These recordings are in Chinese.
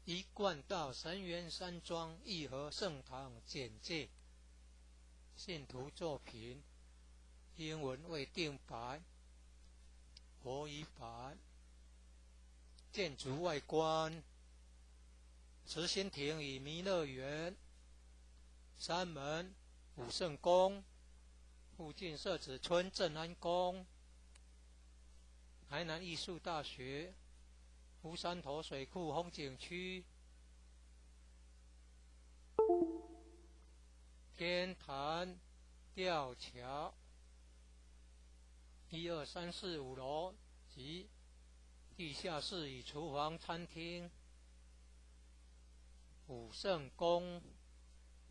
一贯道神元山庄义和圣堂简介，信徒作品，英文未定版，国语版。建筑外观：慈心亭与弥勒园，山门武圣宫，附近社子村正安宫，台南艺术大学，乌山头水库风景区，天坛吊桥，1、2、3、4、5楼及地下室与厨房、餐厅。武圣宫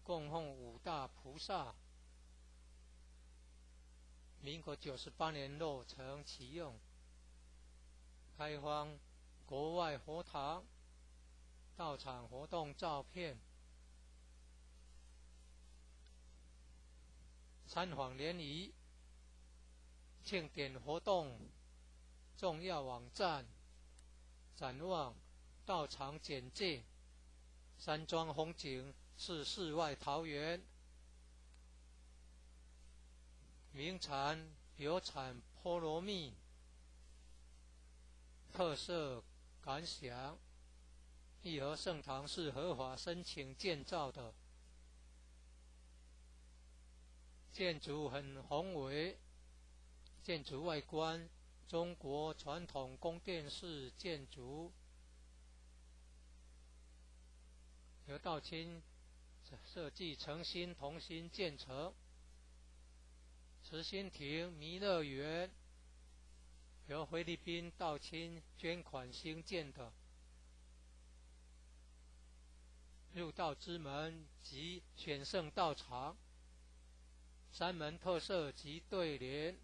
供奉五大菩萨，民国98年落成启用，开放国外佛堂到场活动照片。参访联谊庆典活动重要网站，展望到场简介。山庄风景是世外桃源，名产有产菠萝蜜，特色感想：义和圣堂是合法申请建造的，建筑很宏伟，建筑外观中国传统宫殿式建筑，由道清设计诚心同心建成。慈心亭弥勒园由菲律宾道清捐款兴建的，入道之门及选圣道场，山门特色及对联，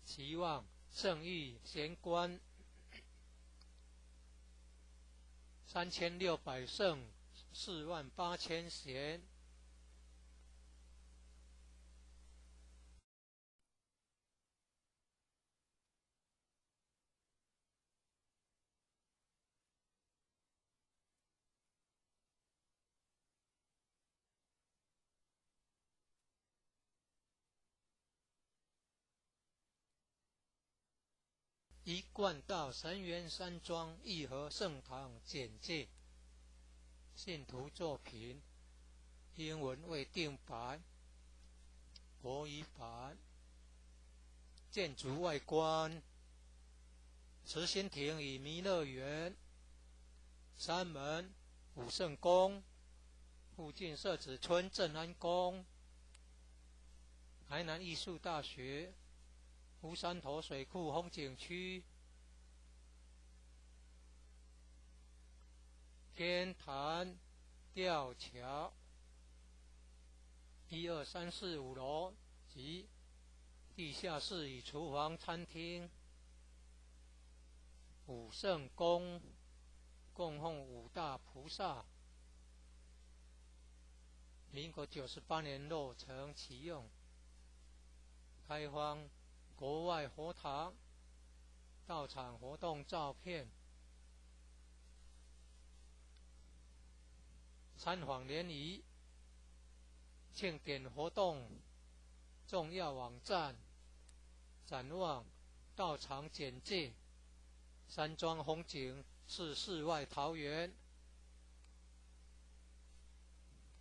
期望圣域贤观，3600圣48000贤。一贯道神元山庄义和圣堂简介，信徒作品，英文未定版，国语版。建筑外观：慈心亭与弥勒园，山门武圣宫，附近社子村正安宫，台南艺术大学，乌山头水库风景区，天坛吊桥，1、2、3、4、5楼及地下室与厨房、餐厅。武圣宫供奉五大菩萨，民国98年落成启用，开放国外佛堂到场活动照片。参访联谊庆典活动重要网站，展望到场简介。山庄风景是世外桃源，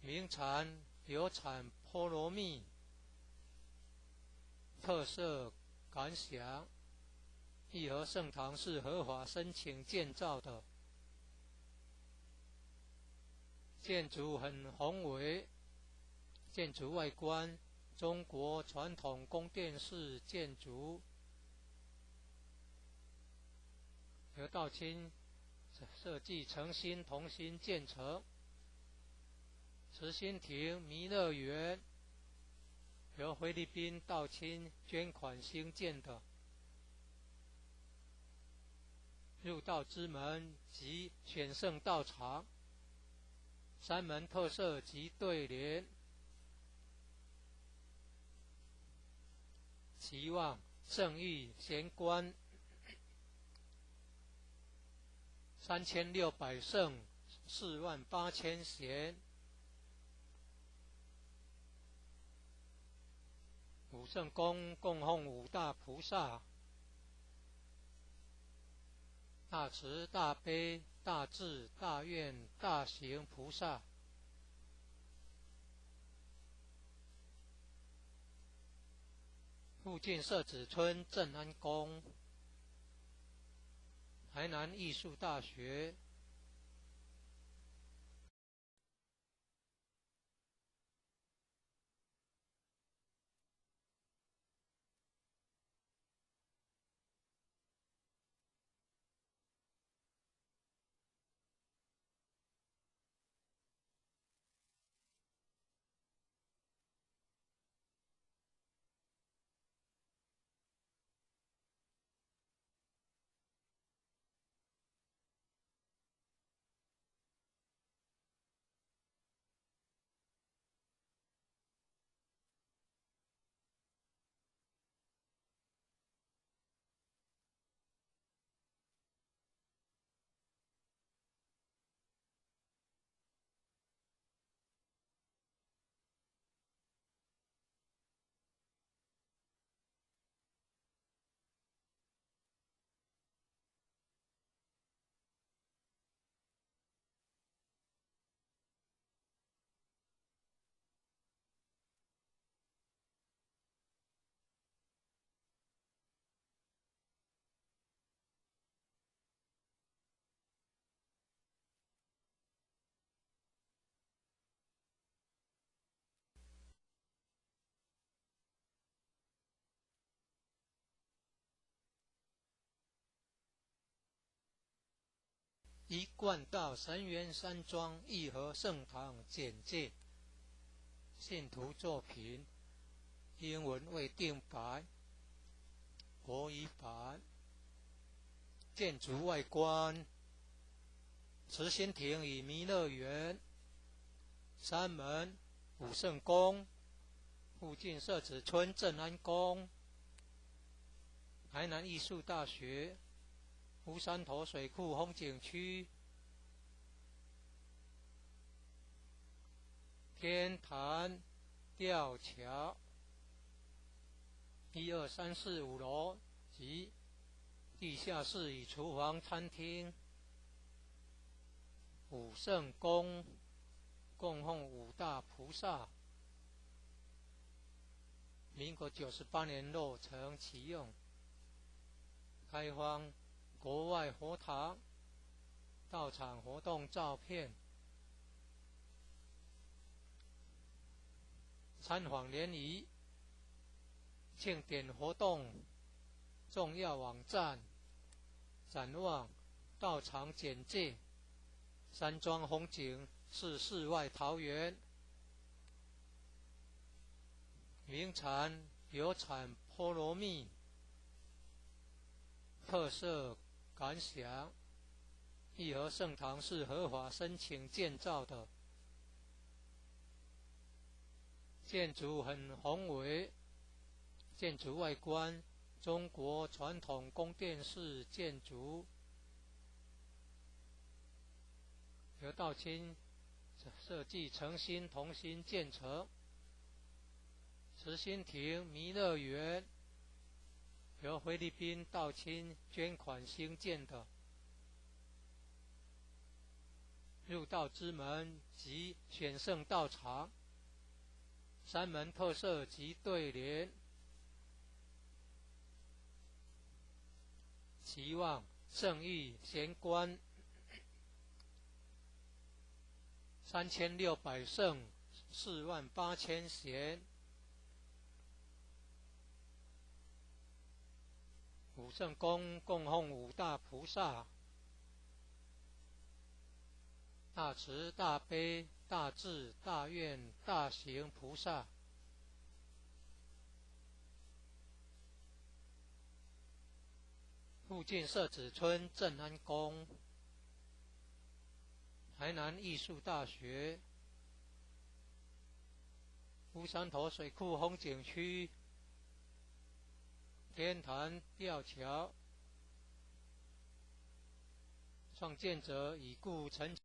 名产有产菠萝蜜，特色感想：义和圣堂是合法申请建造的，建筑很宏伟，建筑外观中国传统宫殿式建筑，由道清设计诚心同心建成。慈心亭弥勒园由菲律宾道清捐款兴建的，入道之门及选圣道场，山门特色及对联，期望圣域贤观3600圣48000贤，五圣宫供奉五大菩萨，大慈大悲大智大愿大行菩萨，附近社子村正安宫，台南艺术大学，一贯道神元山庄义和圣堂简介，信徒作品，英文未定版，国语版。建筑外观，慈心亭与弥勒园，山门武圣宫，附近社子村正安宫，台南艺术大学，乌山头水库风景区，天坛吊桥，1、2、3、4、5楼及地下室与厨房、餐厅。武圣宫供奉五大菩萨，民国98年落成启用，开放国外佛堂到场活动照片，参访联谊、庆典活动重要网站、展望、到场简介。山庄风景是世外桃源，名产有产菠萝蜜，特色感想。义和圣堂是合法申请建造的，建筑很宏伟，建筑外观中国传统宫殿式建筑，由道清设计诚心同心建成。慈心亭弥勒园由菲律宾道清捐款兴建的，入道之门及选圣道场，山门特色及对联，期望圣域贤官3600圣48000贤，武圣宫供奉五大菩萨，大慈大悲大智大愿大行菩萨，附近社子村正安宫，台南艺术大学，乌山头水库风景区，天坛吊桥，创建者已故陈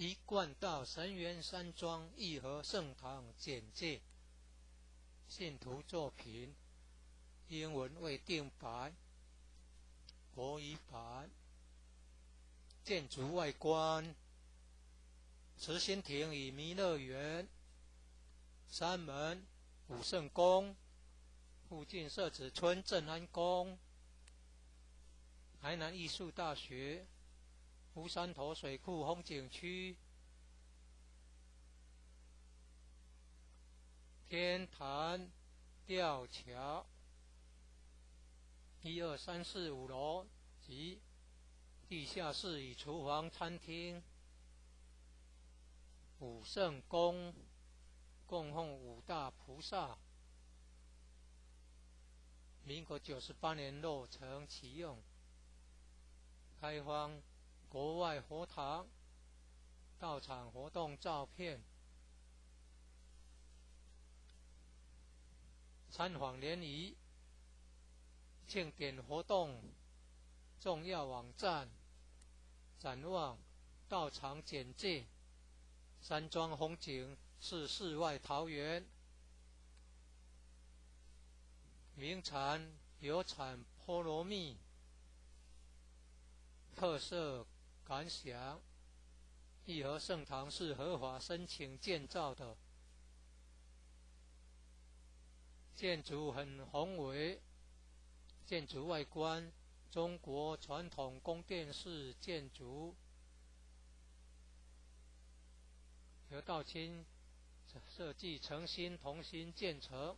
一贯道神元山庄义和圣堂简介，信徒作品，英文未定版，国语版。建筑外观：慈心亭与弥勒园，山门武圣宫，附近社子村正安宫，台南艺术大学，乌山头水库风景区，天坛吊桥，1、2、3、4、5楼及地下室与厨房、餐厅。武圣宫供奉五大菩萨，民国98年落成启用，开放国外佛堂到场活动照片，参访联谊、庆典活动重要网站，展望道场简介。山庄风景是世外桃源，名产有产菠萝蜜，特色感想：义和圣堂是合法申请建造的，建筑很宏伟，建筑外观中国传统宫殿式建筑，由道清设计诚心同心建成。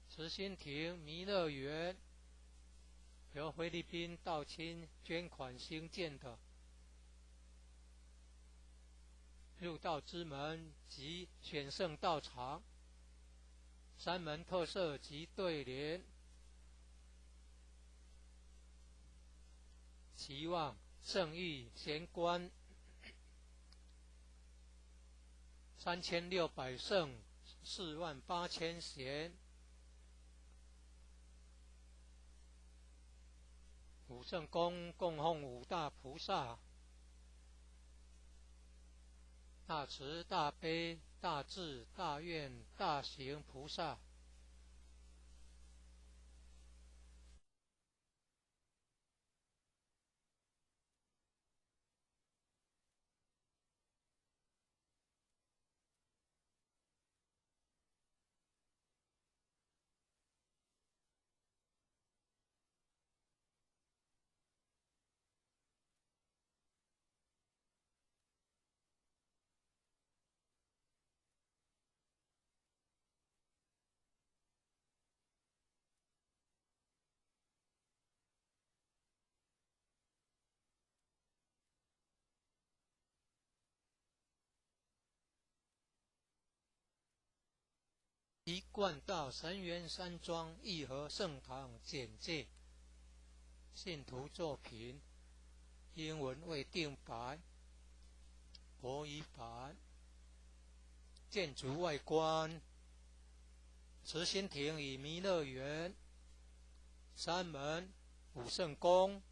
慈心亭弥勒园由菲律宾道清捐款兴建的，入道之门及选圣道场，山门特色及对联，期望圣域贤官3600圣48000贤。武圣宫供奉五大菩萨，大慈大悲大智大愿大行菩萨。一贯道神元山庄义和圣堂简介，信徒作品，英文未定版，国语版。建筑外观：慈心亭与弥勒园，山门武圣宫，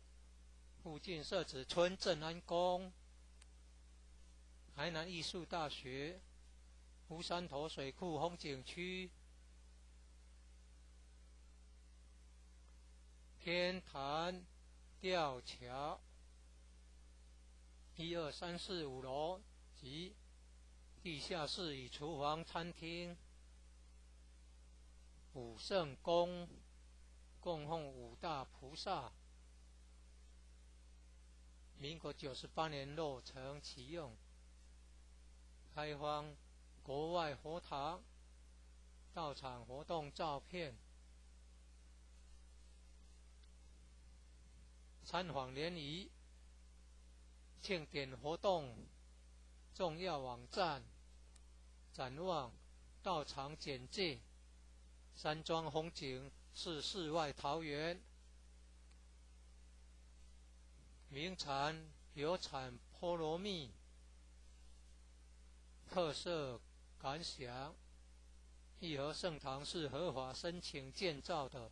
附近社子村正安宫，台南艺术大学，乌山头水库风景区，天坛吊桥，1、2、3、4、5楼及地下室与厨房、餐厅。武圣宫供奉五大菩萨，民国98年落成启用，开放国外佛堂到场活动照片，参访联谊庆典活动重要网站，展望到场简介，山庄风景是世外桃源，名产有产菠萝蜜，特色感想，义和圣堂是合法申请建造的，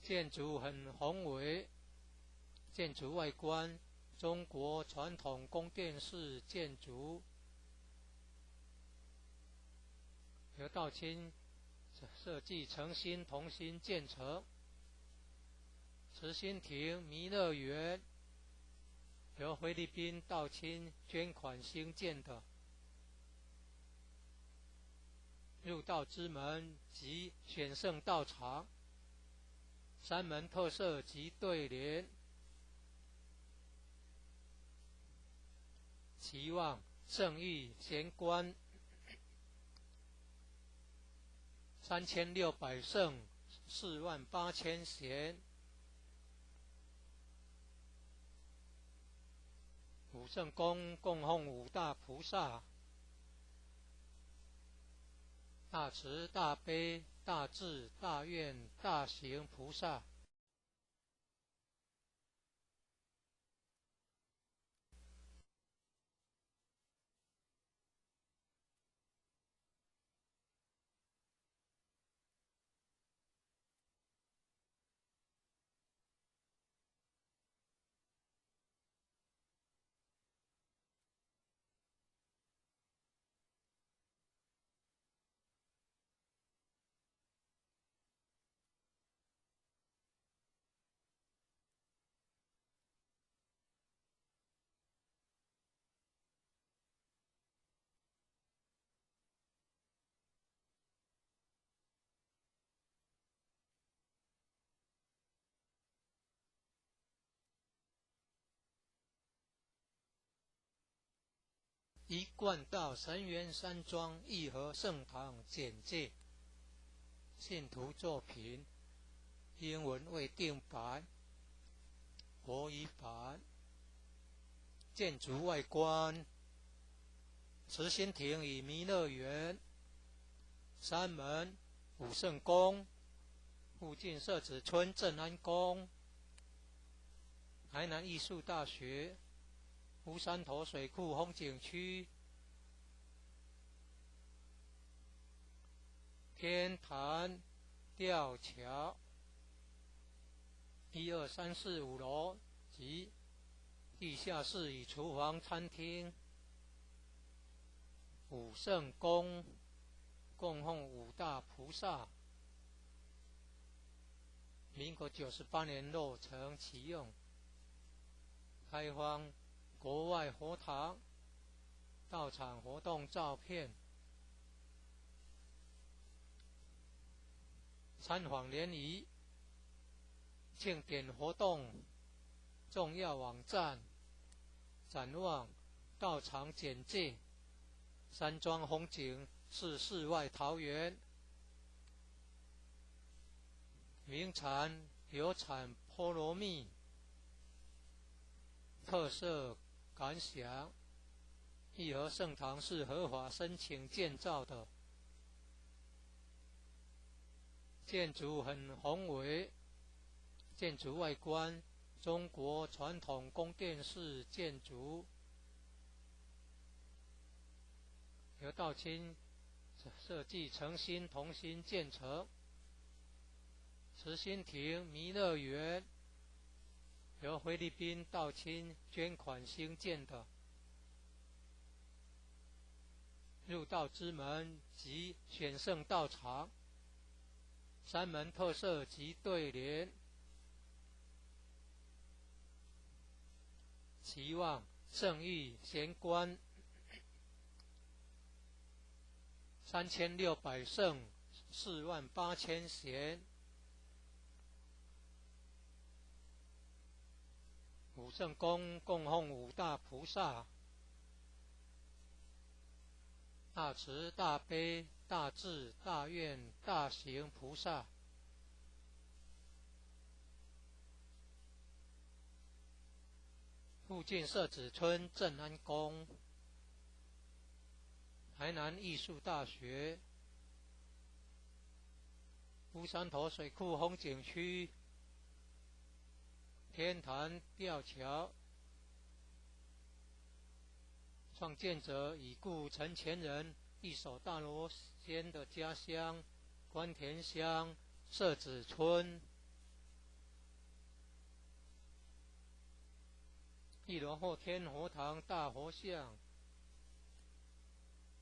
建筑很宏伟，建筑外观中国传统宫殿式建筑，由道清设计诚心同心建成。慈心亭弥勒园由菲律宾道清捐款兴建的，入道之门及选圣道场，山门特色及对联，期望圣域贤官3600圣48000贤，五圣宫供奉五大菩萨，大慈大悲大智大愿大行菩萨。一贯道神元山庄义和圣堂简介，信徒作品，英文未定版，国语版。建筑外观，慈心亭与弥勒园，山门武圣宫，附近社子村正安宫，台南艺术大学，乌山头水库风景区，天坛吊桥，1、2、3、4、5楼及地下室与厨房餐厅，武圣宫供奉五大菩萨，民国98年落成启用，开放国外佛堂到场活动照片，参访联谊庆典活动重要网站，展望到场简介，山庄风景是世外桃源，名产有产菠萝蜜，特色感想，义和圣堂是合法申请建造的，建筑很宏伟，建筑外观中国传统宫殿式建筑，由道清设计诚心同心建成。慈心亭弥勒园由菲律宾道清捐款兴建的，入道之门及选圣道场，山门特色及对联，期望圣域贤官3600圣48000贤，武圣宫供奉五大菩萨，大慈大悲大智大愿大行菩萨，附近社子村正安宫，台南艺术大学，乌山头水库风景区，天坛吊桥，创建者已故陈前人一手大罗仙的家乡关田乡社子村。一楼后天佛堂大佛像，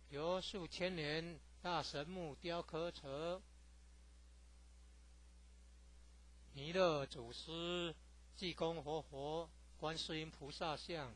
由数千年大神木雕刻成，弥勒祖师、济公活佛、观世音菩萨像。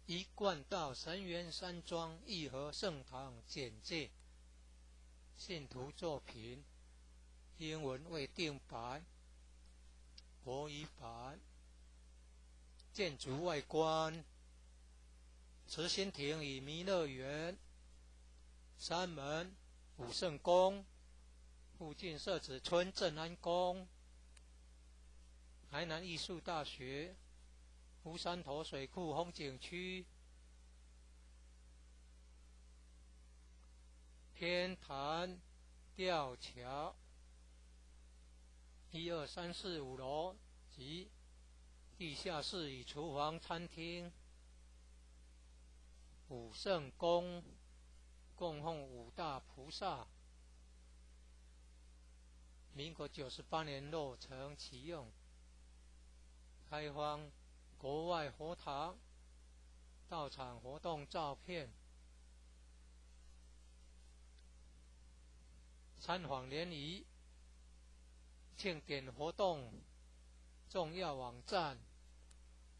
一贯道神源山庄义和圣堂简介，信徒作品，英文未定版，国语版。建筑外观，慈心亭与弥勒园，山门、武圣宫，附近社子村正安宫，台南艺术大学，乌山头水库风景区，天坛吊桥，1、2、3、4、5楼及地下室与厨房、餐厅。武圣宫供奉5大菩萨，民国98年落成启用，开放国外佛堂到场活动照片，参访联谊、庆典活动重要网站，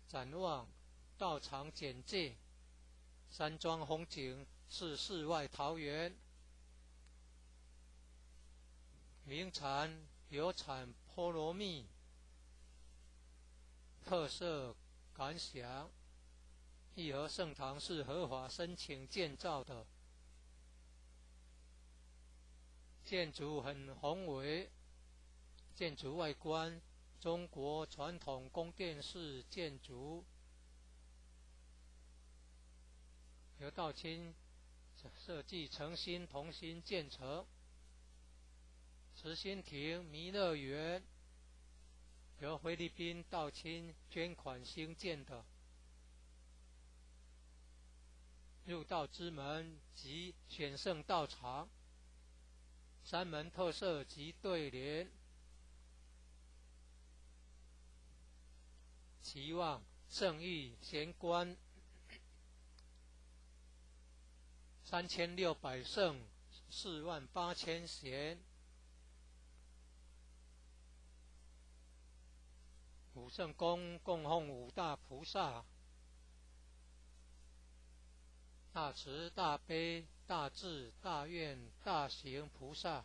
展望道场简介，山庄风景是世外桃源，名产有产菠萝蜜，特色感想，义和圣堂是合法申请建造的，建筑很宏伟，建筑外观中国传统宫殿式建筑，由道清设计诚心同心建成。慈心亭弥勒园由菲律宾道清捐款兴建的，入道之门及选圣道场，山门特色及对联，期望圣意贤观， 3600圣48000贤，五圣宫供奉五大菩萨：大慈大悲大智大愿大行菩萨。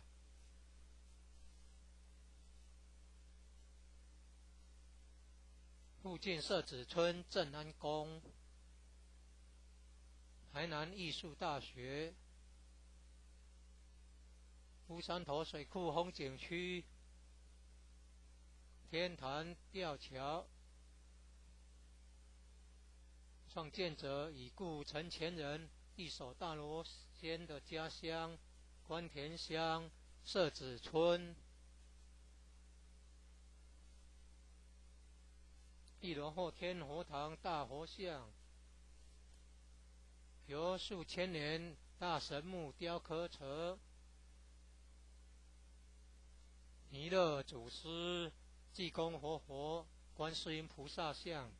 附近社子村正安宫，台南艺术大学，乌山头水库风景区，天坛吊桥，创建者已故陈前人一手大罗仙的家乡关田乡社子村。一楼后天佛堂大佛像，由数千年大神木雕刻成，弥勒祖师、济公活佛、观世音菩萨像。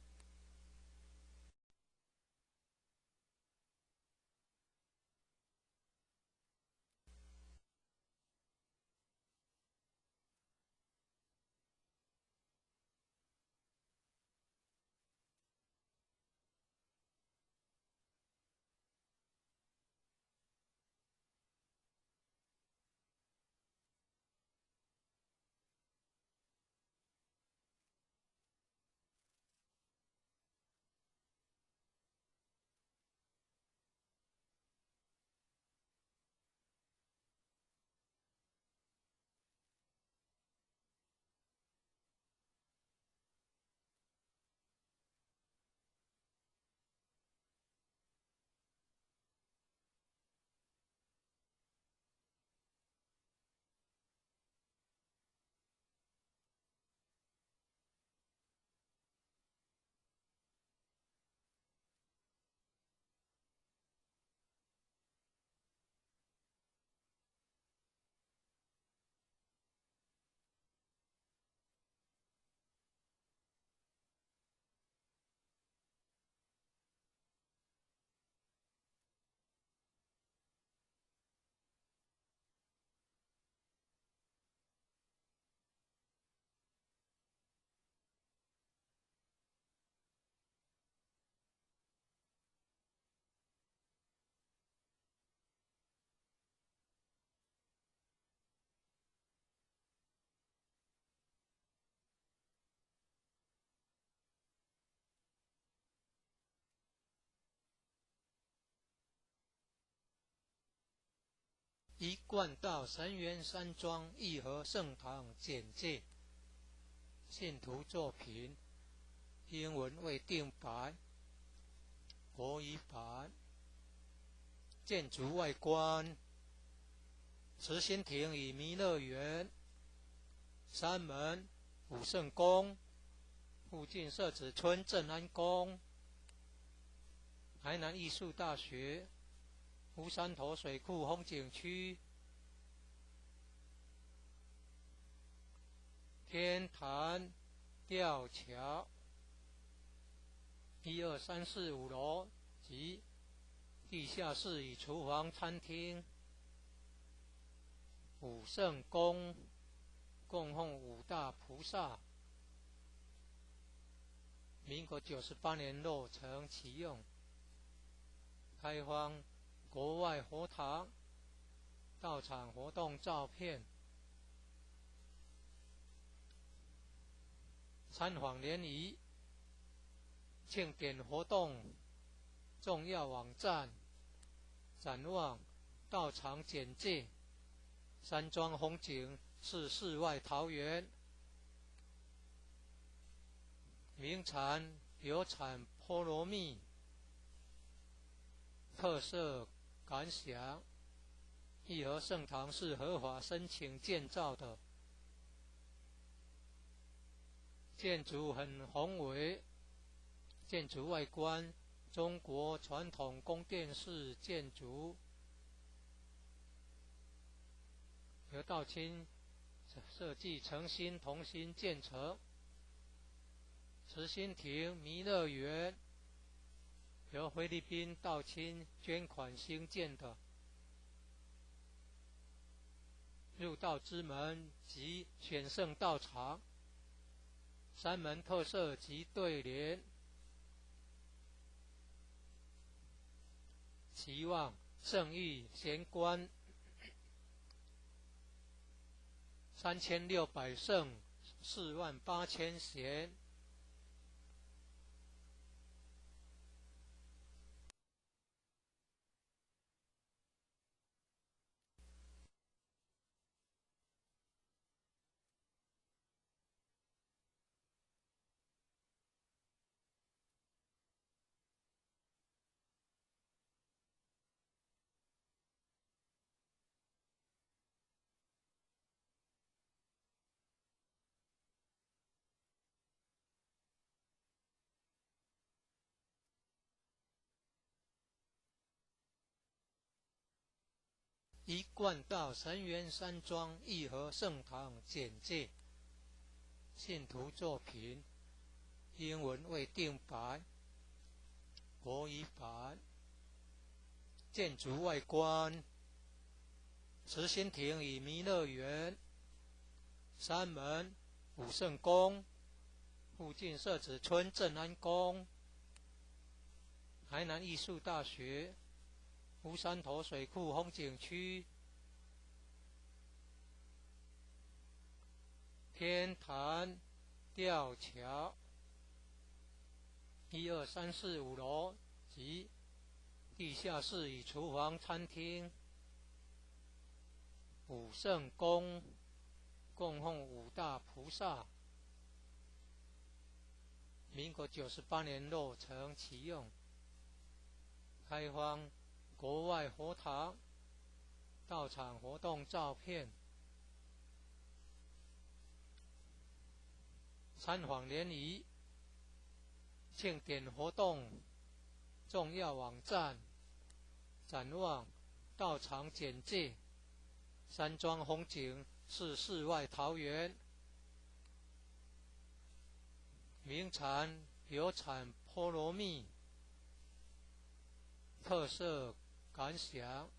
一贯道神元山庄义和圣堂简介，信徒作品，英文未定版，国语版。建筑外观：慈心亭与弥勒园，山门武圣宫，附近社子村正安宫，台南艺术大学，乌山头水库风景区，天坛吊桥，1、2、3、4、5楼及地下室与厨房、餐厅。武圣宫供奉五大菩萨，民国98年落成启用，开放国外佛堂到场活动照片，参访联谊、庆典活动重要网站、展望、到场简介。山庄风景是世外桃源，名产有产菠萝蜜，特色感想：义和圣堂是合法申请建造的，建筑很宏伟，建筑外观中国传统宫殿式建筑，由道清设计诚心同心建成。慈心亭弥勒园由菲律宾道亲捐款兴建的入道之门及选圣道场，三门特色及对联，期望圣誉贤官3600圣48000贤。一贯道神元山庄义和圣堂简介，信徒作品，英文未定版，国语版。建筑外观，慈心亭与弥勒园，山门武圣宫，附近社子村正安宫，台南艺术大学，乌山头水库风景区，天坛吊桥，1、2、3、4、5楼及地下室与厨房、餐厅。武圣宫供奉5大菩萨，民国98年落成启用，开放国外佛堂道场活动照片，参访联谊庆典活动重要网站，展望道场简介，山庄风景是世外桃源，名产有产菠萝蜜，特色感想，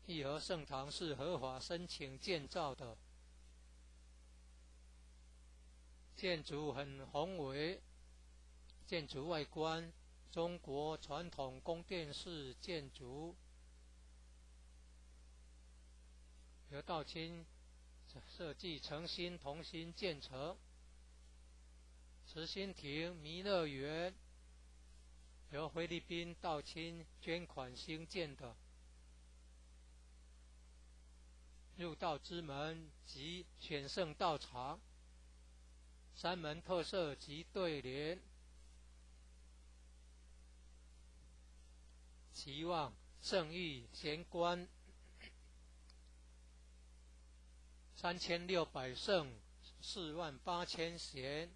义和圣堂是合法申请建造的，建筑很宏伟，建筑外观中国传统宫殿式建筑，由道亲设计诚心同心建成。慈心亭弥勒园由菲律宾道亲捐款兴建的，入道之门及选圣道场，三门特色及对联，期望圣誉贤官3600圣48000贤。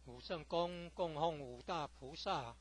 武圣宫供奉5大菩萨，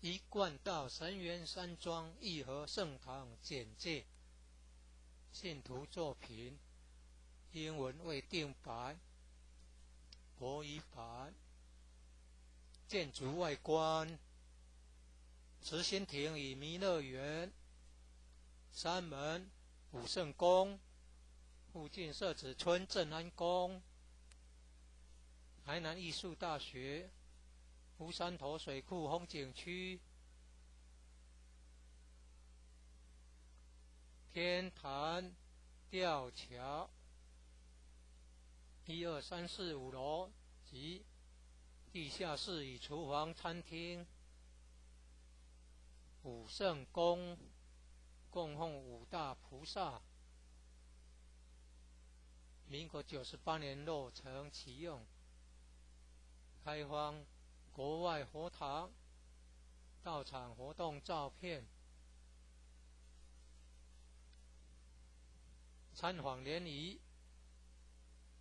一贯道神元山庄义和圣堂简介，信徒作品，英文未定版，国语版。建筑外观，慈心亭与弥勒园，山门武圣宫，附近社子村正安宫，台南艺术大学，乌山头水库风景区，天坛吊桥，1、2、3、4、5楼及地下室与厨房、餐厅，武圣宫供奉五大菩萨。民国98年落成启用，开放国外佛堂到场活动照片、参访联谊、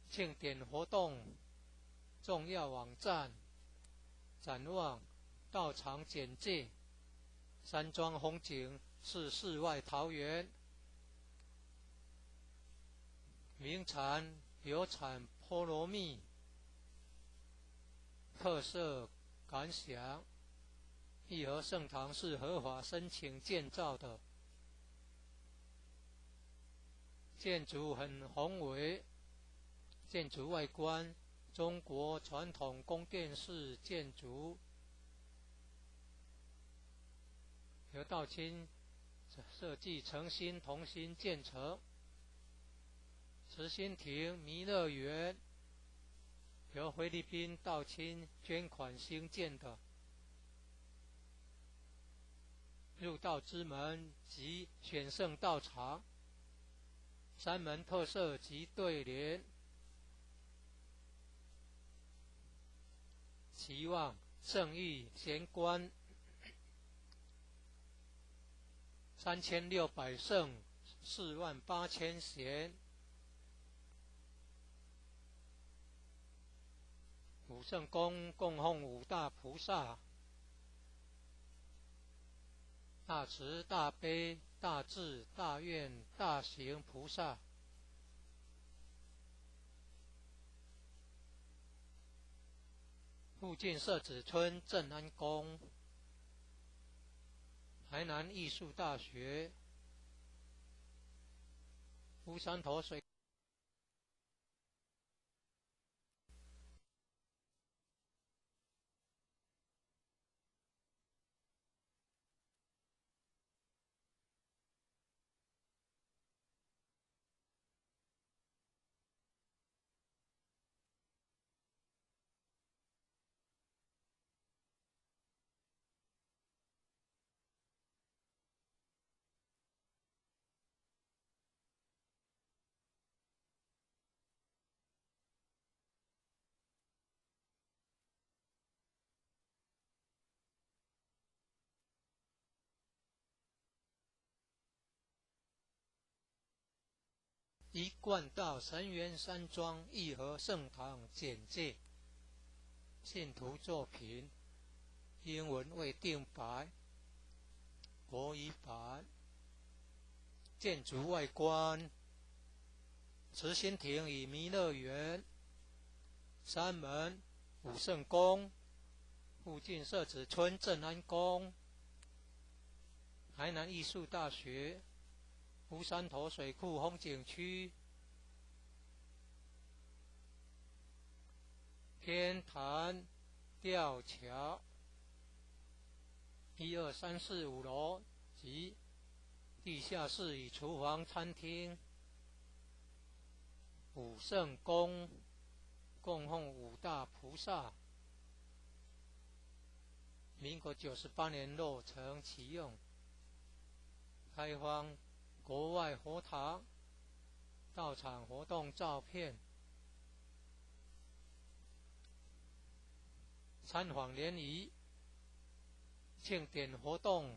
庆典活动重要网站、展望、道场简介、山庄风景是世外桃源。名产有产菠萝蜜，特色感想。义和圣堂是合法申请建造的，建筑很宏伟，建筑外观中国传统宫殿式建筑，由道清设计诚心同心建成。慈心亭弥勒园由菲律宾道清捐款兴建的，入道之门及选圣道场，三门特色及对联，期望圣意贤官3600圣48000贤。武圣宫供奉五大菩萨：大慈大悲大智大愿大行菩萨。附近社子村正安宫、台南艺术大学、乌山头水一贯道神元山庄义和圣堂简介。信徒作品英文未定白，国语版。建筑外观：慈心亭与弥勒园、山门、武圣宫、附近社子村正安宫、台南艺术大学、乌山头水库风景区、天坛吊桥1、2、3、4、5楼及地下室与厨房餐厅。武圣宫供奉五大菩萨，民国98年落成启用，开放国外佛堂到场活动照片、参访联谊、庆典活动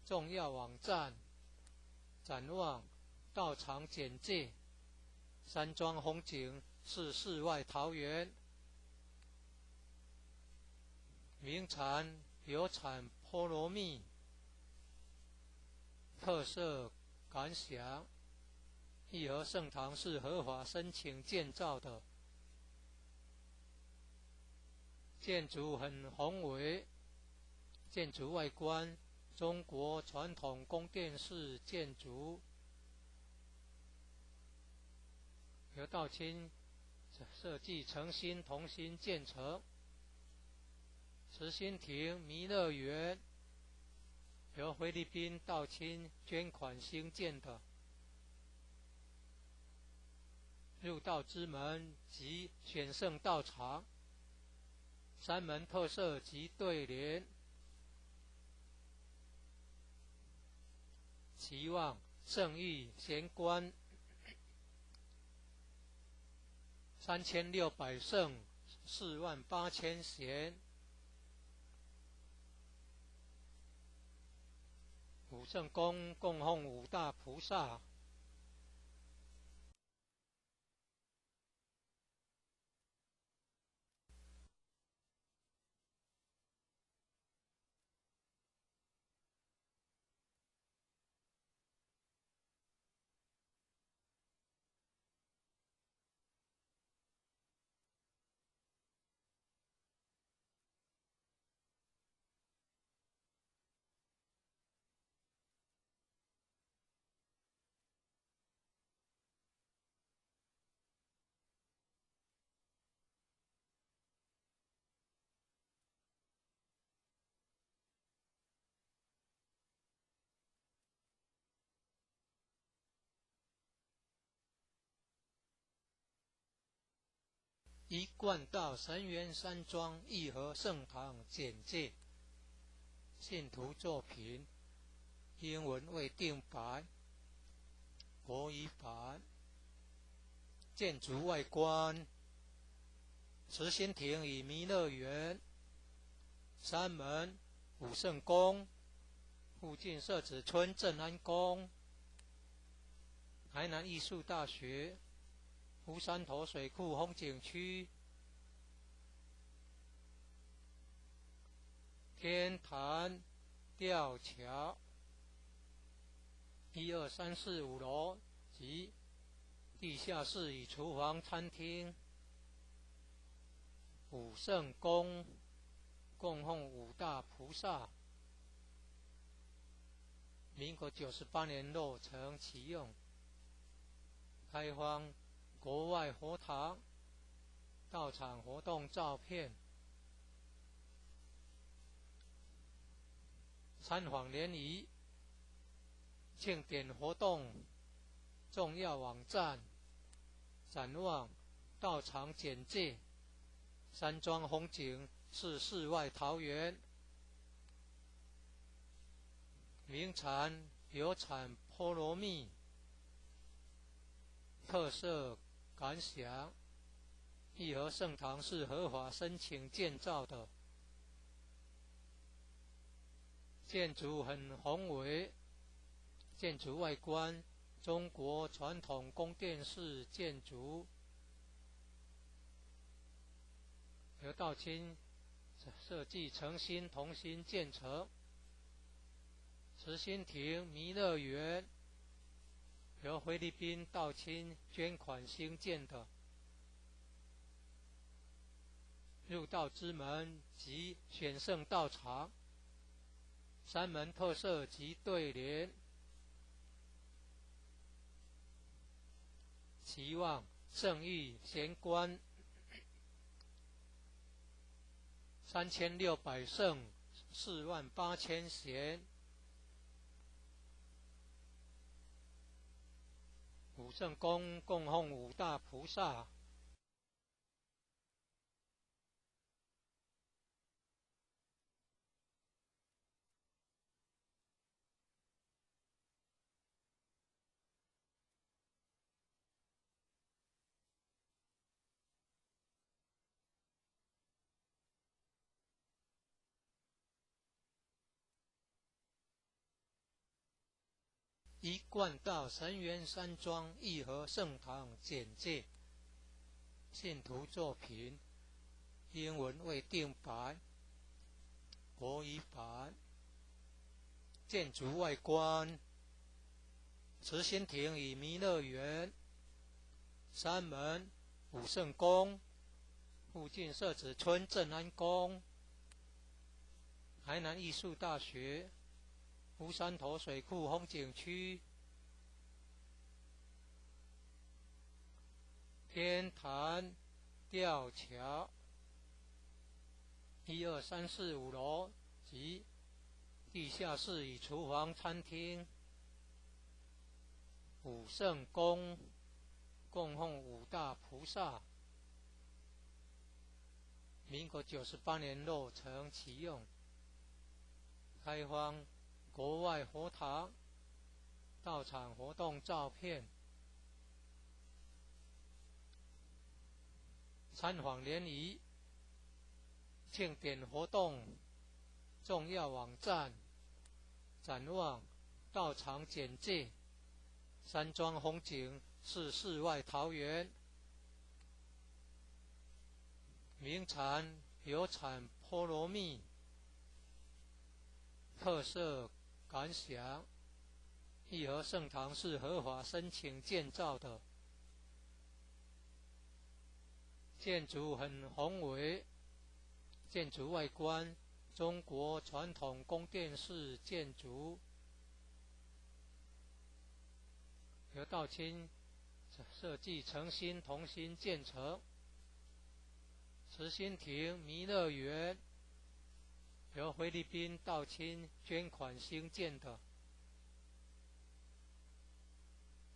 重要网站、展望、道场简介、山庄风景是世外桃源。名产有产菠萝蜜，特色感想。义和圣堂是合法申请建造的，建筑很宏伟，建筑外观中国传统宫殿式建筑，由道清设计诚心同心建成。慈心亭弥勒园由菲律宾道清捐款兴建的，入道之门及选圣道场，三门特色及对联，期望圣域贤官3600圣48000贤，五圣宫供奉五大菩萨。一贯道神元山庄义和圣堂简介，信徒作品，英文未定版，国语版。建筑外观：慈心亭与弥勒园，山门、武圣宫，附近社子村正安宫，台南艺术大学，湖山头水库风景区，天坛吊桥，1、2、3、4、5楼及地下室与厨房、餐厅。武圣宫供奉五大菩萨，民国98年落成启用，开放国外佛堂到场活动照片，参访联谊庆典活动重要网站，展望道场简介，山庄风景是世外桃源，名产有产菠萝蜜，特色感想：义和圣堂是合法申请建造的，建筑很宏伟，建筑外观中国传统宫殿式建筑，由道清设计诚心同心建成。慈心亭弥勒园由菲律宾道清捐款兴建的，入道之门及选圣道场，山门特色及对联，期望圣域贤官3600圣48000贤，武圣宫供奉五大菩萨。一贯道神元山庄义和圣堂简介，信徒作品，英文未定版，国语版。建筑外观：慈心亭与弥勒园，山门、武圣宫，附近社子村正安宫，台南艺术大学，湖山头水库风景区，天坛吊桥，1、2、3、4、5楼及地下室与厨房、餐厅。武圣宫供奉五大菩萨，民国98年落成启用，开放国外佛堂到场活动照片、参访联谊、庆典活动、重要网站、展望、到场简介。山庄风景是世外桃源，名产有产菠萝蜜，特色感想。义和圣堂是合法申请建造的，建筑很宏伟，建筑外观中国传统宫殿式建筑，由道清设计诚心同心建成。慈心亭弥勒园由菲律宾道清捐款兴建的，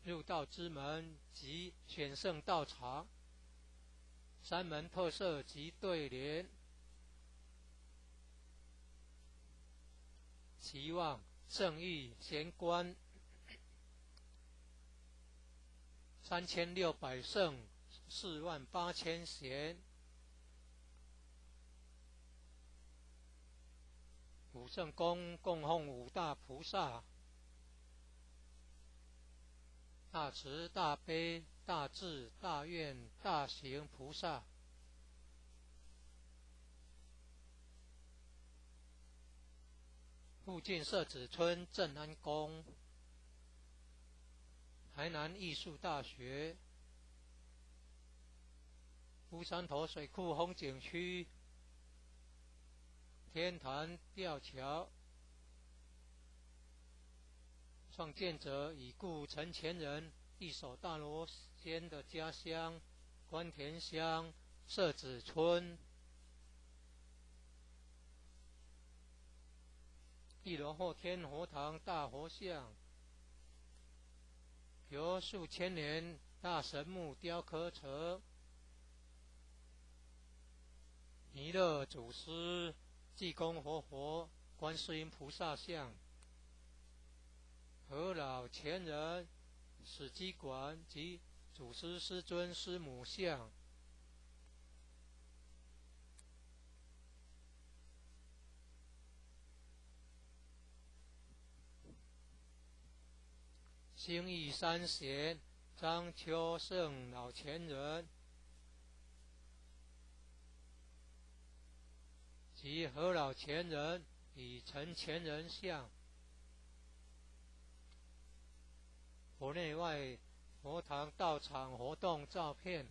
入道之门及选圣道场，山门特色及对联，期望圣意贤官3600圣48000贤，五圣宫供奉五大菩萨，大慈大悲大智大愿大行菩萨。附近社子村正安宫，台南艺术大学，乌山头水库风景区，天坛吊桥，创建者已故陈前人一手大罗仙的家乡关田乡社子村。一楼后天佛堂大佛像，由数千年大神木雕刻成，弥勒祖师、济公活佛、观世音菩萨像，和老前人、史基馆及祖师师尊师母像。兴义三贤张秋胜老前人及何老前人与陈前人像，佛内外佛堂道场活动照片。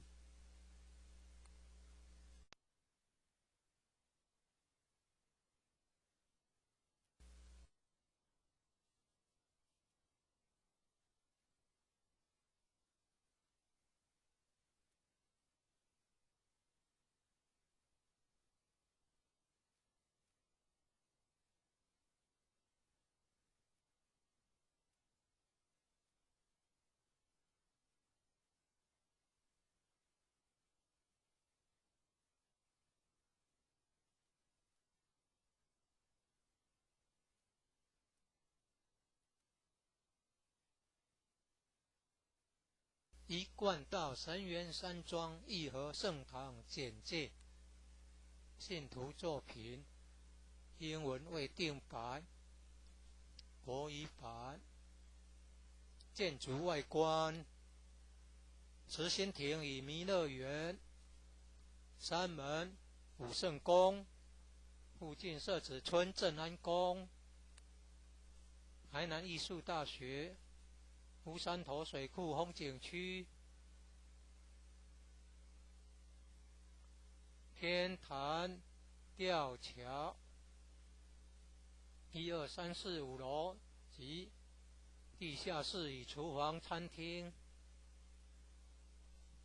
一贯道神元山庄义和圣堂简介，信徒作品，英文未定版，国语版。建筑外观，慈心亭与弥勒园，山门、武圣宫，附近社子村正安宫，台南艺术大学，乌山头水库风景区，天坛吊桥，1、2、3、4、5楼及地下室与厨房、餐厅。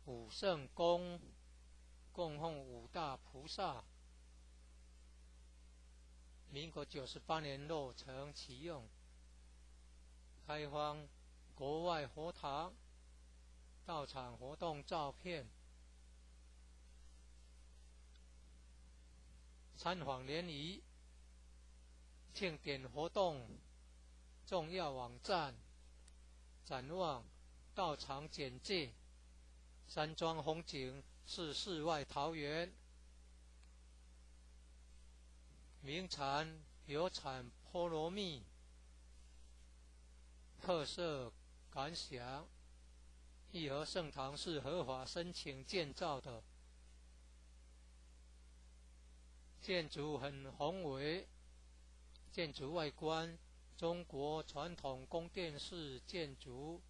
武圣宫供奉五大菩萨，民国98年落成启用，开放国外佛堂到场活动照片，参访联谊、庆典活动、重要网站、展望道场简介，山庄风景是世外桃源。名产有产菠萝蜜，特色感想。义和圣堂是合法申请建造的，建筑很宏伟，建筑外观中国传统宫殿式建筑，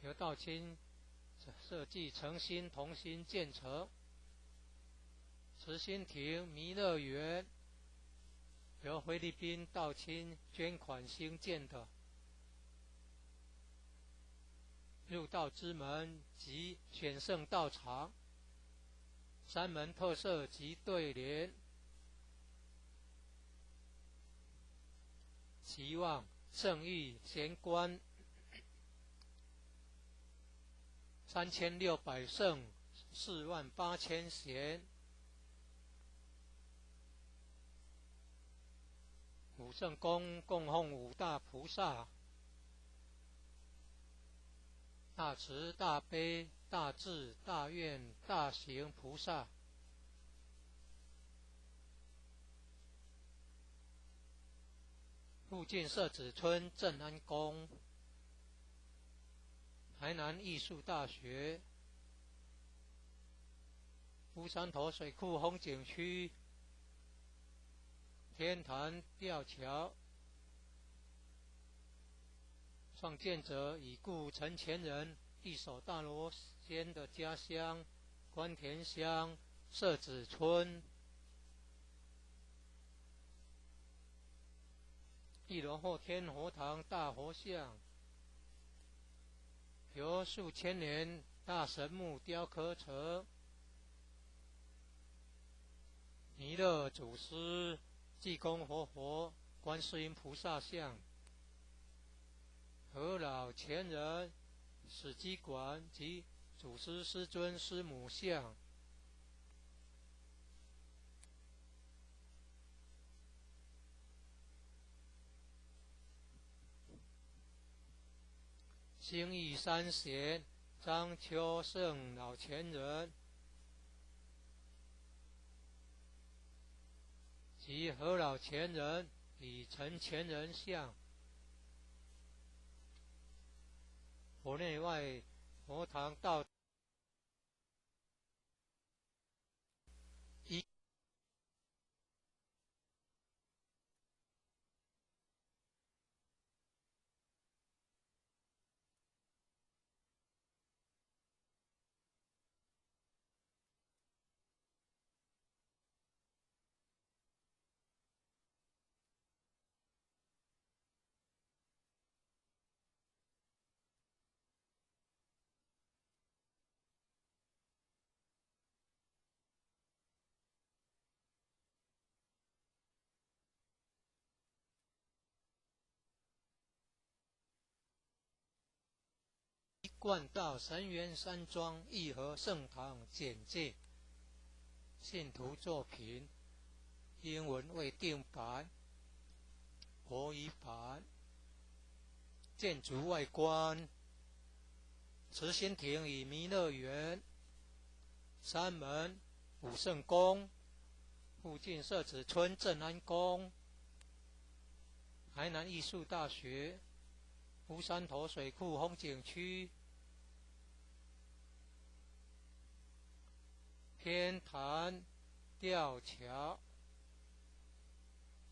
由道清设计诚心同心建成。慈心亭弥勒园由菲律宾道清捐款兴建的，入道之门即显圣道场，山门特色及对联，期望圣域贤官3600圣48000贤。武圣宫供奉五大菩萨，大慈大悲大智大愿大行菩萨。附近社子村正安宫，台南艺术大学，乌山头水库风景区，天坛吊桥，创建者已故陈前人一手大罗仙的家乡关田乡社子村。一楼后天佛堂大佛像，由数千年大神木雕刻成，弥勒祖师、济公活佛、观世音菩萨像，和老前人史基馆及祖师师尊师母像。兴义三贤张秋胜老前人及何老前人与陈前人像，佛内外佛堂道一贯道神元山庄义和圣堂简介，信徒作品，英文未定版，国语版。建筑外观，慈心亭与弥勒园，山门武圣宫，附近社子村正安宫，台南艺术大学，乌山头水库风景区，天坛吊桥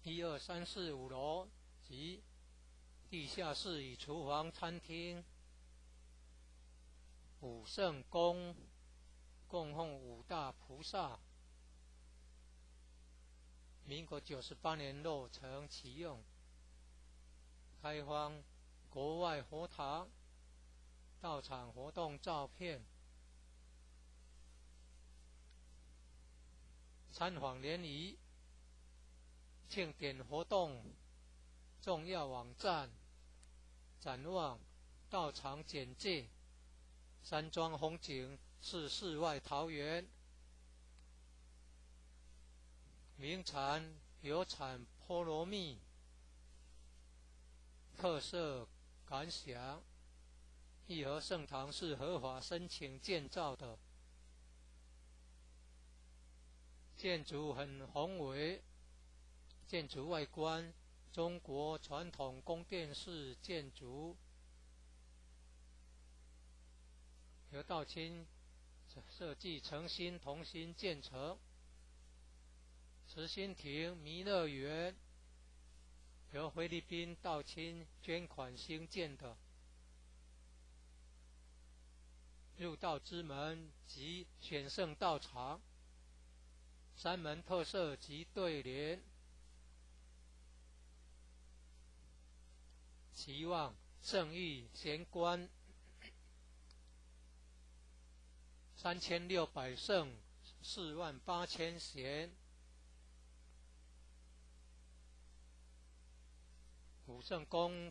，1、2、3、4、5楼及地下室与厨房、餐厅。武圣宫供奉五大菩萨，民国98年落成启用，开放国外佛堂道场活动照片。参访联谊庆典活动重要网站，展望道场简介，山庄风景是世外桃源。名产有产菠萝蜜，特色感想：义和圣堂是合法申请建造的，建筑很宏伟，建筑外观中国传统宫殿式建筑，由道清设计诚心同心建成。慈心亭弥勒园由菲律宾道清捐款兴建的，入道之门及选圣道场，三门特色及对联，期望圣誉贤官3600圣48000贤，武圣公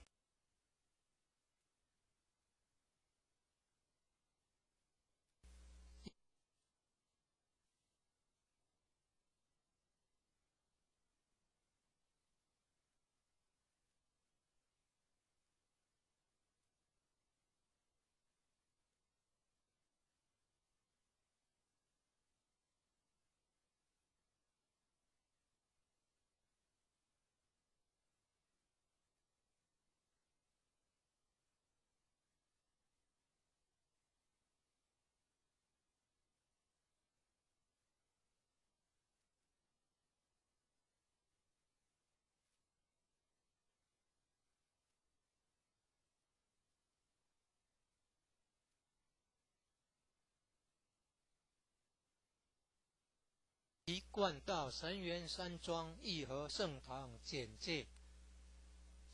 一贯道神元山庄义和圣堂简介，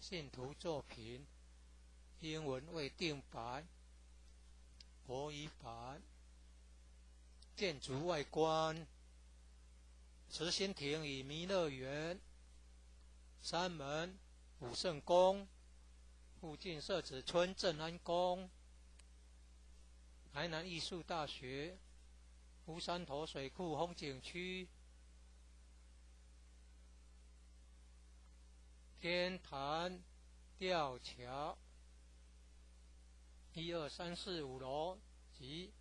信徒作品，英文未定版，国语版。建筑外观：慈心亭与弥勒园，山门武圣宫，附近社子村正安宫，台南艺术大学，乌山头水库风景区，天坛吊桥，1、2、3、4、5楼及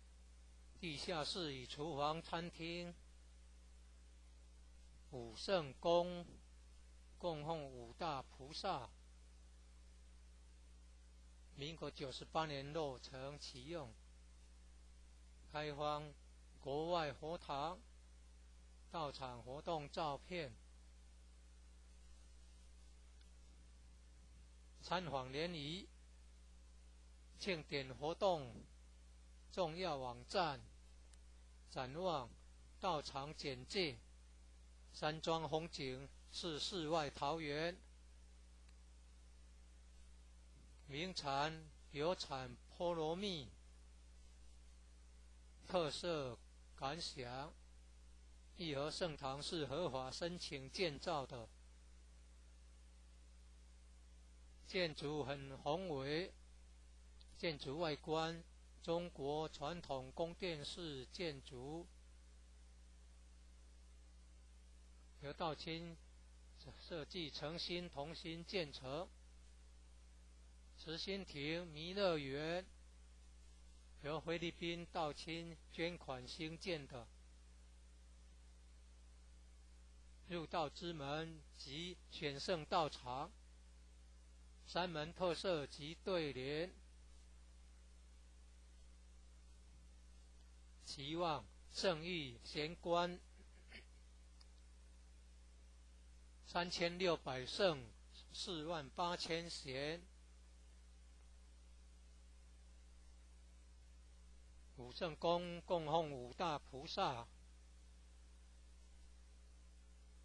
地下室与厨房、餐厅。武圣宫供奉五大菩萨，民国98年落成启用，开放国外佛堂道场活动照片，参访联谊庆典活动重要网站，展望道场简介，山庄风景是世外桃源，名产有产菠萝蜜，特色感想：义和圣堂是合法申请建造的，建筑很宏伟，建筑外观中国传统宫殿式建筑，由道清设计诚心同心建成。慈心亭弥勒园由菲律宾道清捐款兴建的，入道之门及选圣道场，三门特色及对联，期望圣誉贤官3600圣48000贤，武圣宫供奉五大菩萨，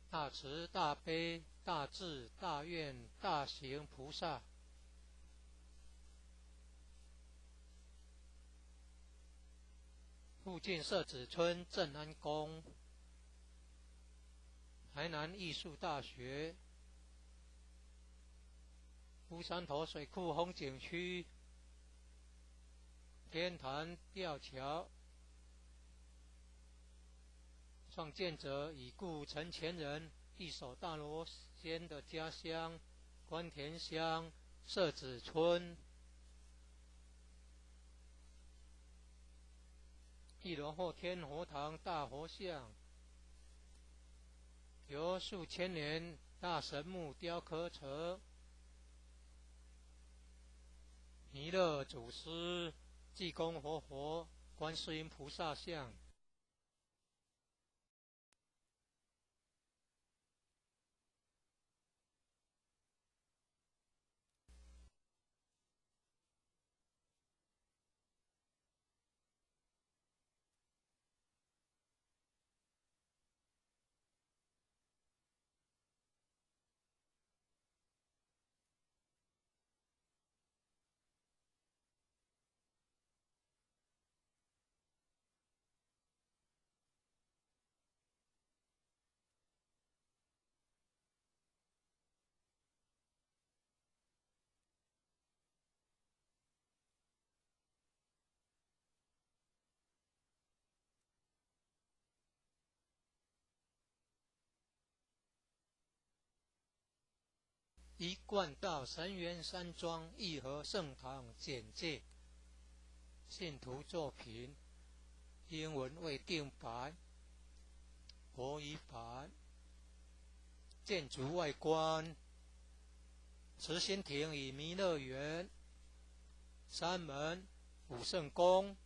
大慈大悲大智大愿大行菩萨，附近社子村正安宫，台南艺术大学，乌山头水库风景区，天坛吊桥，创建者已故陈前人一手大罗仙的家乡关田乡社子村，一楼后天佛堂大佛像，由数千年大神木雕刻成，弥勒祖师、济公活佛、观世音菩萨像。一贯道神元山庄义和圣堂简介，信徒作品，英文未定版，国语版。建筑外观，慈心亭与弥勒园，山门、武圣宫，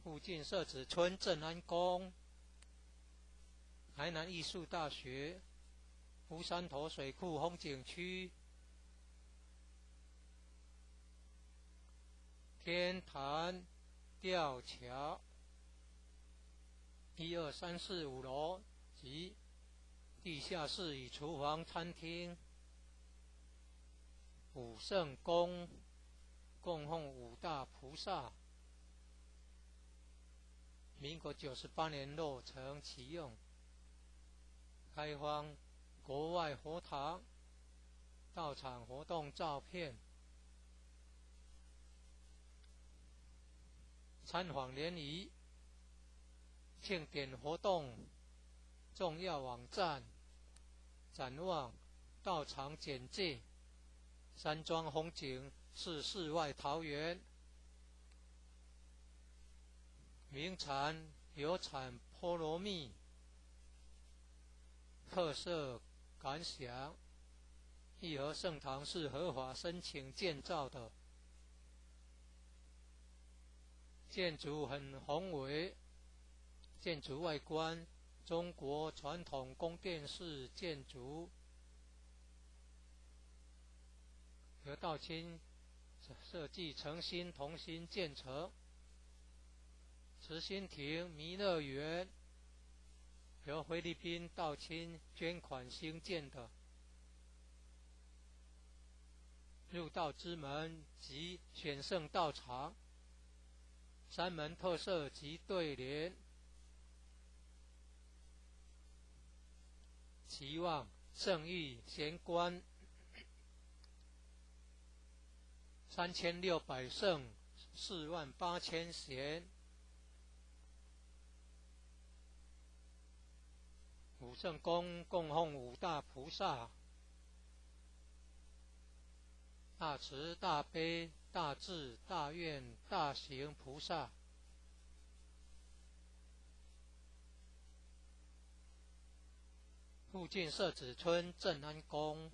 附近社子村正安宫，台南艺术大学，乌山头水库风景区，天坛吊桥，1、2、3、4、5楼及地下室与厨房、餐厅。武圣宫供奉五大菩萨，民国98年落成启用，开放国外佛堂到场活动照片，参访联谊、庆典活动重要网站，展望道场简介，山庄风景是世外桃源，名产有产菠萝蜜，特色感想，义和圣堂是合法申请建造的，建筑很宏伟，建筑外观中国传统宫殿式建筑，由道清设计诚心同心建成。慈心亭弥勒园由菲律宾道清捐款兴建的，入道之门及选圣道场，山门特色及对联，期望圣域贤官3600圣48000贤。武圣宫供奉五大菩萨，大慈大悲大智大愿大行菩萨。附近社子村正安宫，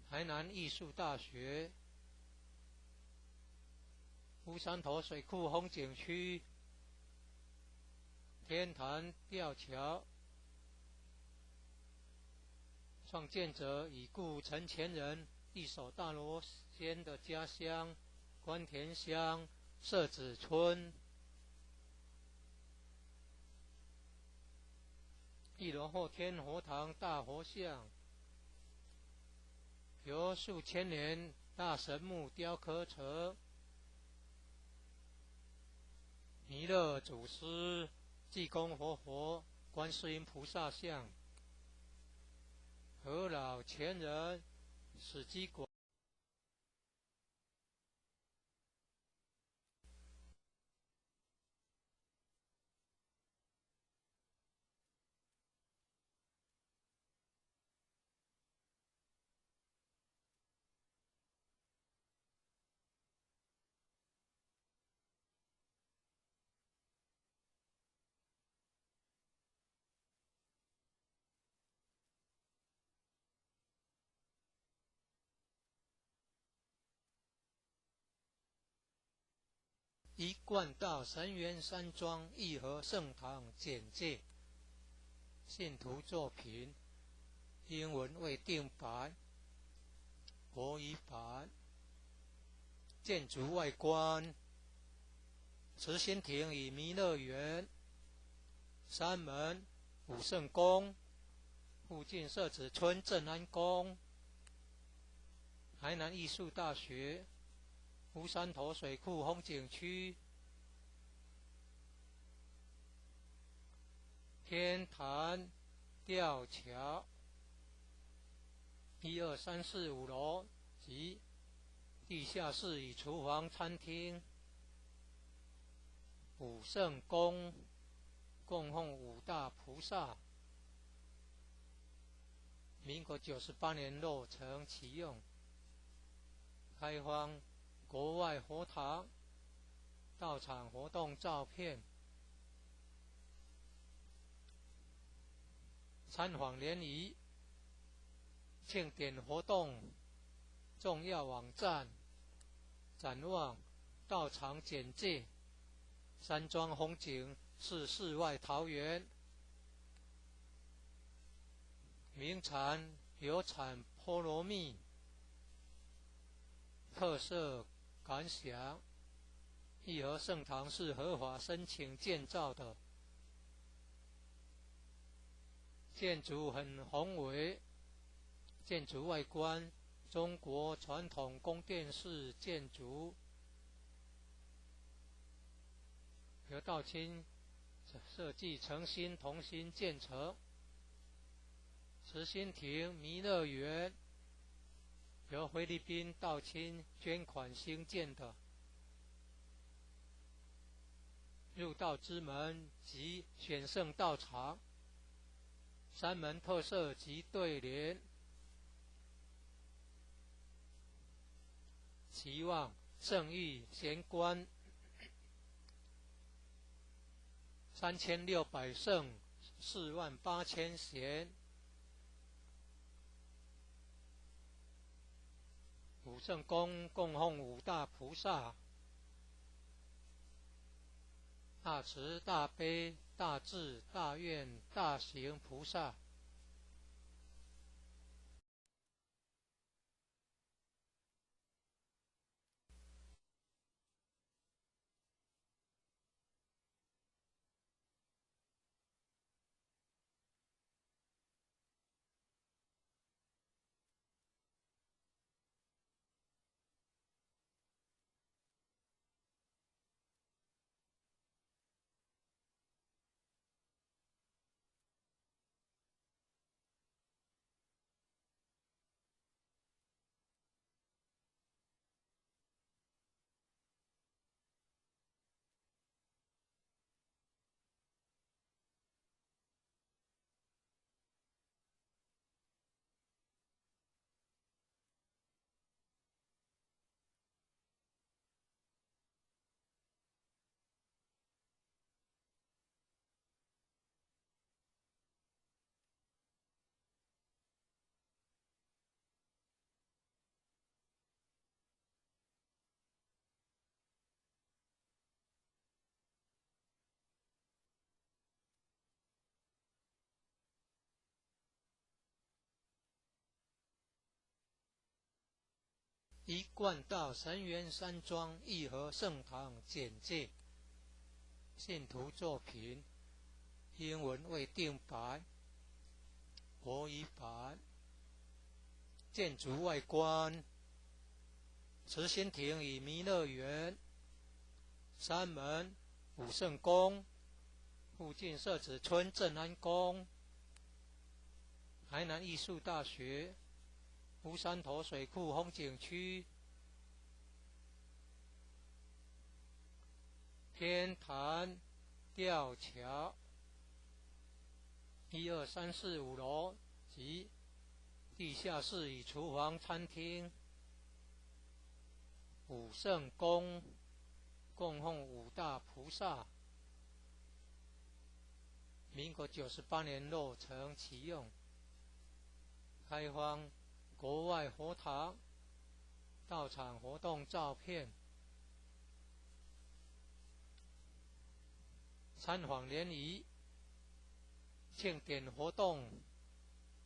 台南艺术大学，乌山头水库风景区，天坛吊桥，创建者已故陈前人一手大罗仙的家乡关田乡社子村。一楼后天佛堂大佛像，由数千年大神木雕刻成，弥勒祖师、济公活佛、观世音菩萨像，和老前人史基果。一贯道神元山庄义和圣堂简介，信徒作品，英文未定版，国语版。建筑外观：慈心亭与弥勒园，山门、武圣宫，附近设置村镇安宫，台南艺术大学，乌山头水库风景区，天坛吊桥，1、2、3、4、5楼及地下室与厨房、餐厅。武圣宫供奉5大菩萨，民国98年落成启用，开放国外佛堂到场活动照片，参访联谊、庆典活动重要网站，展望到场简介。山庄风景是世外桃源，名产有产菠萝蜜，特色感想：义和圣堂是合法申请建造的，建筑很宏伟，建筑外观中国传统宫殿式建筑，由道清设计诚心同心建成。慈心亭弥勒园由菲律宾道清捐款兴建的，入道之门及选圣道场，山门特色及对联，期望圣域贤官3600圣48000贤。武圣宫供奉5大菩萨，大慈大悲大智大愿大行菩萨。一贯道神元山庄义和圣堂简介，信徒作品，英文未定版，国语版。建筑外观：慈心亭与弥勒园，山门、武圣宫，附近设置村镇安宫，台南艺术大学，乌山头水库风景区，天坛吊桥，1、2、3、4、5楼及地下室与厨房、餐厅。武圣宫供奉5大菩萨，民国98年落成启用，开放国外佛堂到场活动照片，参访联谊庆典活动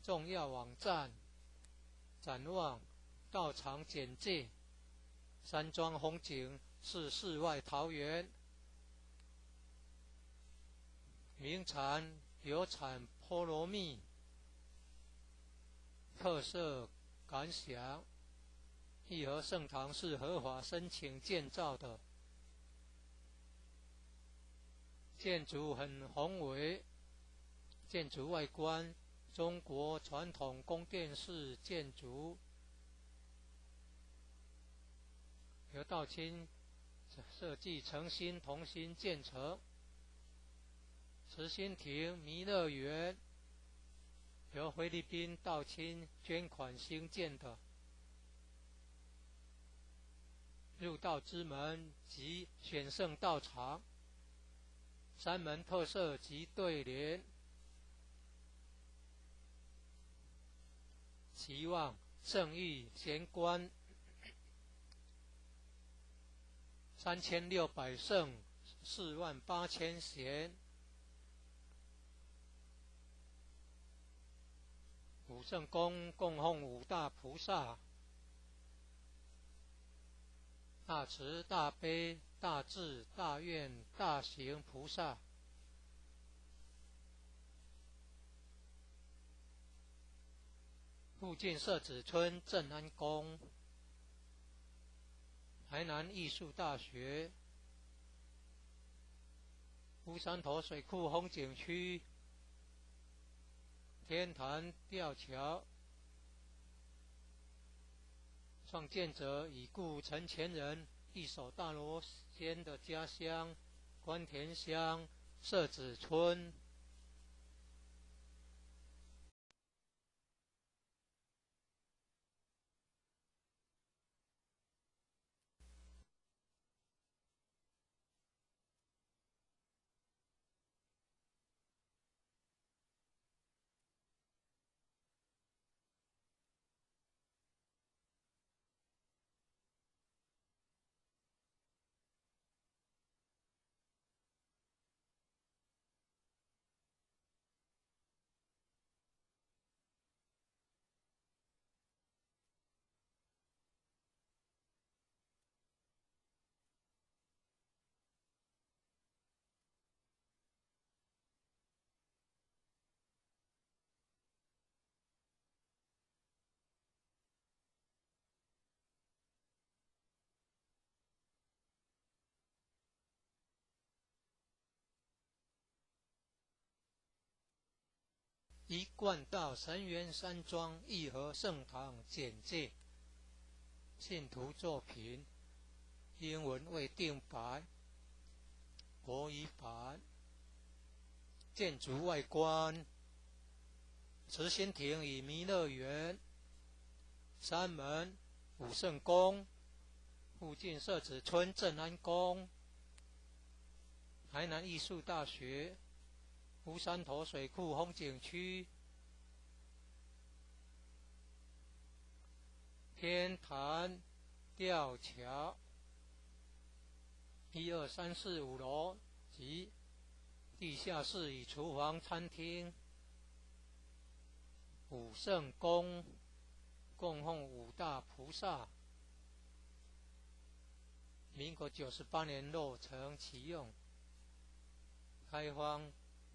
重要网站展望道场简介山庄风景是世外桃源名产有产菠萝蜜特色感想义和圣堂是合法申请建造的建筑很宏伟建筑外观中国传统宫殿式建筑由道清设计诚心同心建成慈心亭弥勒园由菲律宾道清捐款兴建的入道之门及选圣道场山门特色及对联期望圣域贤官3600圣48000贤五圣宫供奉五大菩萨大慈大悲大智大愿大行菩萨附近社子村正安宫台南艺术大学乌山头水库风景区天坛吊桥创建者已故陈前人一手大罗仙的家乡关田乡社子村一贯道神元山庄义和圣堂简介信徒作品英文未定版国语版建筑外观慈心亭与弥勒园山门武圣宫附近社子村正安宫台南艺术大学乌山头水库风景区天坛吊桥1、2、3、4、5楼及地下室与厨房餐厅武圣宫供奉五大菩萨民国98年落成启用开放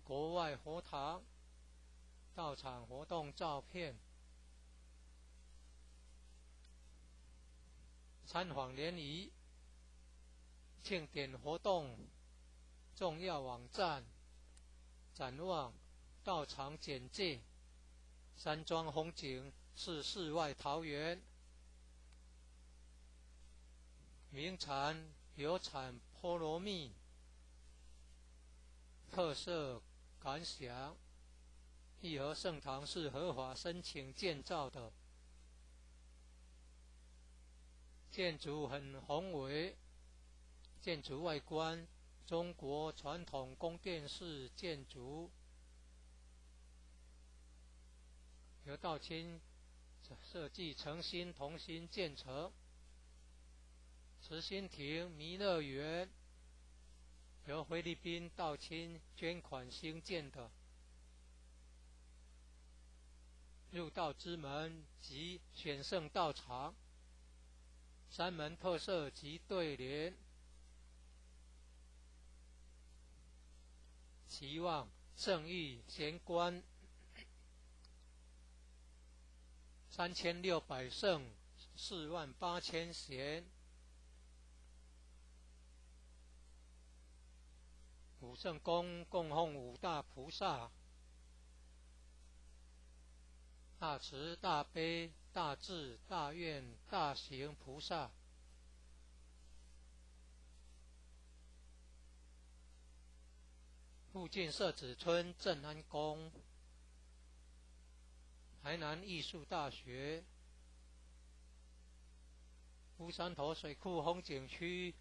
国外佛堂道场活动照片参访联谊庆典活动重要网站展望道场简介山庄风景是世外桃源名产有产菠萝蜜特色感想义和圣堂是合法申请建造的建筑很宏伟建筑外观中国传统宫殿式建筑由道清设计诚心同心建成慈心亭弥勒园由菲律宾道亲捐款兴建的入道之门及选圣道场三门特色及对联，期望圣谕贤官3600圣48000贤，五圣宫供奉五大菩萨，大慈大悲大智大愿大行菩萨，附近社子村正安宫，台南艺术大学，乌山头水库风景区，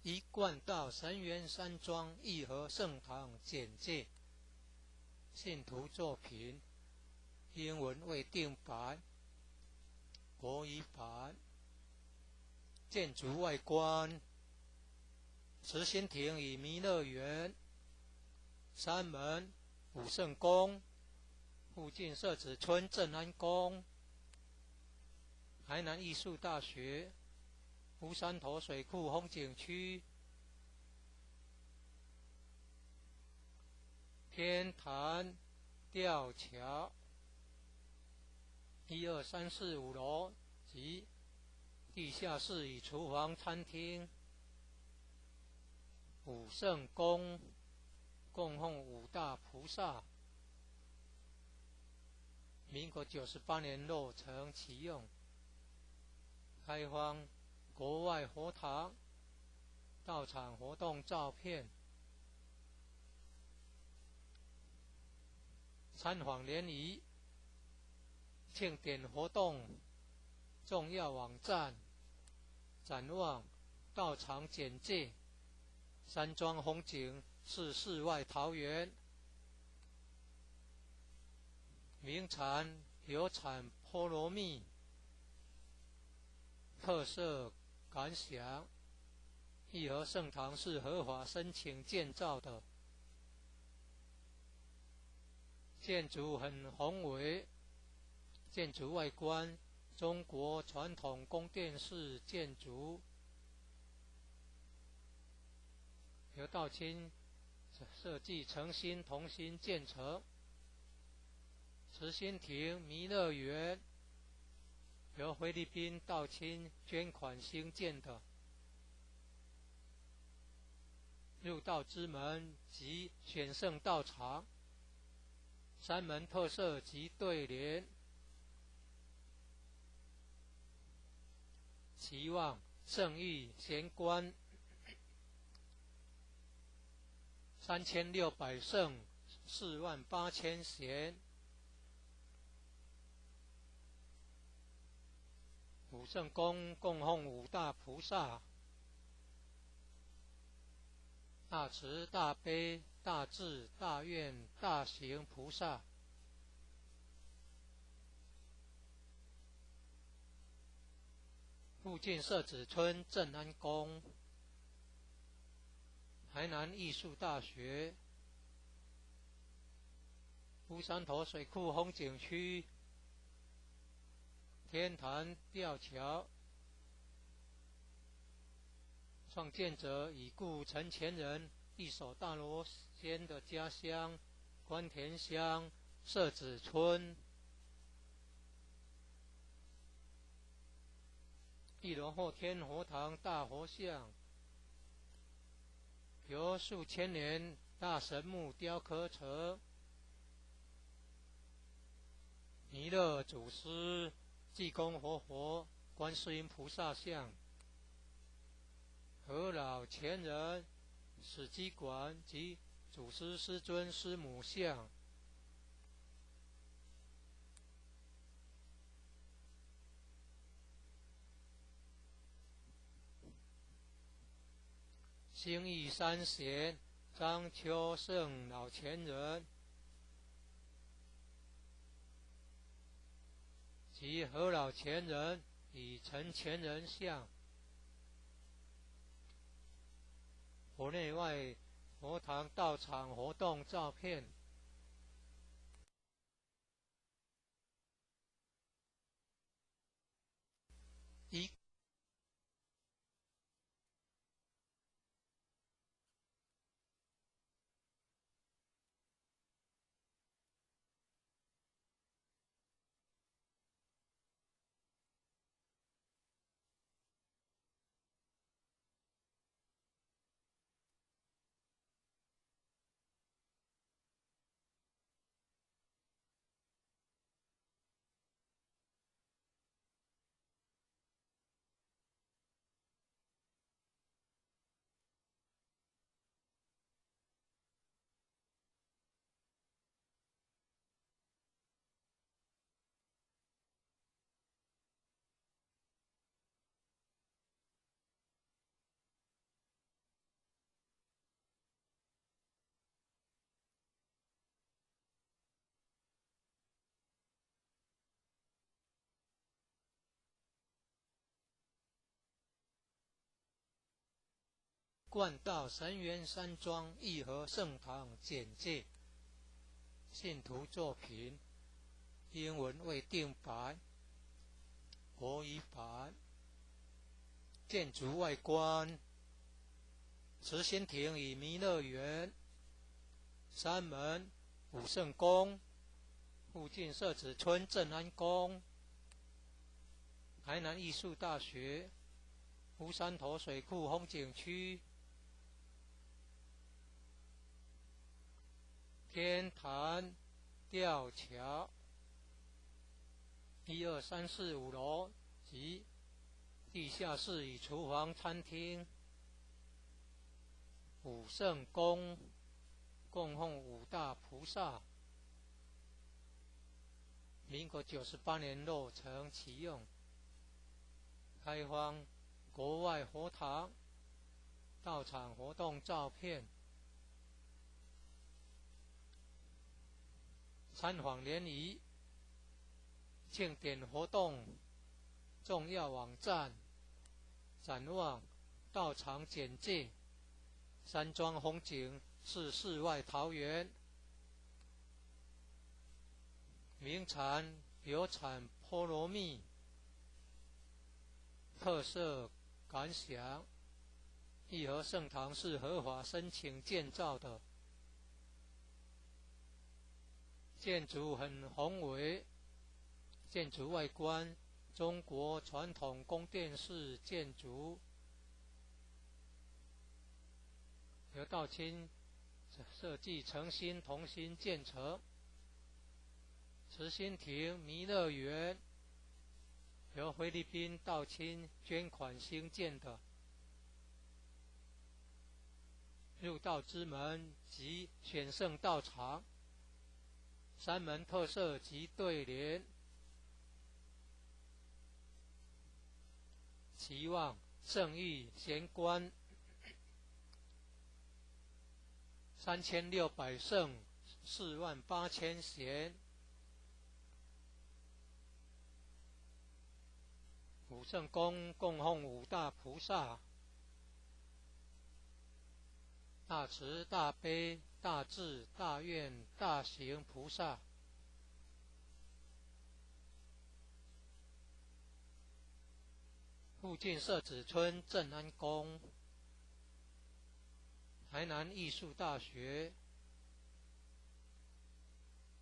一贯道神元山庄义和圣堂简介，信徒作品，英文未定版，国语版。建筑外观，慈心亭与弥勒园，山门武圣宫，附近社子村正安宫，台南艺术大学，乌山头水库风景区，天坛吊桥，1、2、3、4、5楼及地下室与厨房、餐厅，武圣宫供奉五大菩萨，民国98年落成启用，开放国外佛堂道场活动照片，参访联谊庆典活动重要网站，展望道场简介，山庄风景是世外桃源，名产有产菠萝蜜，特色感想，义和圣堂是合法申请建造的，建筑很宏伟，建筑外观中国传统宫殿式建筑，由道亲设计诚心同心建成。慈心亭弥勒园由菲律宾道亲捐款兴建的，入道之门及选圣道场三门特色及对联，期望圣谕贤官3600圣48000贤，武圣宫供奉五大菩萨，大慈大悲大智大愿大行菩萨，附近社子村正安宫，台南艺术大学，乌山头水库风景区，天坛吊桥，创建者已故陈前人一手大罗仙的家乡关田乡社子村，一楼后天佛堂大佛像，由数千年大神木雕刻成。弥勒祖师、济公活佛、观世音菩萨像，和老前人、史基馆及祖师师尊师母像。兴义三贤张秋圣老前人及何老前人与陈前人像。佛内外佛堂道场活动照片。一冠道神元山庄义和圣堂简介。信徒作品，英文未定版，国语版。建筑外观：慈心亭与弥勒园，山门武圣宫，附近社子村正安宫，台南艺术大学，乌山头水库风景区，天坛吊桥，1、2、3、4、5楼及地下室与厨房、餐厅。武圣宫供奉五大菩萨，民国98年落成启用，开放国外佛堂道场活动照片。参访联谊庆典活动重要网站，展望道场简介。山庄风景是世外桃源，名产有产菠萝蜜，特色感想。义和圣堂是合法申请建造的，建筑很宏伟，建筑外观中国传统宫殿式建筑，由道清设计诚心同心建成。慈心亭弥勒园由菲律宾道清捐款兴建的，入道之门及选圣道场，山门特色及对联。期望圣域贤官3600圣48000贤。武圣宫供奉五大菩萨，大慈大悲大智大愿大行菩萨。附近社子村正安宫，台南艺术大学，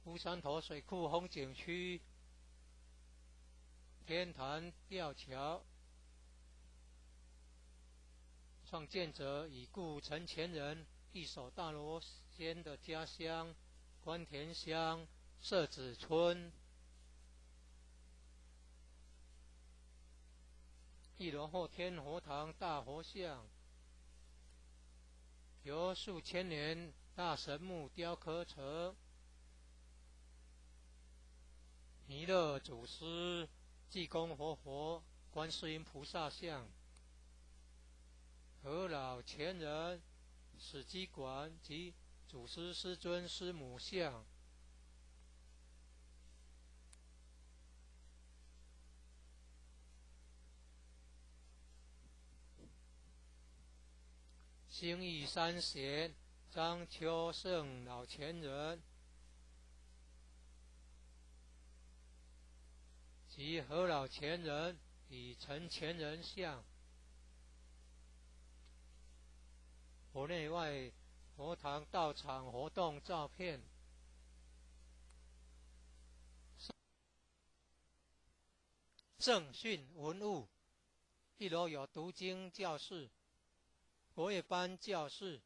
乌山头水库风景区，天坛吊桥创建者已故陈前人一手大罗仙的家乡关田乡社子村。一楼后天佛堂大佛像，由数千年大神木雕刻成。弥勒祖师、济公活佛、观世音菩萨像，和老前人史基馆及祖师师尊师母像。兴义三贤张秋胜老前人及何老前人与陈前人像。佛内外佛堂道场活动照片。正训文物，一楼有读经教室、国乐班教室、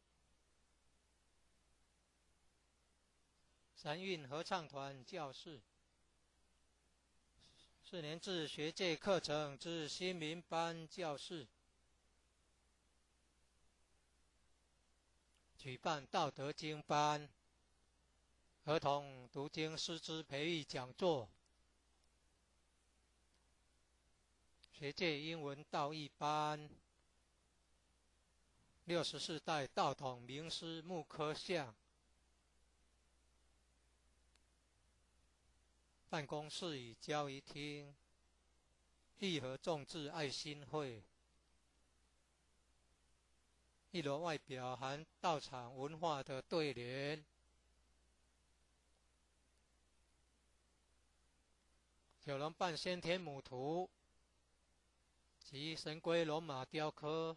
三韵合唱团教室、4年制学界课程之新民班教室，举办道德经班、儿童读经师资培育讲座、学界英文道义班、64代道统名师木刻像。办公室与交易厅、义和众志爱心会。一楼外表含道场文化的对联。九龙半先天母图及神龟龙马雕刻。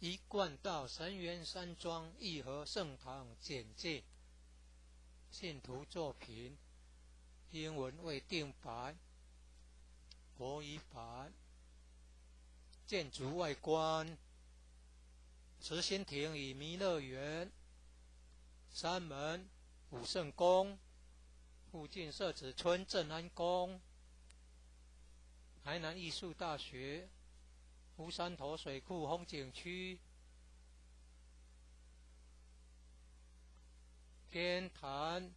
一贯道神元山庄义和圣堂简介。信徒作品，英文未定版，国语版。建筑外观，慈心亭与弥勒园、山门、武圣宫，附近社子村正安宫、台南艺术大学、乌山头水库风景区、天坛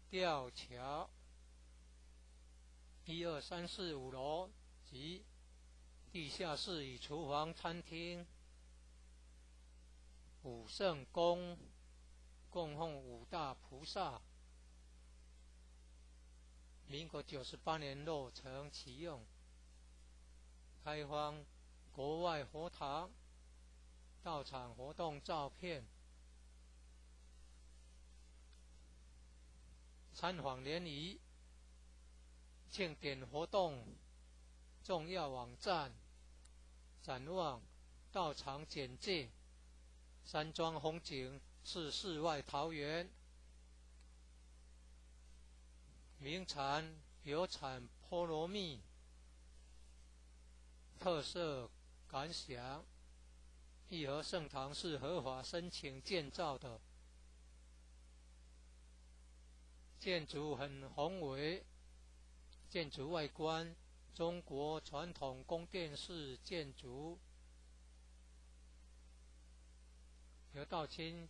吊桥，1、2、3、4、5楼及地下室与厨房、餐厅。武圣宫供奉5大菩萨，民国98年落成启用。开放国外佛堂道场活动照片。参访联谊庆典活动重要网站。展望道场简介。山庄风景是世外桃源，名产有产菠萝蜜。特色感想：义和圣堂是合法申请建造的，建筑很宏伟，建筑外观中国传统宫殿式建筑，由道清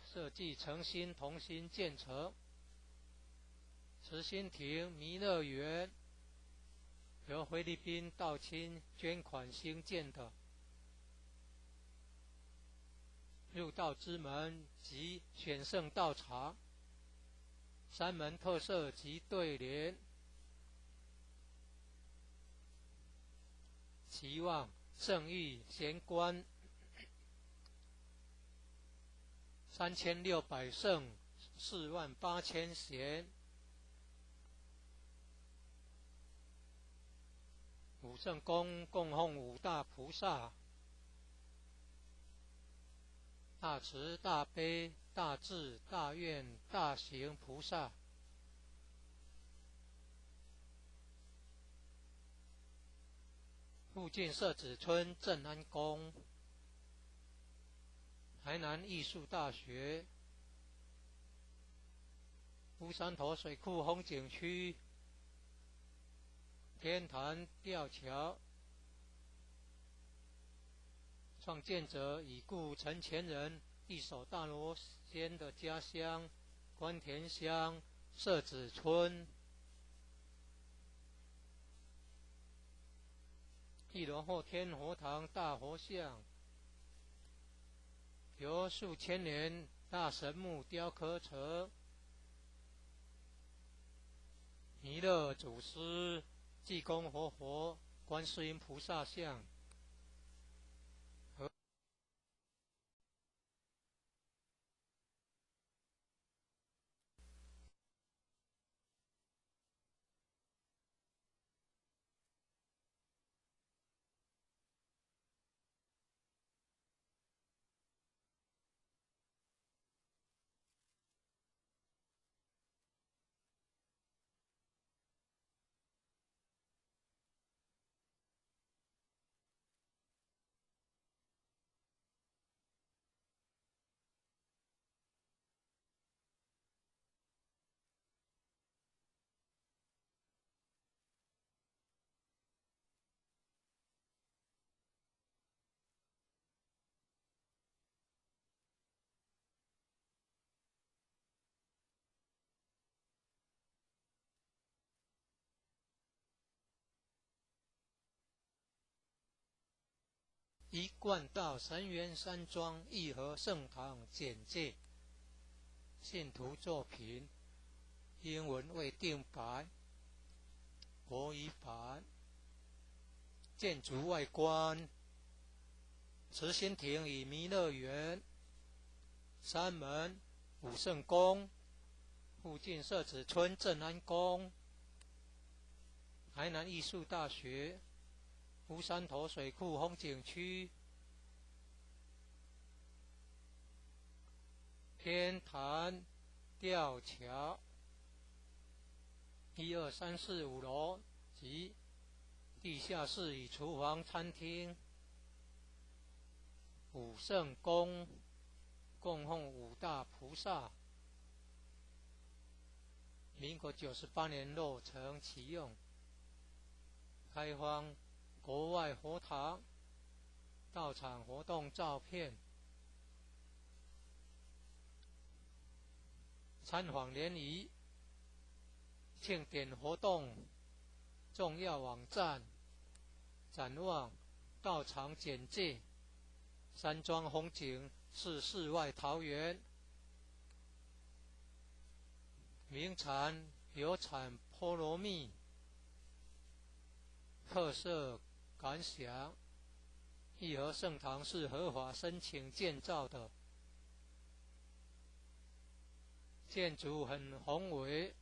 设计诚心同心建成。慈心亭弥勒园由菲律宾道清捐款兴建的。入道之门及选圣道场，三门特色及对联，期望圣域贤官3600圣48000贤，五圣宫供奉五大菩萨，大慈大悲大智大愿大行菩萨。附近社子村正安宫，台南艺术大学，乌山头水库风景区，天坛吊桥，创建者已故陈前人一手大罗仙的家乡关田乡社子村。一楼后天佛堂大佛像，由数千年大神木雕刻成，弥勒祖师、济公活佛、观世音菩萨像。一贯道神元山庄义和圣堂简介，信徒作品，英文未定版，国语版。建筑外观，慈心亭与弥勒园，三门武圣宫，附近社子村正安宫，台南艺术大学，乌山头水库风景区，天坛吊桥，1、2、3、4、5楼及地下室与厨房餐厅，武圣宫供奉五大菩萨，民国98年落成启用，开放国外佛堂到场活动照片，参访联谊庆典活动重要网站，展望道场简介，山庄风景是世外桃源，名产有产菠萝蜜，特色感想，义和圣堂是合法申请建造的，建筑很宏伟，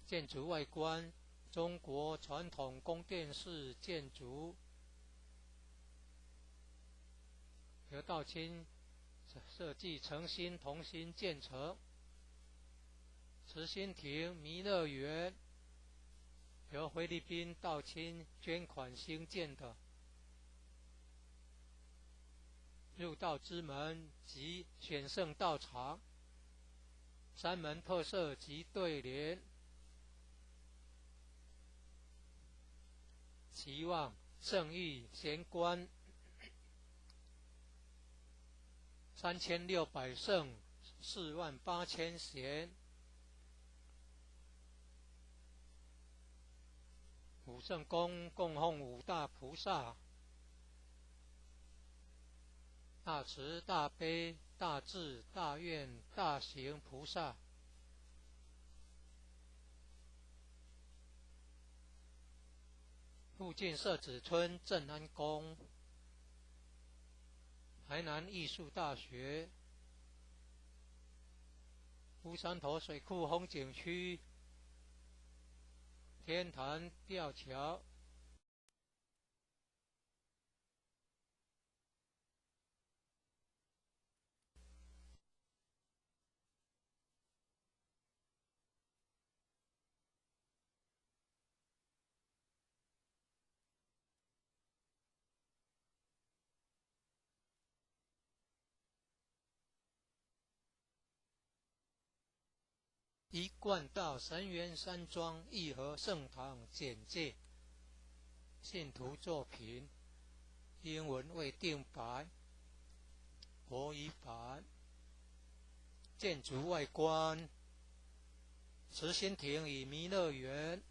建筑外观中国传统宫殿式建筑，由道清设计诚心同心建成。慈心亭弥勒园由菲律宾道清捐款兴建的。入道之门及选圣道场，三门特色及对联，期望圣域贤官3600圣48000贤，五圣宫供奉五大菩萨：大慈大悲大智大愿大行菩萨。附近社子村正安宫，台南艺术大学，乌山头水库风景区，天坛吊桥。一贯道神元山庄义和圣堂简介，信徒作品，英文未定版，国语版。建筑外观：慈心亭与弥勒园，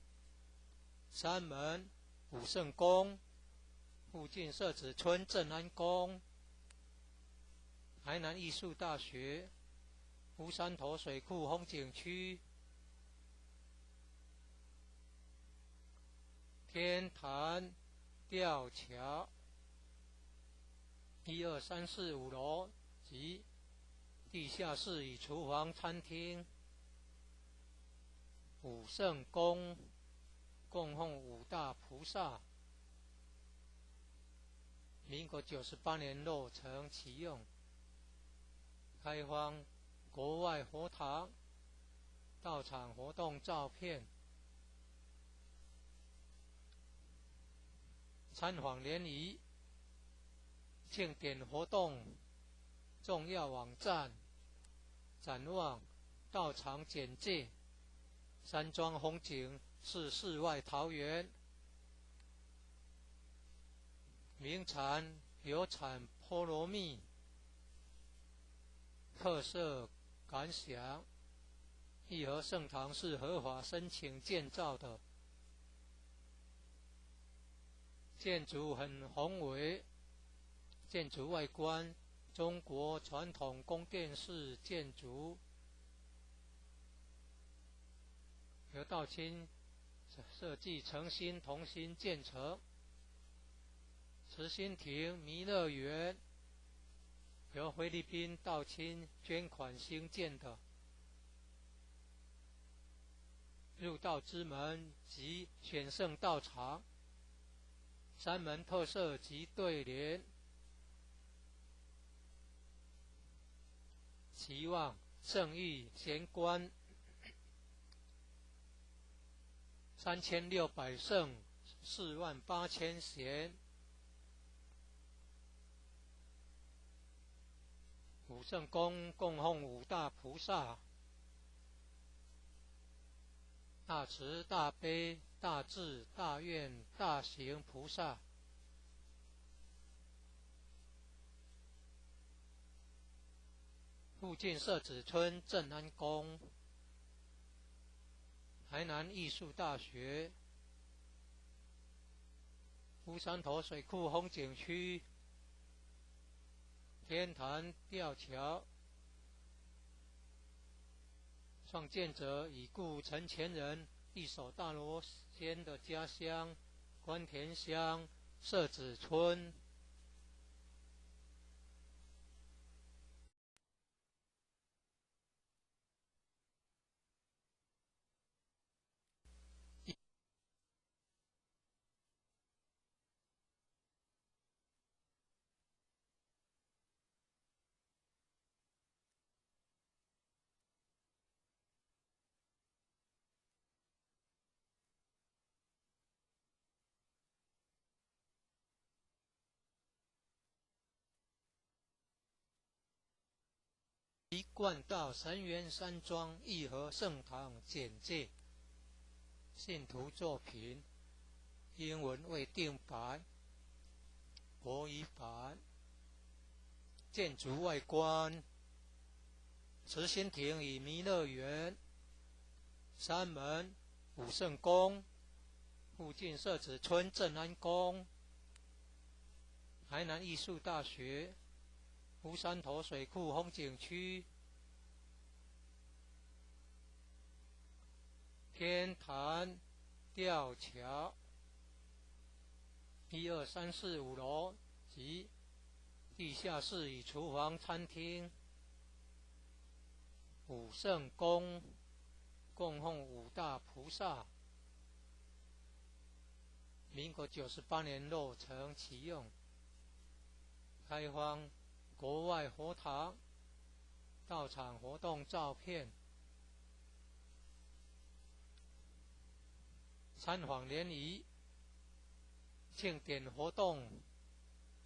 山门、武圣宫，附近社子村正安宫，台南艺术大学，乌山头水库风景区，天坛吊桥，1、2、3、4、5楼及地下室与厨房、餐厅。武圣宫供奉五大菩萨，民国98年落成启用，开放国外佛堂到场活动照片，参访联谊、庆典活动重要网站、展望、到场简介。山庄风景是世外桃源，名产有产菠萝蜜，特色感想：义和圣堂是合法申请建造的，建筑很宏伟，建筑外观中国传统宫殿式建筑，由道清设计诚心同心建成。慈心亭弥勒园由菲律宾道清捐款兴建的，入道之门及选圣道场，山门特色及对联，期望圣域贤官3600圣48000贤，武圣宫供奉五大菩萨：大慈大悲大智大愿大行菩萨。附近社子村正安宫，台南艺术大学，乌山头水库风景区，天坛吊桥。创建者已故陈前人一手大罗仙的家乡关田乡社子村。一贯道神元山庄义和圣堂简介，信徒作品，英文未定版，国语版。建筑外观：慈心亭与弥勒园、山门、武圣宫，附近社子村正安宫、台南艺术大学、乌山头水库风景区、天坛吊桥1、2、3、4、5楼及地下室与厨房、餐厅。武圣宫供奉五大菩萨，民国98年落成启用，开放国外佛堂到场活动照片。参访联谊庆典活动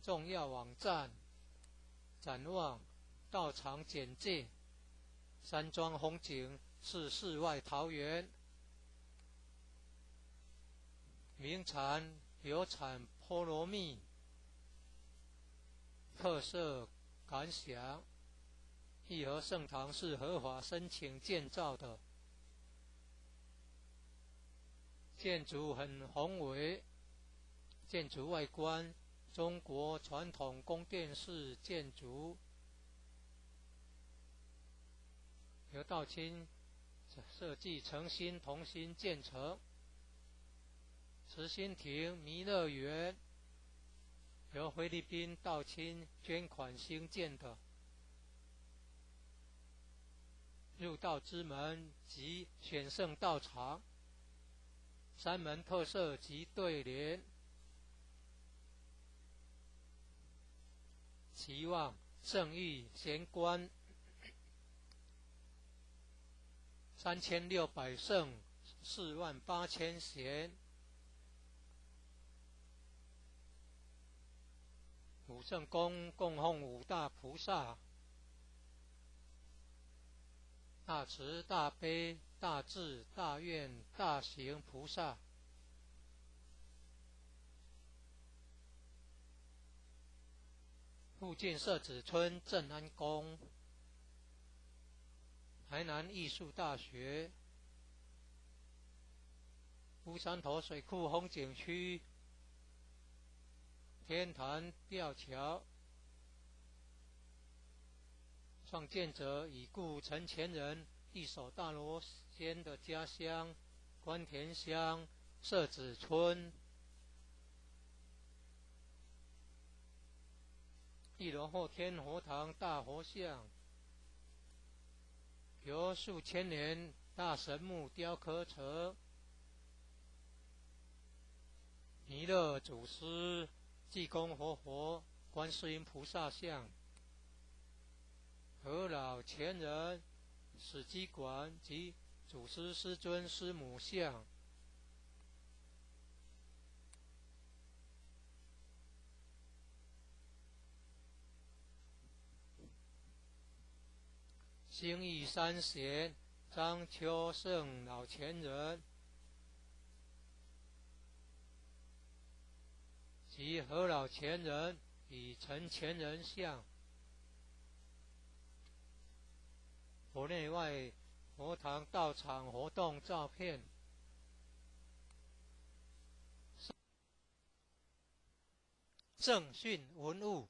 重要网站展望到场简介。山庄风景是世外桃源，名产有产菠萝蜜，特色感想：义和圣堂是合法申请建造的，建筑很宏伟，建筑外观中国传统宫殿式建筑，由道清设计诚心同心建成。慈心亭弥勒园由菲律宾道清捐款兴建的，入道之门及选圣道场，山门特色及对联，期望圣誉贤官3600圣48000贤。武圣宫供奉五大菩萨：大慈大悲大智大愿大行菩萨。附近社子村正安宫、台南艺术大学、乌山头水库风景区、天坛吊桥。创建者已故陈前人一手大罗仙的家乡关田乡社子村。1楼后天佛堂大佛像，由数千年大神木雕刻成，弥勒祖师、济公活佛、观世音菩萨像、和老前人、史基馆及祖师师尊师母像。兴义三贤张秋胜老前人及何老前人与陈前人像。佛内外佛堂道场活动照片。正训文物。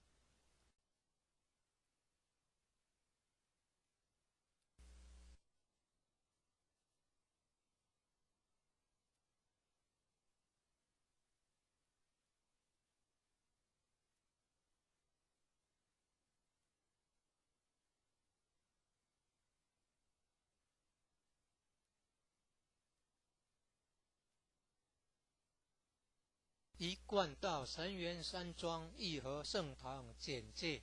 一贯道神元山庄义和圣堂简介。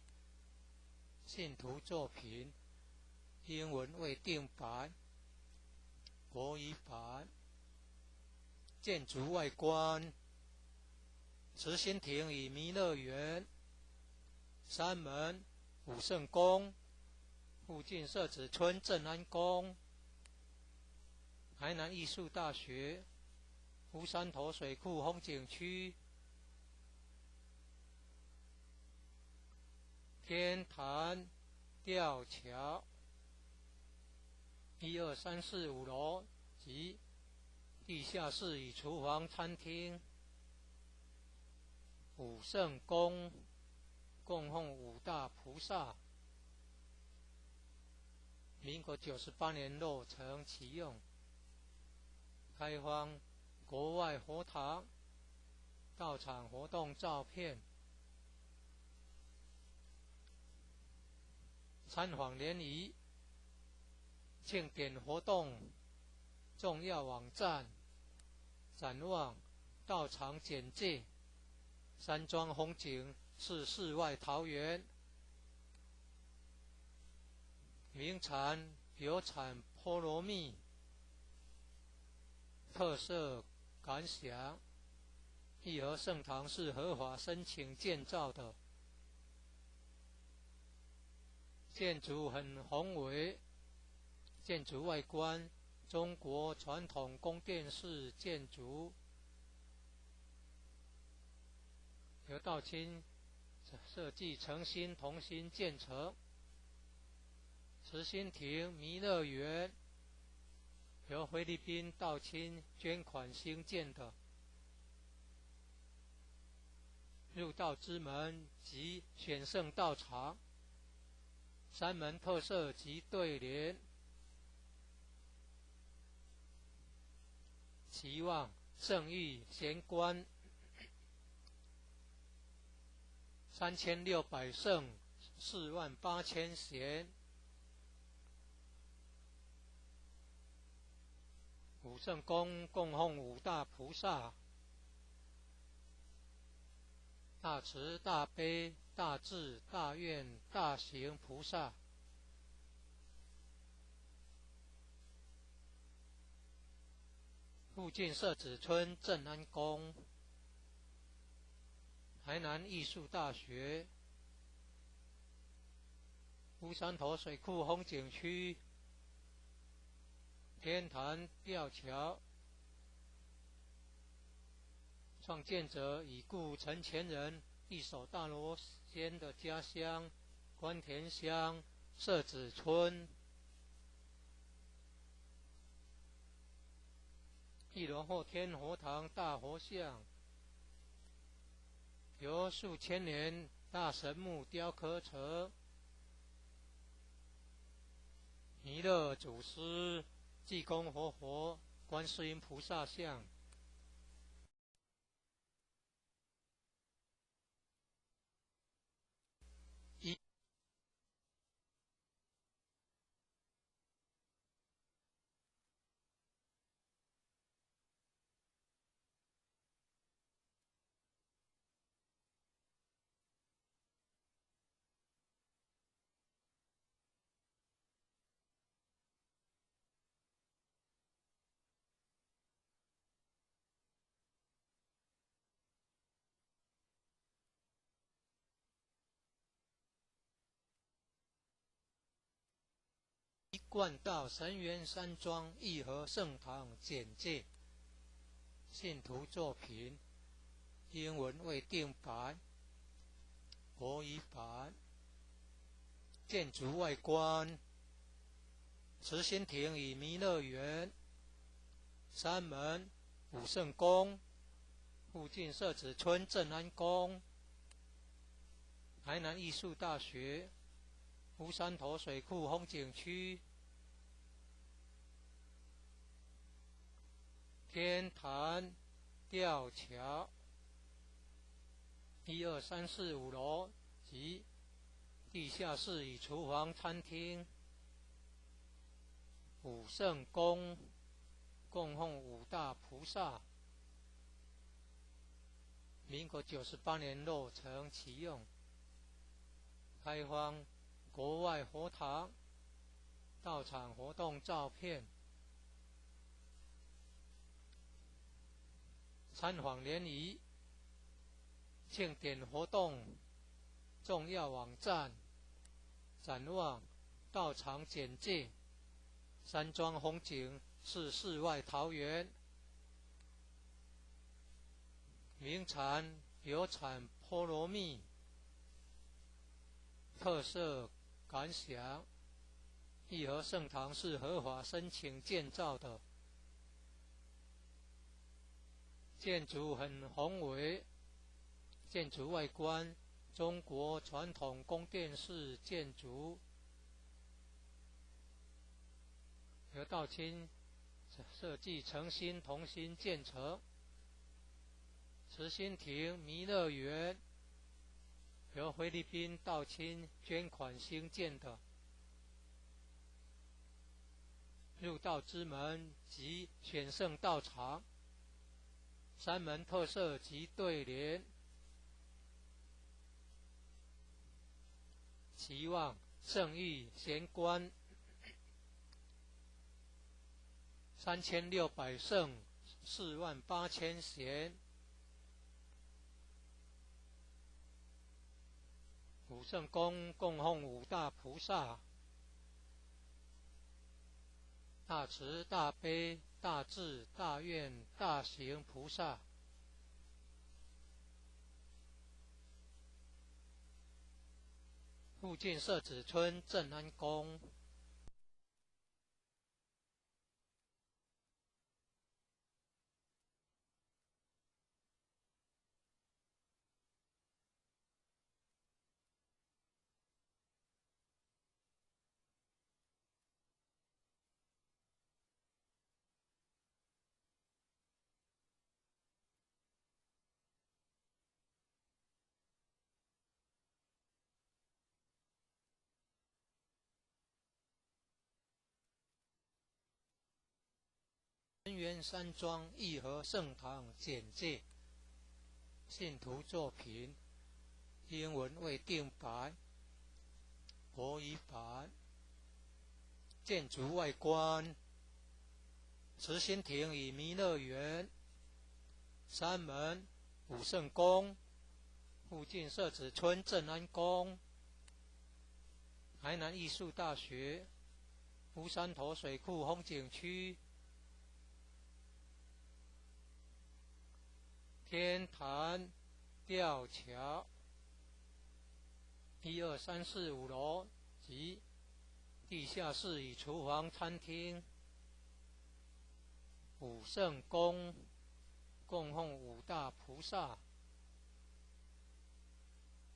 信徒作品英文未定版、国语版。建筑外观：慈心亭与弥勒园、山门、武圣宫，附近社子村正安宫、台南艺术大学、乌山头水库风景区、天坛吊桥1、2、3、4、5楼及地下室与厨房、餐厅。武圣宫供奉五大菩萨。民国98年落成启用，开放国外佛堂到场活动照片。参访联谊庆典活动重要网站展望到场简介。山庄风景是世外桃源，名产有产菠萝蜜，特色感想。义和圣堂是合法申请建造的，建筑很宏伟，建筑外观中国传统宫殿式建筑，由道清设计诚心同心建成。慈心亭弥勒园由菲律宾道清捐款兴建的，入道之门及选圣道场，山门特色及对联，期望圣域贤官3600圣48000贤。武圣宫供奉五大菩萨：大慈大悲大智大愿大行菩萨。附近社子村正安宫，台南艺术大学，乌山头水库风景区，天坛吊桥，创建者已故陈前人一手大罗仙的家乡关田乡社子村。一楼后天佛堂大佛像，由数千年大神木雕刻成，弥勒祖师、济公活佛、观世音菩萨像。一贯道神元山庄义和圣堂简介。信徒作品英文未定版，国语版。建筑外观：慈心亭与弥勒园，山门武圣宫，附近社子村正安宫，台南艺术大学，乌山头水库风景区，天坛吊桥1、2、3、4、5楼及地下室与厨房、餐厅。武圣宫供奉五大菩萨。民国98年落成启用，开放国外佛堂到场活动照片。参访联谊庆典活动重要网站展望到场简介。山庄风景是世外桃源，名产有产菠萝蜜，特色感想：义和圣堂是合法申请建造的，建筑很宏伟，建筑外观中国传统宫殿式建筑，由道清设计诚心同心建成。慈心亭弥勒园由菲律宾道清捐款兴建的，入道之门及选圣道场，三门特色及对联，期望圣誉贤官3600圣48000贤，五圣宫供奉五大菩萨，大慈大悲大智大愿大行菩萨，附近社子村正安宫。神元山庄义和圣堂简介：信徒作品，英文未定版，国语版。建筑外观：慈心亭与弥勒园，三门五圣宫，附近社子村正安宫，台南艺术大学，乌山头水库风景区，天坛吊桥，1、2、3、4、5楼及地下室与厨房、餐厅。五圣宫供奉五大菩萨，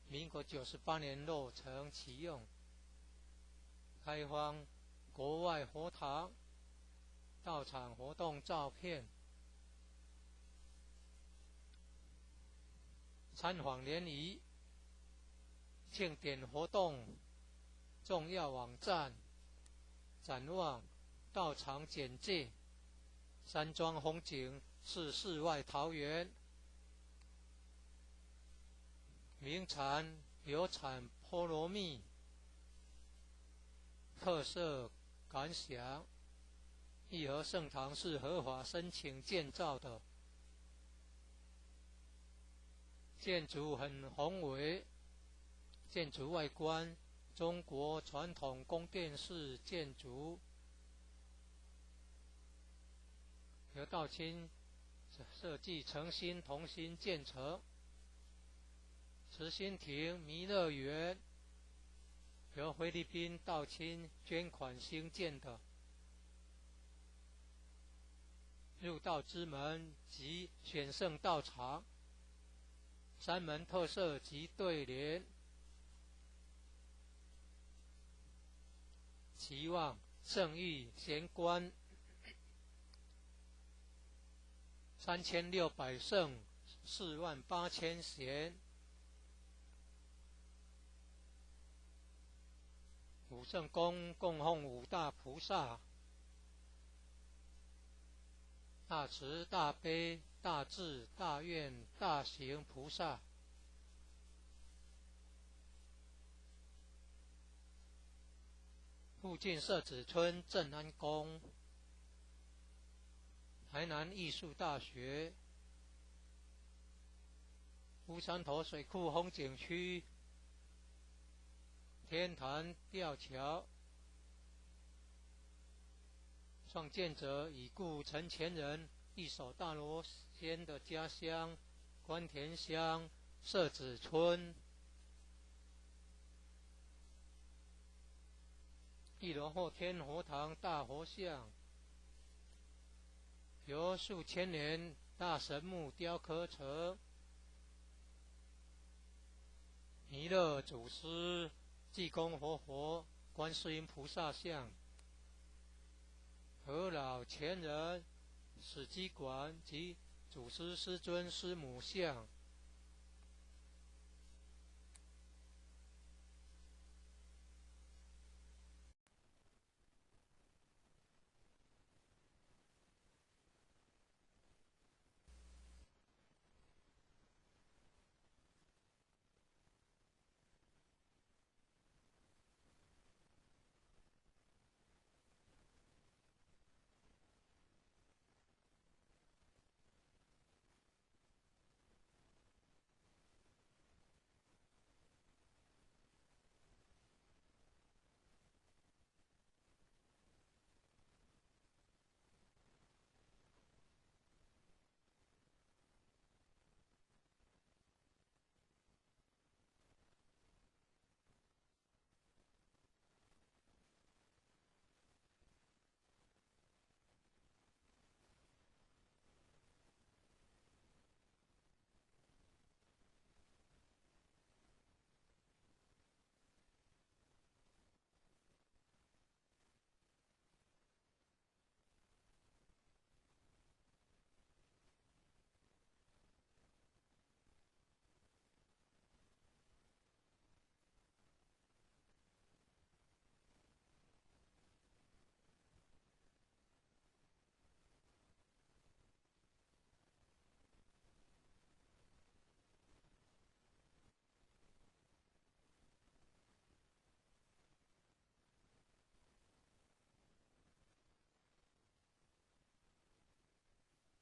民国98年落成启用，开放国外佛堂到场活动照片。参访联谊庆典活动重要网站，展望道场简介，山庄风景是世外桃源，名产有产菠萝蜜，特色感想：义和圣堂是合法申请建造的，建筑很宏伟，建筑外观中国传统宫殿式建筑，由道清设计诚心同心建成。慈心亭弥勒园由菲律宾道清捐款兴建的，入道之门及选圣道场，三门特色及对联，期望圣誉贤官3600圣48000贤，五圣宫供奉五大菩萨，大慈大悲大智大愿大行菩萨，附近社子村正安宫，台南艺术大学，乌山头水库风景区，天坛吊桥，创建者已故陈前人一手大罗仙的家乡关田乡社子村。一楼后天佛堂大佛像，由数千年大神木雕刻成。弥勒祖师、济公活佛、观世音菩萨像，和老前人、史基馆及祖师师尊师母像。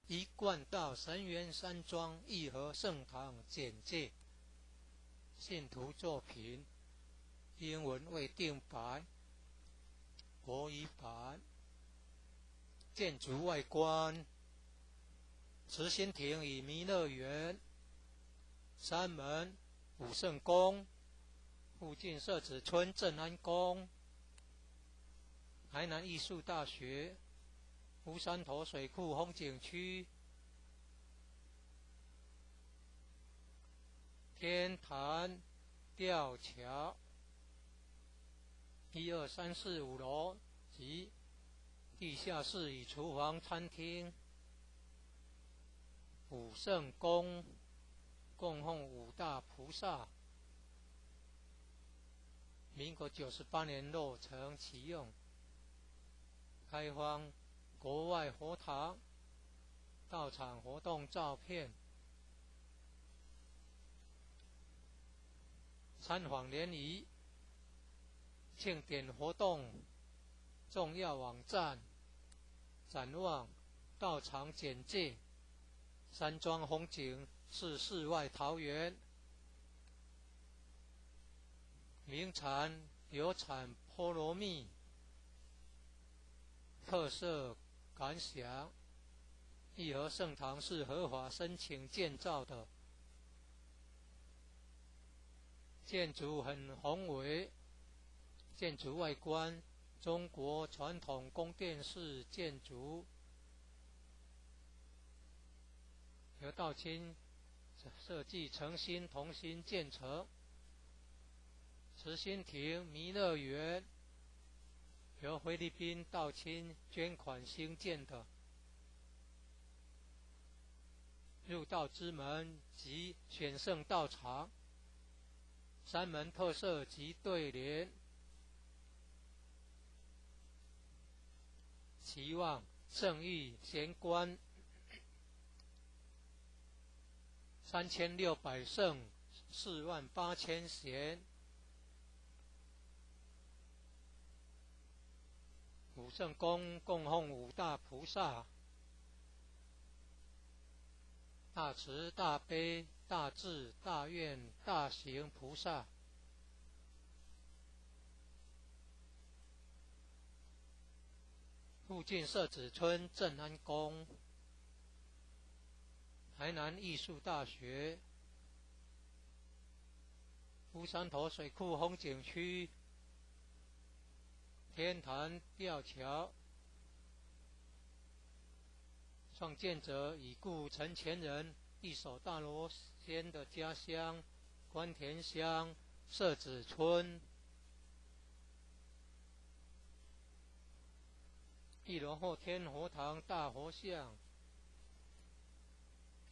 一贯道神元山庄义和圣堂简介。信徒作品，英文未定版，国语版。建筑外观，慈心亭与弥勒园，山门武圣宫，附近社子村正安宫，台南艺术大学，乌山头水库风景区，天坛吊桥，1、2、3、4、5楼及地下室与厨房、餐厅。武圣宫供奉5大菩萨，民国98年落成启用，开放国外佛堂到场活动照片。参访联谊庆典活动重要网站，展望道场简介。山庄风景是世外桃源，名产有产菠萝蜜，特色感想。义和圣堂是合法申请建造的，建筑很宏伟，建筑外观中国传统宫殿式建筑，由道清设计诚心同心建成。慈心亭弥勒园由菲律宾道清捐款兴建的，入道之门及选圣道场，山门特色及对联，期望圣域贤官3600圣48000贤。武圣宫供奉5大菩萨，大慈大悲大智大愿大行菩萨。附近社子村正安宫，台南艺术大学，乌山头水库风景区，天坛吊桥，创建者已故陈前人一手大罗仙的家乡关田乡社子村。一楼后天佛堂大佛像，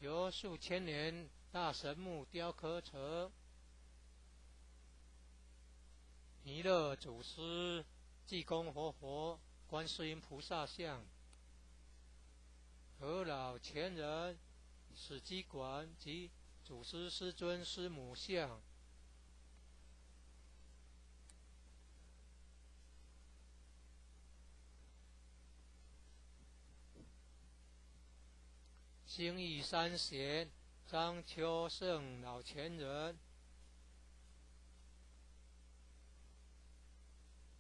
由数千年大神木雕刻成弥勒祖师、济公活佛、观世音菩萨像，和老前人史基馆及祖师师尊师母像。兴义三贤张秋胜老前人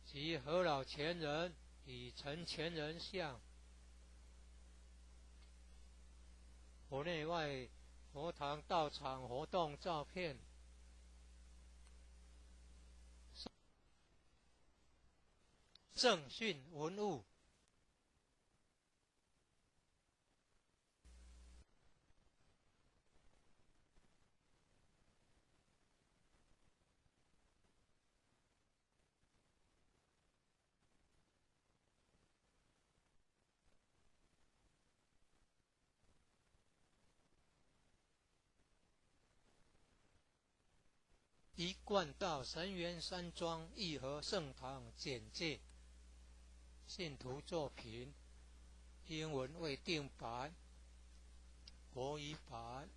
及何老前人与陈前人像。佛内外佛堂道场活动照片。正训文物。一贯道神元山庄义和圣堂简介。信徒作品，英文未定版，国语版。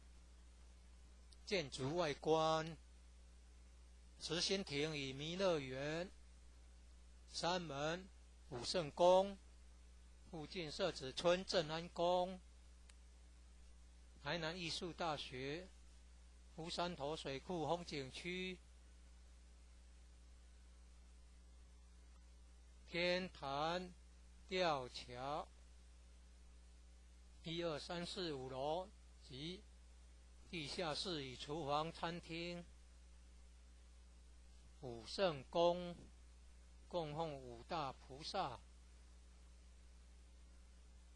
建筑外观，慈心亭与弥勒园，山门、武圣宫，附近社子村正安宫，台南艺术大学，乌山头水库风景区，天坛吊桥，1、2、3、4、5楼及地下室与厨房、餐厅。武圣宫供奉五大菩萨，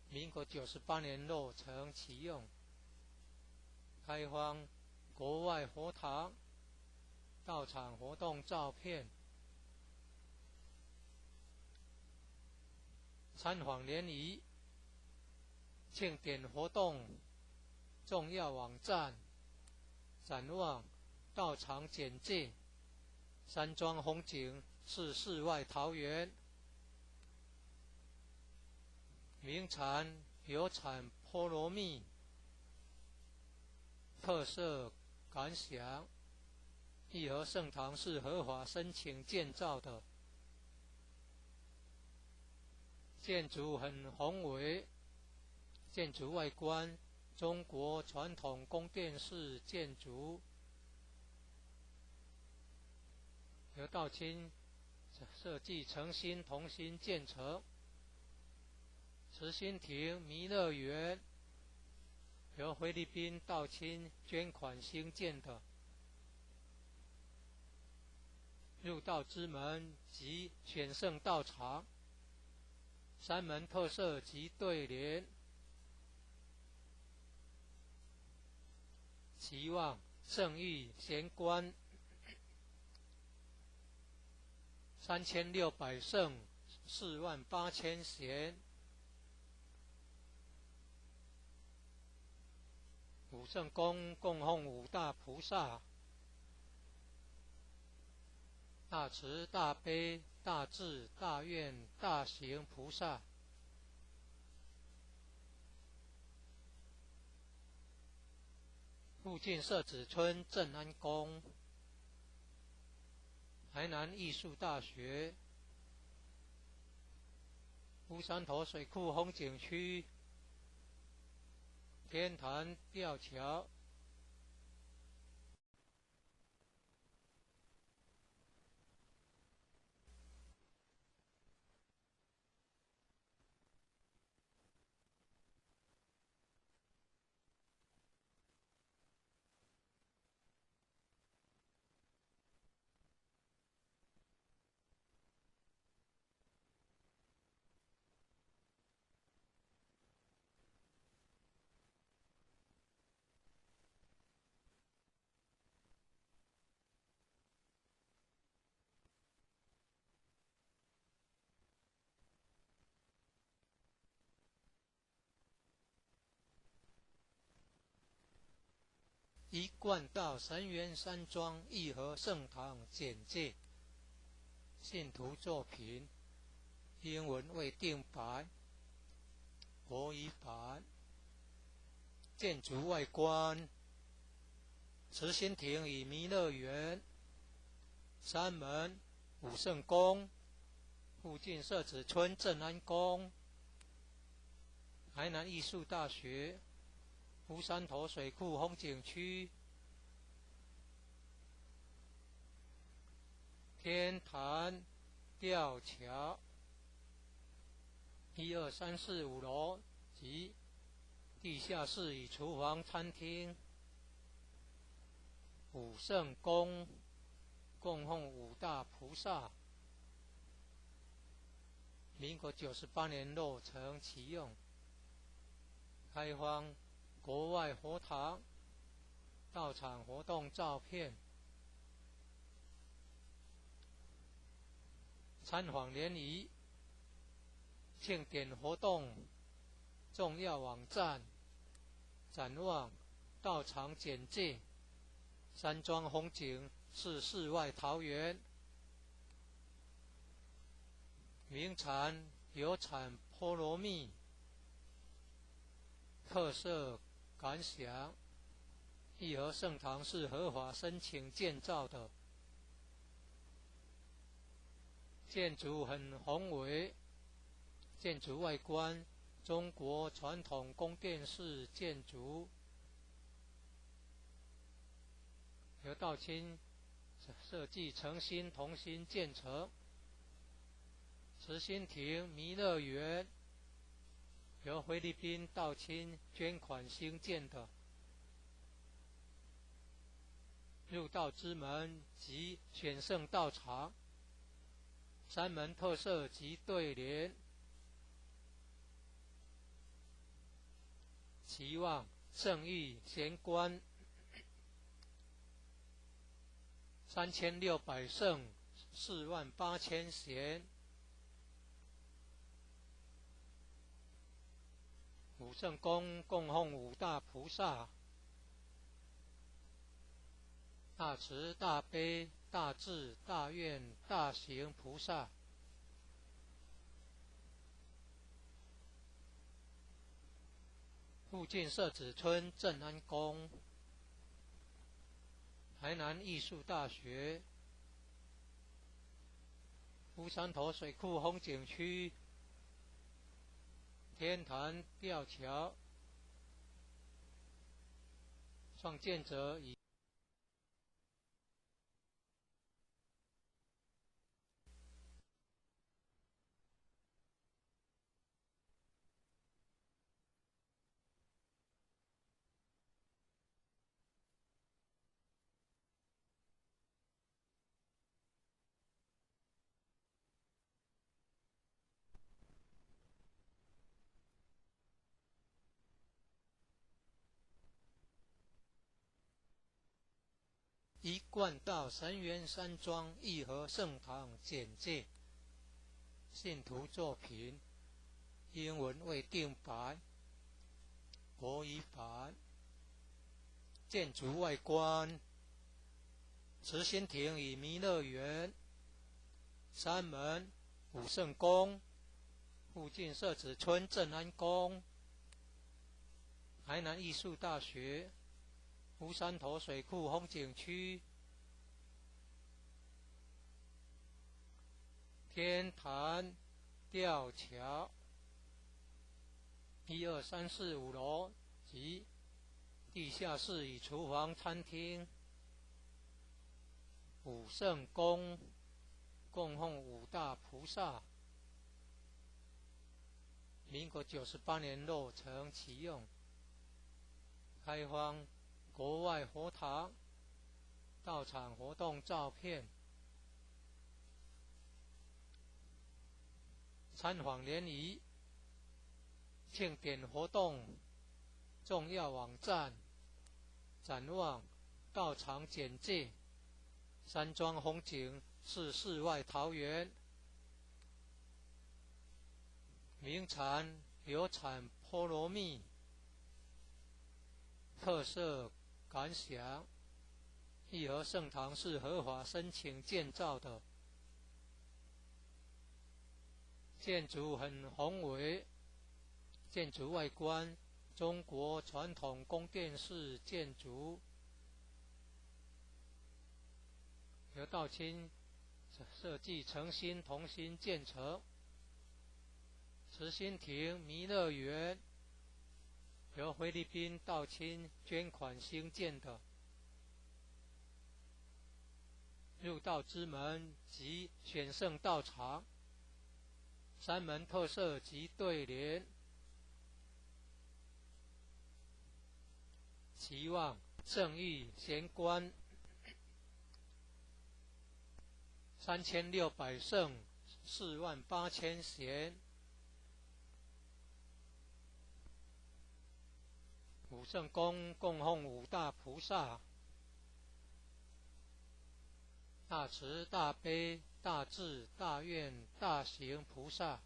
民国98年落成启用。开放国外佛堂道场活动照片。参访联谊庆典活动重要网站，展望道场简介。山庄风景是世外桃源，名产有产菠萝蜜，特色感想。义和圣堂是合法申请建造的，建筑很宏伟，建筑外观中国传统宫殿式建筑，由道清设计诚心同心建成。慈心亭弥勒园由菲律宾道清捐款兴建的，入道之门及选圣道场，山门特色及对联。期望圣域贤官3600圣48000贤。武圣宫供奉五大菩萨，大慈大悲大智大愿大行菩萨。附近社子村正安宫，台南艺术大学，乌山头水库风景区，天坛吊桥。一贯道神元山庄义和圣堂简介，信徒作品，英文未定版，国语版。建筑外观，慈心亭与弥勒园，山门武圣宫，附近社子村正安宫，台南艺术大学，乌山头水库风景区，天坛吊桥，1、2、3、4、5楼及地下室与厨房、餐厅。武圣宫供奉5大菩萨，民国98年落成启用，开放国外佛堂到场活动照片。参访联谊庆典活动重要网站，展望到场简介，山庄风景是世外桃源，名产有产菠萝蜜，特色感想，义和圣堂是合法申请建造的，建筑很宏伟，建筑外观中国传统宫殿式建筑，由道清设计诚心同心建成。慈心亭弥勒园由菲律宾道清捐款兴建的，入道之门及选圣道场，山门特色及对联，期望圣域贤官3600圣48000贤。武圣宫供奉5大菩萨，大慈大悲大智大愿大行菩萨。附近社子村正安宫，台南艺术大学，乌山头水库风景区，天坛吊桥，创建者以一贯道神元山庄义和圣堂简介，信徒作品，英文未定版，国语版。建筑外观，慈心亭与弥勒园，山门武圣宫，附近社子村正安宫，台南艺术大学，乌山头水库风景区，天坛吊桥，1、2、3、4、5楼及地下室与厨房、餐厅。武圣宫供奉5大菩萨，民国98年落成启用，开放国外佛堂到场活动照片。参访联谊庆典活动重要网站，展望到场简介，山庄风景是世外桃源，名产有产菠萝蜜，特色感想：义和圣堂是合法申请建造的，建筑很宏伟，建筑外观中国传统宫殿式建筑，由道清设计诚心同心建成。慈心亭弥勒园由菲律宾道清捐款兴建的，入道之门及选圣道场，三门特色及对联，期望圣意贤官3600圣48000贤，五圣宫供奉五大菩萨，大慈大悲大智大愿大行菩萨。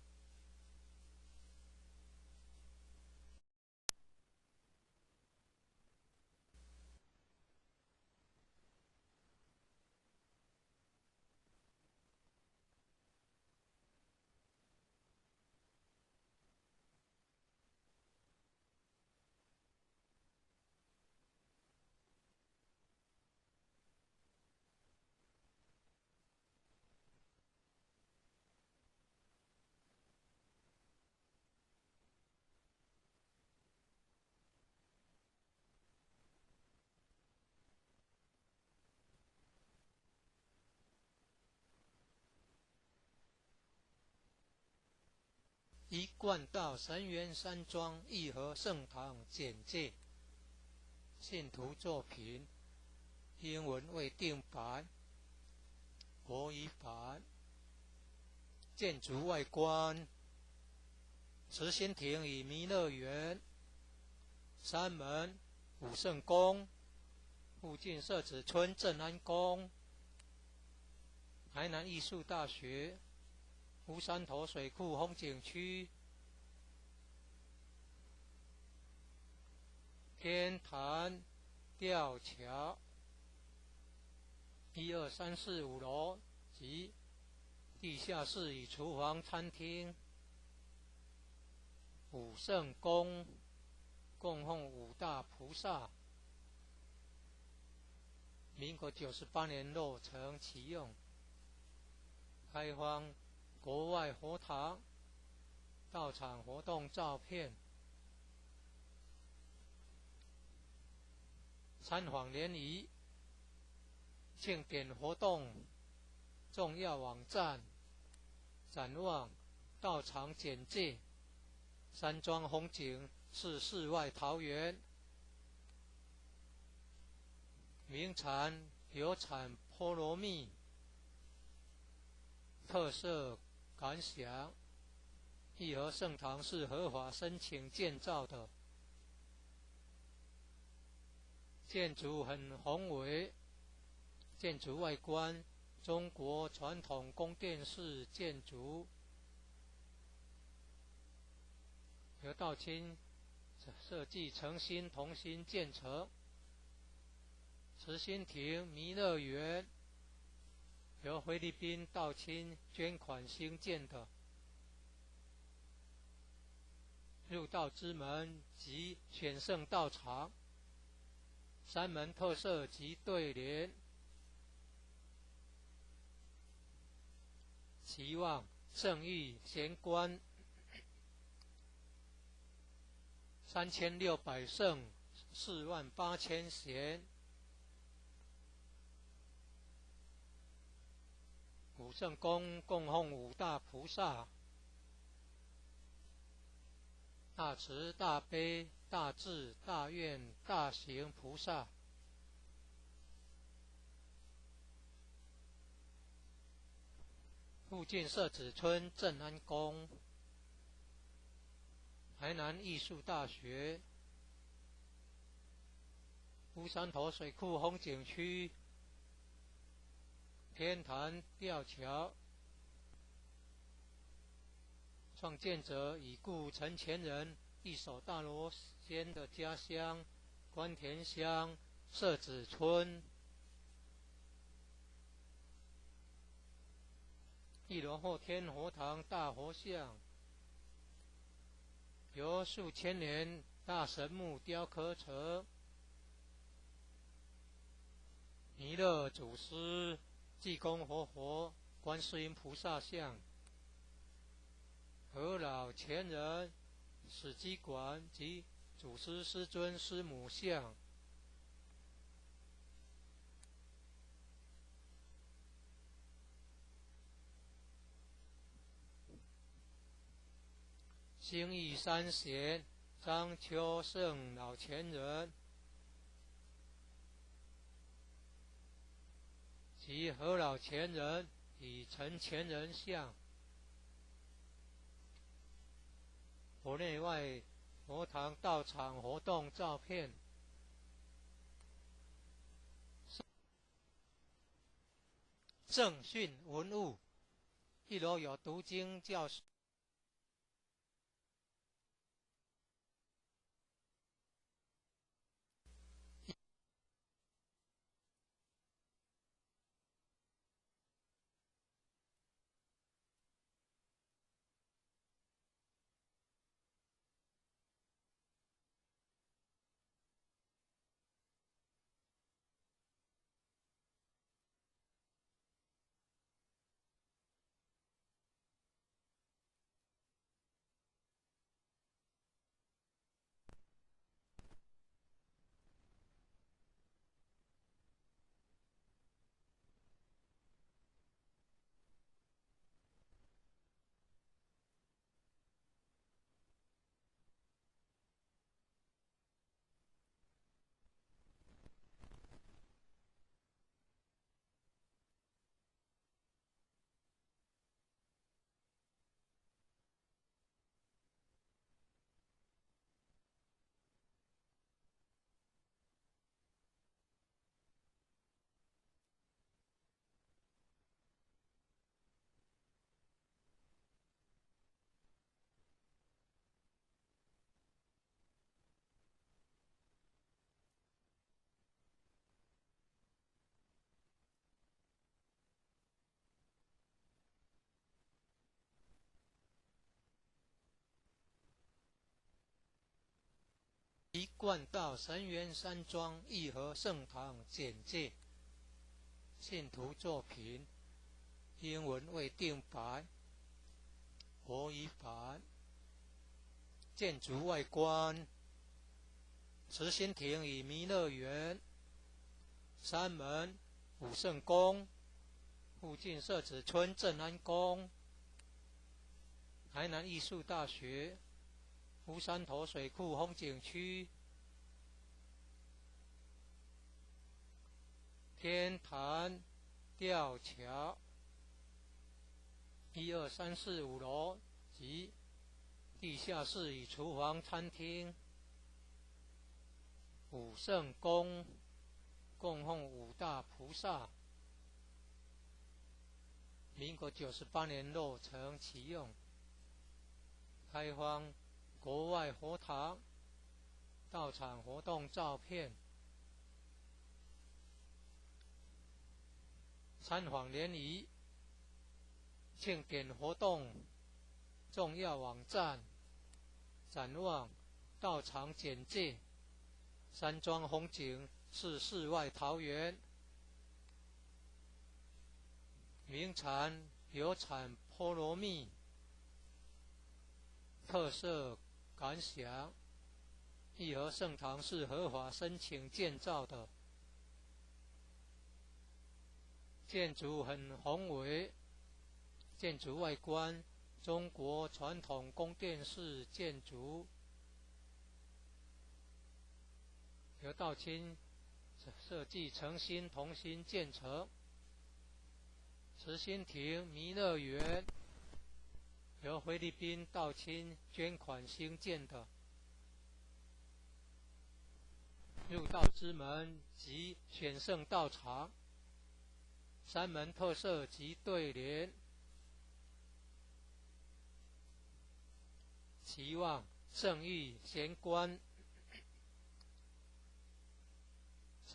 一贯道神元山庄义和圣堂简介，信徒作品，英文未定版，国语版。建筑外观：慈心亭与弥勒园，三门武圣宫，附近社子村正安宫，台南艺术大学，乌山头水库风景区，天坛吊桥，1、2、3、4、5楼及地下室与厨房、餐厅。武圣宫供奉五大菩萨，民国98年落成启用，开放国外佛堂到场活动照片，参访联谊庆典活动重要网站，展望道场简介，山庄风景是世外桃源，名产有产菠萝蜜，特色感想：义和圣堂是合法申请建造的，建筑很宏伟，建筑外观中国传统宫殿式建筑，由道清设计诚心同心建成。慈心亭弥勒园由菲律宾道清捐款兴建的，入道之门及选圣道场，三门特色及对联，期望圣意贤官3600圣48000贤，武圣宫供奉五大菩萨，大慈大悲大智大愿大行菩萨。附近社子村正安宫，台南艺术大学，乌山头水库风景区，天坛吊桥，创建者已故陈前人一手大罗仙的家乡关田乡社子村，一楼后天佛堂大佛像，由数千年大神木雕刻成，弥勒祖师、济公活佛、观世音菩萨像，和老前人、史基馆及祖师师尊师母像。兴义三贤张秋胜老前人及何老前人与陈前人像。佛内外佛堂道场活动照片。正训文物，一楼有读经教室。一贯道神元山庄义和圣堂简介，信徒作品，英文未定版，国语版。建筑外观，慈心亭与弥勒园，山门、武圣宫，附近社子村正安宫，台南艺术大学，乌山头水库风景区，天坛吊桥，1、2、3、4、5楼及地下室与厨房、餐厅。武圣宫供奉5大菩萨，民国98年落成启用，开放国外佛堂道场活动照片。参访联谊庆典活动重要网站，展望道场简介，山庄风景是世外桃源，名产有产菠萝蜜，特色感想，义和圣堂是合法申请建造的，建筑很宏伟，建筑外观中国传统宫殿式建筑，由道清设计诚心同心建成。慈心亭弥勒园由菲律宾道清捐款兴建的，入道之门及选圣道场，山门特色及对联，期望圣誉贤官。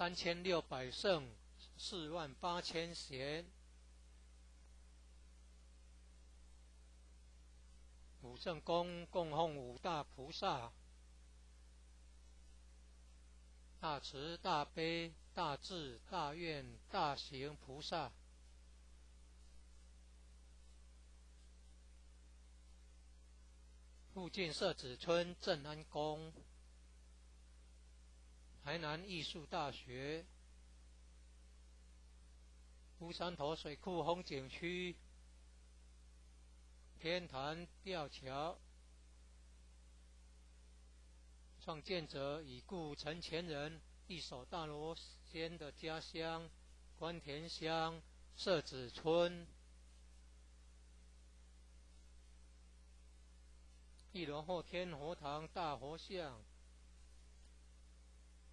3600圣48000贤，五圣宫供奉五大菩萨：大慈大悲大智大愿大行菩萨。附近社子村正安宫，台南艺术大学，乌山头水库风景区，天坛吊桥，创建者已故陈前人一手大罗仙的家乡关田乡社子村。一楼后天佛堂大佛像，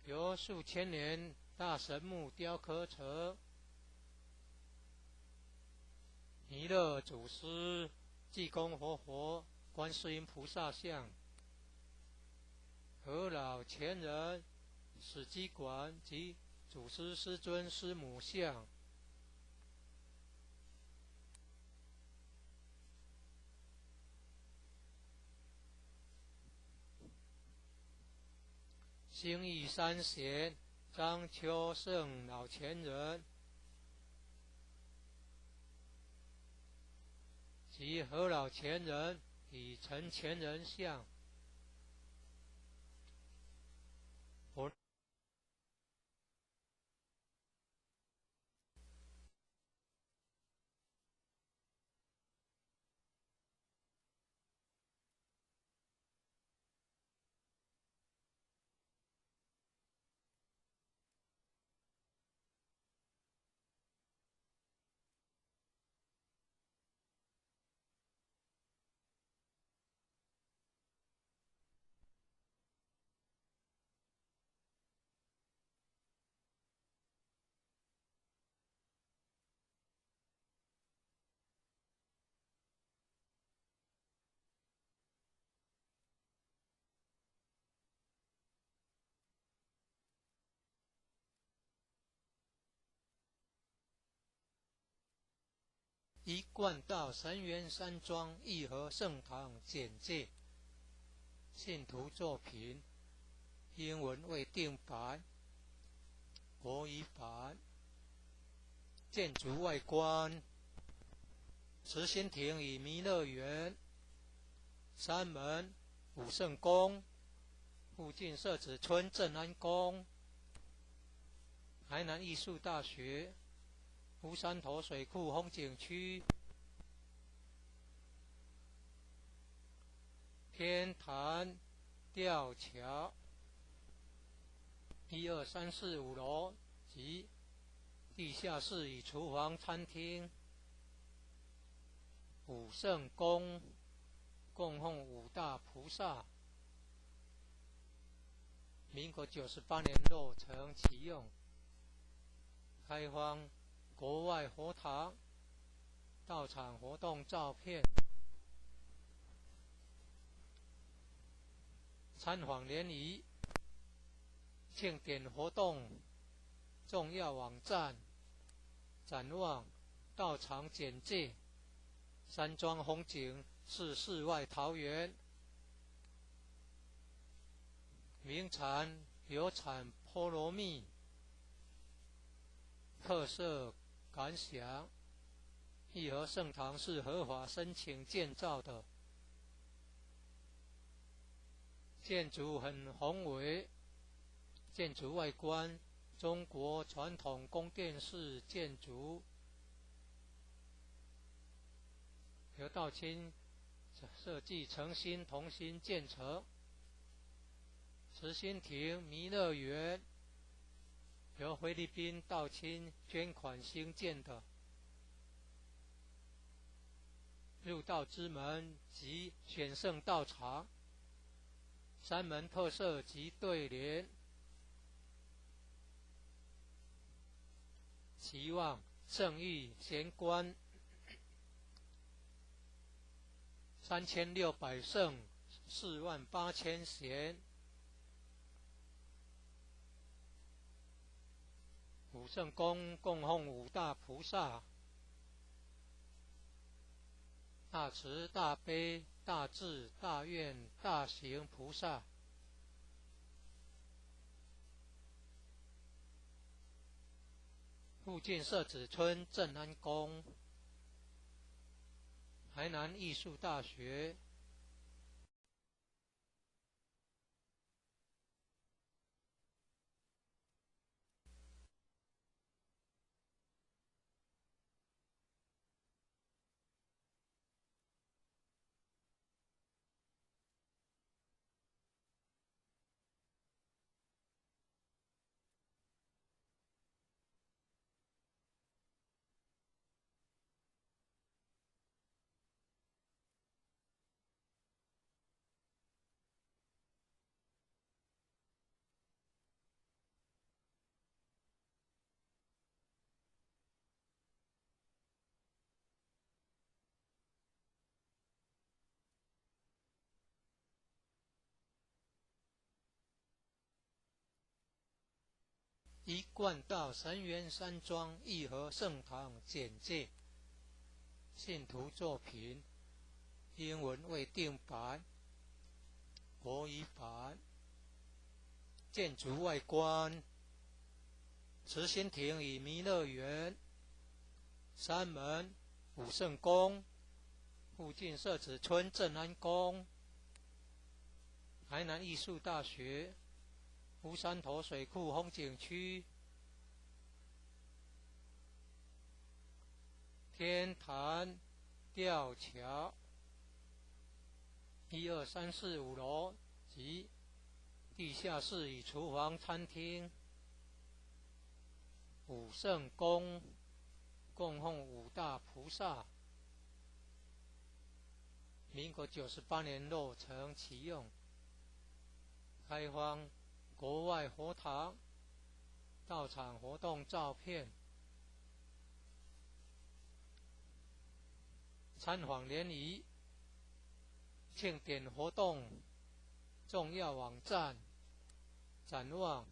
由数千年大神木雕刻成，弥勒祖师、济公活佛、观世音菩萨像，和老前人、史基馆及祖师师尊师母像。兴义三贤张秋胜老前人及何老前人与陈前人像。一贯道神元山庄义和圣堂简介，信徒作品，英文未定版，国语版。建筑外观：慈心亭与弥勒园，山门、武圣宫，附近社子村正安宫，台南艺术大学，乌山头水库风景区，天坛吊桥，1、2、3、4、5楼及地下室与厨房、餐厅。武圣宫供奉五大菩萨，民国98年落成启用，开放国外佛堂到场活动照片，参访联谊、庆典活动重要网站、展望、到场简介。山庄风景是世外桃源，名产有产菠萝蜜。特色感想：义和圣堂是合法申请建造的，建筑很宏伟，建筑外观中国传统宫殿式建筑，由道清设计诚心同心建成。慈心亭弥勒园由菲律宾道清捐款兴建的，入道之门及选圣道场，山门特色及对联，期望圣誉贤官3600圣48000贤，武圣宫供奉五大菩萨：大慈大悲大智大愿大行菩萨。附近社子村正安宫、台南艺术大学、一贯道神元山庄义和圣堂简介：信徒作品，英文未定版，国语版。建筑外观：慈心亭与弥勒园、山门、武圣宫、附近社子村正安宫、台南艺术大学、乌山头水库风景区、天坛吊桥1、2、3、4、5楼及地下室与厨房、餐厅。武圣宫供奉五大菩萨，民国98年落成启用，开放国外佛堂到场活动照片。参访联谊、庆典活动重要网站、展望、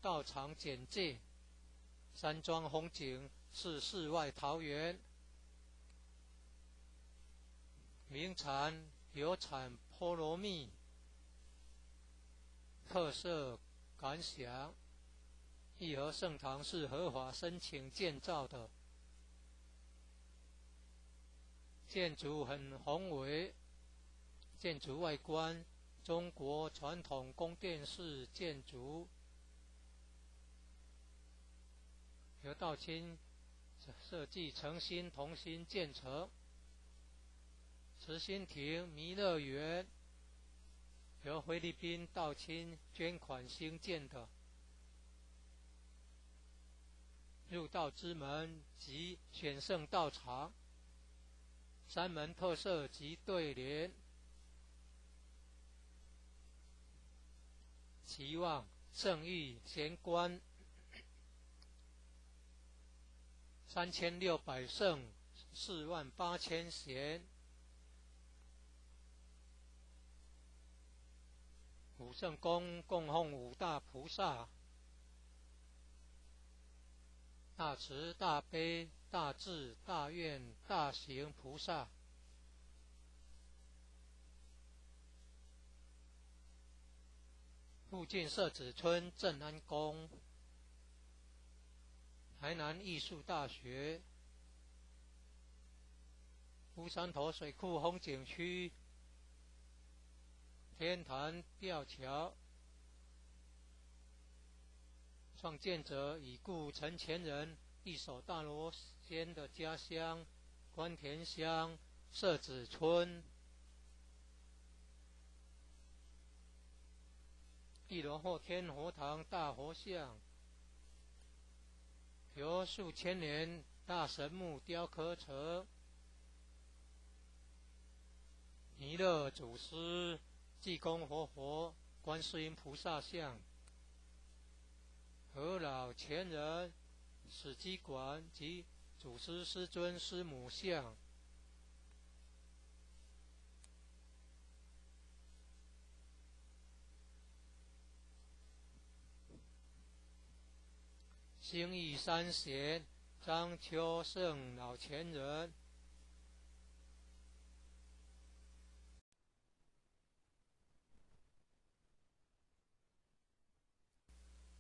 到场简介。山庄风景是世外桃源，名产有产菠萝蜜，特色感想：义和圣堂是合法申请建造的，建筑很宏伟，建筑外观中国传统宫殿式建筑，由道清设计诚心同心建成。慈心亭弥勒园由菲律宾道清捐款兴建的，入道之门及选圣道场，山门特色及对联，期望圣域贤官3600圣48000贤。武圣宫供奉五大菩萨：大慈大悲大智大愿大行菩萨。附近社子村正安宫、台南艺术大学、乌山头水库风景区、天坛吊桥。创建者已故陈前人一手大罗仙的家乡关田乡社子村。一楼后天佛堂大佛像，由数千年大神木雕刻成，弥勒祖师、济公活佛、观世音菩萨像，和老前人、史基馆及祖师师尊师母像。兴义三贤张秋胜老前人。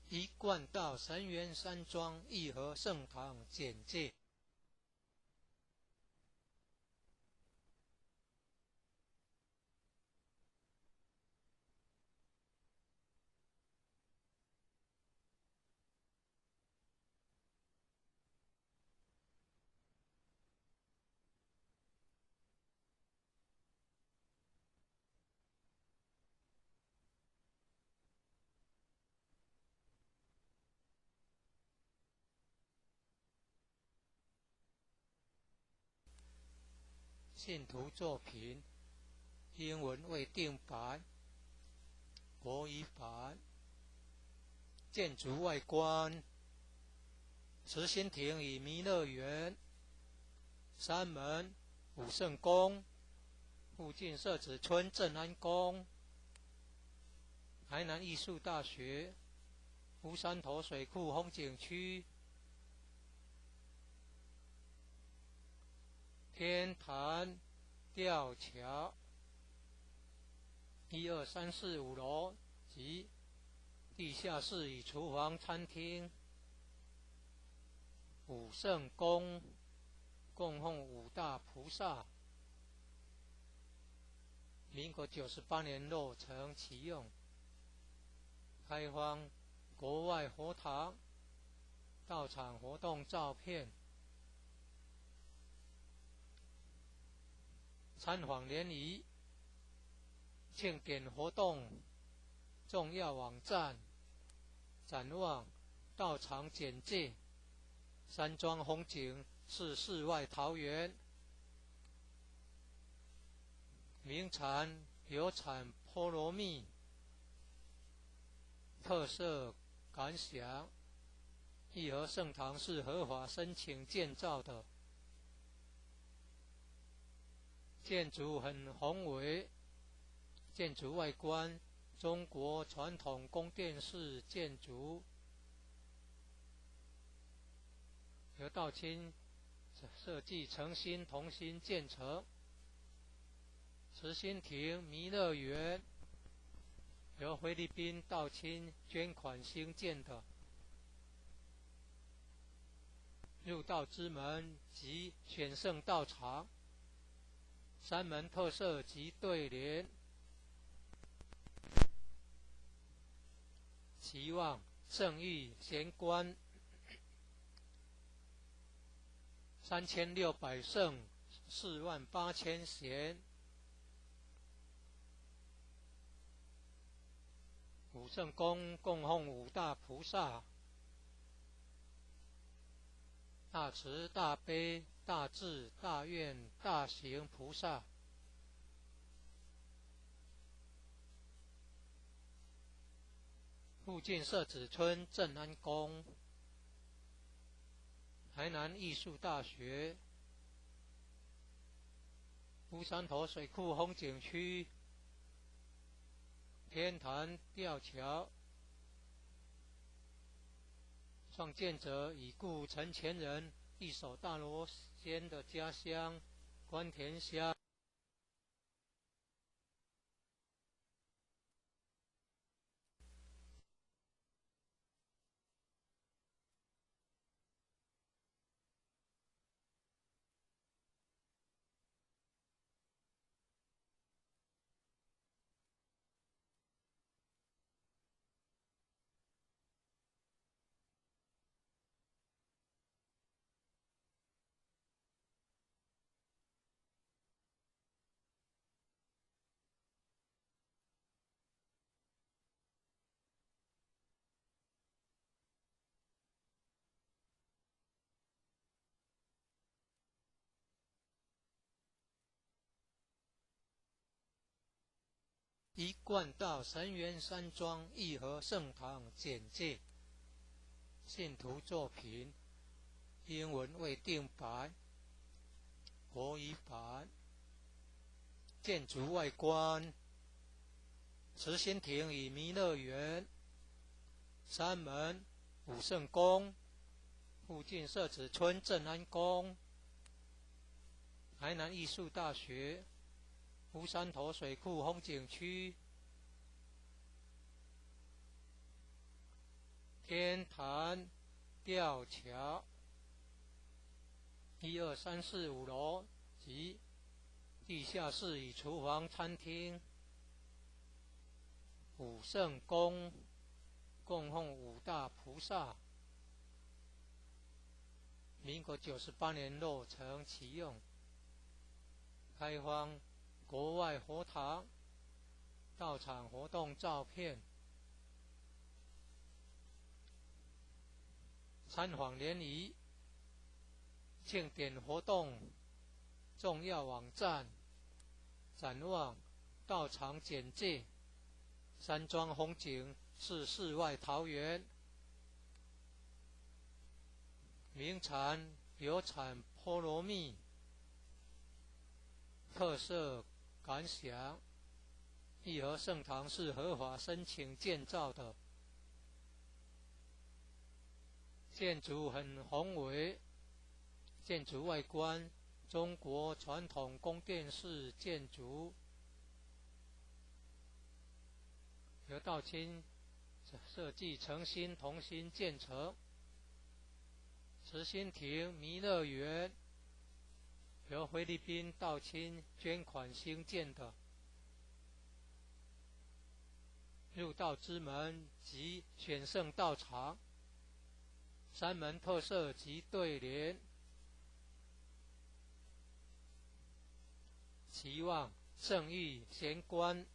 一贯道神元山庄义和圣堂简介。信徒作品，英文未定版，国语版。建筑外观：慈心亭与弥勒园，山门武圣宫，附近社子村正安宫，台南艺术大学，乌山头水库风景区，天坛吊桥，1、2、3、4、5楼及地下室与厨房、餐厅。武圣宫供奉五大菩萨，民国98年落成启用。开放国外佛堂到场活动照片。参访联谊庆典活动重要网站，展望道场简介。山庄风景是世外桃源，名产有产菠萝蜜。特色感想：义和圣堂是合法申请建造的，建筑很宏伟，建筑外观中国传统宫殿式建筑，由道清设计诚心同心建成。慈心亭弥勒园由菲律宾道清捐款兴建的，入道之门及选圣道场，山门特色及对联。期望圣域贤官3600圣48000贤。武圣宫供奉五大菩萨，大慈大悲大智大愿大行菩萨。附近社子村正安宫，台南艺术大学，乌山头水库风景区，天坛吊桥。创建者已故陈前人一手大罗仙的家乡关田乡。一贯道神元山庄义和圣堂简介。信徒作品，英文未定版，国语版。建筑外观：慈心亭与弥勒园，山门武圣宫，附近社子村正安宫，台南艺术大学，乌山头水库风景区，天坛吊桥，1、2、3、4、5楼及地下室与厨房、餐厅，武圣宫供奉5大菩萨，民国98年落成启用，开放国外佛堂，到场活动照片，参访联谊，庆典活动重要网站，展望道场简介，山庄风景是世外桃源，名产有产菠萝蜜，特色感想，义和圣堂是合法申请建造的，建筑很宏伟，建筑外观中国传统宫殿式建筑，由道清设计诚心同心建成。慈心亭弥勒园由菲律宾道清捐款兴建的，入道之门及选圣道场，山门特色及对联，期望圣誉贤官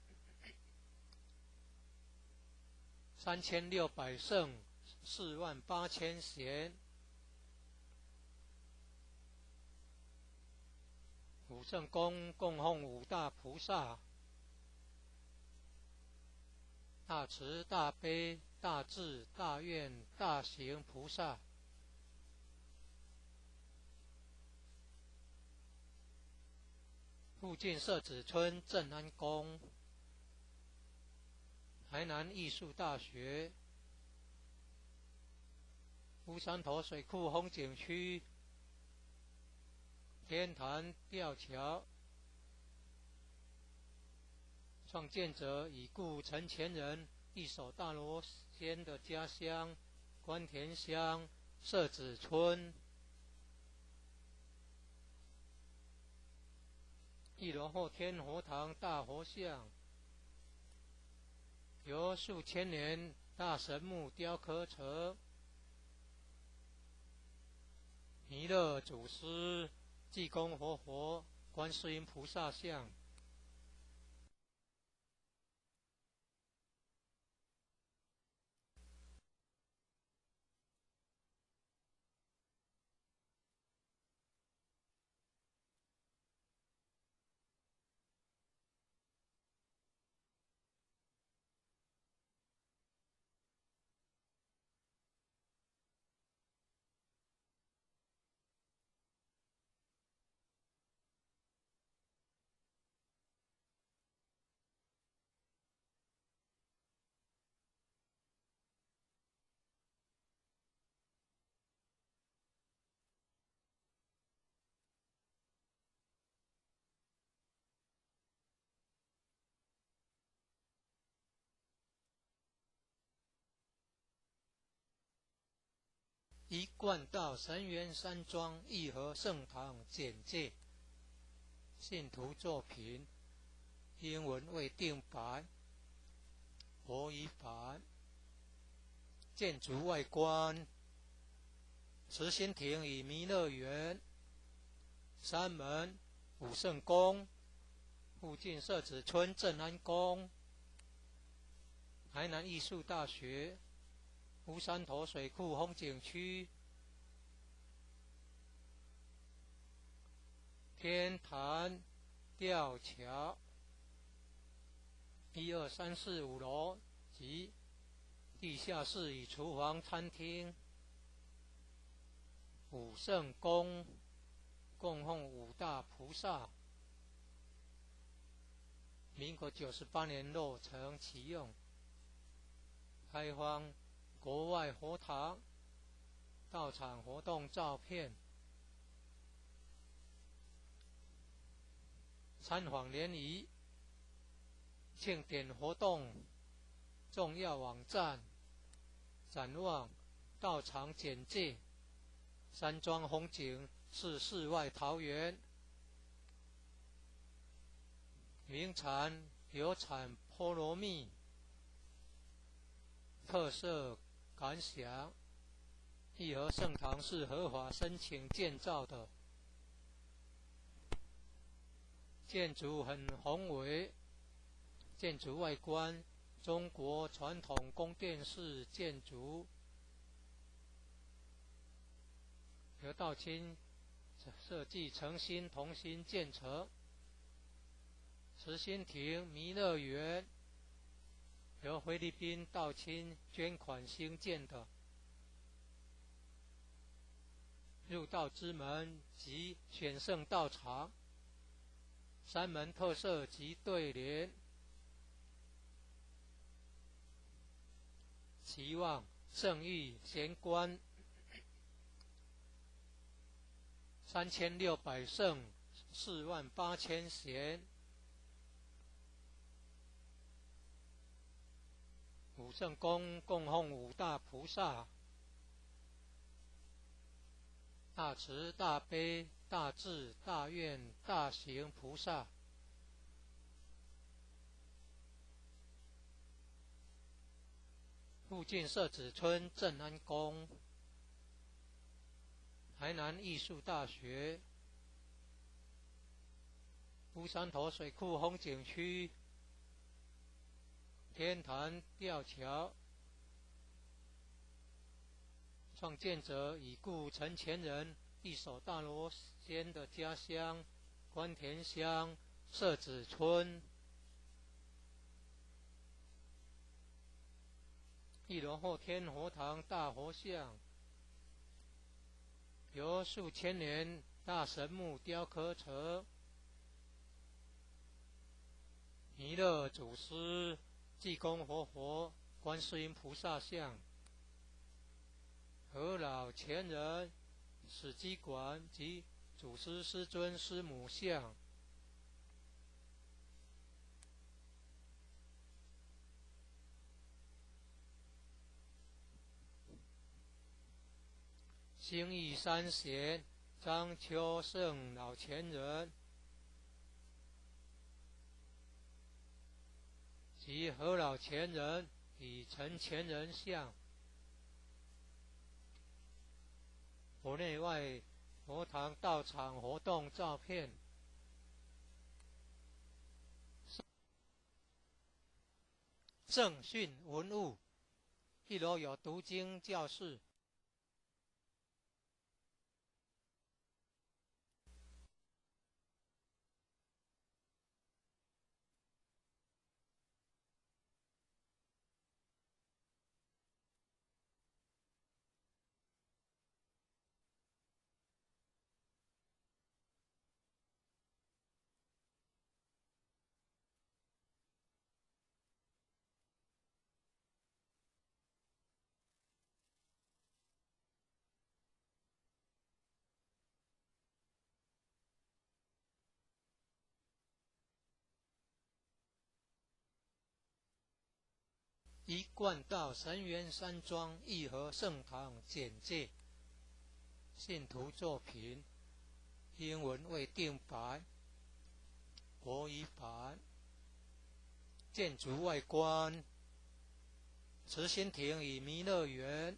3600圣48000贤，武圣宫供奉5大菩萨，大慈大悲大智大愿大行菩萨，附近社子村正安宫，台南艺术大学，乌山头水库风景区，天坛吊桥，创建者已故陈前人一手大罗仙的家乡关田乡社子村。1楼后天佛堂大佛像，由数千年大神木雕刻成，弥勒祖师、济公活佛、观世音菩萨像。一贯道神元山庄义和圣堂简介，信徒作品，英文未定版，国语版。建筑外观，慈心亭与弥勒园，山门武圣宫，附近社子村正安宫，台南艺术大学，乌山头水库风景区，天坛吊桥，1、2、3、4、5楼及地下室与厨房、餐厅，武圣宫供奉5大菩萨，民国98年落成启用，开放国外佛堂，到场活动照片、参访联谊、庆典活动、重要网站、展望、到场简介。山庄风景是世外桃源，名产有产菠萝蜜，特色感想。义和圣堂是合法申请建造的，建筑很宏伟，建筑外观中国传统宫殿式建筑，由道清设计诚心同心建成。慈心亭弥勒园由菲律宾道清捐款兴建的，入道之门及选圣道场，山门特色及对联，期望圣域贤官3600圣48000贤，五圣宫供奉五大菩萨，大慈大悲大智大愿大行菩萨。附近社子村正安宫，台南艺术大学，乌山头水库风景区，天坛吊桥，创建者已故陈前人一手大罗仙的家乡关田乡社子村。一楼后天佛堂大佛像，由数千年大神木雕刻成，弥勒祖师、济公活佛、观世音菩萨像，和老前人、史基馆及祖师师尊师母像。兴义三贤张秋胜老前人及何老前人与陈前人像，佛内外佛堂道场活动照片，圣训文物，一楼有读经教室，一贯道神元山庄义和圣堂简介，信徒作品，英文未定版，国语版。建筑外观，慈心亭与弥勒园，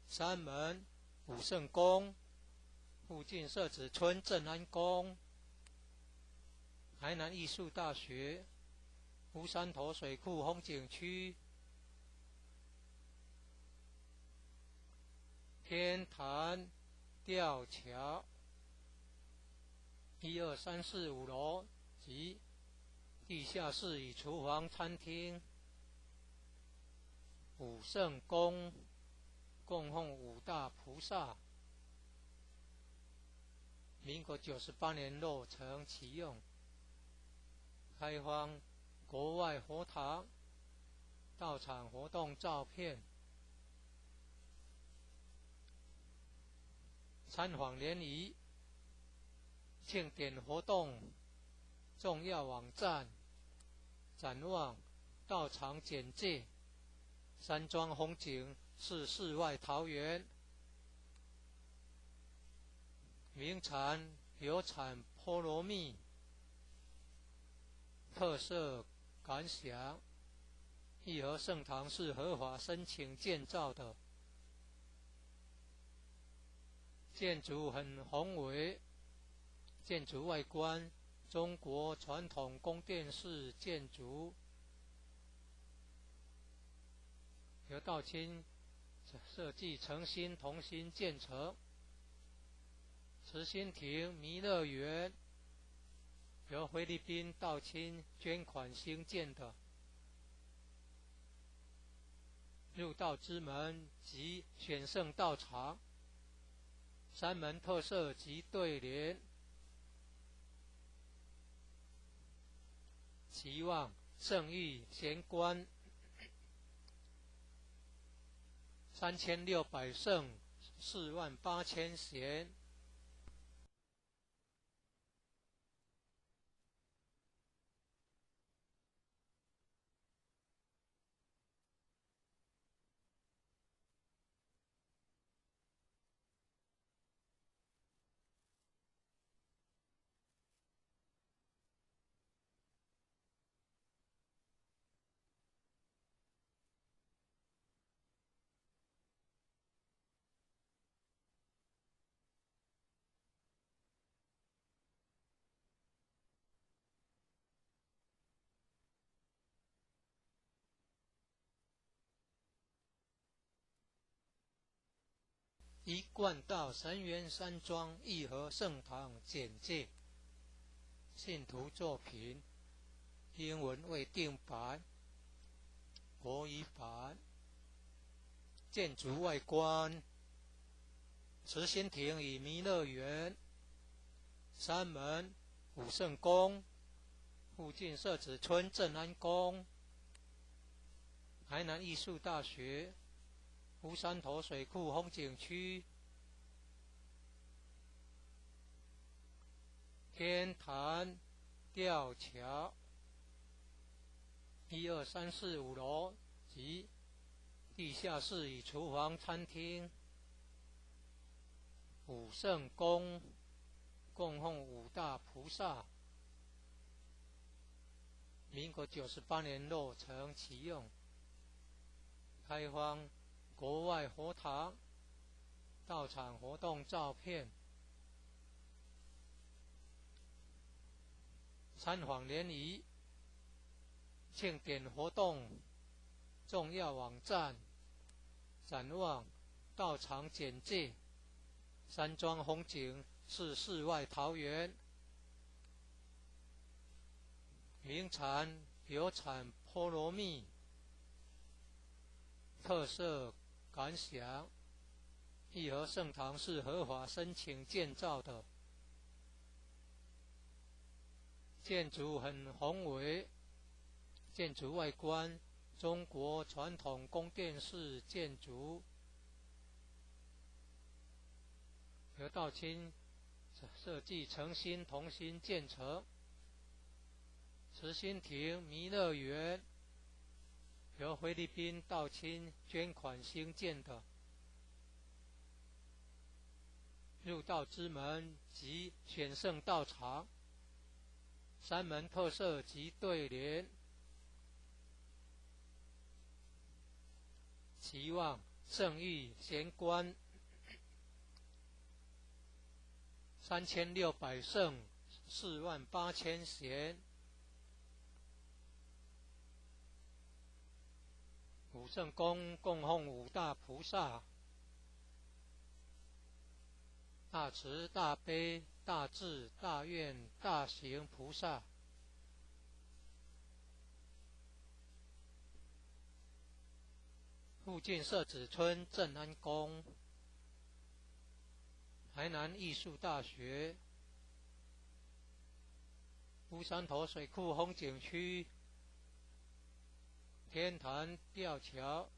山门、武圣宫，附近社子村正安宫，台南艺术大学，乌山头水库风景区，天坛吊桥，1、2、3、4、5楼及地下室与厨房、餐厅。武圣宫供奉五大菩萨，民国98年落成启用，开放国外佛堂到场活动照片，参访联谊、庆典活动、重要网站、展望、道场简介、山庄风景是世外桃源，名产有产菠萝蜜，特色感想。义和圣堂是合法申请建造的，建筑很宏伟，建筑外观中国传统宫殿式建筑，由道清设计诚心同心建成。慈心亭弥勒园由菲律宾道清捐款兴建的，入道之门及选圣道场，山门特色及对联，期望圣域贤官3600圣48000贤。一贯道神元山庄义和圣堂简介，信徒作品，英文未定版，国语版。建筑外观，慈心亭与弥勒园，山门武圣宫，附近社子村正安宫，台南艺术大学，乌山头水库风景区，天坛吊桥，1、2、3、4、5楼及地下室与厨房、餐厅。武圣宫供奉5大菩萨，民国98年落成启用，开放国外佛堂、道场活动照片，参访联谊、庆典活动、重要网站、展望、道场简介、山庄风景是世外桃源，名产有产菠萝蜜，特色感想。义和圣堂是合法申请建造的，建筑很宏伟，建筑外观中国传统宫殿式建筑，由道清设计诚心同心建成。慈心亭弥勒园由菲律宾道清捐款兴建的，入道之门及选圣道场，山门特色及对联，期望圣域贤官3600圣48000贤。武圣宫供奉5大菩萨，大慈大悲大智大愿大行菩萨。附近社子村正安宫，台南艺术大学，乌山头水库风景区，天坛吊桥。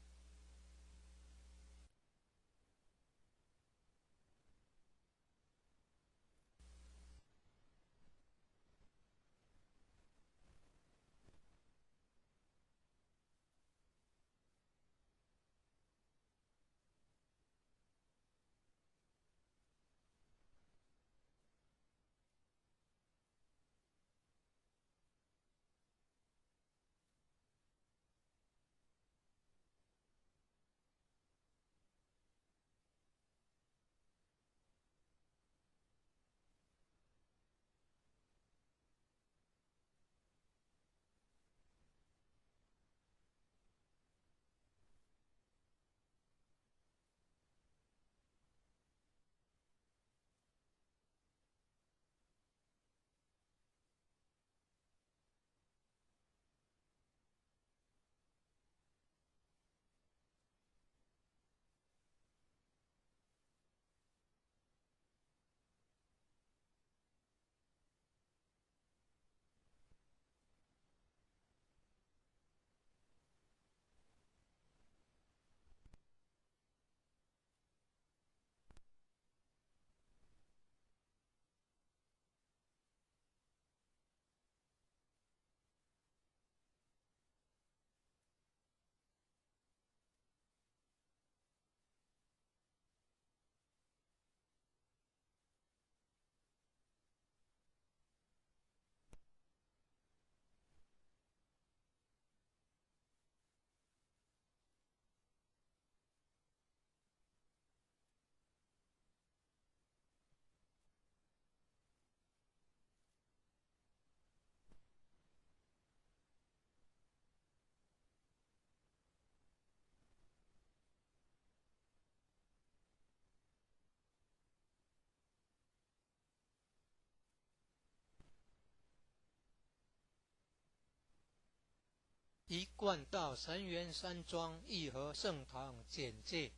一贯道神元山庄义和圣堂简介，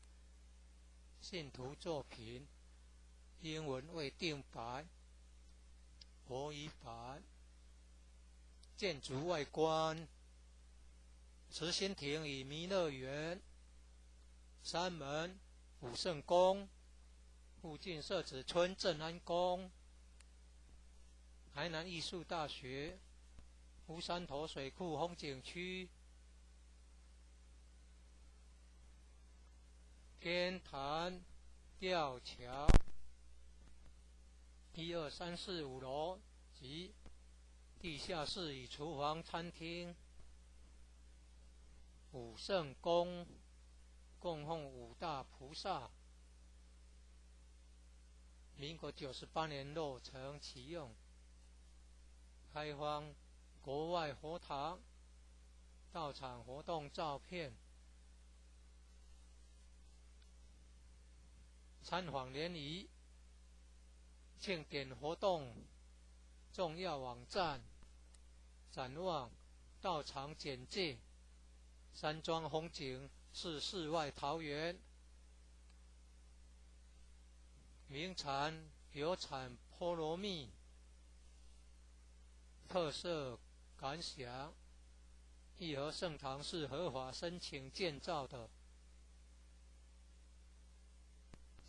信徒作品，英文未定版，国语版。建筑外观：慈心亭与弥勒园，山门、武圣宫，附近社子村正安宫，台南艺术大学，乌山头水库风景区，天坛吊桥，1、2、3、4、5楼及地下室与厨房、餐厅。武圣宫供奉五大菩萨，民国98年落成启用，开放国外佛堂到场活动照片，参访联谊、庆典活动重要网站、展望、到场简介。山庄风景是世外桃源，名产有产菠萝蜜，特色感想：义和圣堂是合法申请建造的，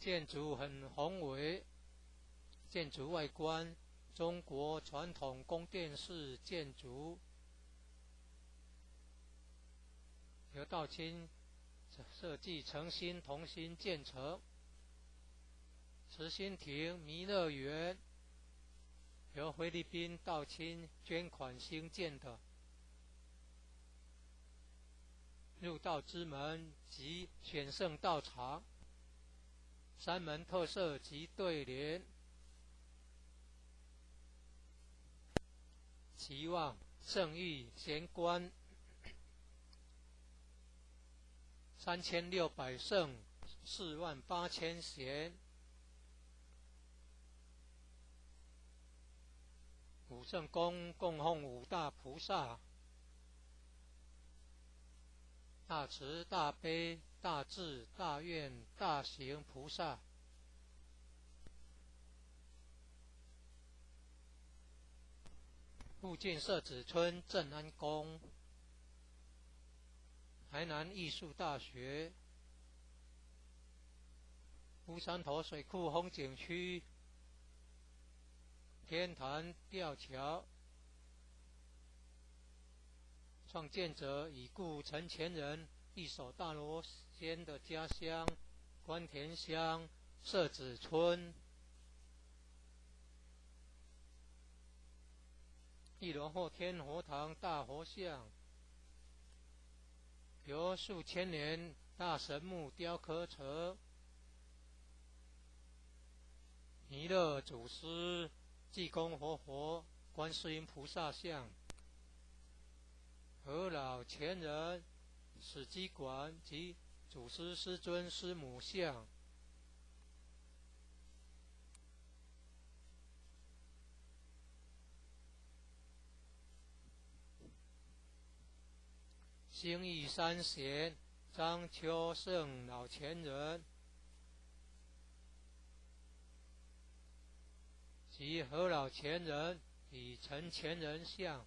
建筑很宏伟，建筑外观中国传统宫殿式建筑，由道清设计诚心同心建成。慈心亭弥勒园由菲律宾道清捐款兴建的，入道之门及选圣道场，山门特色及对联，期望圣域贤官3600圣48000贤。武圣宫供奉五大菩萨，大慈大悲大智大愿大行菩萨。附近社子村正安宫，台南艺术大学，乌山头水库风景区，天坛吊桥，创建者已故陈前人一手大罗仙的家乡关田乡社子村。一楼后天佛堂大佛像，由数千年大神木雕刻成，弥勒祖师、济公活佛、观世音菩萨像，和老前人、史基馆及祖师师尊师母像。兴义三贤张秋胜老前人及何老前人与陈前人像。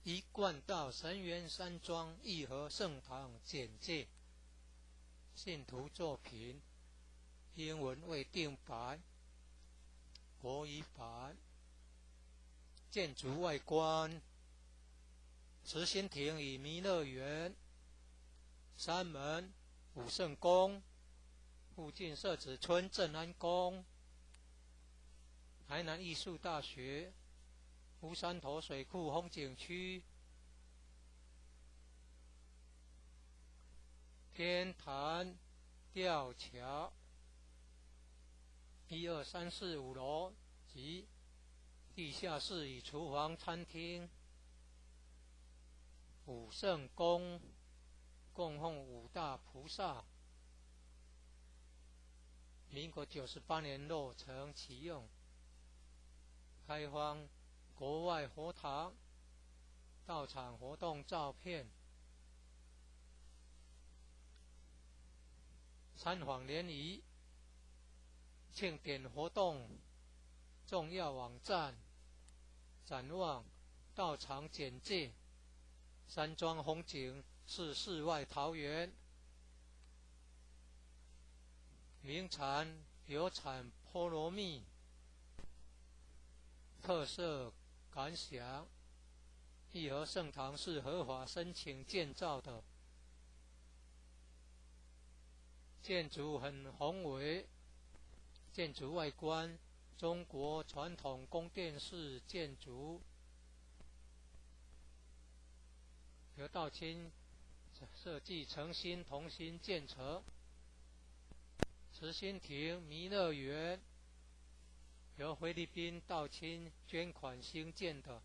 一贯道神元山庄义和圣堂简介，信徒作品，英文未定版，国语版。建筑外观，慈心亭与弥勒园，山门、武圣宫，附近社子村正安宫，台南艺术大学，乌山头水库风景区，天坛吊桥，1、2、3、4、5楼及地下室与厨房、餐厅。武圣宫供奉五大菩萨，民国98年落成启用，开放国外佛堂到场活动照片。参访联谊庆典活动重要网站，展望到场简介，山庄风景是世外桃源，名产有产菠萝蜜，特色感想，义和圣堂是合法申请建造的，建筑很宏伟，建筑外观中国传统宫殿式建筑，由道清设计诚心同心建成。慈心亭弥勒园由菲律宾道清捐款兴建的，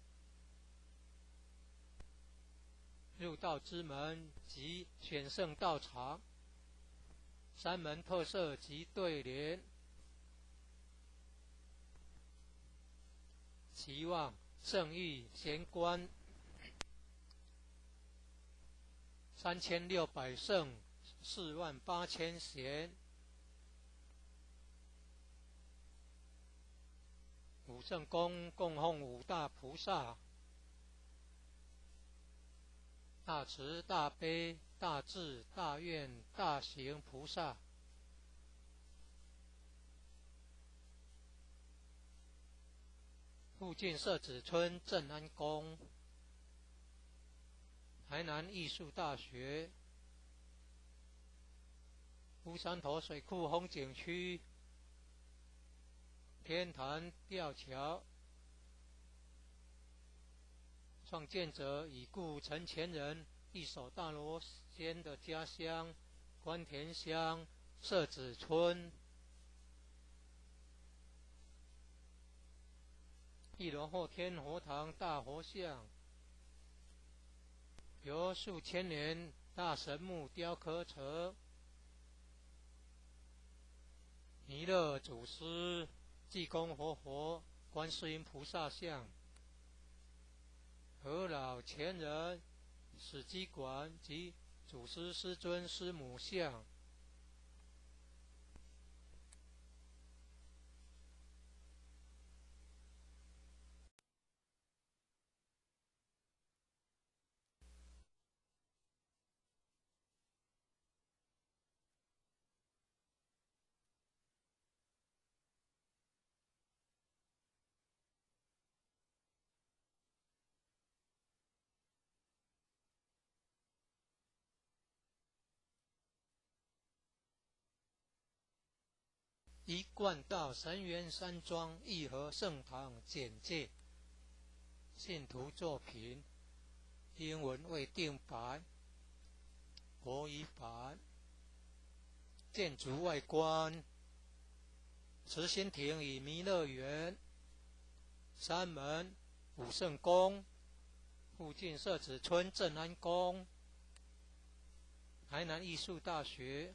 入道之门及选圣道场，山门特色及对联，期望圣域贤官3600圣48000贤。武圣宫供奉五大菩萨，大慈大悲大智大愿大行菩萨。附近社子村正安宫，台南艺术大学，乌山头水库风景区，天坛吊桥，创建者已故陈前人一手大罗仙的家乡关田乡社子村。1楼后天佛堂大佛像，由数千年大神木雕刻成，弥勒祖师、济公活佛、观世音菩萨像，和老前人史基馆及祖师师尊师母像。一贯道神元山庄义和圣堂简介，信徒作品，英文未定版，国语版。建筑外观，慈心亭与弥勒园，山门、武圣宫，附近社子村正安宫，台南艺术大学，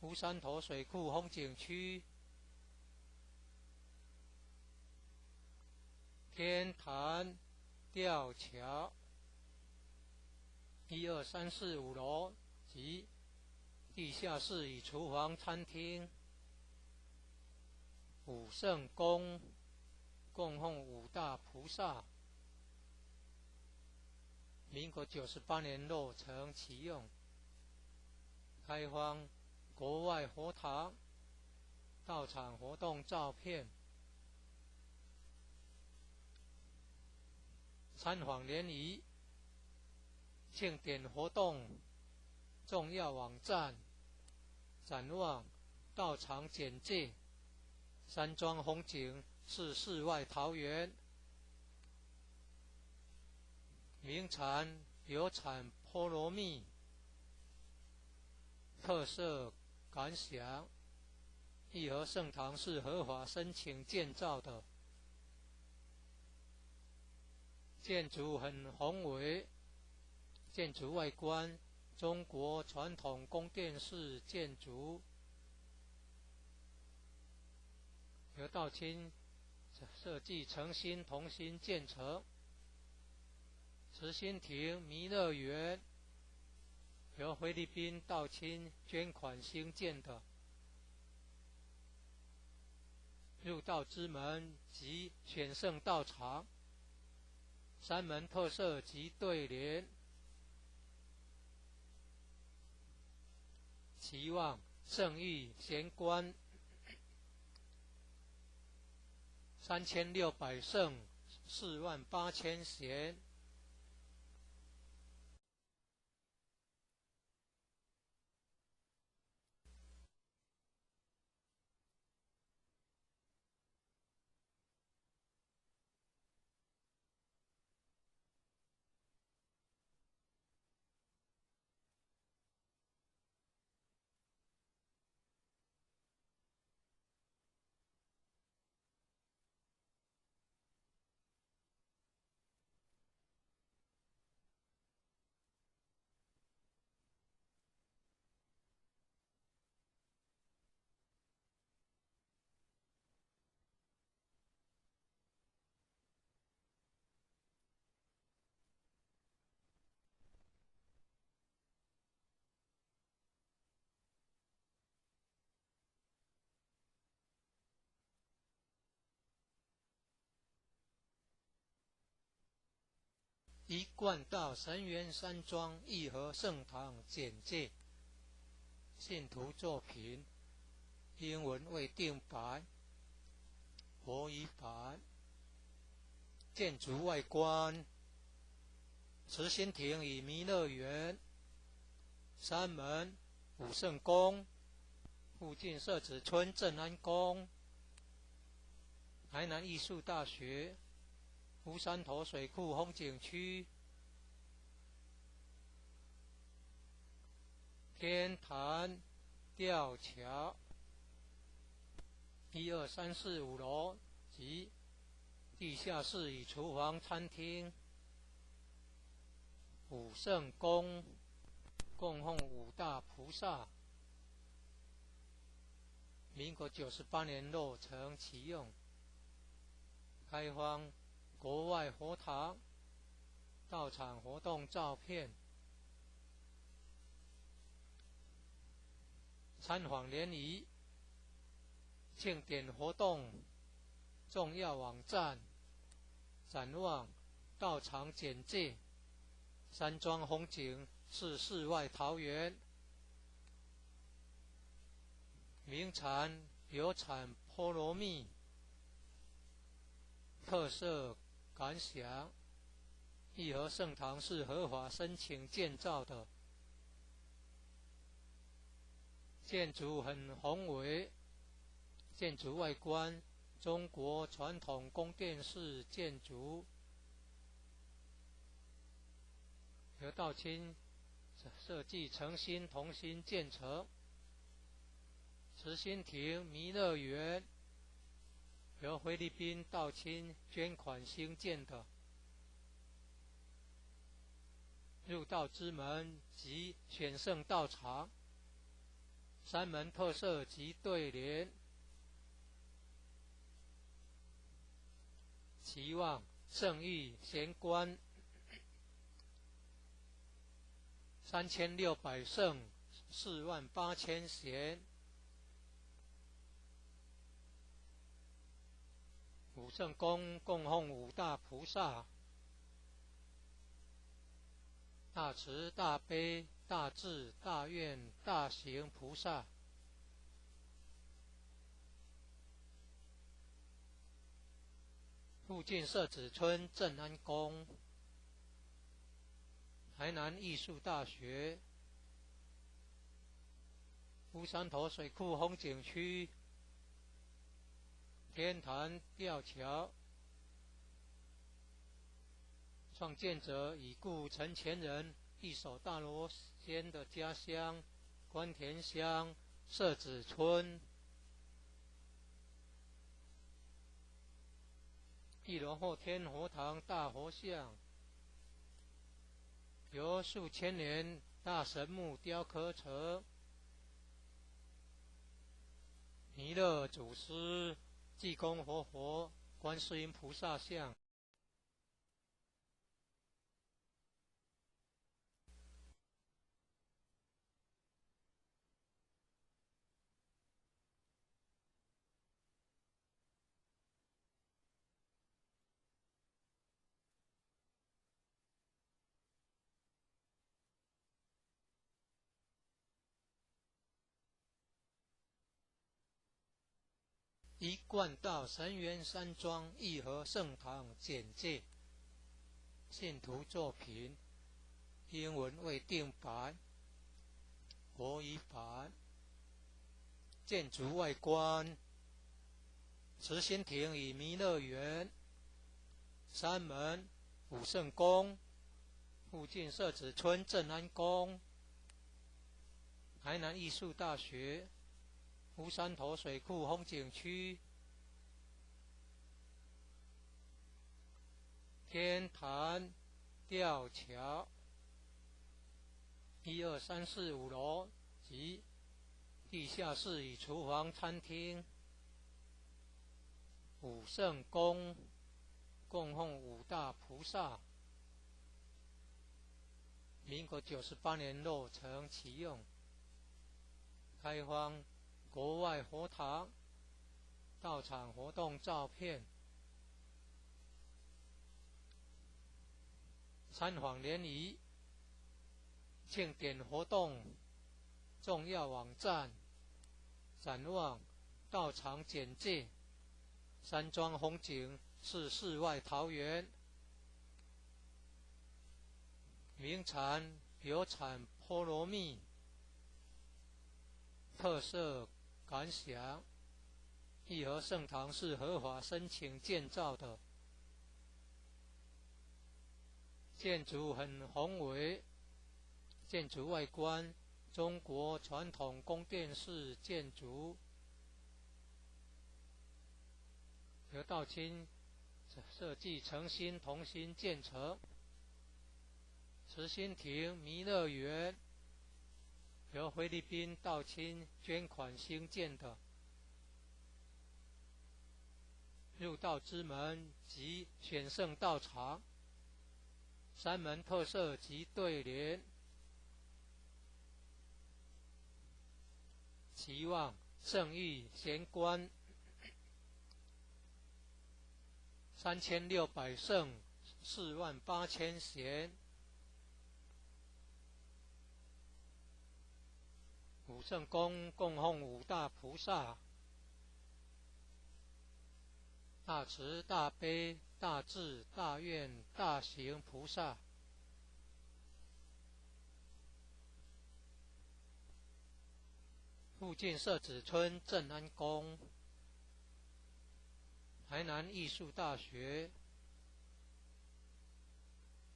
乌山头水库风景区，天坛吊桥，1、2、3、4、5楼及地下室与厨房、餐厅。武圣宫供奉五大菩萨，民国98年落成启用，开放国外佛堂到场活动照片，参访联谊庆典活动重要网站，展望道场简介，山庄风景是世外桃源，名产有产菠萝蜜，特色感想，义和圣堂是合法申请建造的，建筑很宏伟，建筑外观中国传统宫殿式建筑，由道清设计诚心同心建成。慈心亭弥勒园由菲律宾道清捐款兴建的，入道之门及选圣道场，山门特色及对联，期望圣域贤官3600圣48000贤。一贯道神元山庄义和圣堂简介，信徒作品，英文未定版，国语版。建筑外观，慈心亭与弥勒园，山门武圣宫，附近社子村正安宫，台南艺术大学，福山头水库风景区，天坛吊桥，1、2、3、4、5楼及地下室与厨房、餐厅，武圣宫供奉五大菩萨，民国98年落成启用，开放国外佛堂到场活动照片，参访联谊庆典活动重要网站，展望道场简介，山庄风景是世外桃源，名产有产菠萝蜜，特色感想，义和圣堂是合法申请建造的，建筑很宏伟，建筑外观中国传统宫殿式建筑，由道清设计诚心同心建成。慈心亭弥勒园由菲律宾道清捐款兴建的，入道之门及选圣道场，山门特色及对联，期望圣域贤官3600圣48000贤，武圣宫供奉五大菩萨，大慈大悲大智大愿大行菩萨，附近社子村正安宫，台南艺术大学，乌山头水库风景区，天坛吊桥，创建者已故陈前人一手大罗仙的家乡关田乡社子村。一楼后天佛堂大佛像，由数千年大神木雕刻成弥勒祖师、济公活佛、观世音菩萨像。一贯道神元山庄义和圣堂简介，信徒作品，英文未定版，国语版。建筑外观，慈心亭与弥勒园，山门、武圣宫，附近社子村正安宫，台南艺术大学，乌山头水库风景区，天坛吊桥，1、2、3、4、5楼及地下室与厨房、餐厅。武圣宫供奉五大菩萨，民国98年落成启用，开放国外佛堂到场活动照片，参访联谊、庆典活动重要网站、展望、道场简介。山庄风景是世外桃源，名产有产菠萝蜜，特色感想。义和圣堂是合法申请建造的，建筑很宏伟，建筑外观中国传统宫殿式建筑，由道清设计诚心同心建成。慈心亭弥勒园由菲律宾道清捐款兴建的，入道之门及选圣道场，山门特色及对联，期望圣域贤官3600圣48000贤。武圣宫供奉五大菩萨，大慈大悲大智大愿大行菩萨。附近社子村正安宫，台南艺术大学，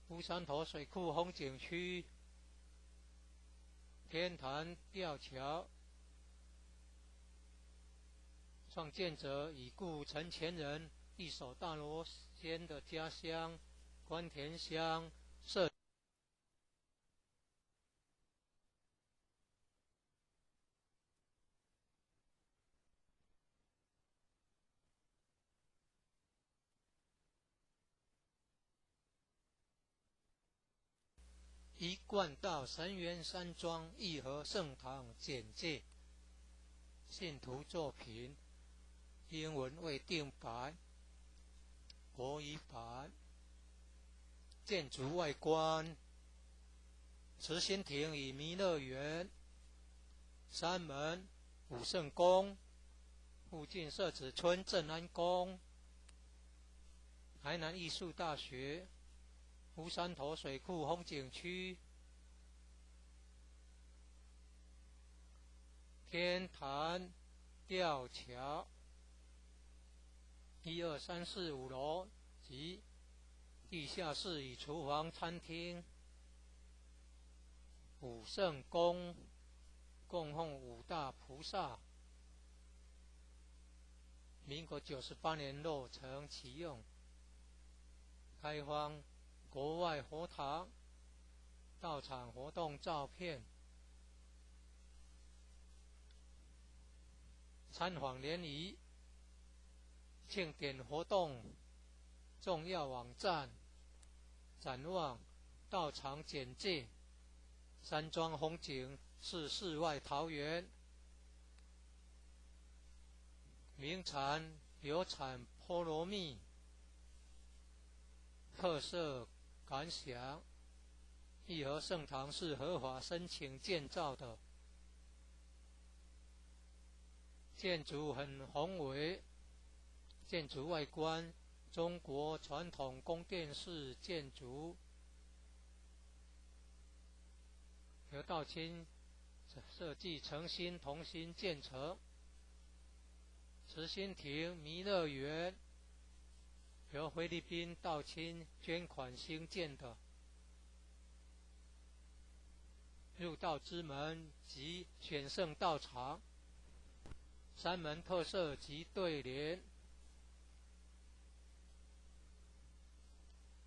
乌山头水库风景区，天坛吊桥，创建者已故陈前人一手大罗仙的家乡关田乡社。一贯道神元山庄义和圣堂简介，信徒作品，英文未定版，国语版。建筑外观，慈心亭与弥勒园，山门、武圣宫，附近社子村正安宫，台南艺术大学乌山头水库风景区天坛吊桥1、2、3、4、5楼及地下室与厨房、餐厅。武圣宫供奉五大菩萨，民国98年落成启用，开放国外佛堂、道场活动照片。参访联谊、庆典活动重要网站、展望、道场简介。山庄风景是世外桃源，名产有产菠萝蜜，特色感想。义和圣堂是合法申请建造的，建筑很宏伟，建筑外观中国传统宫殿式建筑，由道清设计诚心同心建成。慈心亭弥勒园由菲律宾道清捐款兴建的，入道之门及选圣道场，山门特色及对联，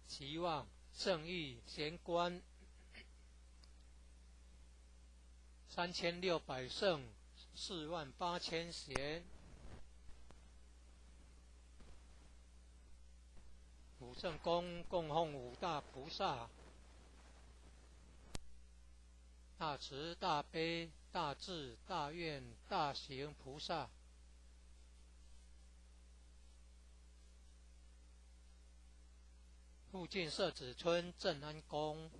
期望圣誉贤官3600圣48000贤。武圣宫供奉五大菩萨，大慈大悲大智大愿大行菩萨。附近社子村正安宫。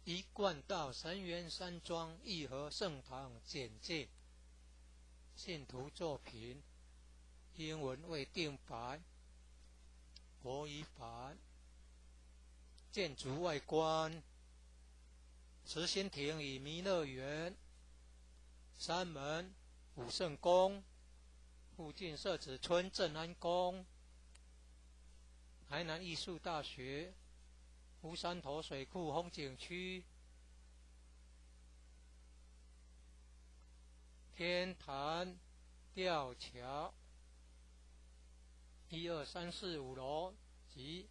一贯道神元山庄义和圣堂简介，信徒作品，英文未定版，国语版。建筑外观，慈心亭与弥勒园，山门武圣宫，附近社子村正安宫，台南艺术大学乌山头水库风景区，天坛吊桥1、2、3、4、5楼及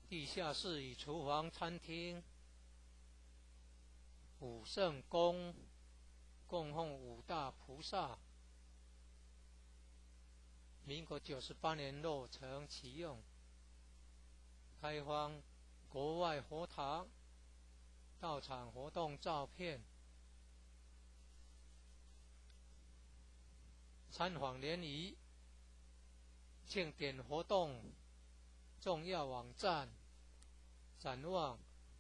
地下室与厨房、餐厅。武圣宫供奉五大菩萨，民国98年落成启用，开放国外佛堂、道场活动照片。参访联谊、庆典活动重要网站、展望、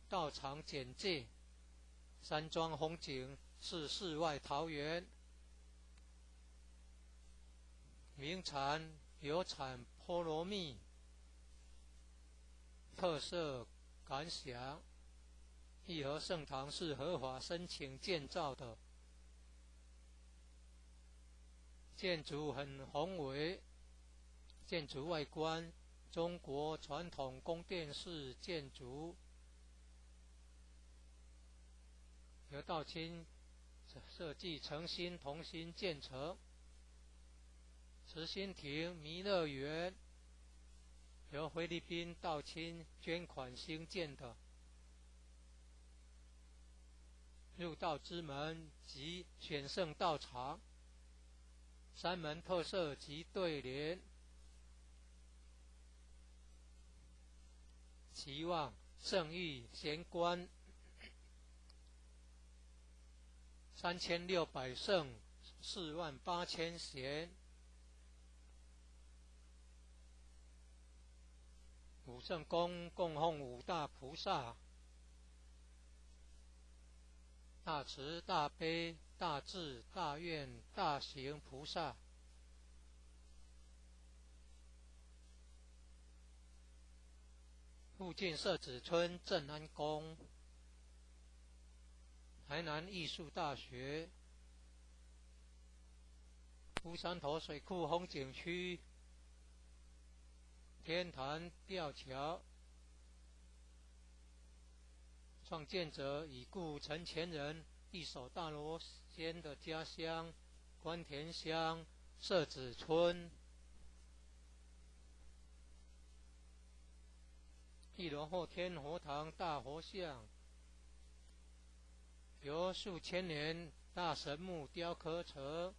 道场简介。山庄风景是世外桃源，名产有产菠萝蜜，特色感想。义和圣堂是合法申请建造的，建筑很宏伟，建筑外观中国传统宫殿式建筑，由道清设计诚心同心建成。慈心亭弥勒园由菲律宾道清捐款兴建的，入道之门及选圣道场，山门特色及对联，期望圣誉贤官3600圣48000贤。武圣宫供奉五大菩萨，大慈大悲大智大愿大行菩萨，附近社子村正安宫，台南艺术大学，乌山头水库风景区，天坛吊桥，创建者已故陈前人一手大罗仙的家乡关田乡社子村。一楼后天佛堂大佛像，由数千年大神木雕刻成，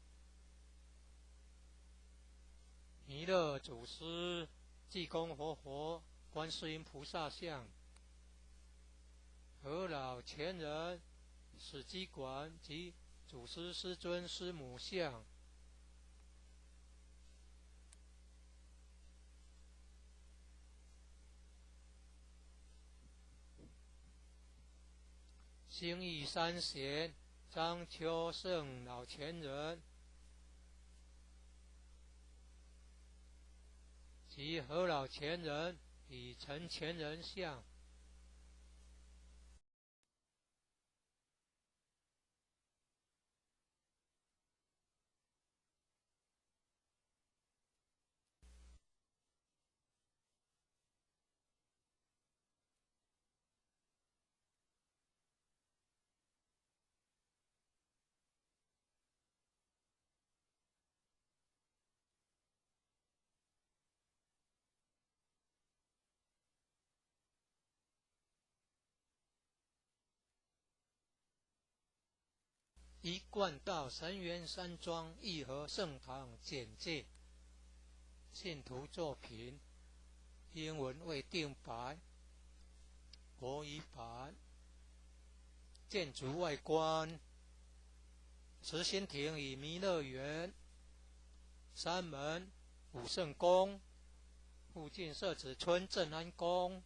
弥勒祖师、济公活佛、观世音菩萨像，和老前人史基馆及祖师师尊师母像。兴义三贤张秋胜老前人及何老前人与陈前人像。一贯道神元山庄义和圣堂简介，信徒作品，英文未定版，国语版。建筑外观，慈心亭与弥勒园，山门武圣宫，附近社子村正安宫，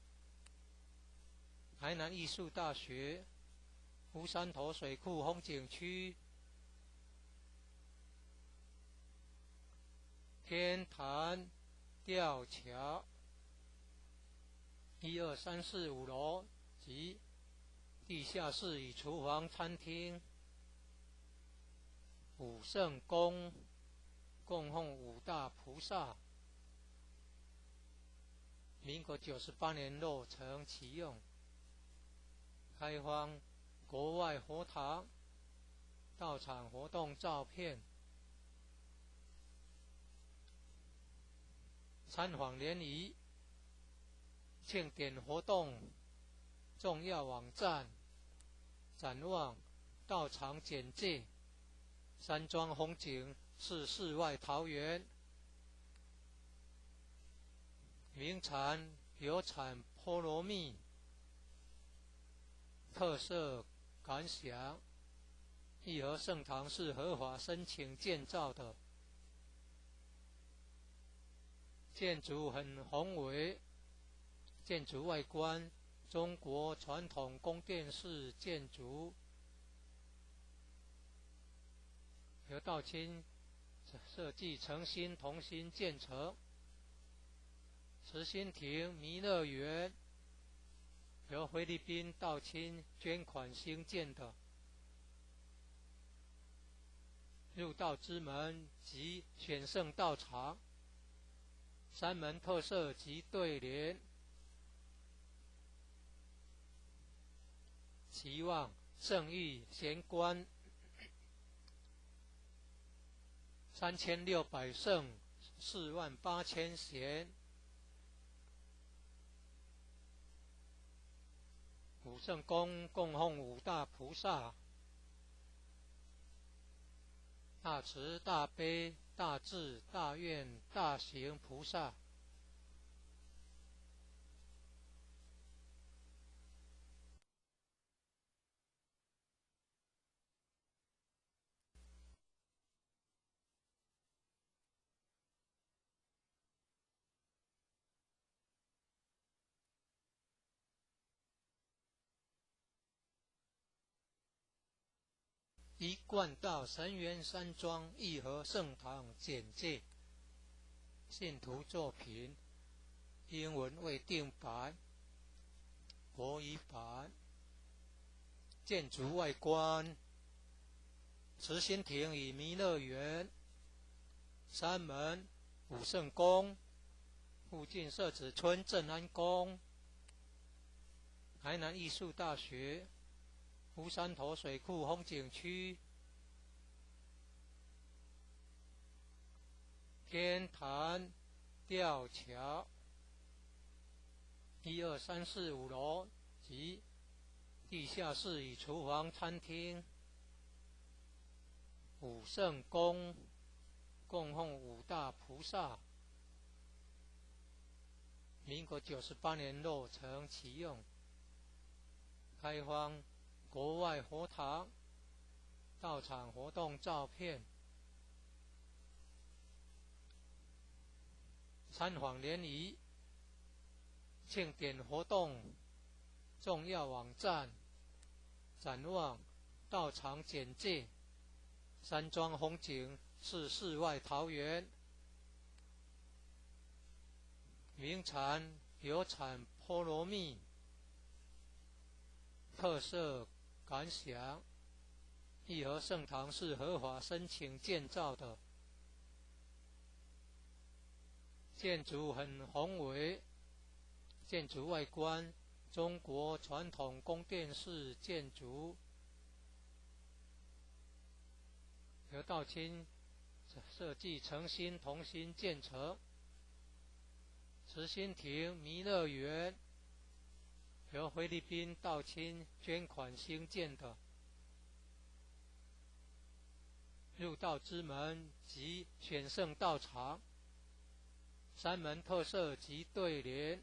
台南艺术大学，乌山头水库风景区，天坛吊桥，1、2、3、4、5楼及地下室与厨房、餐厅。武圣宫供奉五大菩萨，民国98年落成启用，开放国外佛堂到场活动照片，参访联谊、庆典活动重要网站、展望、到场简介。山庄风景是世外桃源，名产有产菠萝蜜，特色感想。义和圣堂是合法申请建造的，建筑很宏伟，建筑外观中国传统宫殿式建筑，由道清设计诚心同心建成。慈心亭弥勒园由菲律宾道清捐款兴建的，入道之门及选圣道场，山门特色及对联，期望圣域贤官3600圣48000贤。武圣宫供奉五大菩萨，大慈大悲大智大愿大行菩萨。一贯道神元山庄义和圣堂简介，信徒作品，英文未定版，国语版。建筑外观，慈心亭与弥勒园，山门武圣宫，附近社子村正安宫，台南艺术大学，乌山头水库风景区，天坛吊桥，1、2、3、4、5楼及地下室与厨房、餐厅。武圣宫供奉五大菩萨，民国98年落成启用，开放国外佛堂到场活动照片，参访联谊庆典活动重要网站，展望道场简介，山庄风景是世外桃源，名产有产菠萝蜜，特色感想，义和圣堂是合法申请建造的，建筑很宏伟，建筑外观中国传统宫殿式建筑，由道清设计诚心同心建成。慈心亭弥勒园由菲律宾道清捐款兴建的，入道之门及选圣道场，山门特色及对联，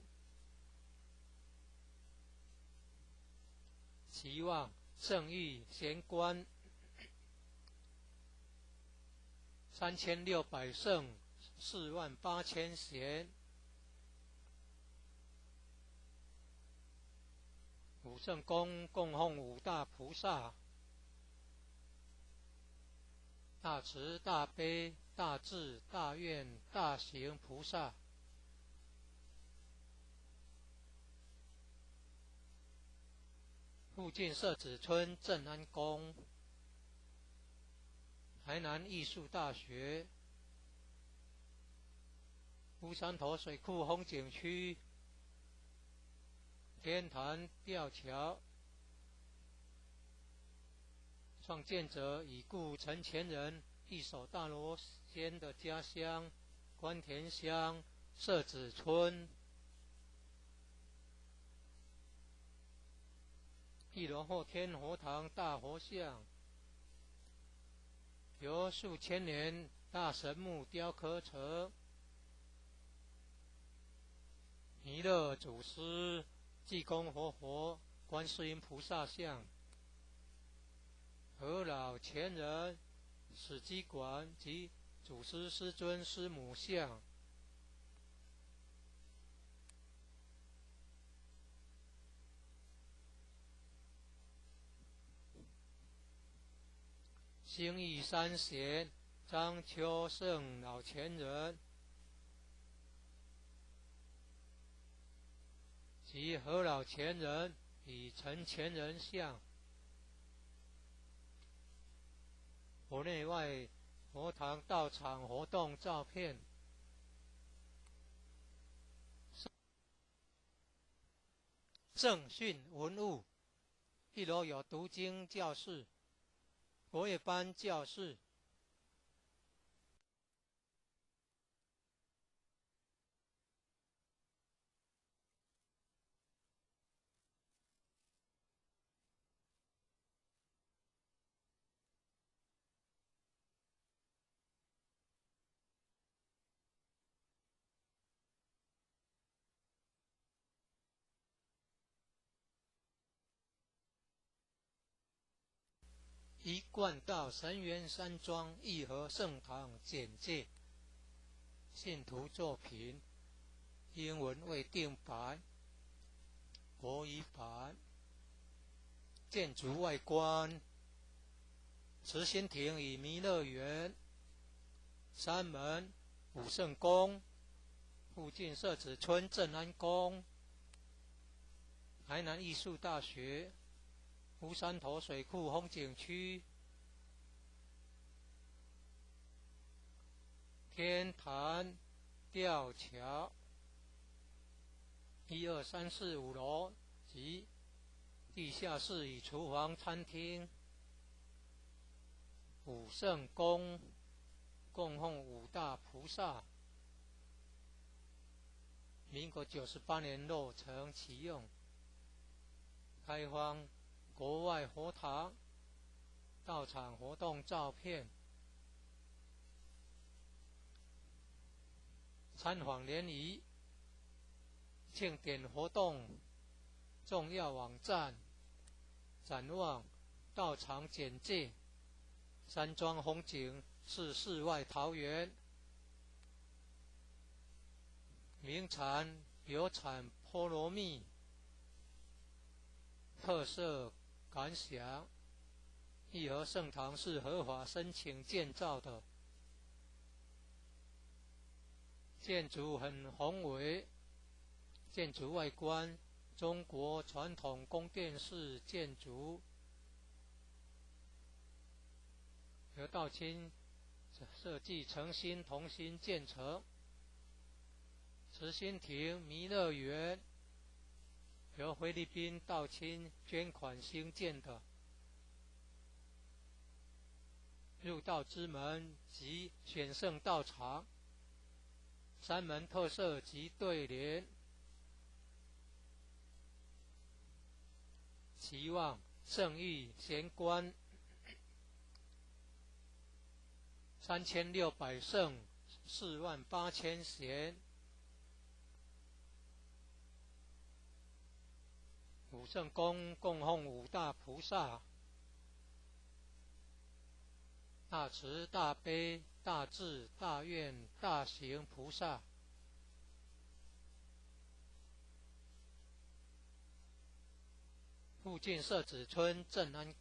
期望圣域贤官3600圣48000贤。武圣宫供奉五大菩萨，大慈大悲大智大愿大行菩萨，附近社子村正安宫，台南艺术大学，乌山头水库风景区，天坛吊桥，创建者已故陈前人一手大罗仙的家乡关田乡社子村。1楼后天佛堂大佛像，由数千年大神木雕刻成，弥勒祖师、济公活佛、观世音菩萨像，和老前人、史基馆及祖师师尊师母像。兴义三贤张秋胜老前人及何老前人与陈前人像，国内外佛堂道场活动照片，圣训文物，1楼有读经教室、国语班教室，一贯道神元山庄义和圣堂简介，信徒作品，英文未定版，国语版。建筑外观，慈慈心亭与弥勒园、山门、武圣宫，附近社子村正安宫、台南艺术大学、乌山头水库风景区、天坛吊桥1、2、3、4、5楼及地下室与厨房、餐厅。武圣宫供奉五大菩萨，民国98年落成启用，开放国外佛堂到场活动照片，参访联谊、庆典活动重要网站、展望、到场简介。山庄风景是世外桃源，名产有产菠萝蜜，特色感想。义和圣堂是合法申请建造的，建筑很宏伟，建筑外观中国传统宫殿式建筑。由道清设计诚心同心建成。慈心亭弥勒园由菲律宾道清捐款兴建的，入道之门及选圣道场，山门特色及对联，期望圣誉贤官3600圣48000贤。武圣宫供奉五大菩萨，大慈大悲大智大愿大行菩萨。附近社子村正安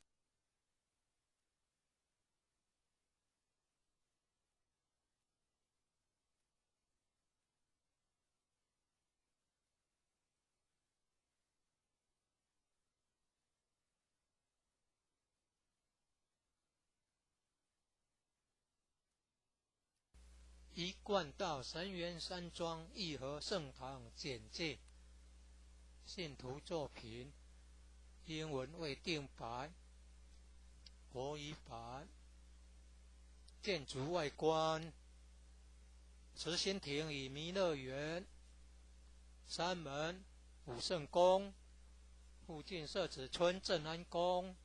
一贯道神元山庄义和圣堂简介，信徒作品英文未定版，国语版。建筑外观，慈心亭与弥勒园、山门、武圣宫，附近社子村正安宫、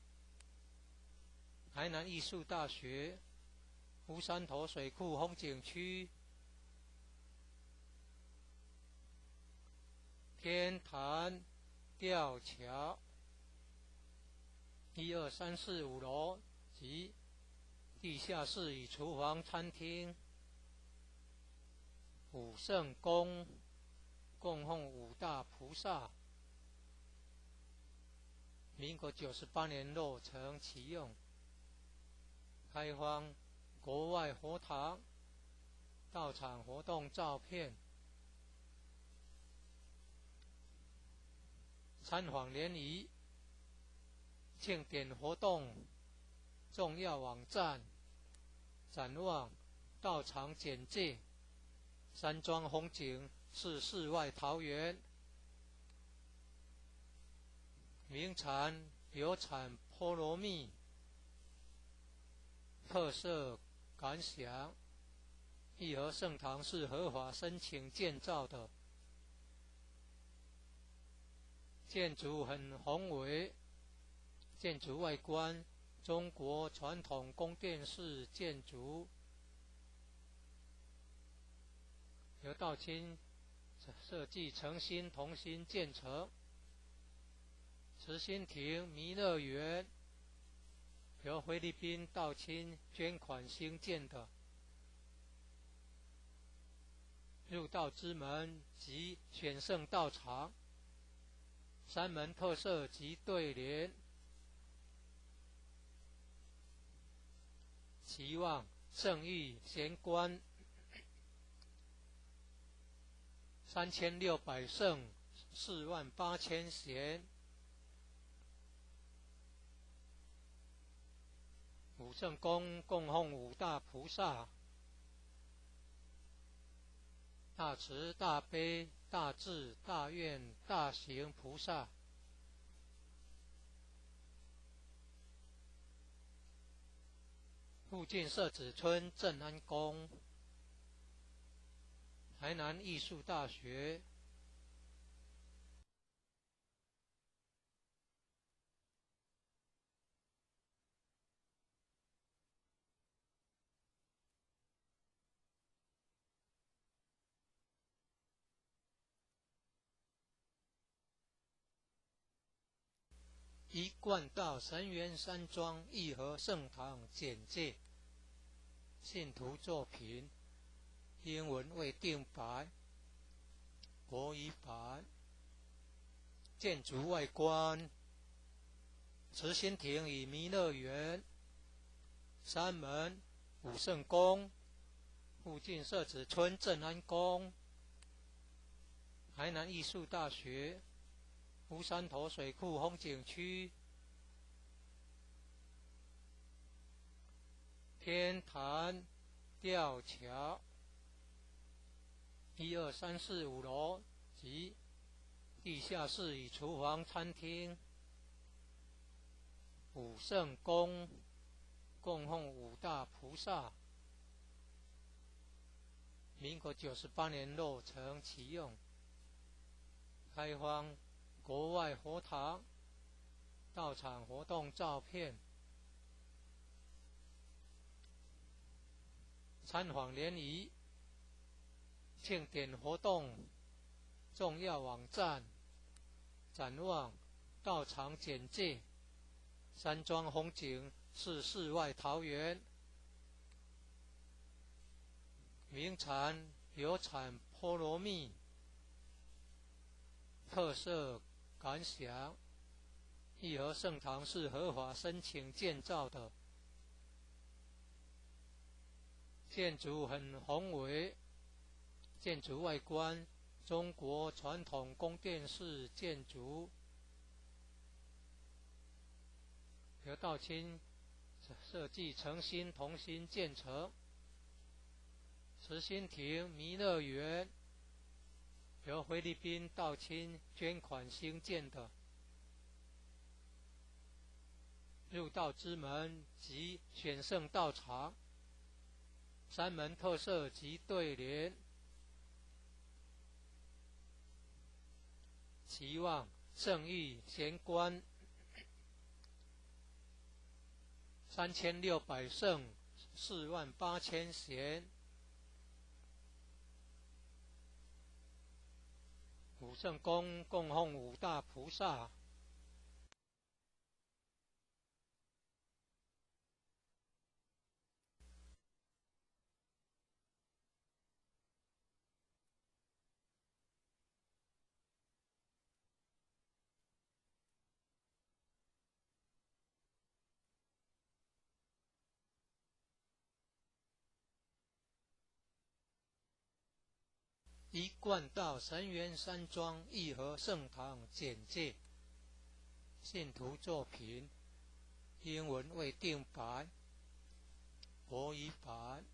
台南艺术大学、乌山头水库风景区、天坛吊桥1、2、3、4、5楼及地下室与厨房、餐厅。武圣宫供奉五大菩萨，民国98年落成启用，开放国外佛堂到场活动照片，参访联谊、庆典活动重要网站、展望、到场简介。山庄风景是世外桃源，名产有产菠萝蜜，特色感想。义和圣堂是合法申请建造的，建筑很宏伟，建筑外观中国传统宫殿式建筑，由道清设计诚心同心建成。慈心亭弥勒园由菲律宾道清捐款兴建的，入道之门及选圣道场，山门特色及对联，期望圣誉贤官3600圣48000贤，五圣宫供奉五大菩萨，大慈大悲大智大愿大行菩萨，附近社子村正安宫，台南艺术大学，一贯道神元山庄义和圣堂简介，信徒作品，英文未定白，国语版。建筑外观，慈心亭与弥勒园，山门武圣宫，附近社子村正安宫，台南艺术大学，乌山头水库风景区，天坛吊桥，1、2、3、4、5楼及地下室与厨房、餐厅，武圣宫供奉五大菩萨，民国98年落成启用，开放国外佛堂，到场活动照片，参访联谊，庆典活动重要网站，展望道场简介，山庄风景是世外桃源，名产有产菠萝蜜，特色感想，义和圣堂是合法申请建造的，建筑很宏伟，建筑外观中国传统宫殿式建筑，由道清设计诚心同心建成。慈心亭弥勒园由菲律宾道清捐款兴建的，入道之门及选圣道场，山门特色及对联，期望圣誉贤官3600圣48000贤，武圣宫供奉五大菩萨，一贯道神元山庄义和圣堂简介，信徒作品，英文未定白，国语版。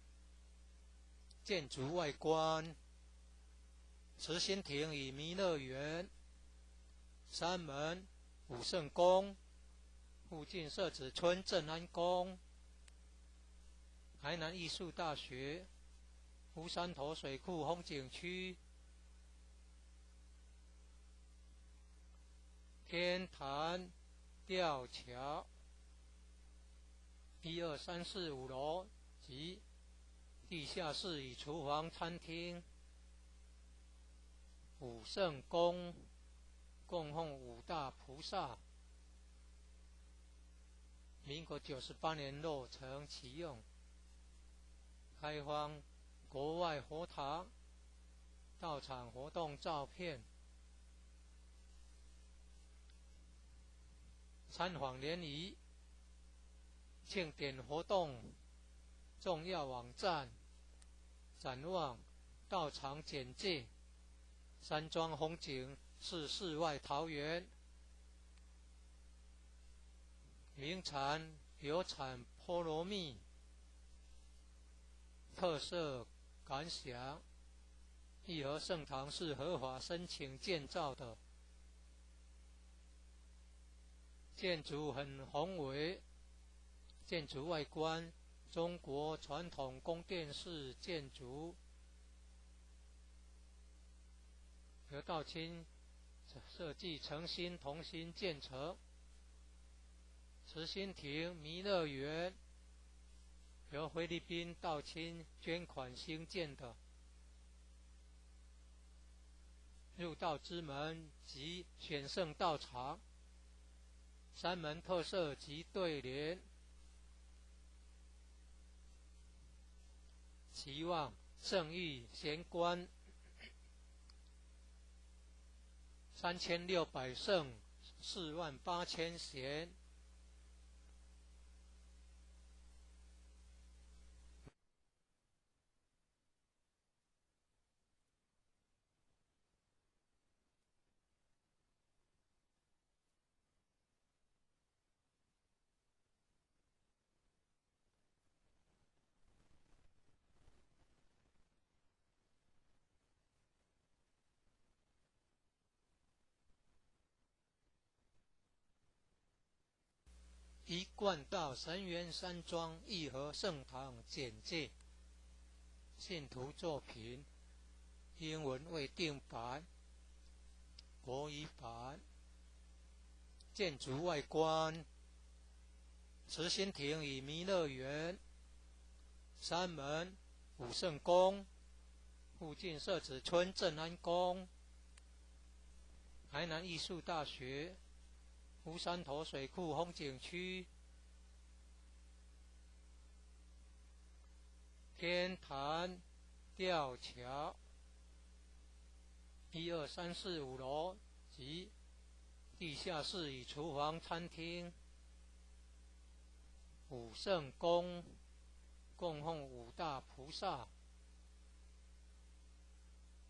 建筑外观，慈心亭与弥勒园，山门武圣宫，附近社子村正安宫，台南艺术大学，乌山头水库风景区，天坛吊桥，1、2、3、4、5楼及地下室与厨房、餐厅，武圣宫供奉五大菩萨，民国98年落成启用，开放国外佛堂，到场活动照片，参访联谊，庆典活动重要网站、展望、道场简介、山庄风景是世外桃源，名产有产菠萝蜜，特色感想。义和圣堂是合法申请建造的，建筑很宏伟，建筑外观中国传统宫殿式建筑，由道清设计诚心同心建成。慈心亭弥勒园由菲律宾道清捐款兴建的，入道之门及选圣道场，山门特色及对联，期望圣域贤官3600圣48000贤。一贯道神元山庄义和圣堂简介，信徒作品，英文未定版，国语版。建筑外观，慈心亭与弥勒园，山门、武圣宫，附近社子村正安宫，台南艺术大学，乌山头水库风景区，天坛吊桥，1、2、3、4、5楼及地下室与厨房、餐厅。武圣宫供奉5大菩萨，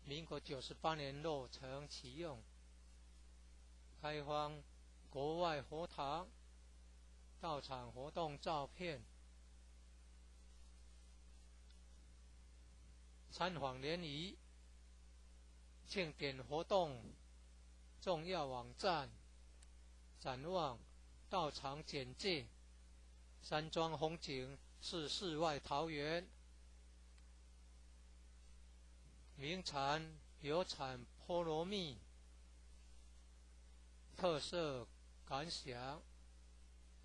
民国98年落成启用，开放国外佛堂、道场活动照片。参访联谊、庆典活动重要网站、展望、道场简介、山庄风景是世外桃源，名产有产菠萝蜜，特色感想。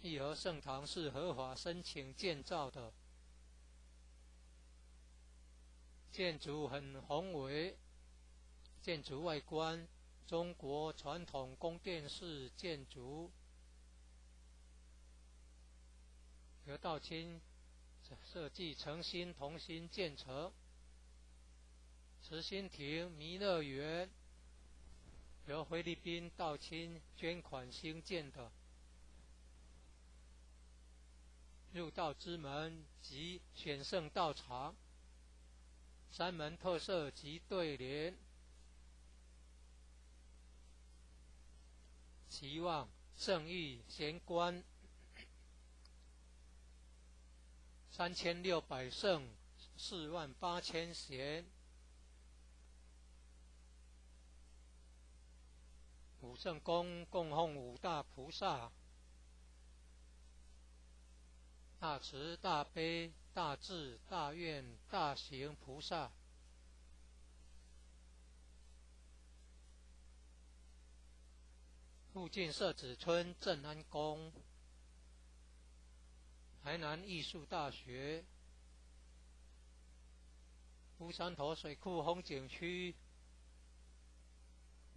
义和圣堂是合法申请建造的，建筑很宏伟，建筑外观中国传统宫殿式建筑，由道清设计诚心同心建成。慈心亭弥勒园由菲律宾道清捐款兴建的，入道之门及选圣道场，山门特色及对联，期望圣域贤官3600圣48000贤。武圣宫供奉5大菩萨，大慈大悲大智大愿大行菩萨。附近社子村正安宫，台南艺术大学，乌山头水库风景区，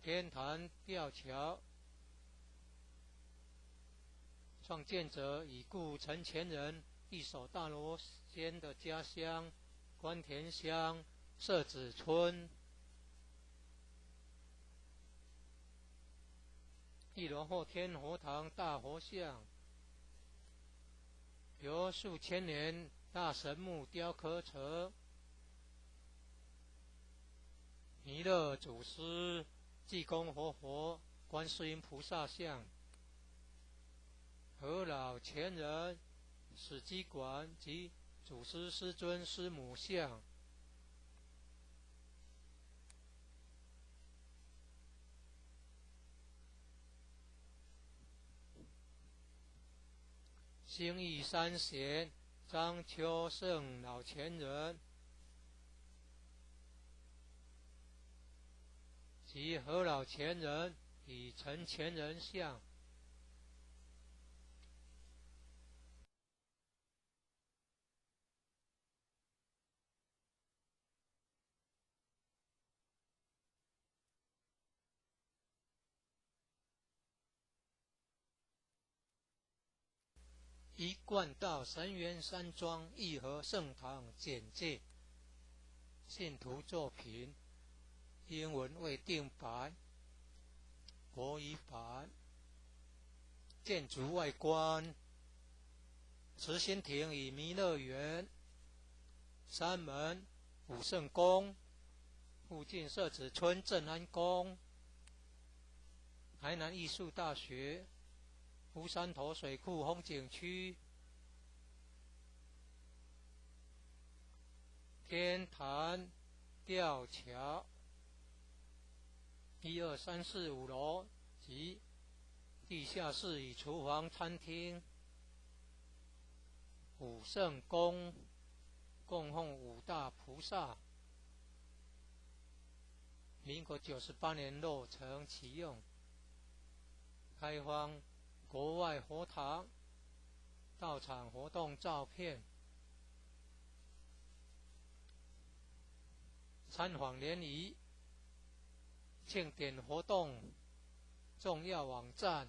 天坛吊桥，创建者已故陈前人一手大罗仙的家乡关田乡社子村。一楼后天佛堂大佛像，由数千年大神木雕刻成弥勒祖师、济公活佛、观世音菩萨像、和老前人、史基馆及祖师师尊师母像。兴义三贤张秋胜老前人及和老前人以陈前人像。一贯道神元山庄义和圣堂简介，信徒作品，英文未定版，国语版。建筑外观，慈心亭与弥勒园，山门武圣宫，附近社子村正安宫，台南艺术大学，乌山头水库风景区，天坛吊桥，1、2、3、4、5楼及地下室与厨房、餐厅。武圣宫供奉五大菩萨，民国98年落成启用，开放国外佛堂到场活动照片，参访联谊、庆典活动重要网站、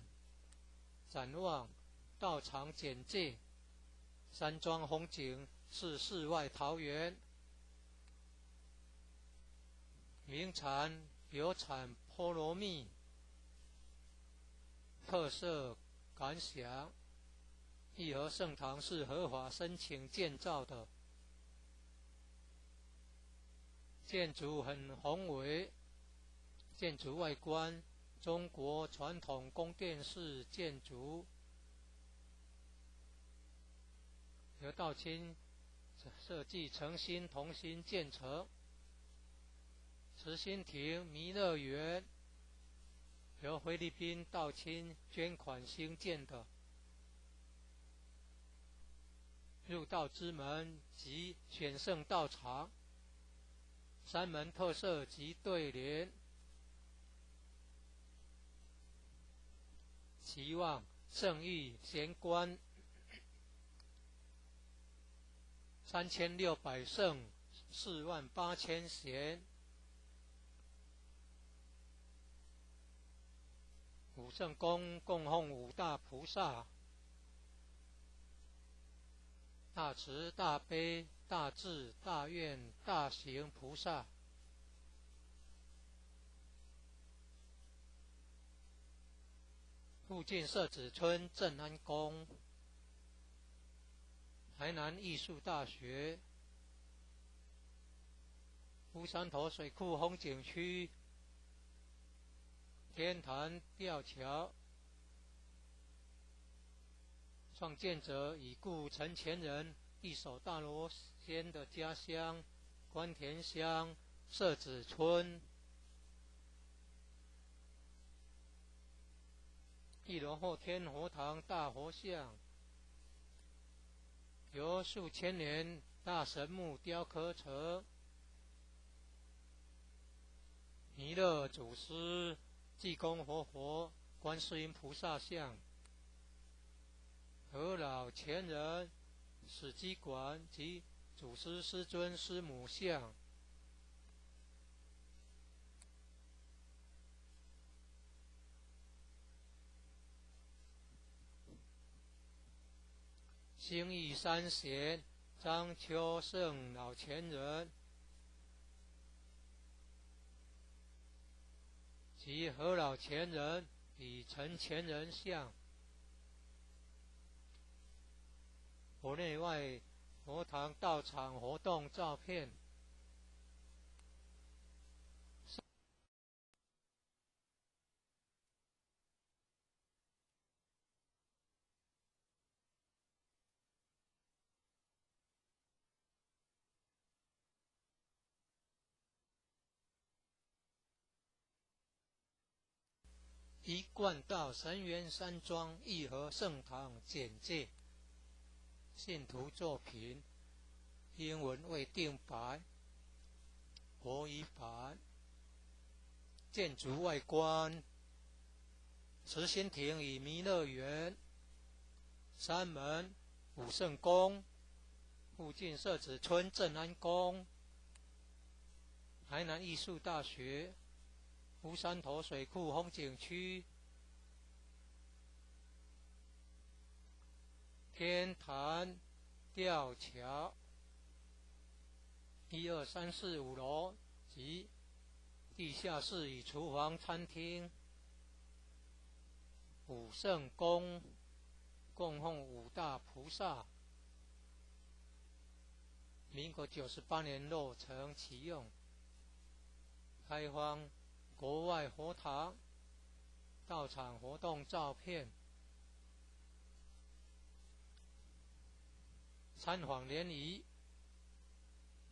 展望、道场简介。山庄风景是世外桃源，名产有产菠萝蜜，特色感想。义和圣堂是合法申请建造的，建筑很宏伟，建筑外观中国传统宫殿式建筑，由道清设计诚心同心建成。慈心亭弥勒园由菲律宾道清捐款兴建的，入道之门及选圣道场，山门特色及对联，期望圣誉贤官3600圣48000贤。武圣宫供奉五大菩萨，大慈大悲大智大愿大行菩萨。附近社子村正安宫，台南艺术大学，乌山头水库风景区，天坛吊桥，创建者已故陈前人一手大罗仙的家乡关田乡社子村。1楼后天佛堂大佛像，由数千年大神木雕刻成，弥勒祖师、济公活佛、观世音菩萨像，和老前人、史基馆及祖师师尊师母像。兴义三贤张秋胜老前人及和老前人与陈前人像，国内外佛堂道场活动照片。一贯道神元山庄义和圣堂简介。信徒作品，英文未定白，国语版。建筑外观，慈心亭与弥勒园，山门、武圣宫，附近社子村正安宫，台南艺术大学，乌山头水库风景区，天坛吊桥，1、2、3、4、5楼及地下室与厨房、餐厅。武圣宫供奉5大菩萨，民国98年落成启用。开放国外佛堂道场活动照片。参访联谊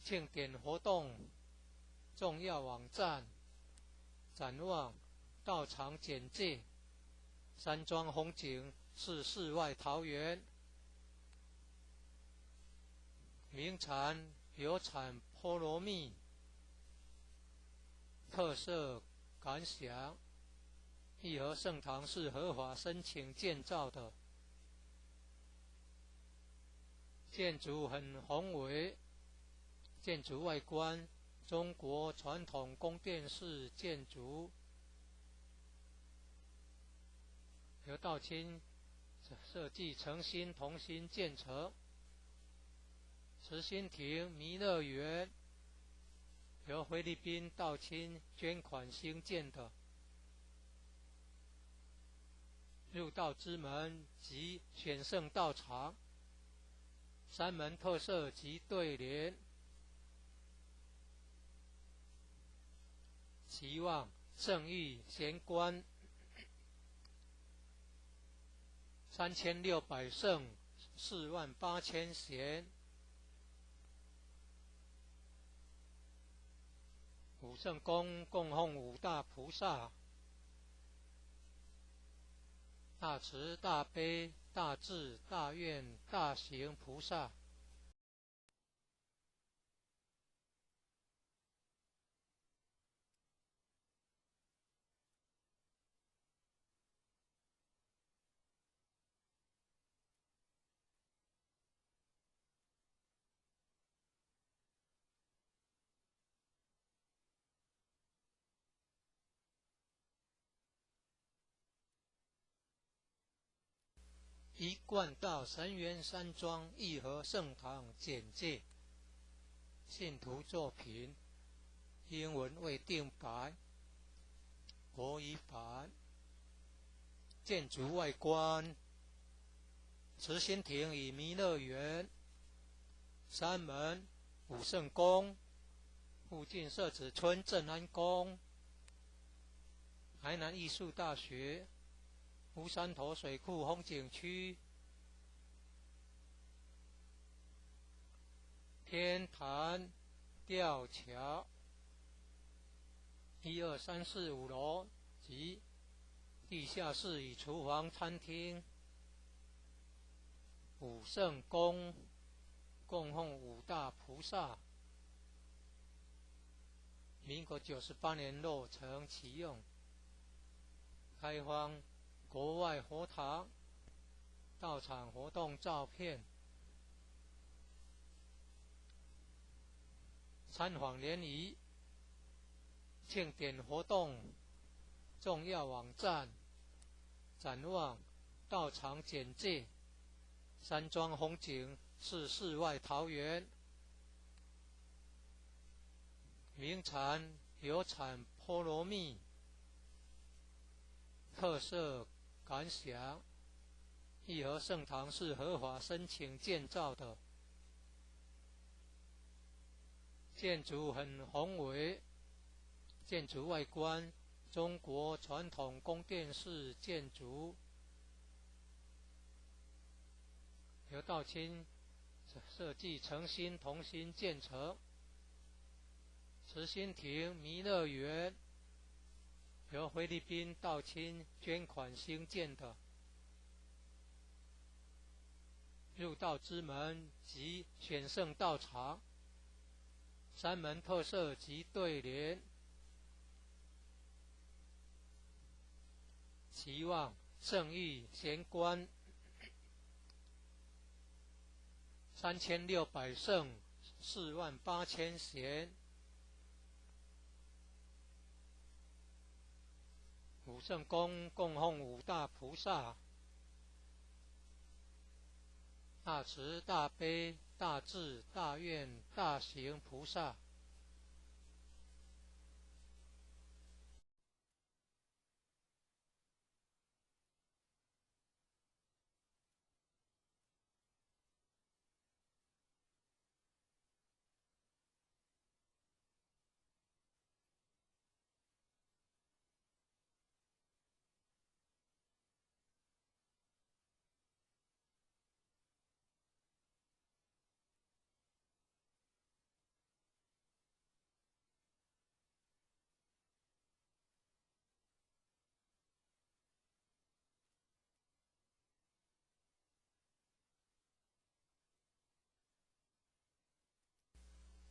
庆典活动重要网站，展望道场简介。山庄风景是世外桃源，名产有产菠萝蜜，特色感想。义和圣堂是合法申请建造的，建筑很宏伟，建筑外观中国传统宫殿式建筑，由道清设计诚心同心建成。慈心亭弥勒园由菲律宾道清捐款兴建的，入道之门及选圣道场，山门特色及对联。期望圣域贤官3600圣48000贤。武圣宫供奉5大菩萨，大慈大悲大智大愿大行菩萨。一贯道神元山庄义和圣堂简介。信徒作品，英文未定白，国语版。建筑外观，慈心亭与弥勒园，山门、武圣宫，附近社子村正安宫，台南艺术大学，乌山头水库风景区，天坛吊桥，1、2、3、4、5楼及地下室与厨房、餐厅。武圣宫供奉5大菩萨，民国98年落成启用。开放国外佛堂道场活动照片。参访联谊庆典活动重要网站，展望道场简介。山庄风景是世外桃源，名产有产菠萝蜜，特色感想。义和圣堂是合法申请建造的，建筑很宏伟，建筑外观中国传统宫殿式建筑，由道清设计诚心同心建成。慈心亭弥勒园由菲律宾道清捐款兴建的。入道之门及选圣道场，三门特色及对联，期望圣域贤官3600圣48000贤，五圣宫供奉五大菩萨，大慈大悲大智大愿大行菩萨。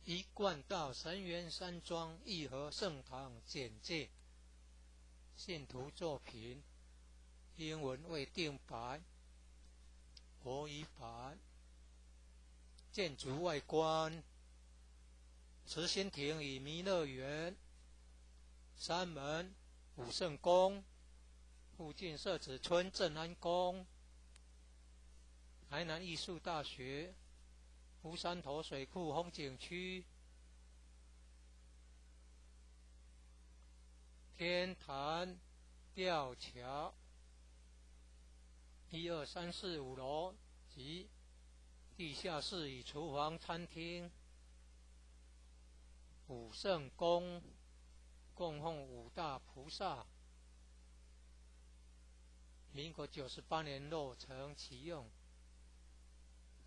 一贯道神元山庄义和圣堂简介，信徒作品，英文未定版，国语版。建筑外观，慈心亭与弥勒园，三门五圣宫，附近社子村正安宫，台南艺术大学，乌山头水库风景区，天坛吊桥，1、2、3、4、5楼及地下室与厨房、餐厅。五圣宫供奉五大菩萨，民国98年落成启用，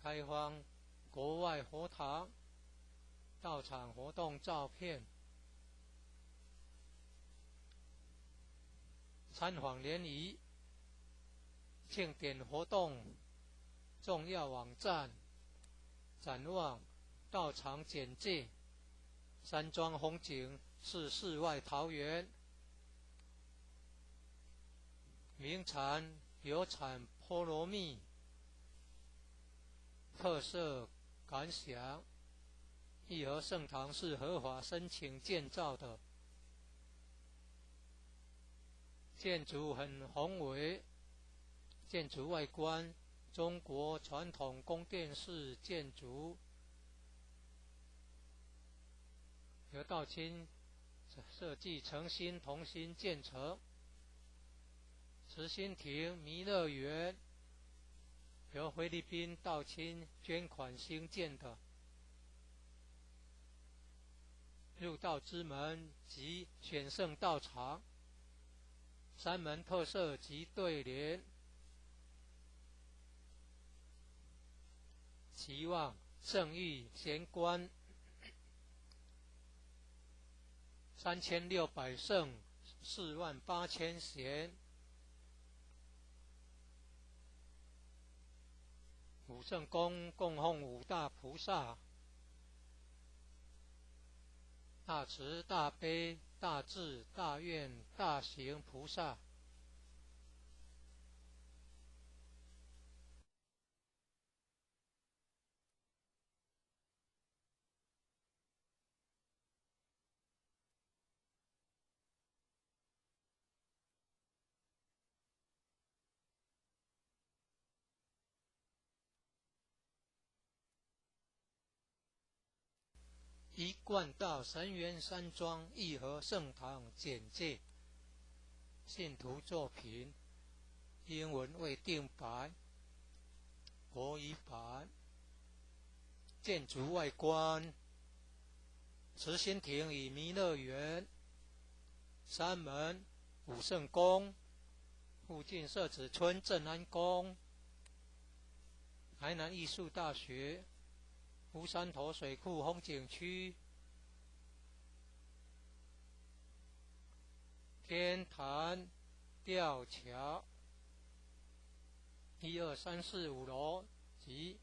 开放国外佛堂到场活动照片，参访联谊庆典活动重要网站，展望道场简介，山庄风景是世外桃源，名产有产菠萝蜜，特色感想，义和圣堂是合法申请建造的，建筑很宏伟，建筑外观中国传统宫殿式建筑，由道清设计诚心同心建成。慈心亭弥勒园由菲律宾道清捐款兴建的。入道之门及选圣道场，三门特色及对联，期望圣域贤官3600圣48000贤，五圣宫供奉五大菩萨，大慈大悲大智大愿大行菩萨。一贯道神元山庄义和圣堂简介，信徒作品，英文未定版，国语版。建筑外观，慈心亭与弥勒园、三门、武圣宫，附近社子村正安宫，台南艺术大学，乌山头水库风景区，天坛吊桥，1、2、3、4、5楼及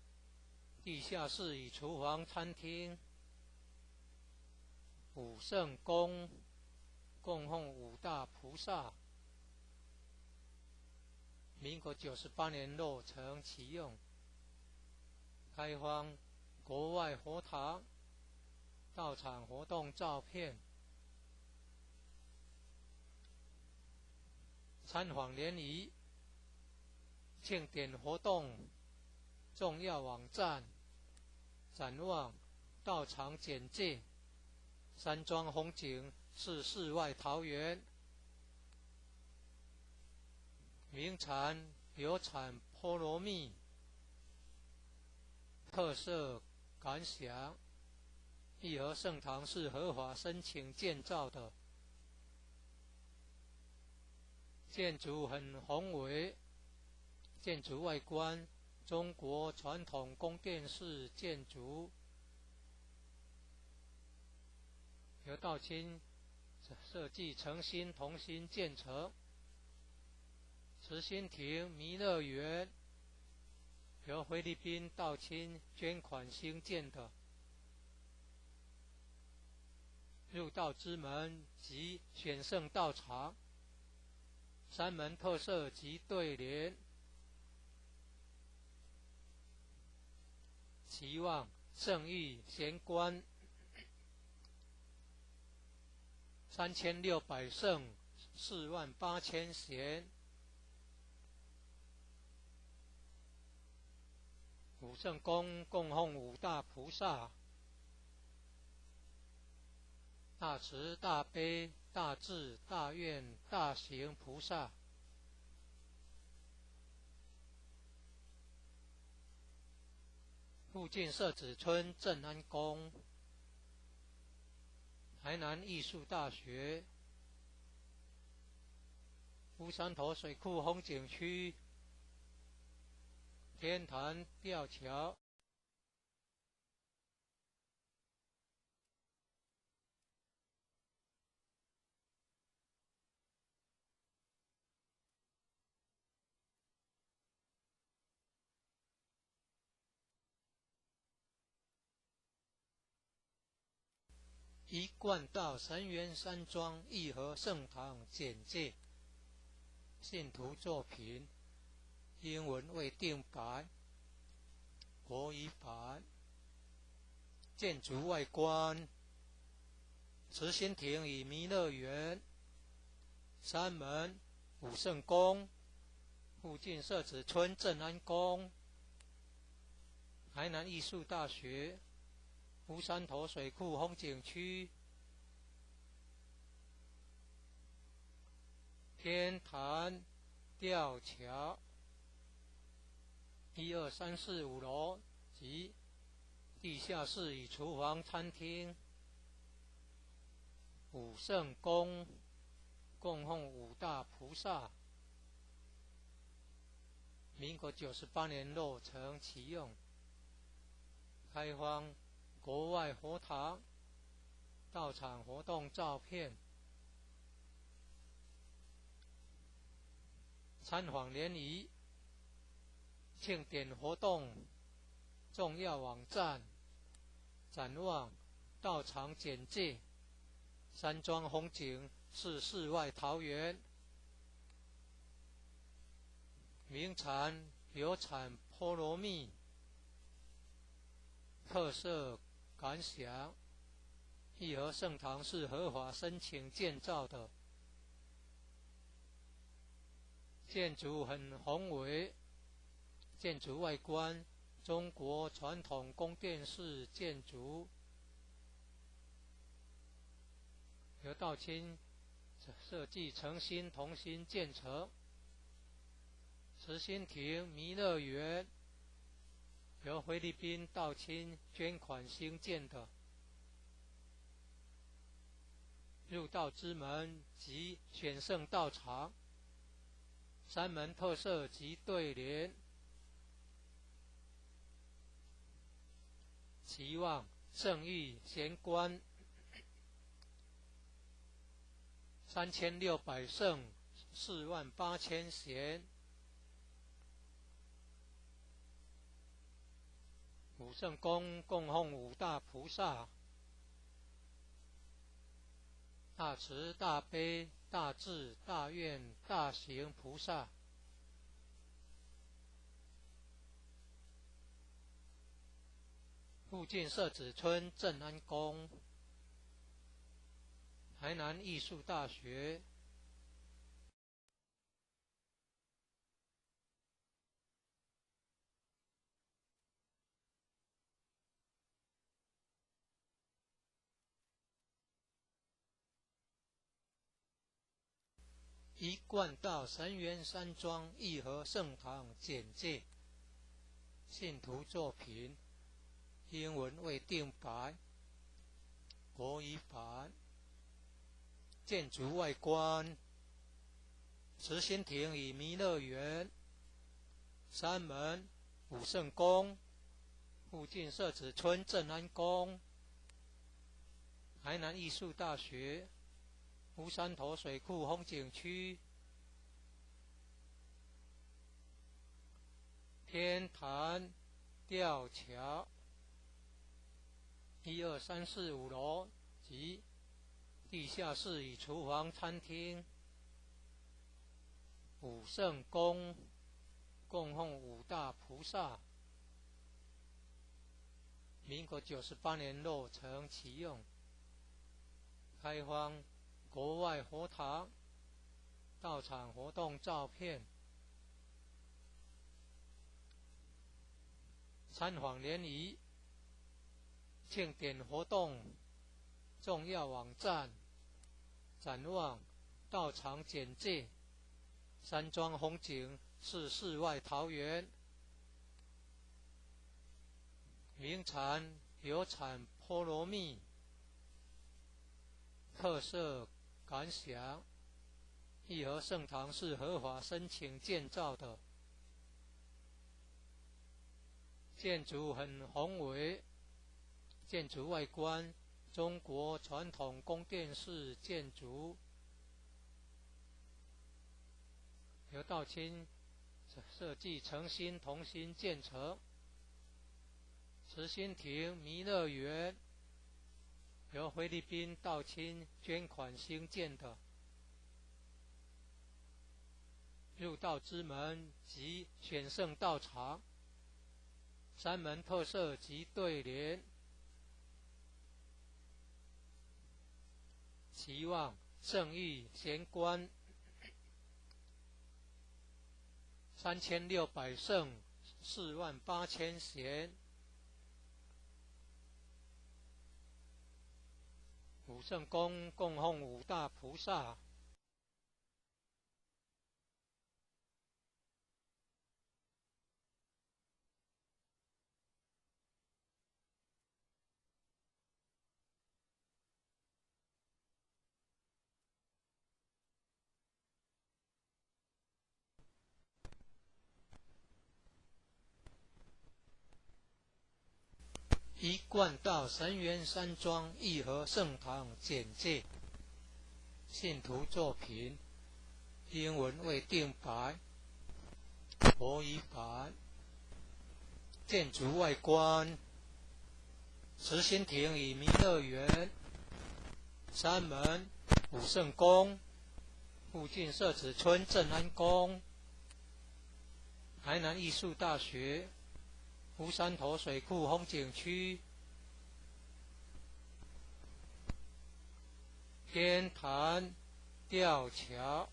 地下室与厨房、餐厅。武圣宫供奉五大菩萨，民国98年落成启用，开放国外佛堂到场活动照片，参访联谊、庆典活动重要网站、展望到场简介。山庄风景是世外桃源，名产有产菠萝蜜，特色感想。义和圣堂是合法申请建造的，建筑很宏伟，建筑外观中国传统宫殿式建筑，由道清设计诚心同心建成。慈心亭弥勒园由菲律宾道清捐款兴建的，入道之门及选圣道场，三门特色及对联，期望圣域贤官3600圣48000贤。武圣宫供奉五大菩萨，大慈大悲大智大愿大行菩萨。附近社子村正安宫，台南艺术大学，乌山头水库风景区，天坛吊桥。一贯道神元山庄义和圣堂简介，信徒作品，英文未定版，国语版。建筑外观，慈心亭与弥勒园，三门、武圣宫，附近社子村正安宫，台南艺术大学，乌山头水库风景区，天坛吊桥，1、2、3、4、5楼及地下室与厨房、餐厅。武圣宫供奉五大菩萨，民国98年落成启用，开放国外佛堂到场活动照片，参访联谊、庆典活动重要网站、展望到场简介。山庄风景是世外桃源，名产有产菠萝蜜，特色感想。义和圣堂是合法申请建造的，建筑很宏伟，建筑外观中国传统宫殿式建筑，由道清设计诚心同心建成。慈心亭弥勒园由菲律宾道清捐款兴建的，入道之门及选圣道场，三门特色及对联，期望圣域贤官3600圣48000贤，五圣宫供奉五大菩萨，大慈大悲大智大愿大行菩萨，附近社子村正安宫，台南艺术大学，一贯道神元山庄义和圣堂简介，信徒作品，英文未定版，国语版。建筑外观，慈心亭与弥勒园，三门武圣宫，附近社子村正安宫，台南艺术大学，乌山头水库风景区，天坛吊桥，1、2、3、4、5楼及地下室与厨房、餐厅，武圣宫供奉五大菩萨，民国98年落成启用，开放国外佛堂，道场活动照片，参访联谊，庆典活动重要网站，展望道场简介，山庄风景是世外桃源，名产有产菠萝蜜，特色感想，义和圣堂是合法申请建造的，建筑很宏伟，建筑外观中国传统宫殿式建筑，由道清设计诚心同心建成，慈心亭弥勒园由菲律宾道清捐款兴建的，入道之门及选圣道场，三门特色及对联，期望圣域贤官3600圣48000贤，武圣宫供奉五大菩萨，一贯道神元山庄义和圣堂简介，信徒作品，英文未定版，国语版。建筑外观，慈心亭与弥勒园，三门武圣宫，附近社子村正安宫，台南艺术大学，乌山头水库风景区，天坛吊桥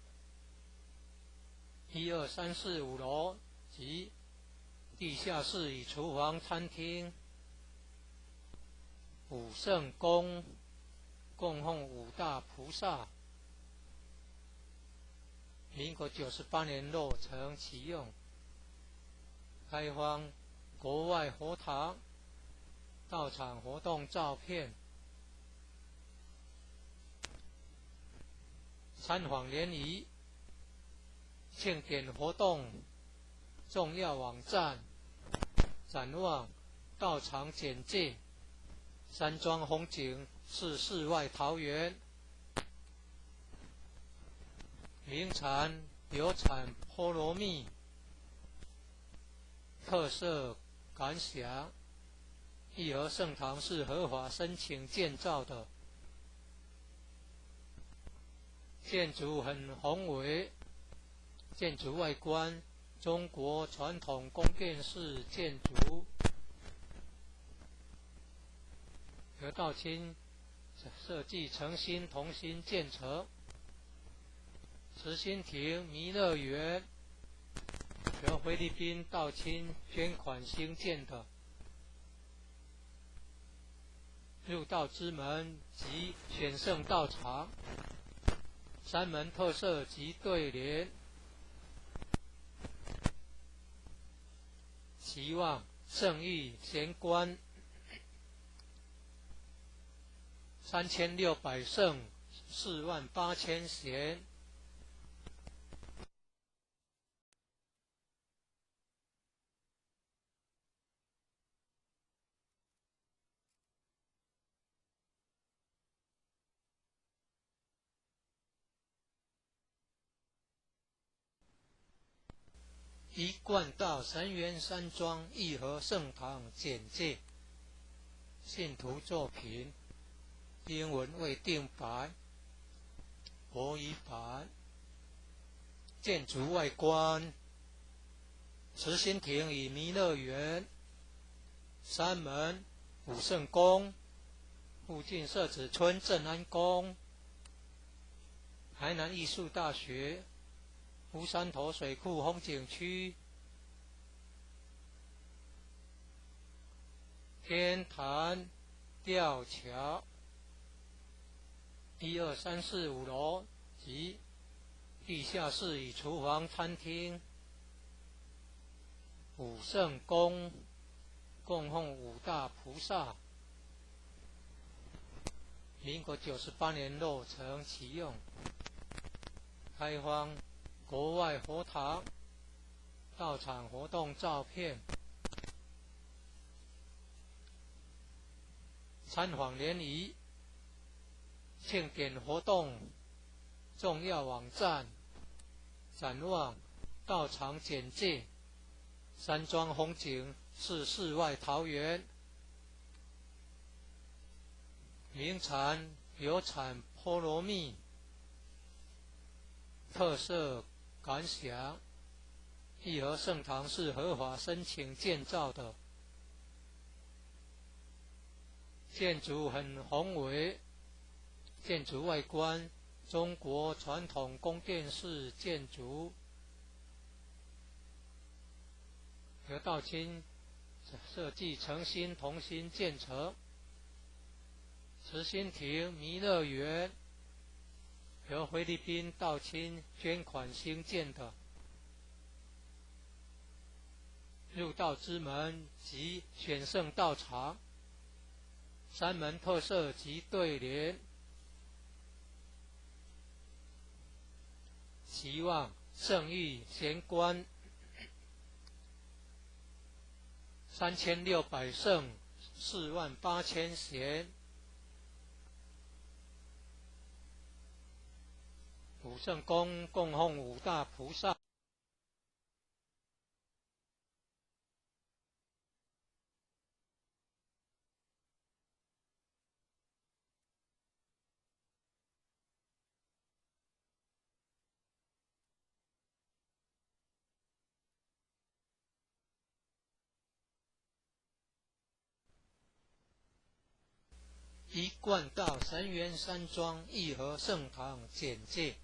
，1、2、3、4、5楼及地下室与厨房、餐厅，武圣宫供奉五大菩萨，民国98年落成启用，开放国外佛堂，道场活动照片，参访联谊庆典活动重要网站展望道场简介山庄风景是世外桃源名产有产菠萝蜜特色感想义和圣堂是合法申请建造的建筑很宏伟建筑外观中国传统宫殿式建筑何道清设计诚心同心建成慈心亭弥勒园由菲律宾道清捐款兴建的入道之门及选圣道场山门特色及对联期望圣意贤观3600圣48000贤一贯道神元山庄义和圣堂简介信徒作品英文未定版国语版建筑外观慈心亭与弥勒园山门武圣宫附近社子村正安宫台南艺术大学乌山头水库风景区天坛吊桥1、2、3、4、5楼及地下室与厨房餐厅武圣宫供奉五大菩萨民国98年落成启用开放国外佛堂道场活动照片参访联谊庆典活动重要网站展望道场简介山庄风景是世外桃源名产有产菠萝蜜特色感想义和圣堂是合法申请建造的建筑很宏伟建筑外观中国传统宫殿式建筑何道清设计诚心同心建成慈心亭弥勒园由菲律宾道清捐款兴建的入道之门及选圣道场山门特色及对联期望圣意贤观3600圣48000贤武圣宫供奉五大菩萨一贯道神元山庄义和圣堂简介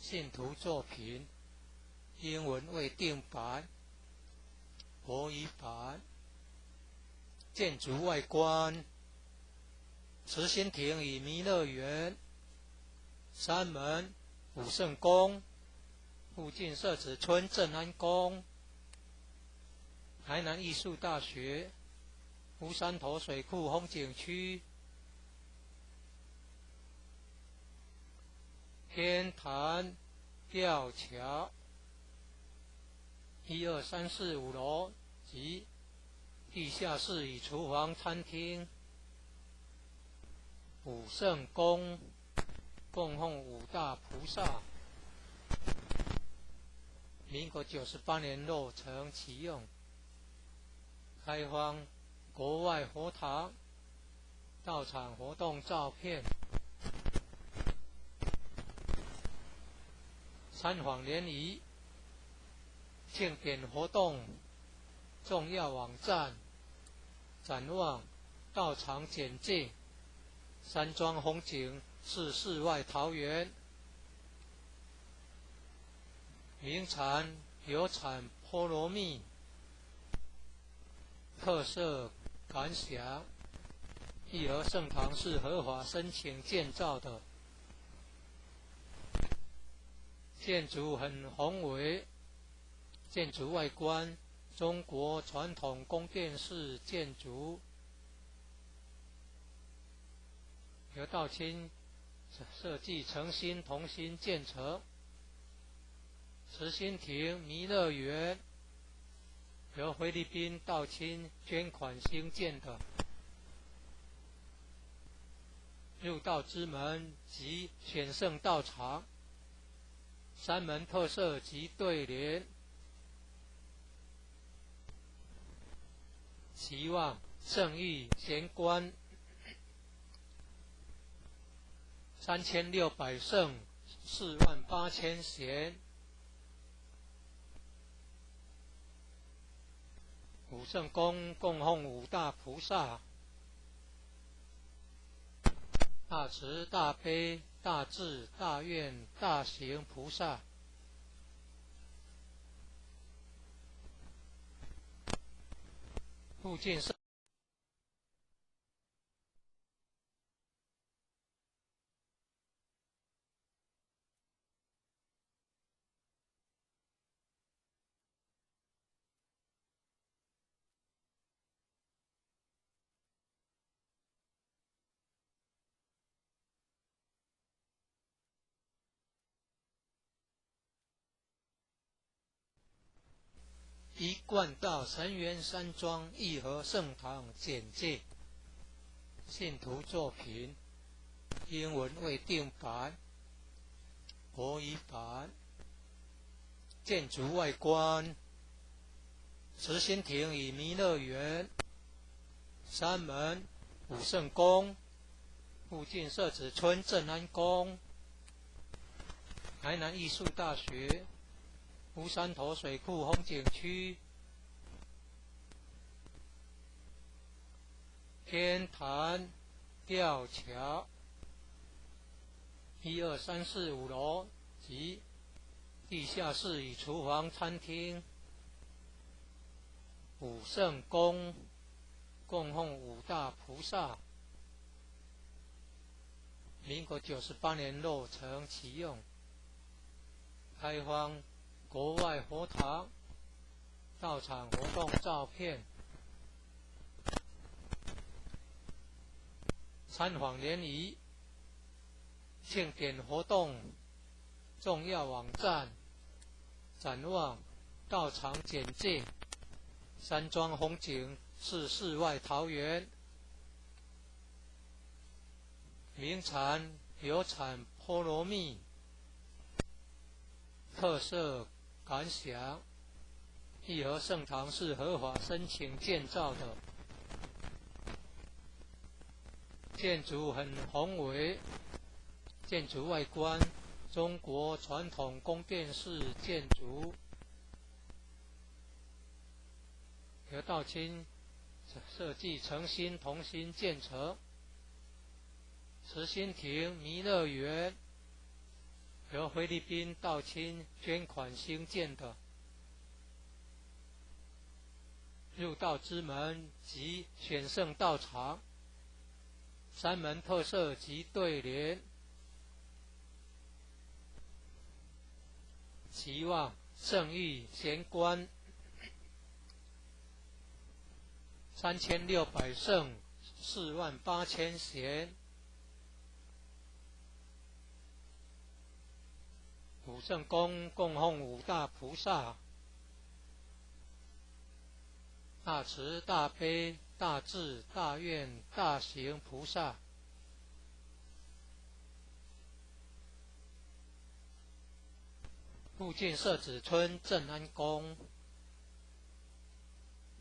信徒作品英文未定版国语版建筑外观慈心亭与弥勒园山门武圣宫附近社子村正安宫台南艺术大学乌山头水库风景区天坛、吊桥、1、2、3、4、5楼及地下室与厨房、餐厅、武圣宫，供奉5大菩萨。民国98年落成启用，开放国外佛堂、道场活动照片、参访联谊、庆典活动、重要网站、展望、道场简介、山庄风景是世外桃源。名产有产菠萝蜜，特色感想：义和圣堂是合法申请建造的，建筑很宏伟，建筑外观中国传统宫殿式建筑，由道清设计诚心同心建成。慈心亭弥勒园由菲律宾道清捐款兴建的，入道之门及选圣道场，三门特色及对联，期望圣誉贤官3600圣48000贤。武圣宫供奉5大菩萨：大慈大悲大智大愿大行菩萨。附近是一贯道神元山庄义和圣堂简介，信徒作品，英文未定版，国语版。建筑外观：慈心亭与弥勒园，山门、武圣宫，附近社子村正安宫，台南艺术大学。乌山头水库风景区，天坛、吊桥，1、2、3、4、5楼及地下室与厨房、餐厅，武圣宫供奉5大菩萨。民国98年落成启用，开放国外佛堂、道场活动照片、参访联谊、庆典活动、重要网站、展望、道场简介、山庄风景是世外桃源。名产有产菠萝蜜，特色感想：义和圣堂是合法申请建造的，建筑很宏伟，建筑外观中国传统宫殿式建筑，由道清设计诚心同心建成。慈心亭弥勒园由菲律宾道清捐款兴建的，入道之门及选圣道场，三门特色及对联，期望圣誉贤官3600圣48000贤。武圣宫供奉五大菩萨：大慈大悲大智大愿大行菩萨。附近社子村正安宫、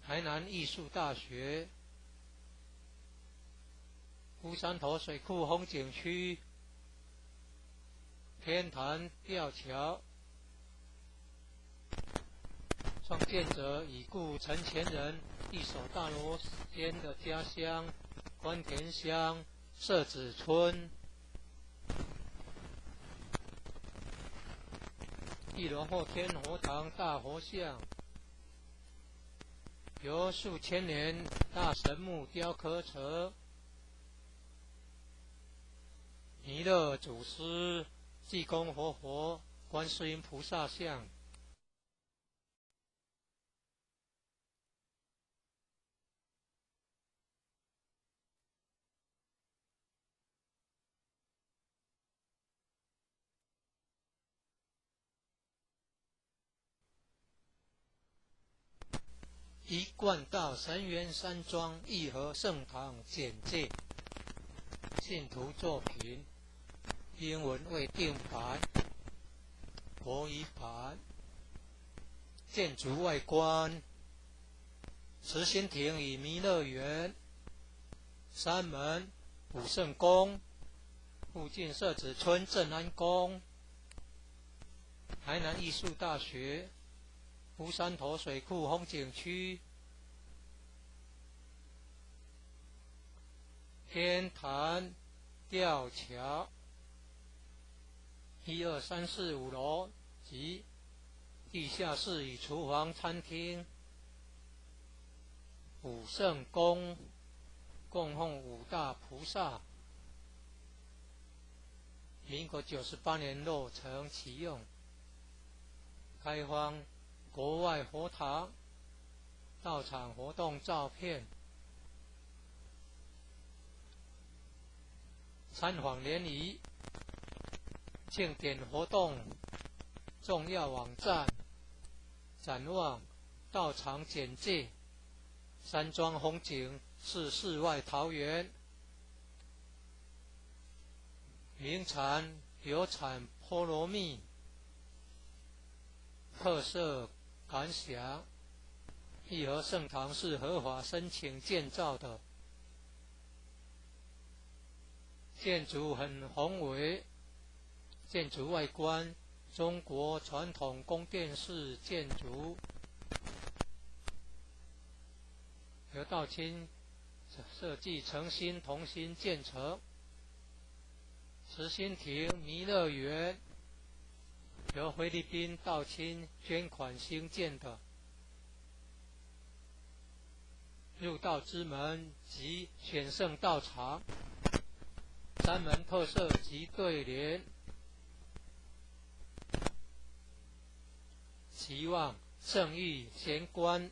台南艺术大学、乌山头水库风景区、天坛吊桥。创建者已故陈前人一手大罗间的家乡关田乡社子村。一楼后天佛堂大佛像，由数千年大神木雕刻成弥勒祖师、济公活佛、观世音菩萨像。一贯道神元山庄义和圣堂简介。信徒作品，英文未定版，国语版。建筑外观：慈心亭与弥勒园、山门、武圣宫、附近社子村正安宫、台南艺术大学、乌山头水库风景区、天坛吊桥，1、2、3、4、5楼及地下室与厨房、餐厅。武圣宫供奉五大菩萨，民国98年落成启用，开放国外佛堂到场活动照片。参访联谊、庆典活动重要网站、展望、到场简介。山庄风景是世外桃源，名产有产菠萝蜜。特色感想：义和圣堂是合法申请建造的，建筑很宏伟，建筑外观中国传统宫殿式建筑，由道清设计诚心同心建成。慈心亭弥勒园由菲律宾道清捐款兴建的，入道之门及选圣道场，山门特色及对联，期望圣域贤官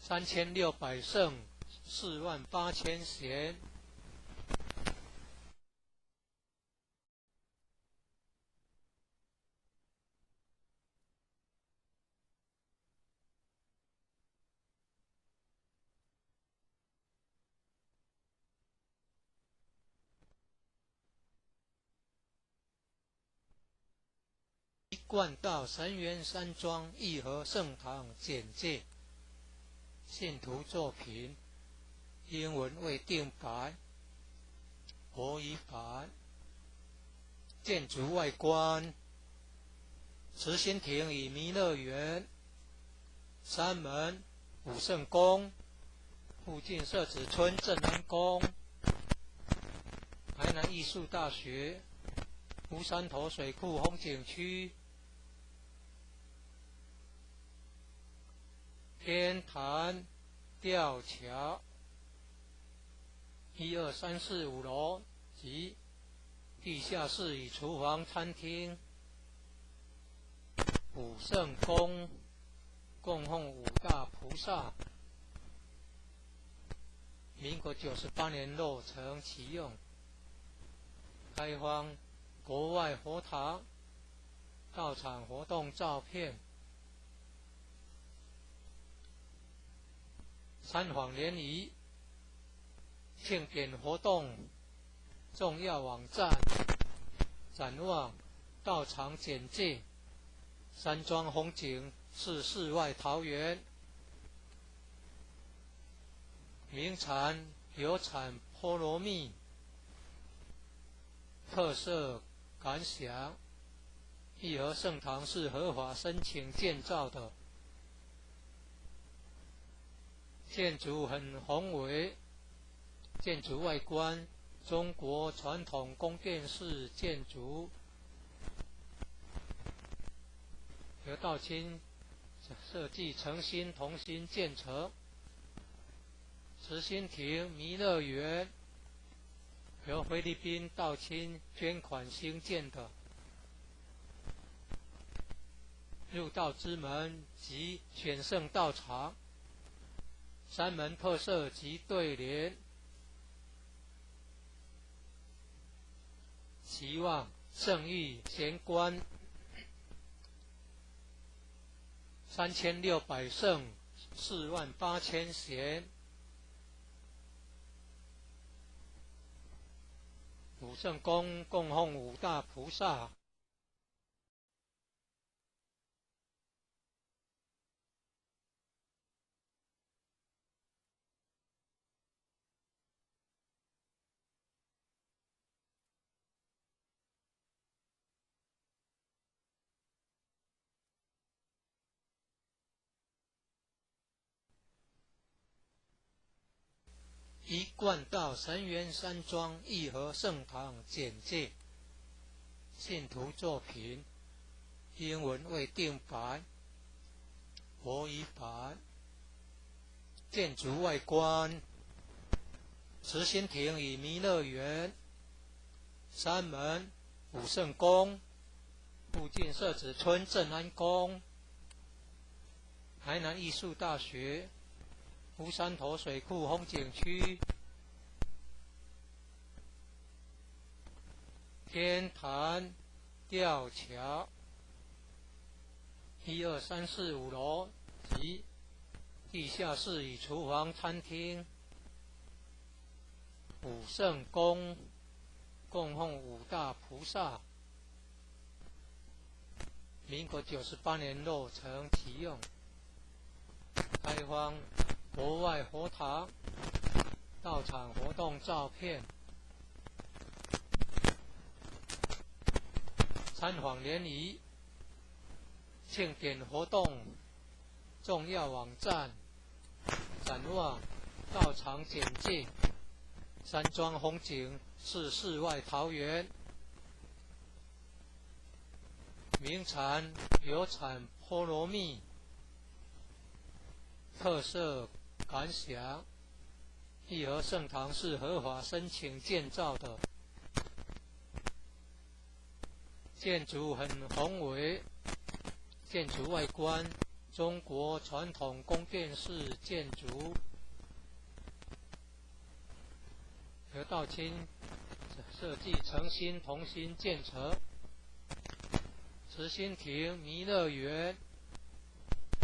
3600圣48000贤。一贯道神元山庄义和圣堂简介。信徒作品，英文未定版，国语版。建筑外观：慈心亭与弥勒园、山门、武圣宫、附近社子村正安宫、台南艺术大学、乌山头水库风景区、天坛吊桥，1、2、3、4、5楼及地下室与厨房、餐厅。武圣宫供奉五大菩萨，民国98年落成启用，开放国外佛堂道场活动照片，参访联谊庆典活动重要网站，展望道场简介，山庄风景是世外桃源，名产有产菠萝蜜，特色感想，义和圣堂是合法申请建造的，建筑很宏伟，建筑外观中国传统宫殿式建筑，由道清设计诚心同心建成。慈心亭弥勒园由菲律宾道清捐款兴建的，入道之门及选圣道场，山门特色及对联，期望圣域贤官3600圣48000贤，五圣宫供奉五大菩萨，一贯道神元山庄义和圣堂简介，信徒作品，英文未定版，国语版，建筑外观，慈心亭与弥勒园，山门武圣宫，附近社子村正安宫，台南艺术大学，乌山头水库风景区，天坛吊桥，1、2、3、4、5楼及地下室与厨房、餐厅，武圣宫供奉五大菩萨，民国98年落成启用，开放国外佛堂道场活动照片，参访联谊庆典活动重要网站，展望道场简介，山庄风景是世外桃源，名产有产菠萝蜜，特色感想，义和圣堂是合法申请建造的，建筑很宏伟，建筑外观中国传统宫殿式建筑，由道清设计诚心同心建成，慈心亭弥勒园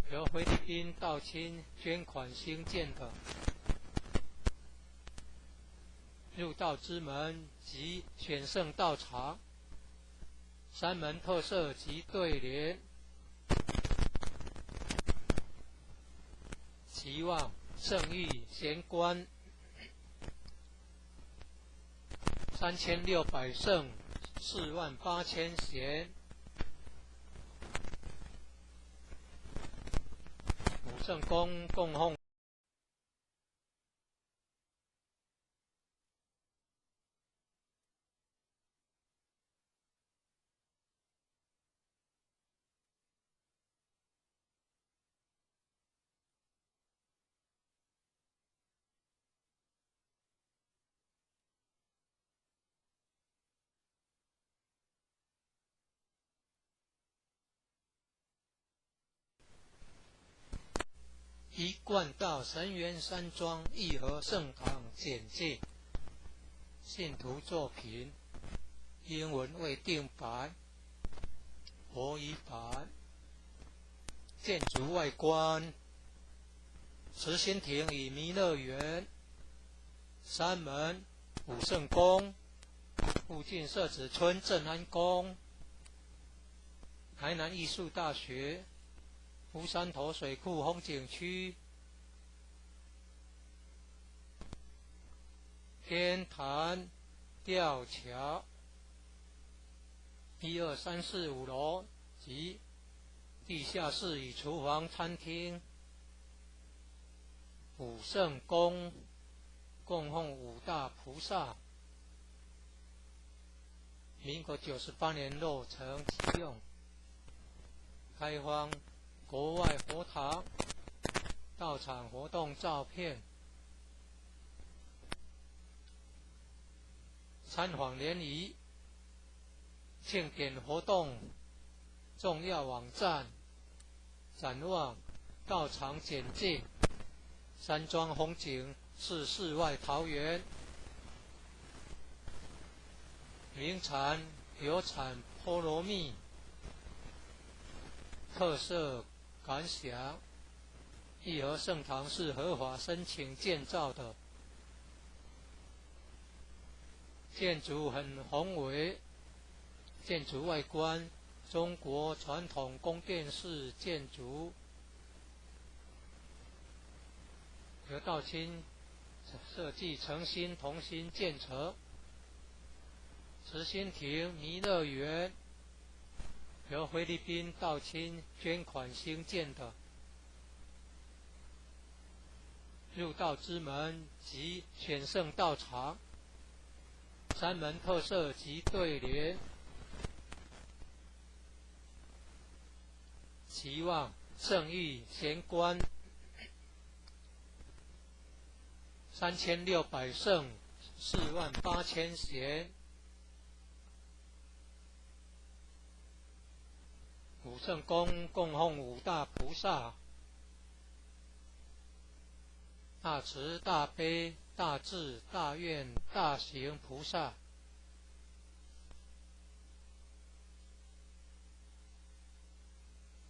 由菲律宾道清捐款兴建的，入道之门及选圣道场，山门特色及对联，期望圣域贤官3600圣48000贤，武圣宫供奉一贯道神元山庄义和圣堂简介，信徒作品，英文为定版，国语版。建筑外观：慈心亭与弥勒园，山门、武圣宫，附近社子村正安宫，台南艺术大学，乌山头水库风景区，天坛吊桥，1、2、3、4、5楼及地下室与厨房、餐厅。武圣宫供奉五大菩萨，民国98年落成启用，开放国外佛堂到场活动照片。参访联谊庆典活动重要网站展望到场简介。山庄风景是世外桃源，名产有产菠萝蜜，特色感想：义和圣堂是合法申请建造的，建筑很宏伟，建筑外观中国传统宫殿式建筑，由道清设计诚心同心建成。慈心亭弥勒园由菲律宾道清捐款兴建的，入道之门及选圣道场，山门特色及对联，期望圣域贤官3600圣48000贤。武圣宫供奉五大菩萨，大慈大悲大智大愿大行菩萨。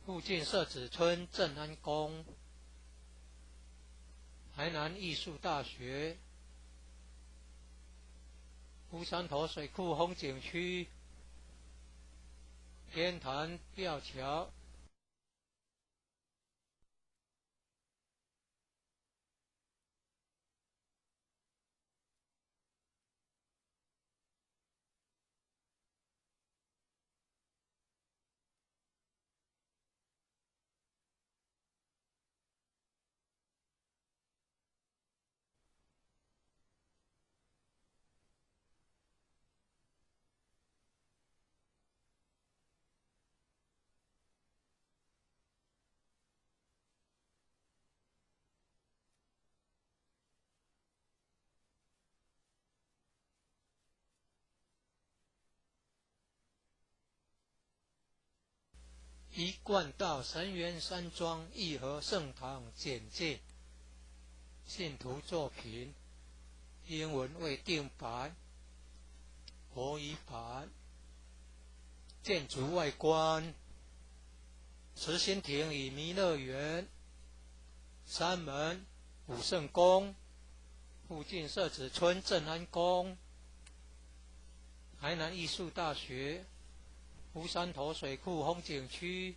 附近社子村正安宫，台南艺术大学，乌山头水库风景区，天坛吊桥。一贯道神元山庄义和圣堂简介，信徒作品，英文为定版，国语版。建筑外观：慈心亭与弥勒园，山门、武圣宫，附近社子村正安宫，台南艺术大学，乌山头水库风景区，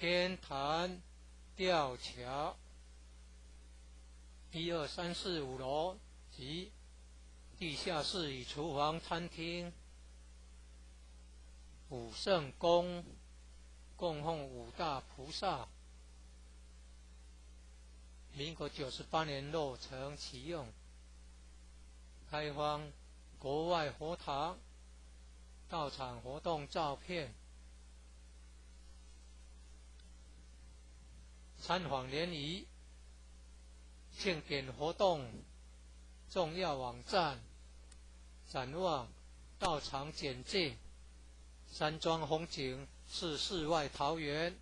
天坛吊桥，1、2、3、4、5楼及地下室与厨房、餐厅。武圣宫供奉五大菩萨，民国98年落成启用，开放国外佛堂到场活动照片。参访联谊庆典活动重要网站展望到场简介。山庄风景是世外桃源，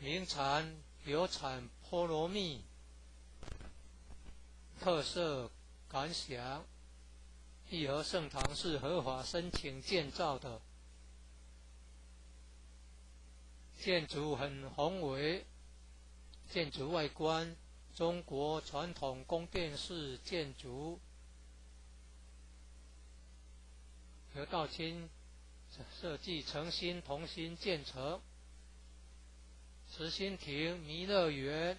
名产有产菠萝蜜，特色感想：义和圣堂是合法申请建造的，建筑很宏伟，建筑外观中国传统宫殿式建筑，由道清设计诚心同心建成。慈心亭弥勒园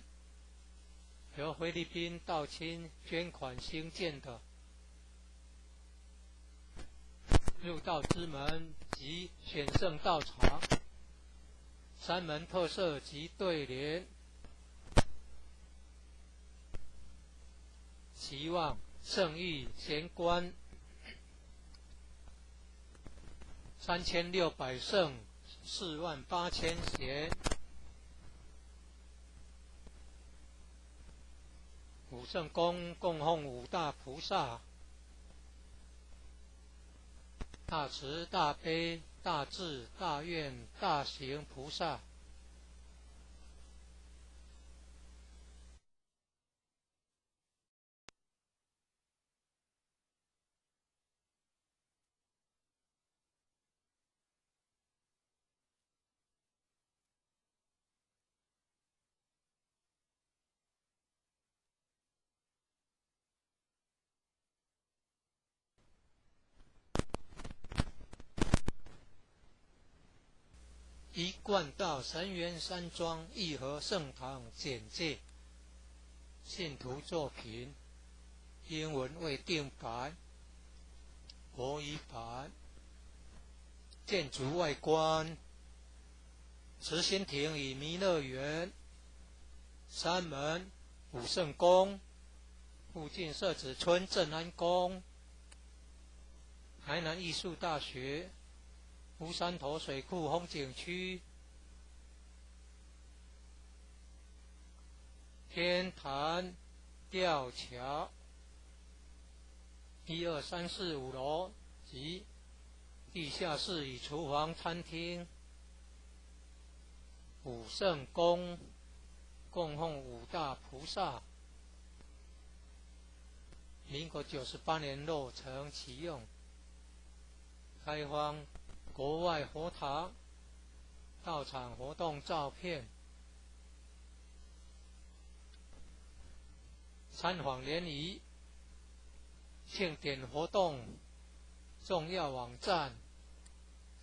由菲律宾道清捐款兴建的，入道之门及选圣道场，三门特色及对联，期望圣意贤观3600圣48000贤，五圣宫供奉五大菩萨，大慈大悲大智大愿大行菩萨。一贯道神元山庄义和圣堂简介，信徒作品，英文未定版，国语版。建筑外观：慈心亭与弥勒园，三门武圣宫，附近社子村正安宫，台南艺术大学，乌山头水库风景区，天坛吊桥，1、2、3、4、5楼及地下室与厨房、餐厅。武圣宫供奉五大菩萨，民国98年落成启用，开放国外佛堂道场活动照片，参访联谊庆典活动重要网站，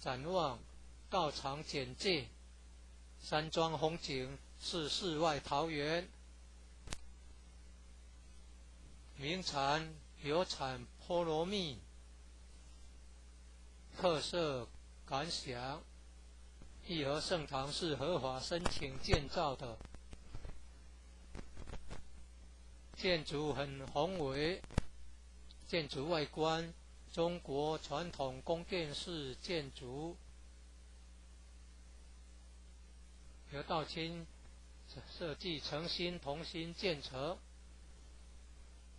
展望道场简介，山庄风景是世外桃源，名产有产菠萝蜜，特色感想：义和圣堂是合法申请建造的，建筑很宏伟，建筑外观中国传统宫殿式建筑，由道清设计诚心同心建成。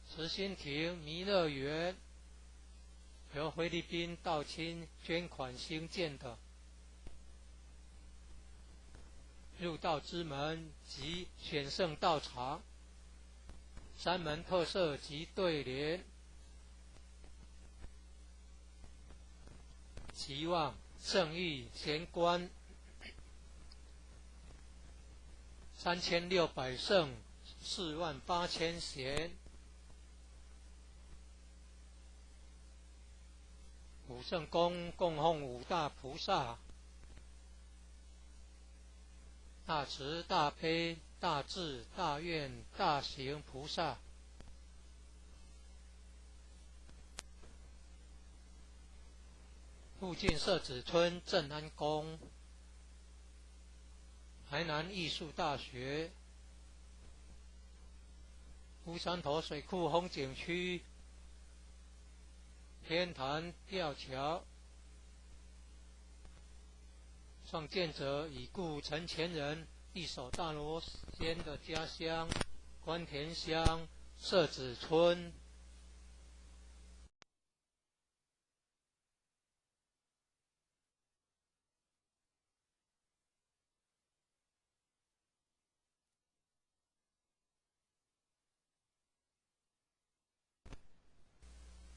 慈心亭弥勒园由菲律宾道清捐款兴建的，入道之门及选圣道场，三门特色及对联，期望圣意贤观3600圣48000贤，武圣宫供奉五大菩萨，大慈大悲大智大愿大行菩萨。附近社子村正安宫，台南艺术大学，乌山头水库风景区，天坛吊桥，创建者已故陈前人一手大罗仙的家乡关田乡社子村。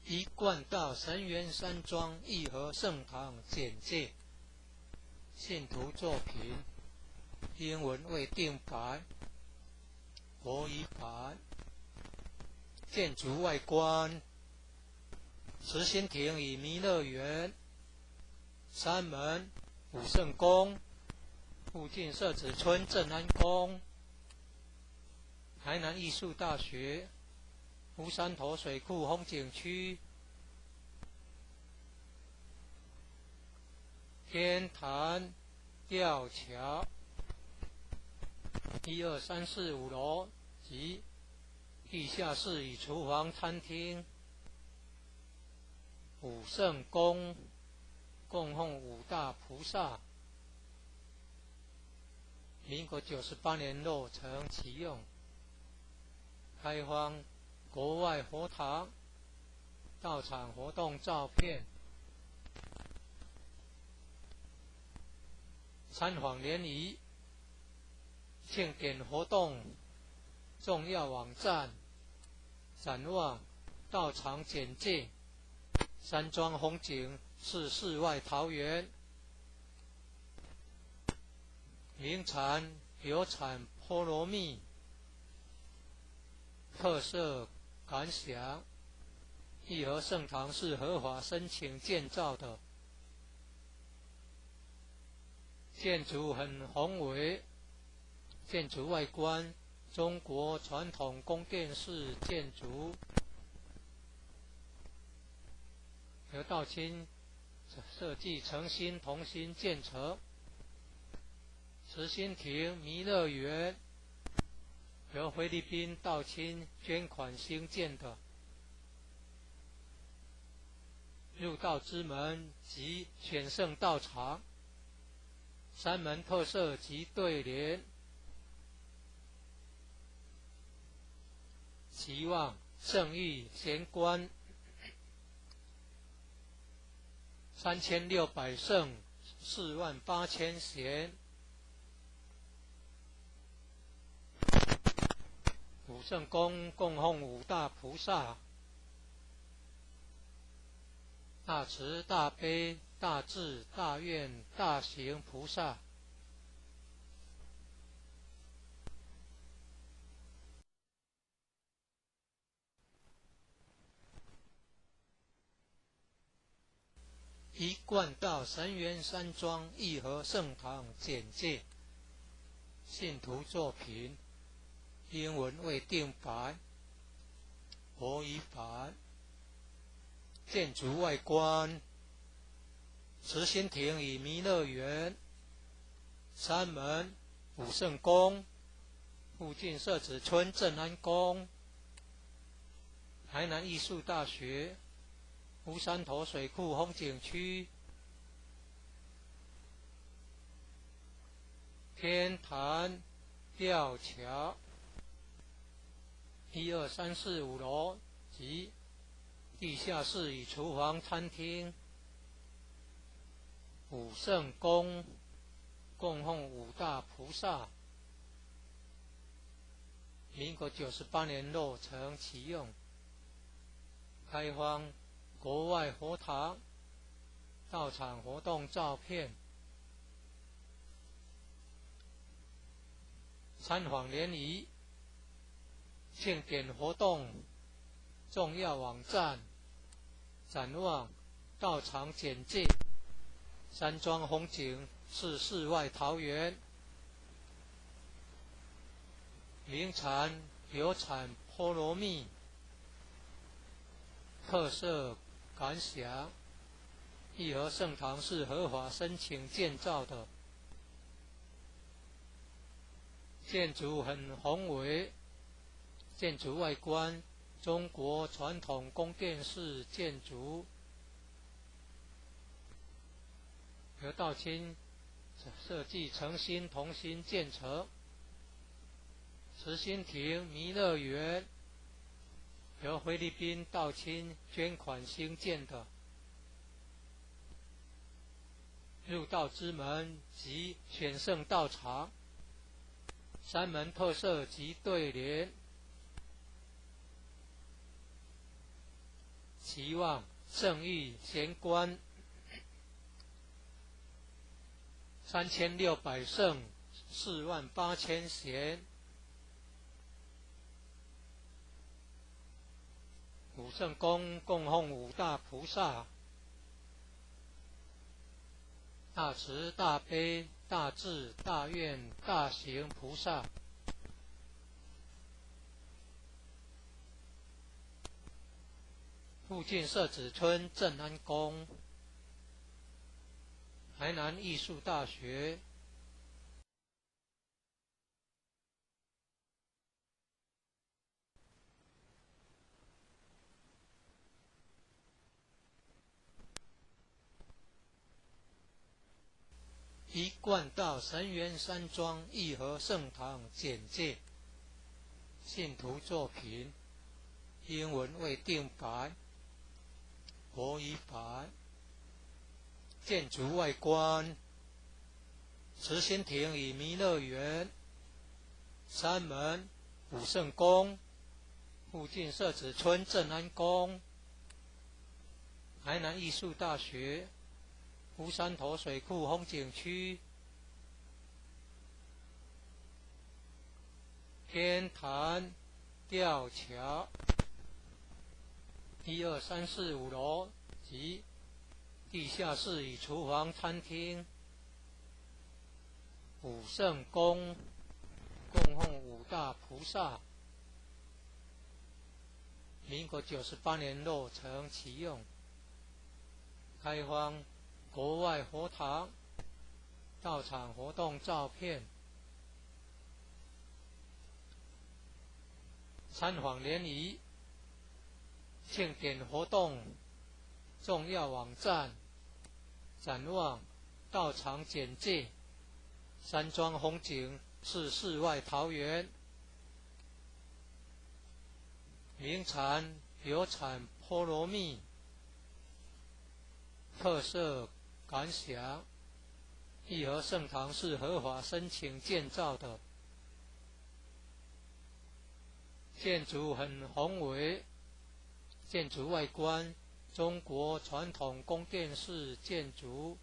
一贯道神元山庄义和圣堂简介，信徒作品，英文未定版，国语版。建筑外观：慈心亭与弥勒园，山门、武圣宫，附近社子村正安宫，台南艺术大学，乌山头水库风景区，天坛吊桥，1、2、3、4、5楼及地下室与厨房、餐厅。武圣宫供奉五大菩萨，民国98年落成启用，开放国外佛堂到场活动照片。参访联谊庆典活动重要网站，展望到场简介。山庄风景是世外桃源，名产有产菠萝蜜，特色感想：义和圣堂是合法申请建造的，建筑很宏伟，建筑外观中国传统宫殿式建筑，由道清设计诚心同心建成。慈心亭弥勒园由菲律宾道清捐款兴建的，入道之门及选圣道场，山门特色及对联，期望圣誉贤官3600圣48000贤。武圣宫供奉五大菩萨，大慈大悲大智大愿大行菩萨。一贯道神元山庄义和圣堂简介，信徒作品，英文未定版，国语版。建筑外观：慈心亭与弥勒园，山门、武圣宫，附近社子村正安宫，台南艺术大学，乌山头水库风景区，天坛吊桥，1、2、3、4、5楼及地下室与厨房、餐厅。武圣宫供奉五大菩萨，民国98年落成启用，开放国外佛堂到场活动照片。参访联谊庆典活动重要网站，展望到场简介。山庄风景是世外桃源，名产有产菠萝蜜，特色感想：义和圣堂是合法申请建造的，建筑很宏伟，建筑外观中国传统宫殿式建筑，由道清设计诚心同心建成。慈心亭弥勒园由菲律宾道清捐款兴建的，入道之门及选圣道场，山门特色及对联，期望圣誉贤官3600圣48000贤，五圣宫供奉五大菩萨，大慈大悲大智大愿大行菩萨。附近社子村正安宫，台南艺术大学，一贯道神元山庄义和圣堂简介，信徒作品，英文未定版，国语版。建筑外观，慈心亭与弥勒园，山门武圣宫，附近社子村正安宫，台南艺术大学，乌山头水库风景区，天坛吊桥，1、2、3、4、5楼及地下室与厨房、餐厅。武圣宫供奉五大菩萨，民国98年落成启用，开放国外佛堂到场活动照片。参访联谊庆典活动重要网站，展望到场简介。山庄风景是世外桃源，名产有产菠萝蜜，特色感想。义和圣堂是合法申请建造的，建筑很宏伟，建筑外观中国传统宫殿式建筑，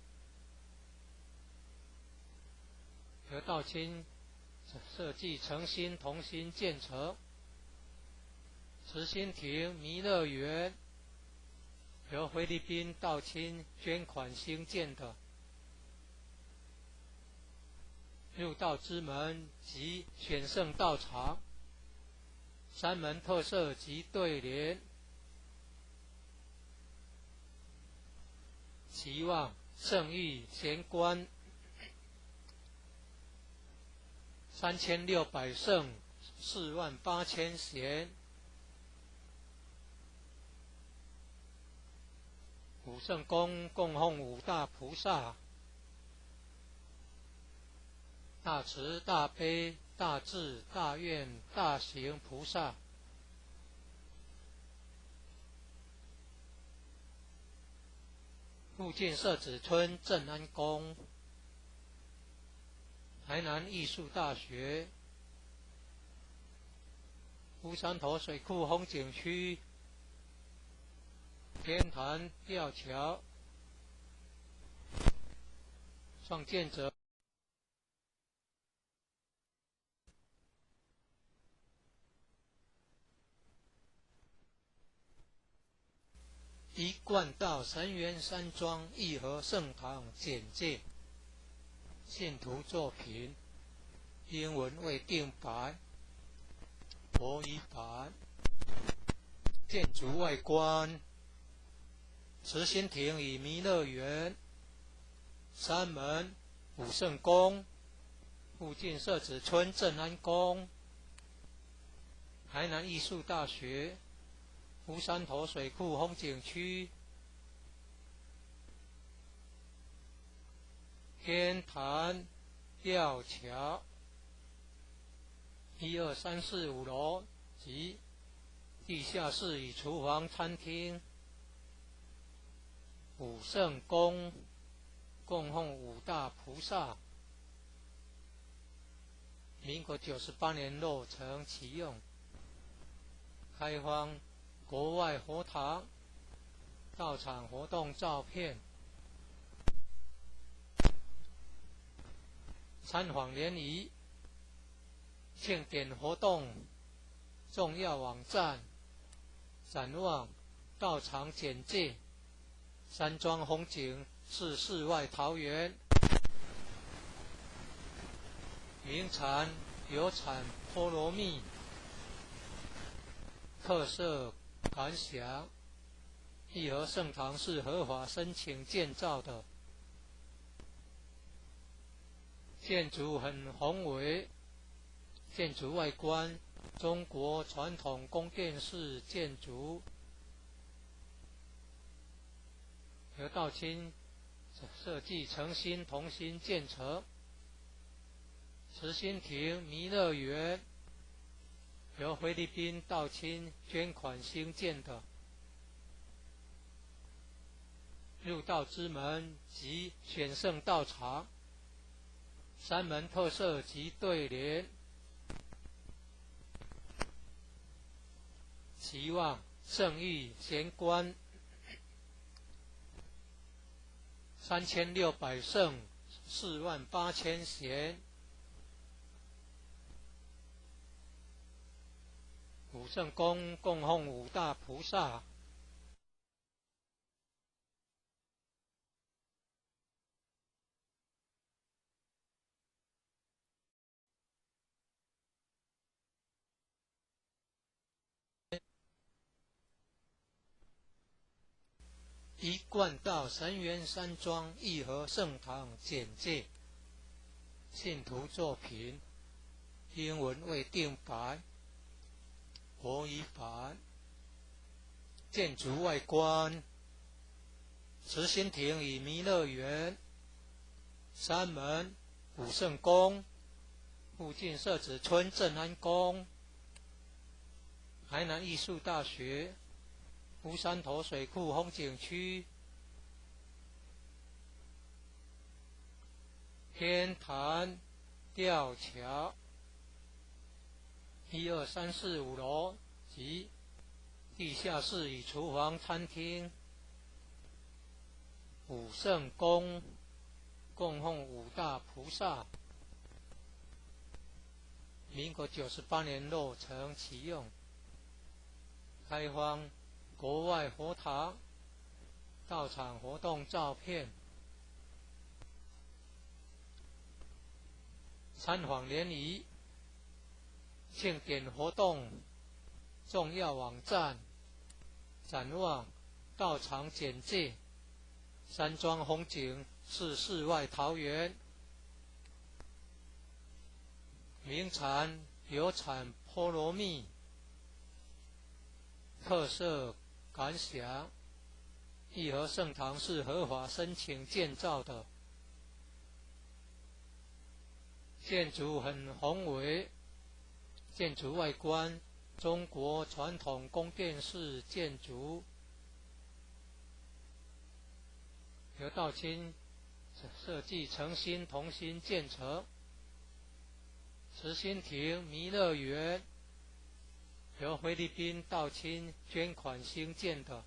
由道清设计诚心同心建成。慈心亭弥勒园由菲律宾道清捐款兴建的，入道之门及选圣道场，山门特色及对联，期望圣誉贤官3600圣48000贤，武圣宫供奉五大菩萨，大慈大悲大智大愿大行菩萨。附近社子村正安宫，台南艺术大学，乌山头水库风景区，天坛吊桥，创建者一贯道神元山庄义和圣堂简介，信徒作品，英文未定版，国语版。建筑外观，慈心亭与弥勒园，山门武圣宫，附近社子村正安宫，台南艺术大学，乌山头水库风景区，天坛吊桥，1、2、3、4、5楼及地下室与厨房、餐厅。武圣宫供奉五大菩萨，民国98年落成启用，开放国外佛堂到场活动照片，参访联谊，庆典活动重要网站，展望到场简介，山庄风景是世外桃源，名产有产菠萝蜜，特色感想，义和盛堂是合法申请建造的，建筑很宏伟，建筑外观中国传统宫殿式建筑，由道清设计诚心同心建成。慈心亭弥勒园由菲律宾道清捐款兴建的，入道之门及选圣道场，山门特色及对联，期望圣域贤官3600圣48000贤，五圣宫供奉五大菩萨，一贯道神元山庄义和圣堂简介，信徒作品英文为定白，国语版，建筑外观，慈心亭与弥勒园，山门武圣宫，附近设置村镇安宫，台南艺术大学，乌山头水库风景区，天坛吊桥，1、2、3、4、5楼及地下室与厨房、餐厅，武圣宫供奉五大菩萨，民国98年落成启用，开放国外佛堂，到场活动照片，参访联谊，庆典活动重要网站，展望到场简介，山庄风景是世外桃源，名产有产菠萝蜜，特色感想，义和圣堂是合法申请建造的，建筑很宏伟，建筑外观中国传统宫殿式建筑，由道清设计诚心同心建成。慈心亭弥勒园由菲律宾道清捐款兴建的，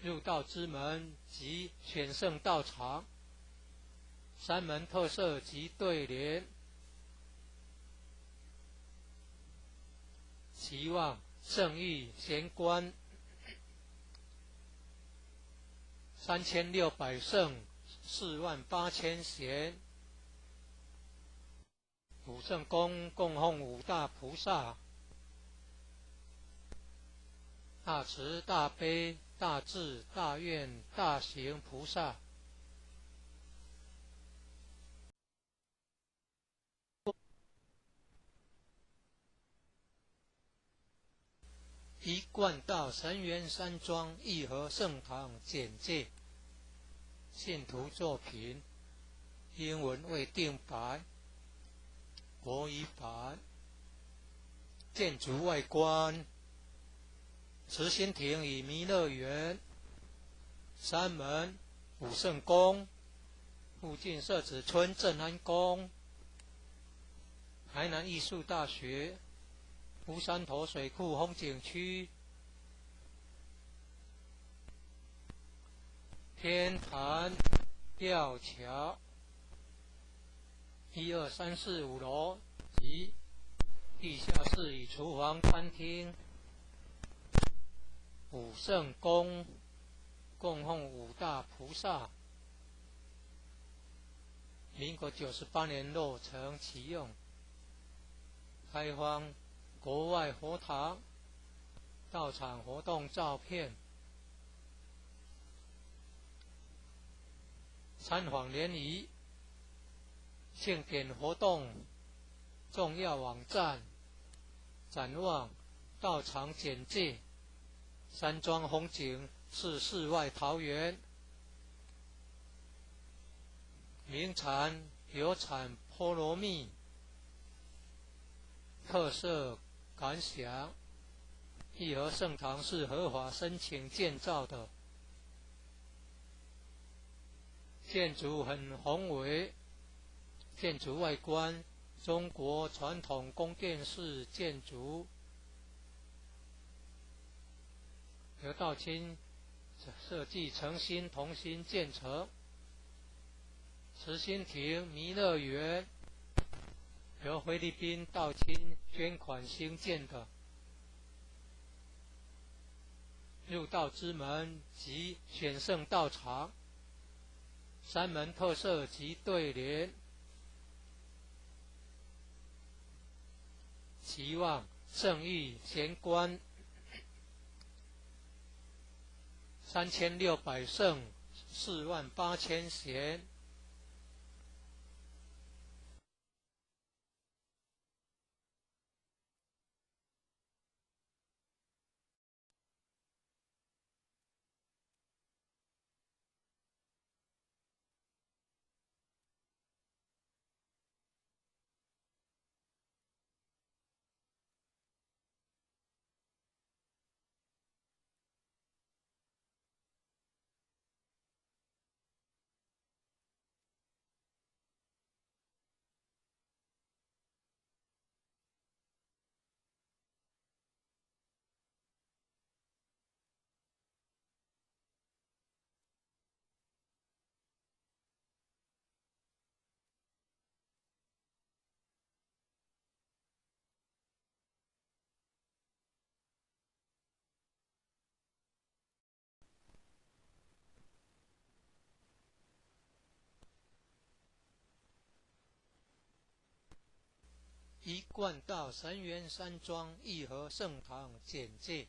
入道之门及选圣道场，山门特色及对联，期望圣域贤官3600圣48000贤，武圣宫供奉五大菩萨，大慈大悲大智大愿大行菩萨，一贯道神元山庄义和圣堂简介，信徒作品英文为定白，国语版，建筑外观，慈心亭与弥勒园，山门武圣宫，附近设置村镇安宫，台南艺术大学，乌山头水库风景区，天坛吊桥1、2、3、4、5楼及地下室与厨房、餐厅。武圣宫供奉五大菩萨。民国98年落成启用，开放国外佛堂、道场活动照片。参访联谊、庆典活动重要网站、展望道场简介。山庄风景是世外桃源，名产有产菠萝蜜，特色感想。义和圣堂是合法申请建造的，建筑很宏伟，建筑外观中国传统宫殿式建筑，由道清设计诚心同心建成。慈心亭弥勒园由菲律宾道清捐款兴建的。入道之门及选圣道场，山门特色及对联，期望圣域贤官3600圣48000贤。一贯道神元山庄义和圣堂简介。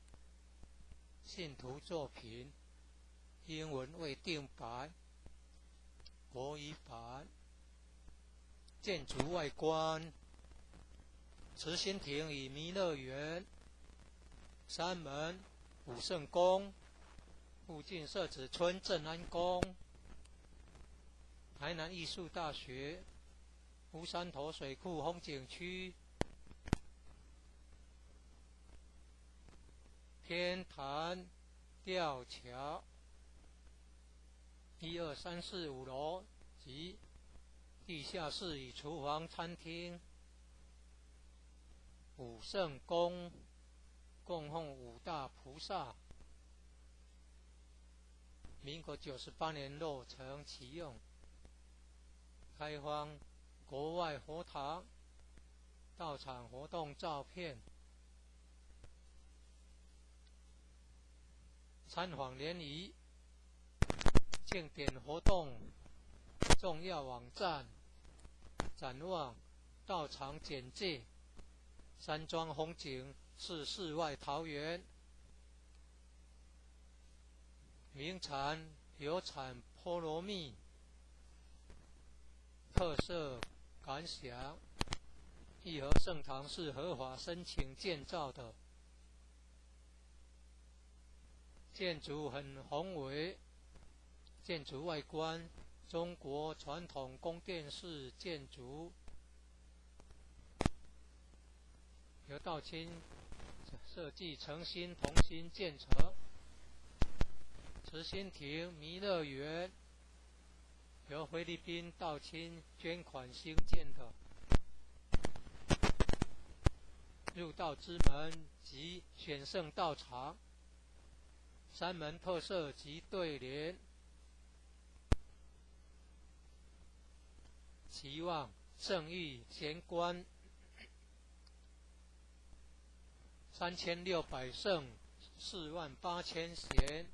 信徒作品英文未定版，国语版。建筑外观：慈心亭与弥勒园，山门武圣宫，附近社子村正安宫，台南艺术大学，乌山头水库风景区，天坛吊桥1、2、3、4、5楼及地下室与厨房、餐厅。武圣宫供奉五大菩萨。民国98年落成启用，开放国外佛堂、道场活动照片。参访联谊、庆典活动重要网站，展望道场简介。山庄风景是世外桃源，名产有产菠萝蜜，特色感想。义和圣堂是合法申请建造的，建筑很宏伟，建筑外观中国传统宫殿式建筑，由道清设计诚心同心建成。慈心亭弥勒园由菲律宾道清捐款兴建的。入道之门及选圣道场，山门特色及对联，期望圣域贤官3600胜48000贤，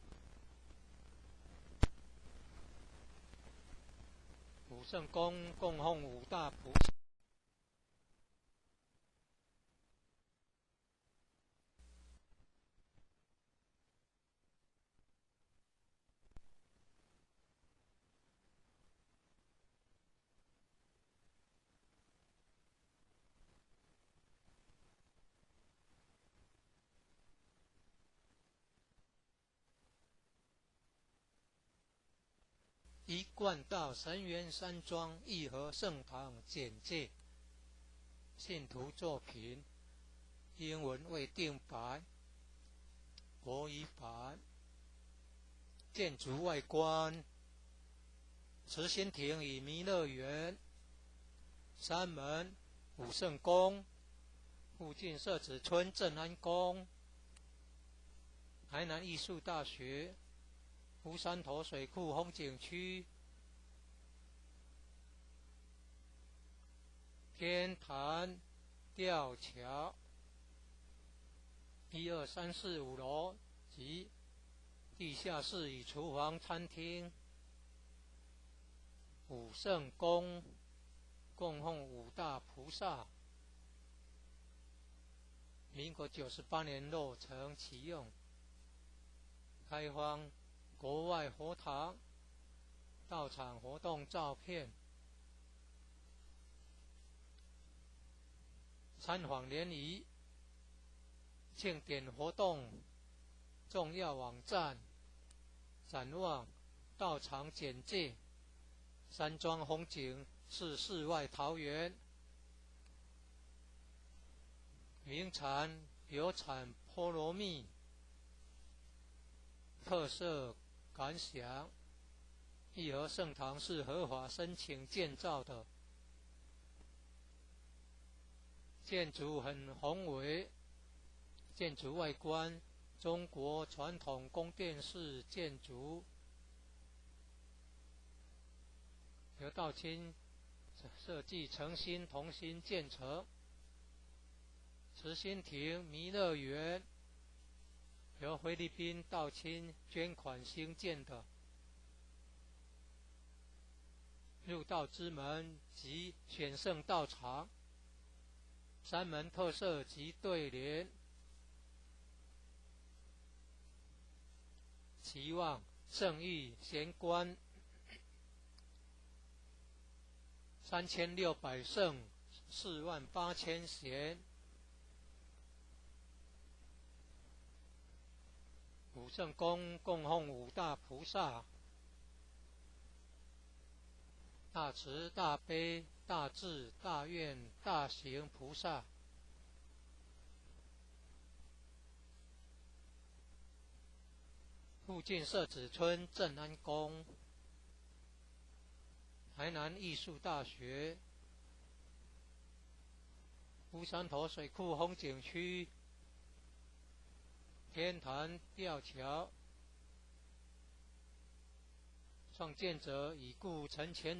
武圣宫供奉五大菩萨。一贯道神元山庄义和圣堂简介，信徒作品，英文未定版，国语版。建筑外观：慈心亭与弥勒园，山门武圣宫，附近社子村正安宫，台南艺术大学，乌山头水库风景区，天坛吊桥，1、2、3、4、5楼及地下室与厨房、餐厅。武圣宫供奉五大菩萨，民国98年落成启用，开放国外佛堂到场活动照片，参访联谊、庆典活动重要网站、展望、到场简介。山庄风景是世外桃源，名产有产菠萝蜜，特色感想：义和圣堂是合法申请建造的，建筑很宏伟，建筑外观中国传统宫殿式建筑，由道清设计诚心同心建成。慈心亭弥勒园由菲律宾道清捐款兴建的，入道之门及选圣道场，山门特色及对联。期望圣域贤官3600胜48000贤，武圣宫供奉五大菩萨，大慈大悲大智大愿大行菩萨，附近社子村正安宫，台南艺术大学，乌山头水库风景区，天坛吊桥，创建者已故陈前。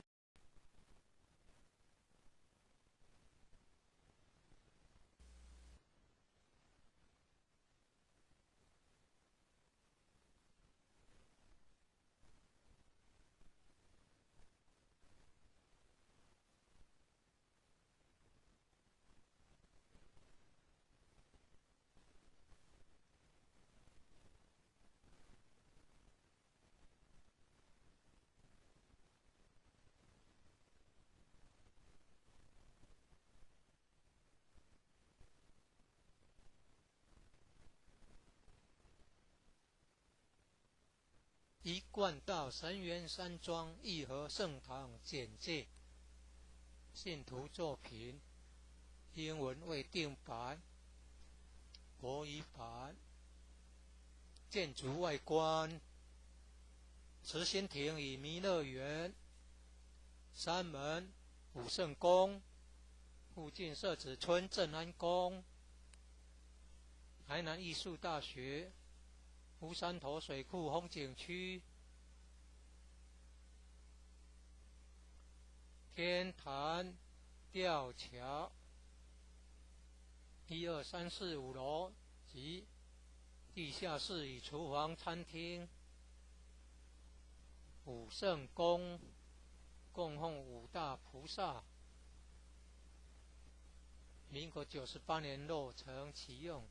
一贯道神元山庄义和圣堂简介，信徒作品，英文未定版，国语版。建筑外观：慈心亭与弥勒园，山门武圣宫，附近社子村正安宫，台南艺术大学，乌山头水库风景区，天坛吊桥1、2、3、4、5楼及地下室与厨房、餐厅。武圣宫供奉5大菩萨。民国98年落成启用，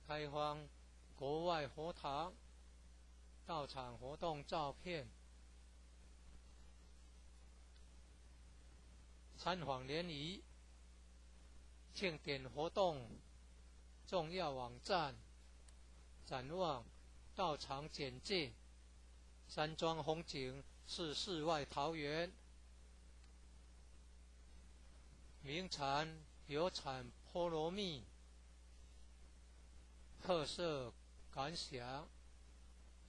开放国外佛堂、道场活动照片。参访联谊、庆典活动重要网站、展望、道场简介。山庄风景是世外桃源，名产有产菠萝蜜，特色感想。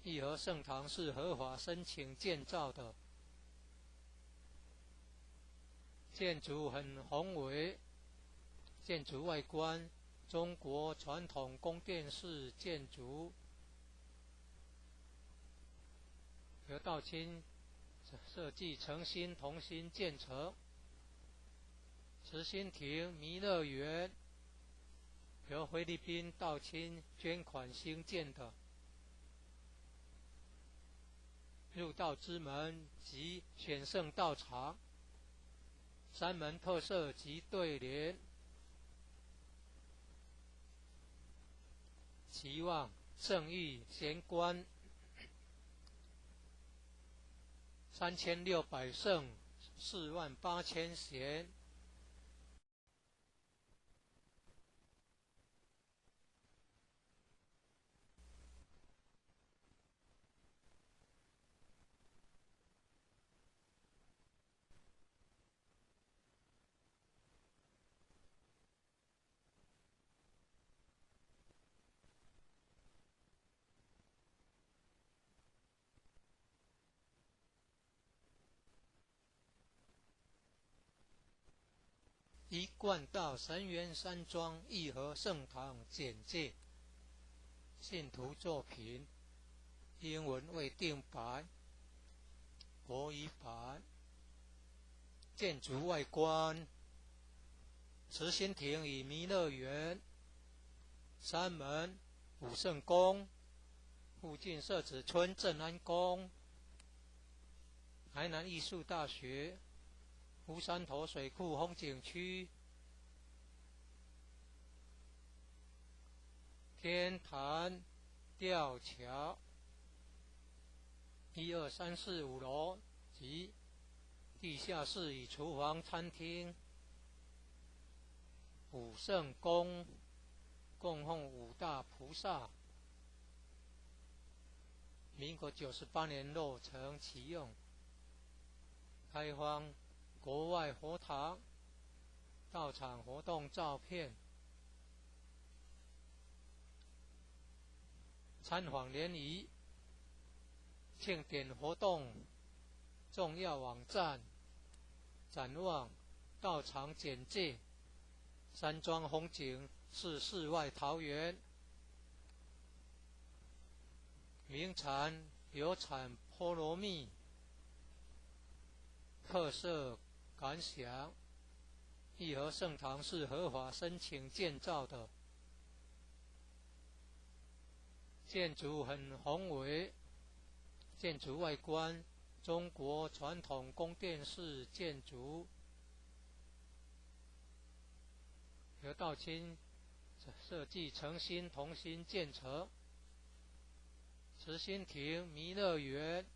义和圣堂是合法申请建造的，建筑很宏伟，建筑外观中国传统宫殿式建筑，由道清设计诚心同心建成。慈心亭弥勒园由菲律宾道清捐款兴建的。入道之门及选圣道场，山门特色及对联。期望圣域贤官3600圣48000贤。一贯道神元山庄义和圣堂简介。信徒作品英文未定版，国语版。建筑外观：慈心亭与弥勒园。山门武圣宫，附近社子村正安宫。台南艺术大学湖山头水库风景区。天坛吊桥1、2、3、4、5楼及地下室与厨房、餐厅。武圣宫供奉5大菩萨。民国98年落成启用，开放国外佛堂、道场活动照片。参访联谊、庆典活动重要网站、展望、道场简介。山庄风景是世外桃源，名产有产菠萝蜜，特色感想。义和圣堂是合法申请建造的，建筑很宏伟，建筑外观中国传统宫殿式建筑，由道清设计诚心同心建成。慈心亭弥勒园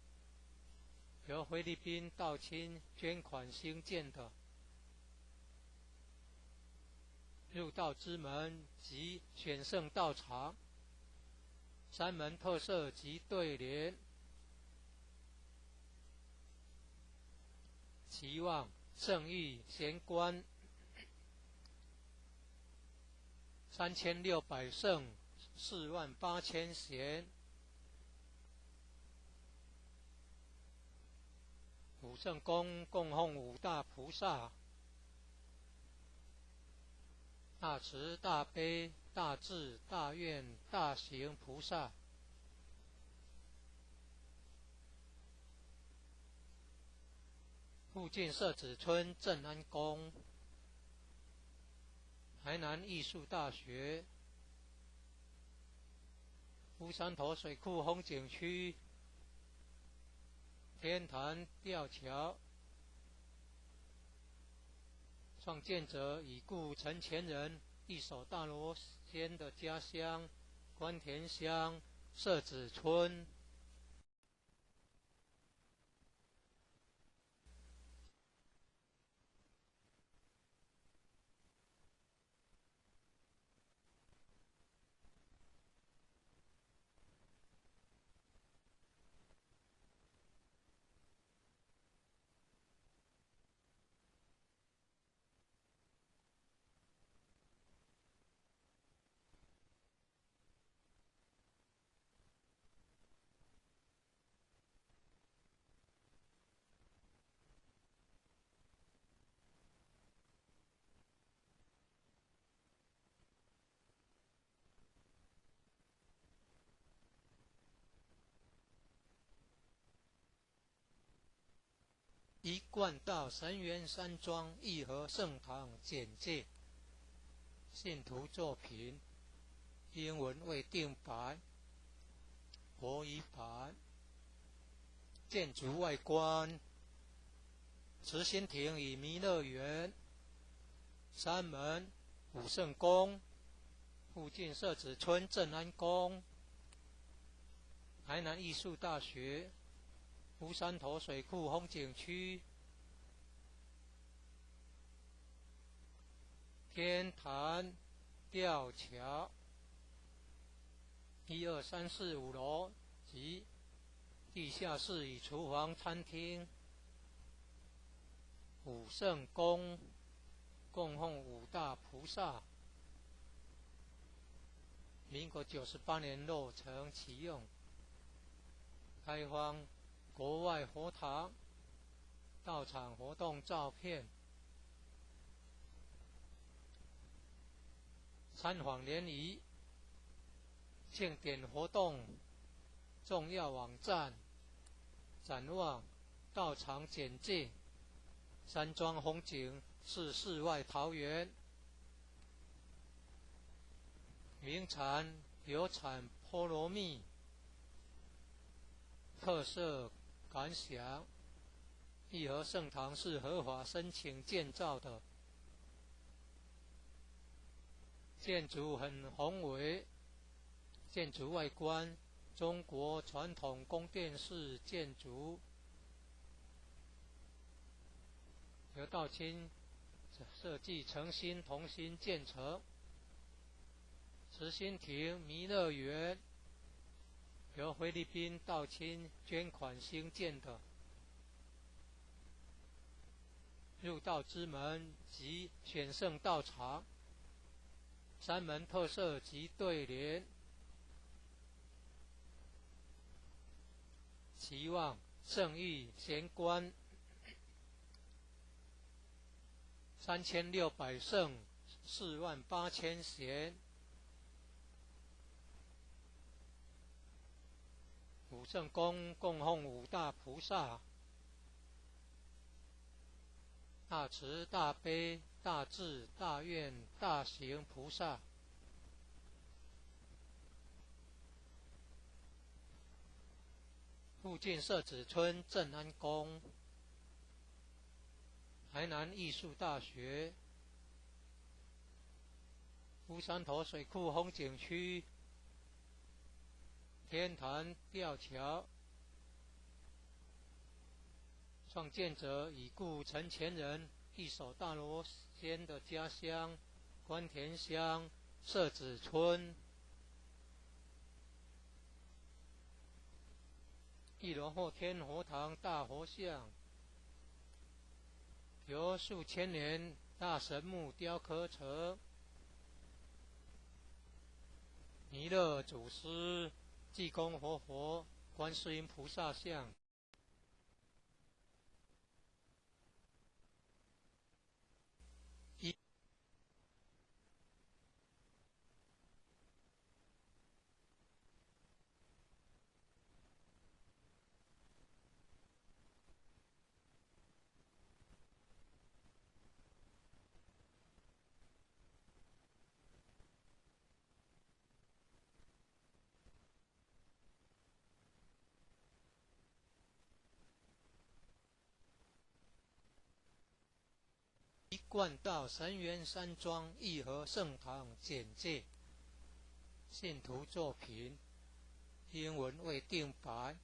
由菲律宾道清捐款兴建的。入道之门及选圣道场，山门特色及对联。期望圣域贤官3600圣48000贤。武圣宫供奉5大菩萨：大慈大悲大智大愿大行菩萨。附近社子村正安宫，台南艺术大学，乌山头水库风景区，天坛吊桥，创建者已故陈前人一手大罗仙的家乡关田乡社子村。一贯道神元山庄义和圣堂简介，信徒作品，英文未定版，国语版。建筑外观，慈心亭与弥勒园，山门武圣宫，附近社子村正安宫，台南艺术大学，乌山头水库风景区，天坛吊桥，1、2、3、4、5楼及地下室与厨房、餐厅，武圣宫供奉五大菩萨，民国98年落成启用，开放国外佛堂到场活动照片，参访联谊，庆典活动重要网站，展望道场简介，山庄风景是世外桃源，名产有产菠萝蜜，特色感想，义和圣堂是合法申请建造的，建筑很宏伟，建筑外观中国传统宫殿式建筑，由道清设计诚心同心建成。慈心亭弥勒园由菲律宾道清捐款兴建的，入道之门及选圣道场，山门特色及对联，期望圣域贤官3600圣48000贤，武圣宫供奉五大菩萨，大慈大悲大智大愿大行菩萨，附近社子村正安宫，台南艺术大学，乌山头水库风景区，天坛吊桥，创建者已故陈前人一手大罗仙的家乡关田乡社子村。1楼后天佛堂大佛像，由数千年大神木雕刻成，弥勒祖师、济公活佛、观世音菩萨像。贯道神元山庄义和圣堂简介，信徒作品，英文未定版，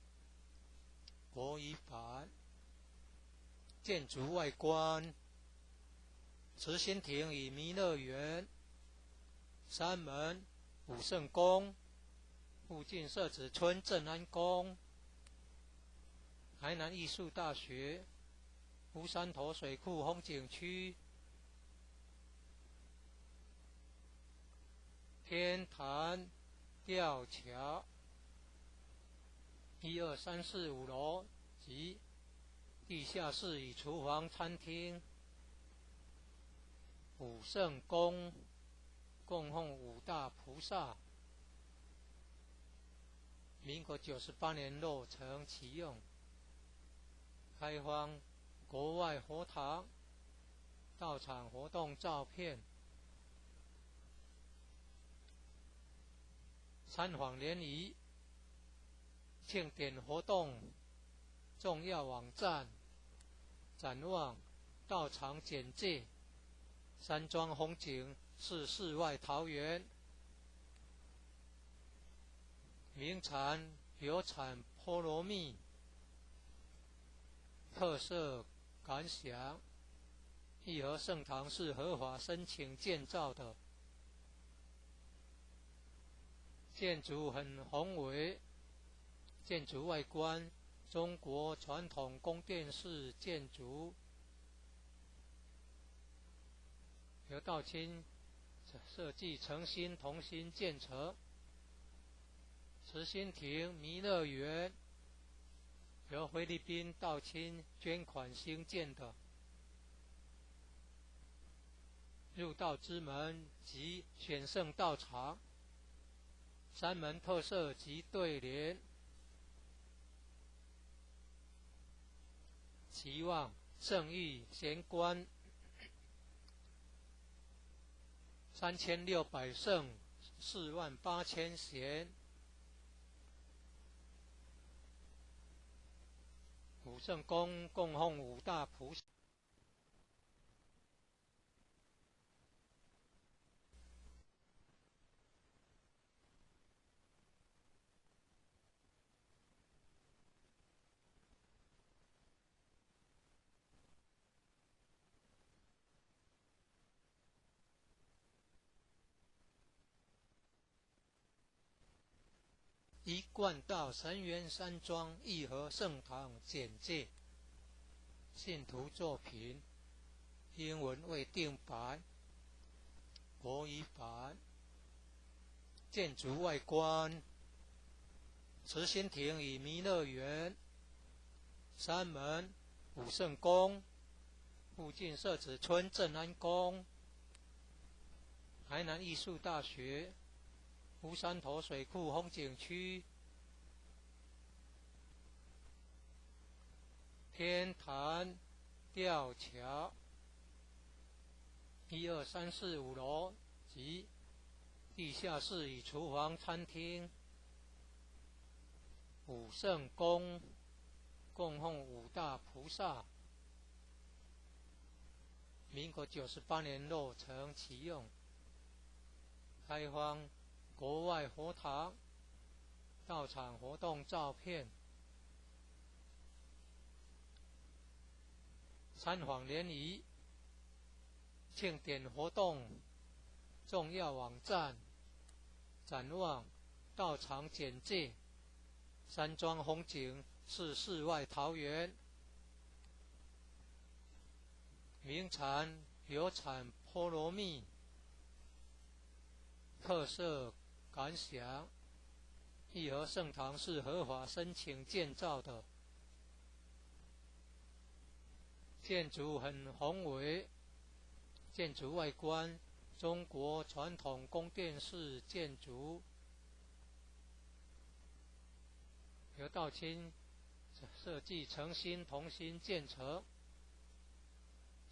国语版。建筑外观，慈心亭与弥勒园，山门、武圣宫，附近社子村正安宫，台南艺术大学，乌山头水库风景区，天坛吊桥，1、2、3、4、5楼及地下室与厨房、餐厅，武圣宫供奉5大菩萨，民国98年落成启用，开放国外佛堂，到场活动照片，参访联谊，庆典活动重要网站，展望道场简介，山庄风景是世外桃源，名产有产菠萝蜜，特色感想，义和圣堂是合法申请建造的，建筑很宏伟，建筑外观中国传统宫殿式建筑，由道清设计诚心同心建成。慈心亭弥勒园由菲律宾道清捐款兴建的，入道之门及选圣道场，山门特色及对联，期望圣誉贤官3600圣48000贤，武圣宫供奉5大菩萨，一贯道神元山庄义和圣堂简介，信徒作品，英文未定版，国语版。建筑外观，慈心亭与弥勒园，山门、武圣宫，附近社子村正安宫，台南艺术大学，乌山头水库风景区，天坛吊桥，1、2、3、4、5楼及地下室与厨房、餐厅，武圣宫供奉5大菩萨，民国98年落成启用，开放国外佛堂，到场活动照片，参访联谊，庆典活动重要网站，展望道场简介，山庄风景是世外桃源，名产有产菠萝蜜，特色感想，义和圣堂是合法申请建造的，建筑很宏伟，建筑外观中国传统宫殿式建筑，由道清设计诚心同心建成。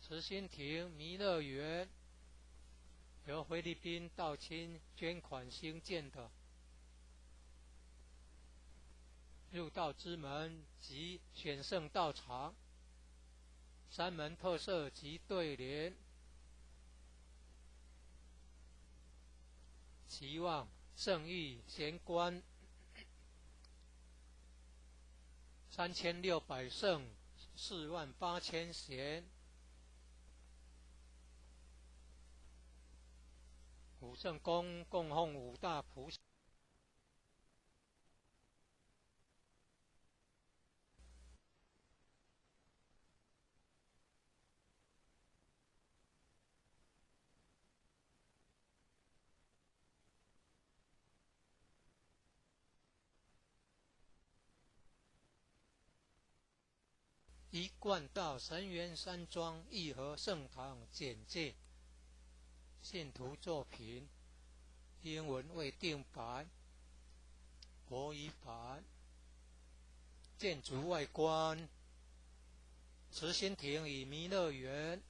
慈心亭弥勒园由菲律宾道清捐款兴建的，入道之门及选圣道场，山门特色及对联，期望圣域贤官3600圣48000贤，五圣宫供奉五大菩萨。一贯道神元山庄义和圣堂简介，信徒作品，英文未定版，国语版。建筑外观：慈心亭与弥勒园，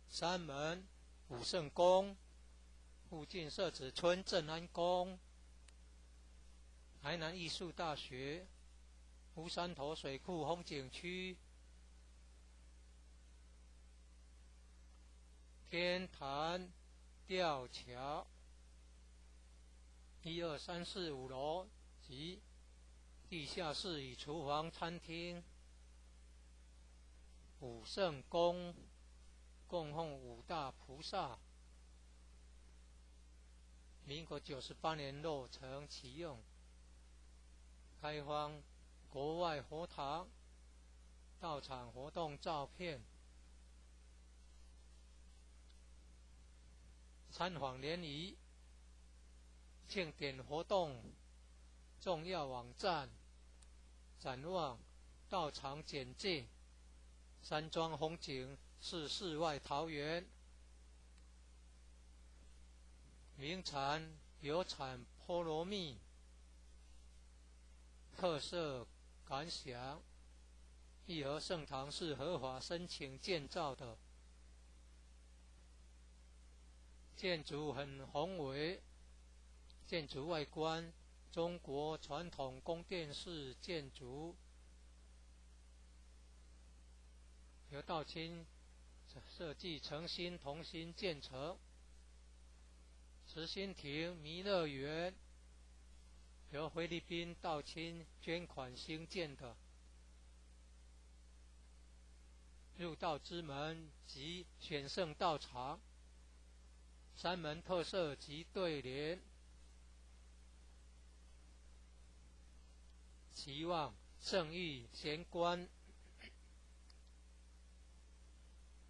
山门武圣宫，附近社子村正安宫，台南艺术大学，乌山头水库风景区，天坛吊桥，1、2、3、4、5楼及地下室与厨房、餐厅。武圣宫供奉五大菩萨，民国98年落成启用，开放国外佛堂到场活动照片。参访联谊庆典活动重要网站，展望道场简介，山庄风景是世外桃源，名产有产菠萝蜜，特色感想：义和圣堂是合法申请建造的，建筑很宏伟，建筑外观中国传统宫殿式建筑，由道清设计诚心同心建成。慈心亭弥勒园由菲律宾道清捐款兴建的，入道之门及选圣道场，山门特色及对联。期望圣域贤官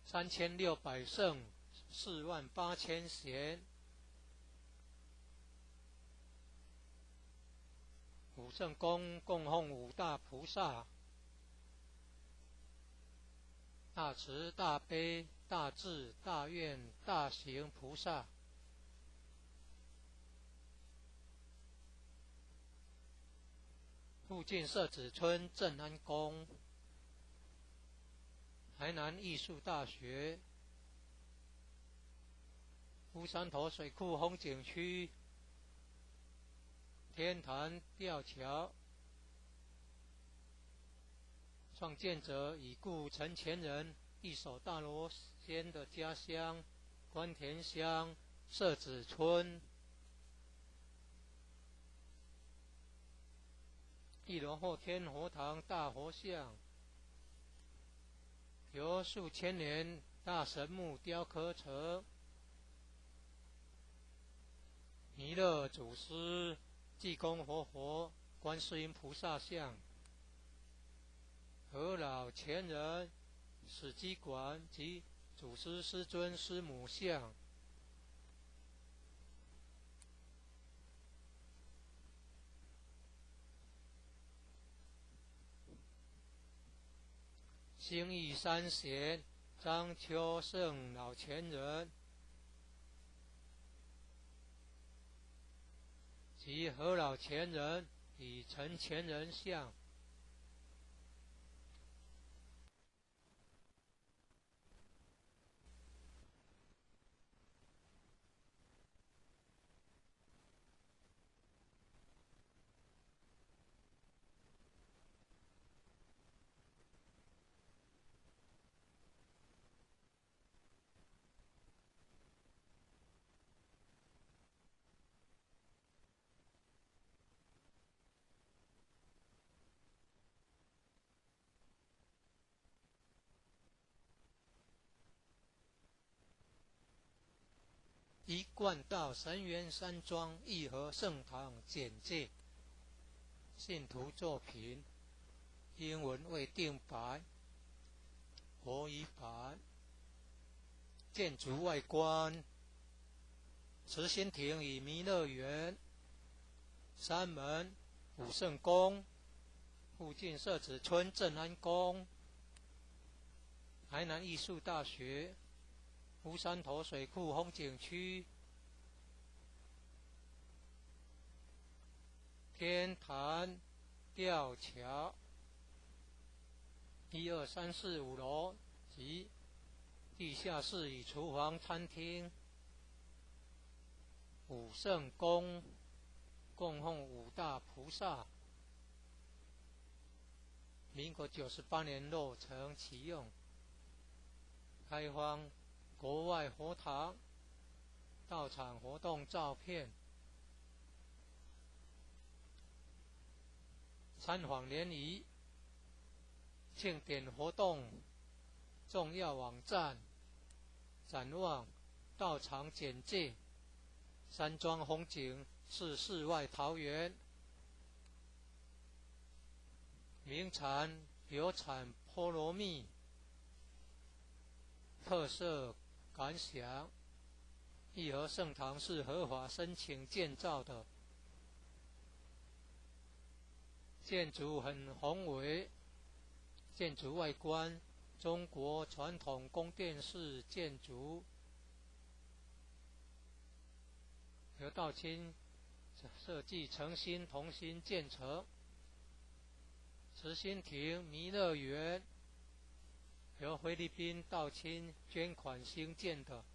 3600圣48000贤，武圣宫供奉五大菩萨，大慈大悲大智大愿大行菩萨。附近社子村正安宫，台南艺术大学，乌山头水库风景区，天坛吊桥，创建者已故陈前人一手大罗仙的家乡关田乡社子村。1楼后天佛堂大佛像，由数千年大神木雕刻成，弥勒祖师、济公活佛、观世音菩萨像，和老前人、史基馆及祖师师尊师母像。兴义三贤张秋胜老前人及何老前人与陈前人像。一贯道神元山庄义和圣堂简介，信徒作品，英文未定版，国语版。建筑外观：慈心亭与弥勒园，山门武圣宫，附近社子村正安宫，台南艺术大学，乌山头水库风景区，天坛吊桥，1、2、3、4、5楼及地下室与厨房、餐厅。武圣宫供奉5大菩萨，民国98年落成启用，开放国外佛堂到场活动照片。参访联谊庆典活动重要网站，展望道场简介，山庄风景是世外桃源，名产有产菠萝蜜，特色感想：义和圣堂是合法申请建造的，建筑很宏伟，建筑外观中国传统宫殿式建筑，由道清设计诚心同心建成。慈心亭弥勒园由菲律宾道清捐款兴建的，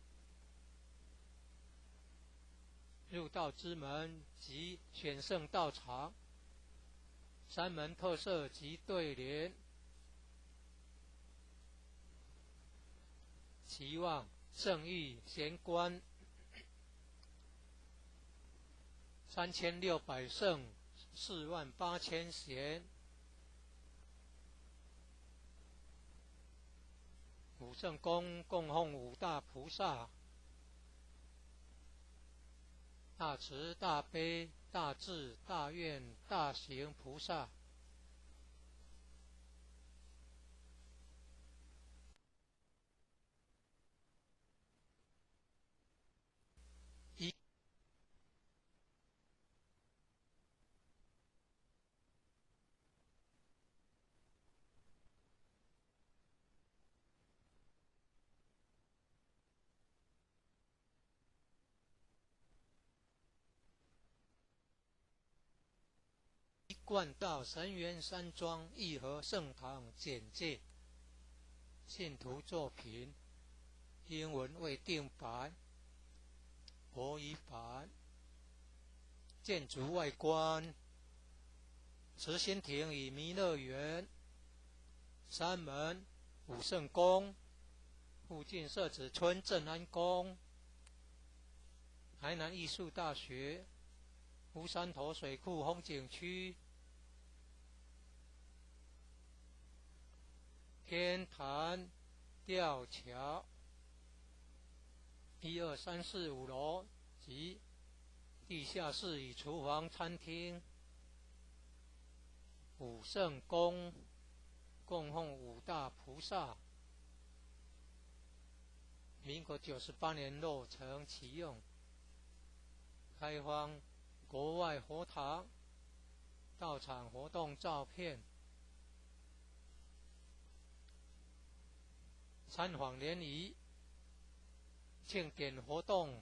入道之门及选圣道场，山门特色及对联，期望圣域贤官3600圣48000贤。武圣宫供奉5大菩萨，大慈大悲大智大愿大行菩萨。一贯道神元山庄义和圣堂简介，信徒作品，英文未定版，国语版。建筑外观：慈心亭与弥勒园，山门武圣宫，附近社子村正安宫，台南艺术大学，乌山头水库风景区，天坛吊桥，1、2、3、4、5楼及地下室与厨房、餐厅。武圣宫供奉5大菩萨，民国98年落成启用，开放国外佛堂到场活动照片。参访联谊庆典活动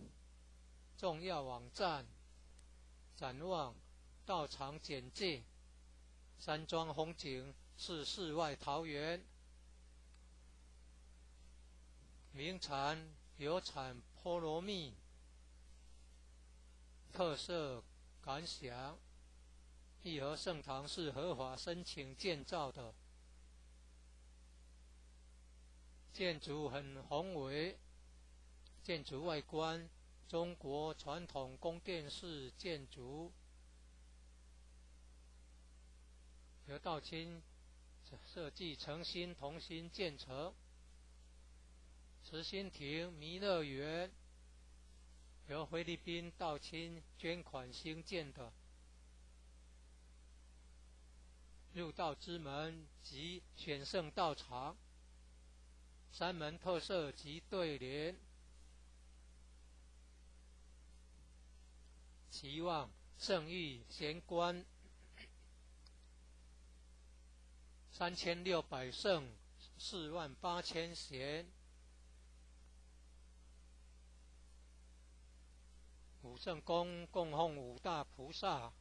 重要网站，展望道场简介，山庄风景是世外桃源，名产有产菠萝蜜，特色感想：义和圣堂是合法申请建造的，建筑很宏伟，建筑外观中国传统宫殿式建筑，由道清设计诚心同心建成。慈心亭弥勒园由菲律宾道亲捐款兴建的入道之门及选圣道场，三门特色及对联，期望圣谕贤官3600圣48000贤，五圣宫供奉五大菩萨，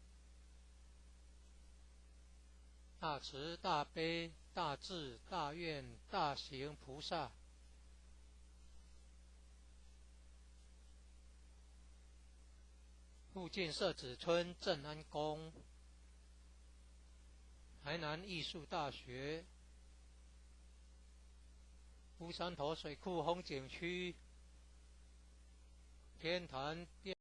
大慈大悲大智大愿大行菩萨，附近社子村正安宫，台南艺术大学，乌山头水库风景区，天坛殿。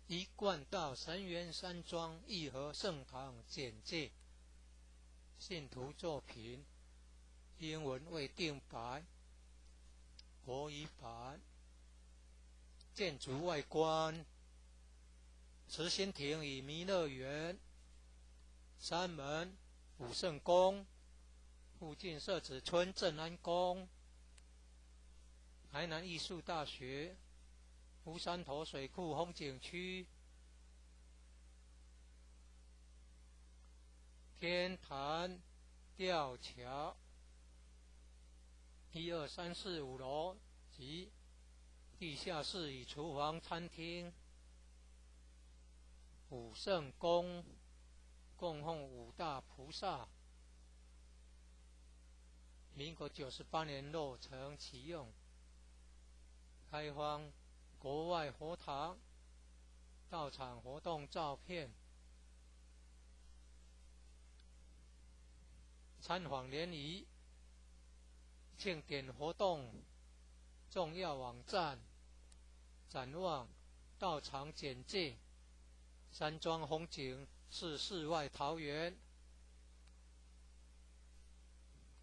一贯道神元山庄义和圣堂简介，信徒作品，英文未定白，国语版。建筑外观，慈心亭与弥勒园，山门武圣宫，附近社子村正安宫，台南艺术大学，乌山头水库风景区，天坛吊桥，1、2、3、4、5楼及地下室与厨房、餐厅，武圣宫供奉五大菩萨，民国98年落成启用，开放国外佛堂道场活动照片，参访联谊庆典活动重要网站，展望道场简介，山庄风景是世外桃源，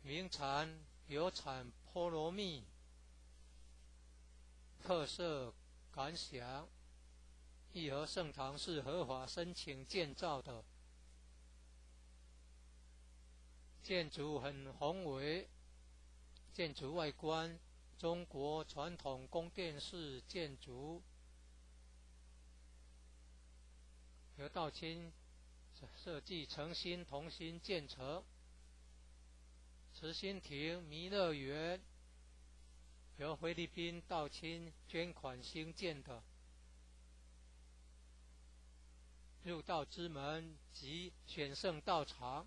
名产有产菠萝蜜，特色感想，义和圣堂是合法申请建造的，建筑很宏伟，建筑外观中国传统宫殿式建筑，由道亲设计诚心同心建成，慈心亭弥勒园由菲律宾道亲捐款兴建的，入道之门及选圣道场，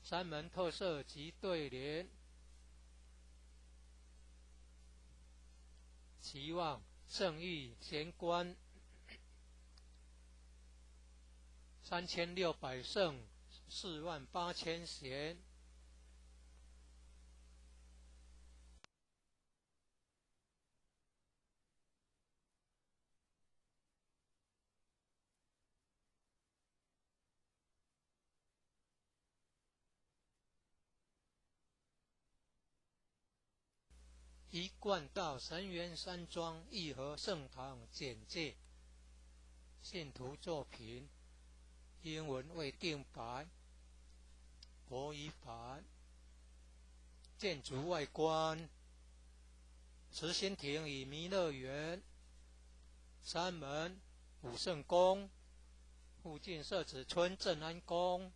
三门特色及对联，期望圣谕贤官3600圣48000贤，一贯道神元山庄义和圣堂简介，信徒作品，英文未定白，国语版。建筑外观，慈心亭与弥勒园，山门武圣宫，附近社子村正安宫，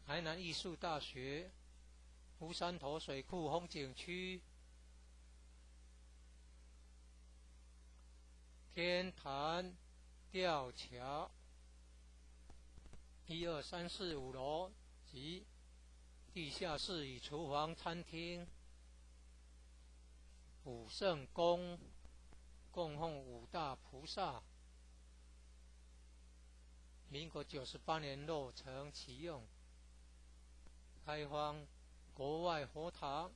台南艺术大学，乌山头水库风景区，天坛吊桥，1、2、3、4、5楼及地下室与厨房、餐厅。武圣宫供奉五大菩萨。民国98年落成启用，开放国外佛堂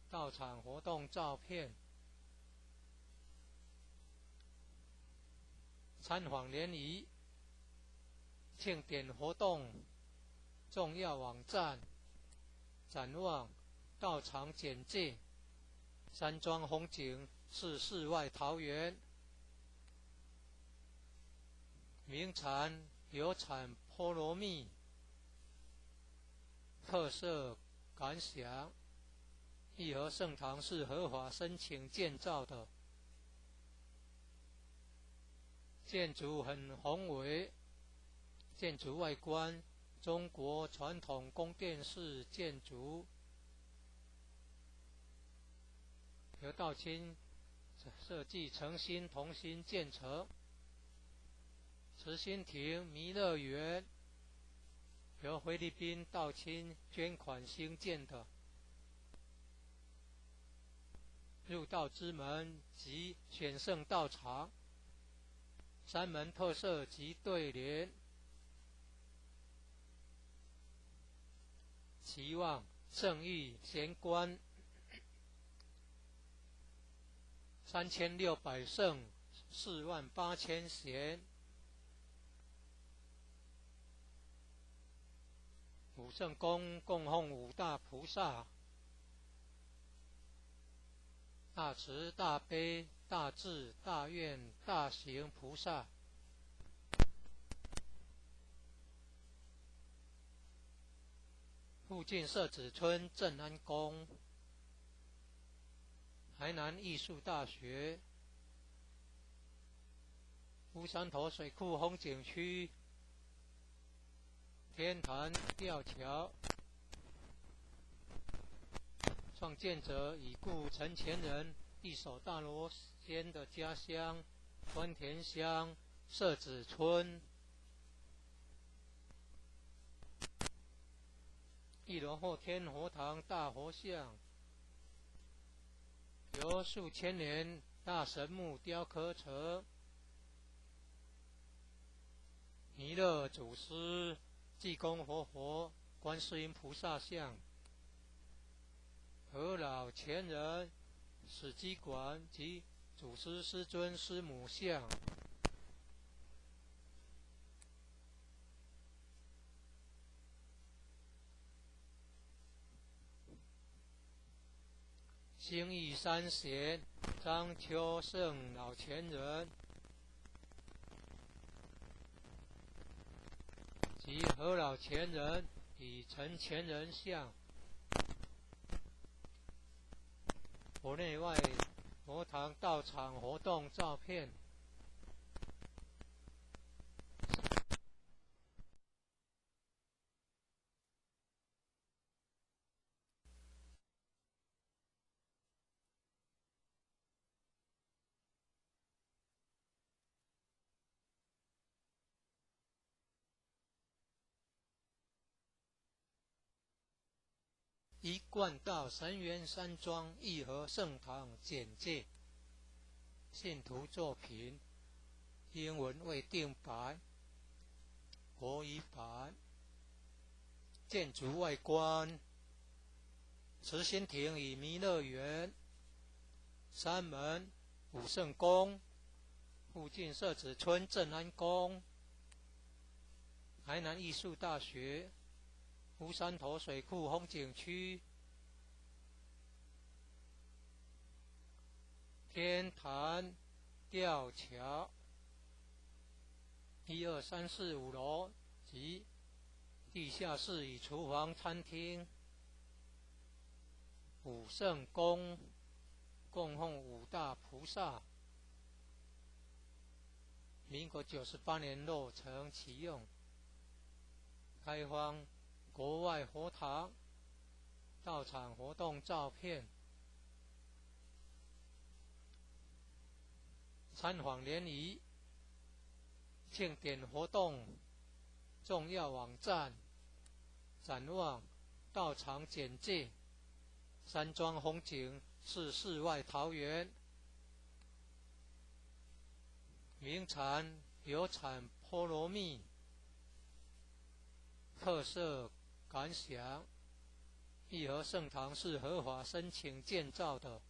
到场活动照片。参访联谊庆典活动重要网站展望到场简介。山庄风景是世外桃源，名产有产菠萝蜜，特色感想。义和圣堂是合法申请建造的，建筑很宏伟，建筑外观中国传统宫殿式建筑，由道清设计诚心同心建成。慈心亭弥勒园由菲律宾道清捐款兴建的，入道之门及选圣道场，山门特色及对联，期望圣域贤官3600圣48000贤。武圣宫供奉五大菩萨，大慈大悲大智大愿大行菩萨。附近社子村正安宫，台南艺术大学，乌山头水库风景区，天坛吊桥，创建者已故陈前人一手大罗仙的家乡关田乡社子村。一楼后天佛堂大佛像，由数千年大神木雕刻成，弥勒祖师、济公活佛、观世音菩萨像，和老前人史基馆及祖师师尊师母像。兴义三贤张秋胜老前人及何老前人与陈前人像，佛内外佛堂道场活动照片。一贯道神元山庄义和圣堂简介，信徒作品，英文为定版，国语版。建筑外观，慈心亭与弥勒园，山门武圣宫，附近社子村正安宫，台南艺术大学，乌山头水库风景区，天坛吊桥，1、2、3、4、5楼及地下室与厨房、餐厅。武圣宫供奉五大菩萨，民国98年落成启用，开放国外佛堂到场活动照片。参访联谊庆典活动重要网站展望道场简介：山庄风景是世外桃源，名产有产菠萝蜜，特色感想：义和圣堂是合法申请建造的，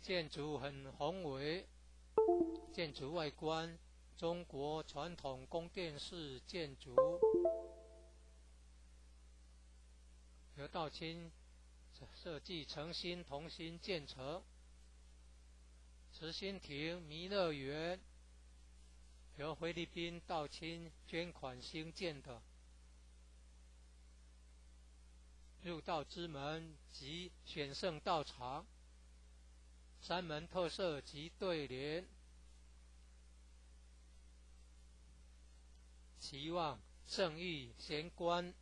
建筑很宏伟，建筑外观中国传统宫殿式建筑，由道清设计诚心同心建成。慈心亭弥勒园由菲律宾道清捐款兴建的，入道之门及选圣道场，山门特色及对联，期望圣域贤官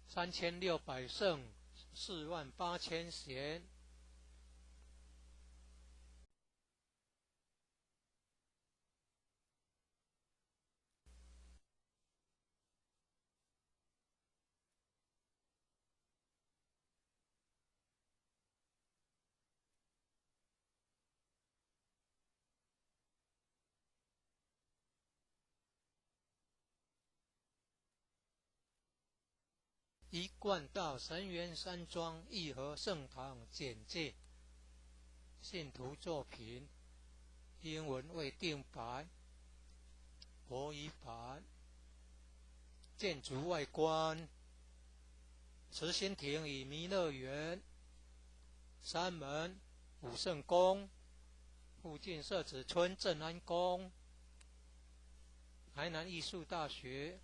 3600圣48000贤。一贯道神元山庄义和圣堂简介：信徒作品，英文未定版，国语版。建筑外观：慈心亭与弥勒园，山门武圣宫，附近社子村正安宫，台南艺术大学，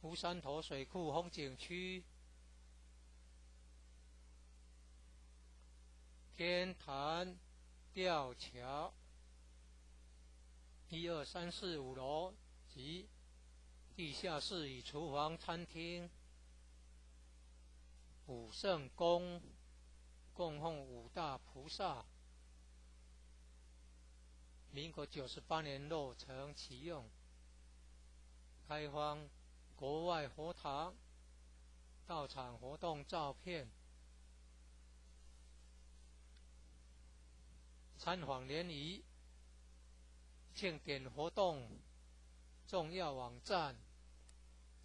乌山头水库风景区，天坛吊桥，1、2、3、4、5楼及地下室与厨房、餐厅。武圣宫供奉5大菩萨，民国98年落成启用。开放国外佛堂道场活动照片，参访联谊庆典活动重要网站，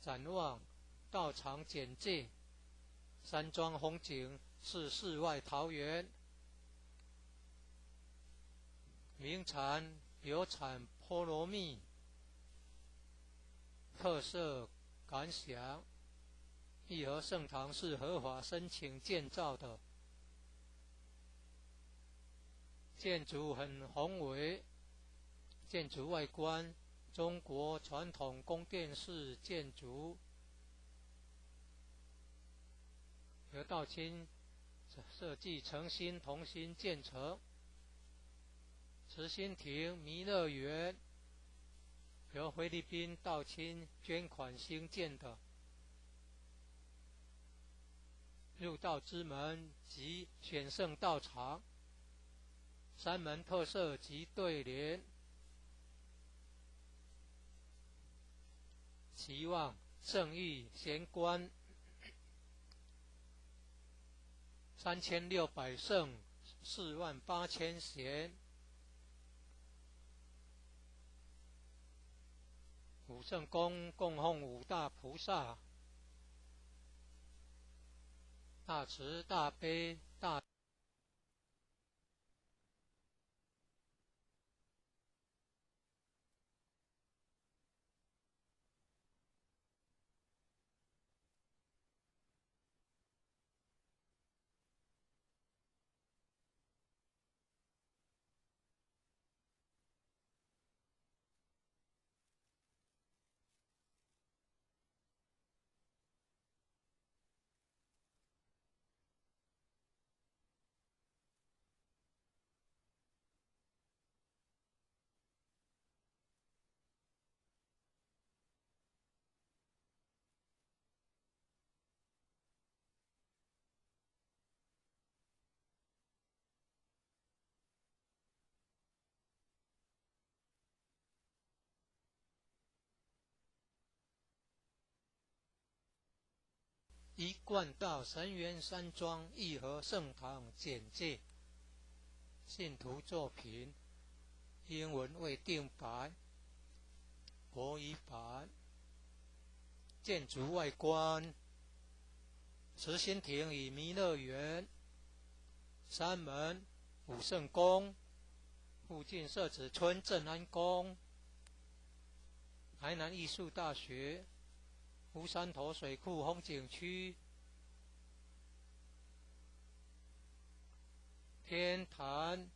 展望道场简介：山庄风景是世外桃源，名产有产菠萝蜜，特色感想：义和圣堂是合法申请建造的，建筑很宏伟，建筑外观中国传统宫殿式建筑，由道清设计诚心同心建成。慈心亭弥勒园由菲律宾道清捐款兴建的，入道之门及选圣道场，山门特色及对联，期望圣域贤官3600圣48000贤。武圣宫供奉5大菩萨，大慈大悲大一贯道神元山庄义和圣堂简介，信徒作品，英文未定版，国语版。建筑外观，慈心亭与弥勒园，山门、武圣宫，附近社子村正安宫，台南艺术大学，乌山头水库风景区，天坛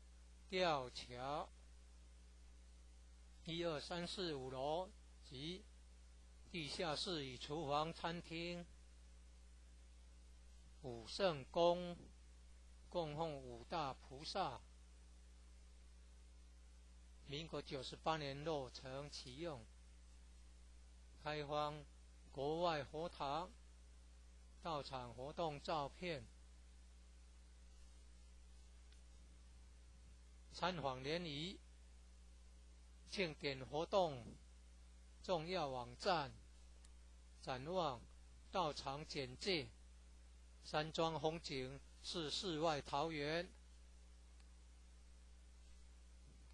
吊桥，1、2、3、4、5楼及地下室与厨房、餐厅。武圣宫供奉五大菩萨，民国98年落成启用，开放国外佛堂到场活动照片，参访联谊、庆典活动重要网站、展望到场简介。山庄风景是世外桃源，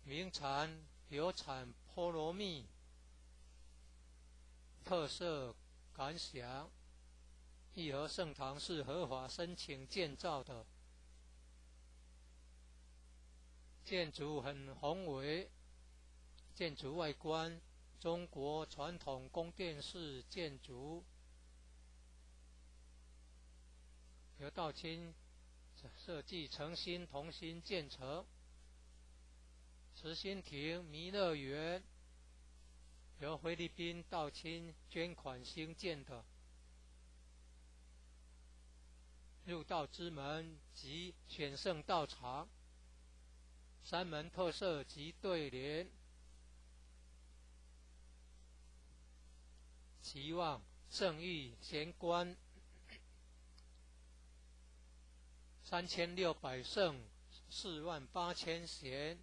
名产有产菠萝蜜，特色感想。义和圣堂是合法申请建造的，建筑很宏伟，建筑外观中国传统宫殿式建筑，由道清设计诚心同心建成。慈心亭弥勒园由菲律宾道清捐款兴建的，入道之门及选圣道场，山门特色及对联，期望圣域贤官3600圣48000贤。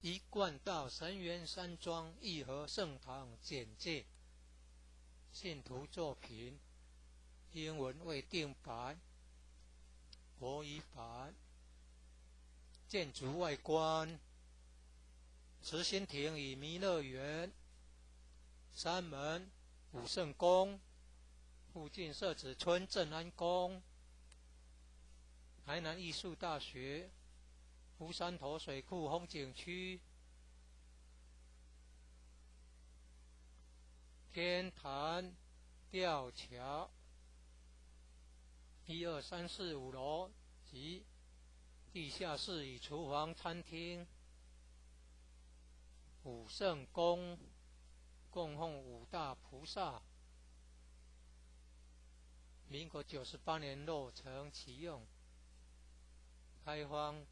一贯道神元山庄义和圣堂简介，信徒作品，英文未定版，国语版。建筑外观，慈心亭与弥勒园，山门、武圣宫，附近社子村正安宫，台南艺术大学，乌山头水库风景区，天坛吊桥，1、2、3、4、5楼及地下室与厨房、餐厅。武圣宫供奉五大菩萨，民国98年落成启用，开放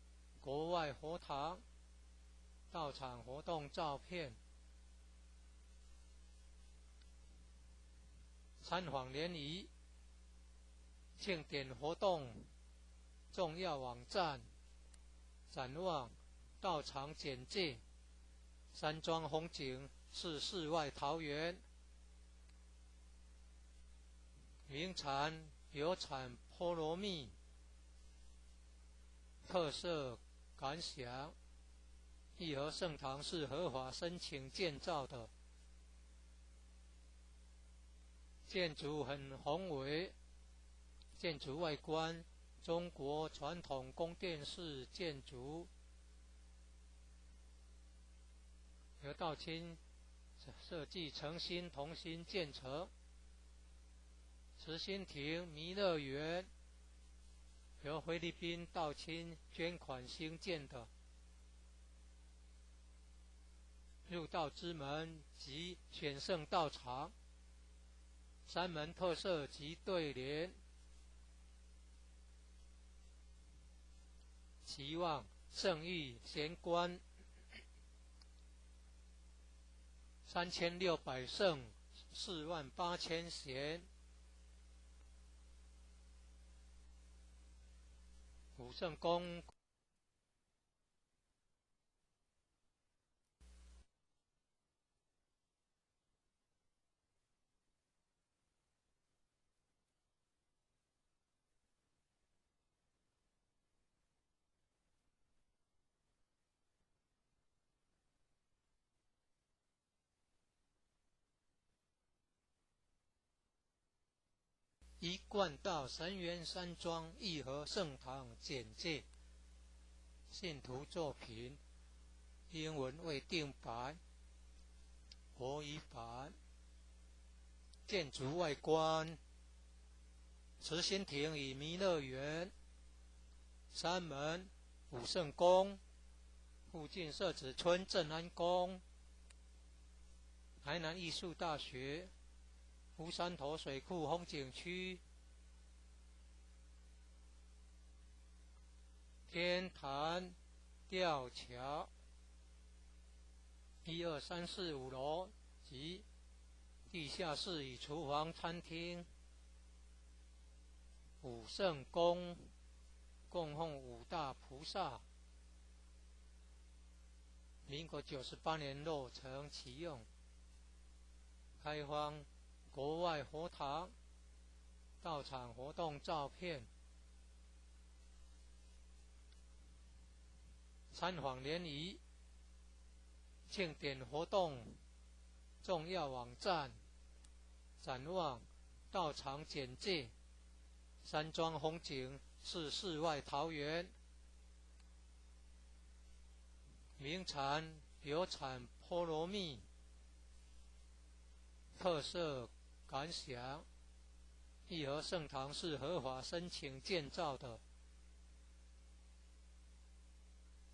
国外佛堂到场活动照片，参访联谊、庆典活动重要网站、展望到场简介。山庄风景是世外桃源，名产有产菠萝蜜，特色感想。义和圣堂是合法申请建造的，建筑很宏伟，建筑外观中国传统宫殿式建筑，由道清设计诚心同心建成。慈心亭弥勒园由菲律宾道清捐款兴建的，入道之门及选圣道场，三门特色及对联，期望圣域贤官3600圣48000贤，武圣公一贯道神元山庄义和圣堂简介，信徒作品，英文未定版，国语版。建筑外观，慈心亭与弥勒园，山门武圣宫，附近社子村正安宫，台南艺术大学，乌山头水库风景区，天坛吊桥，1、2、3、4、5楼及地下室与厨房、餐厅，武圣宫供奉五大菩萨，民国98年落成启用，开放国外佛堂，道场活动照片，参访联谊，庆典活动重要网站，展望道场简介，山庄风景是世外桃源，名产有产菠萝蜜，特色感想，义和圣堂是合法申请建造的，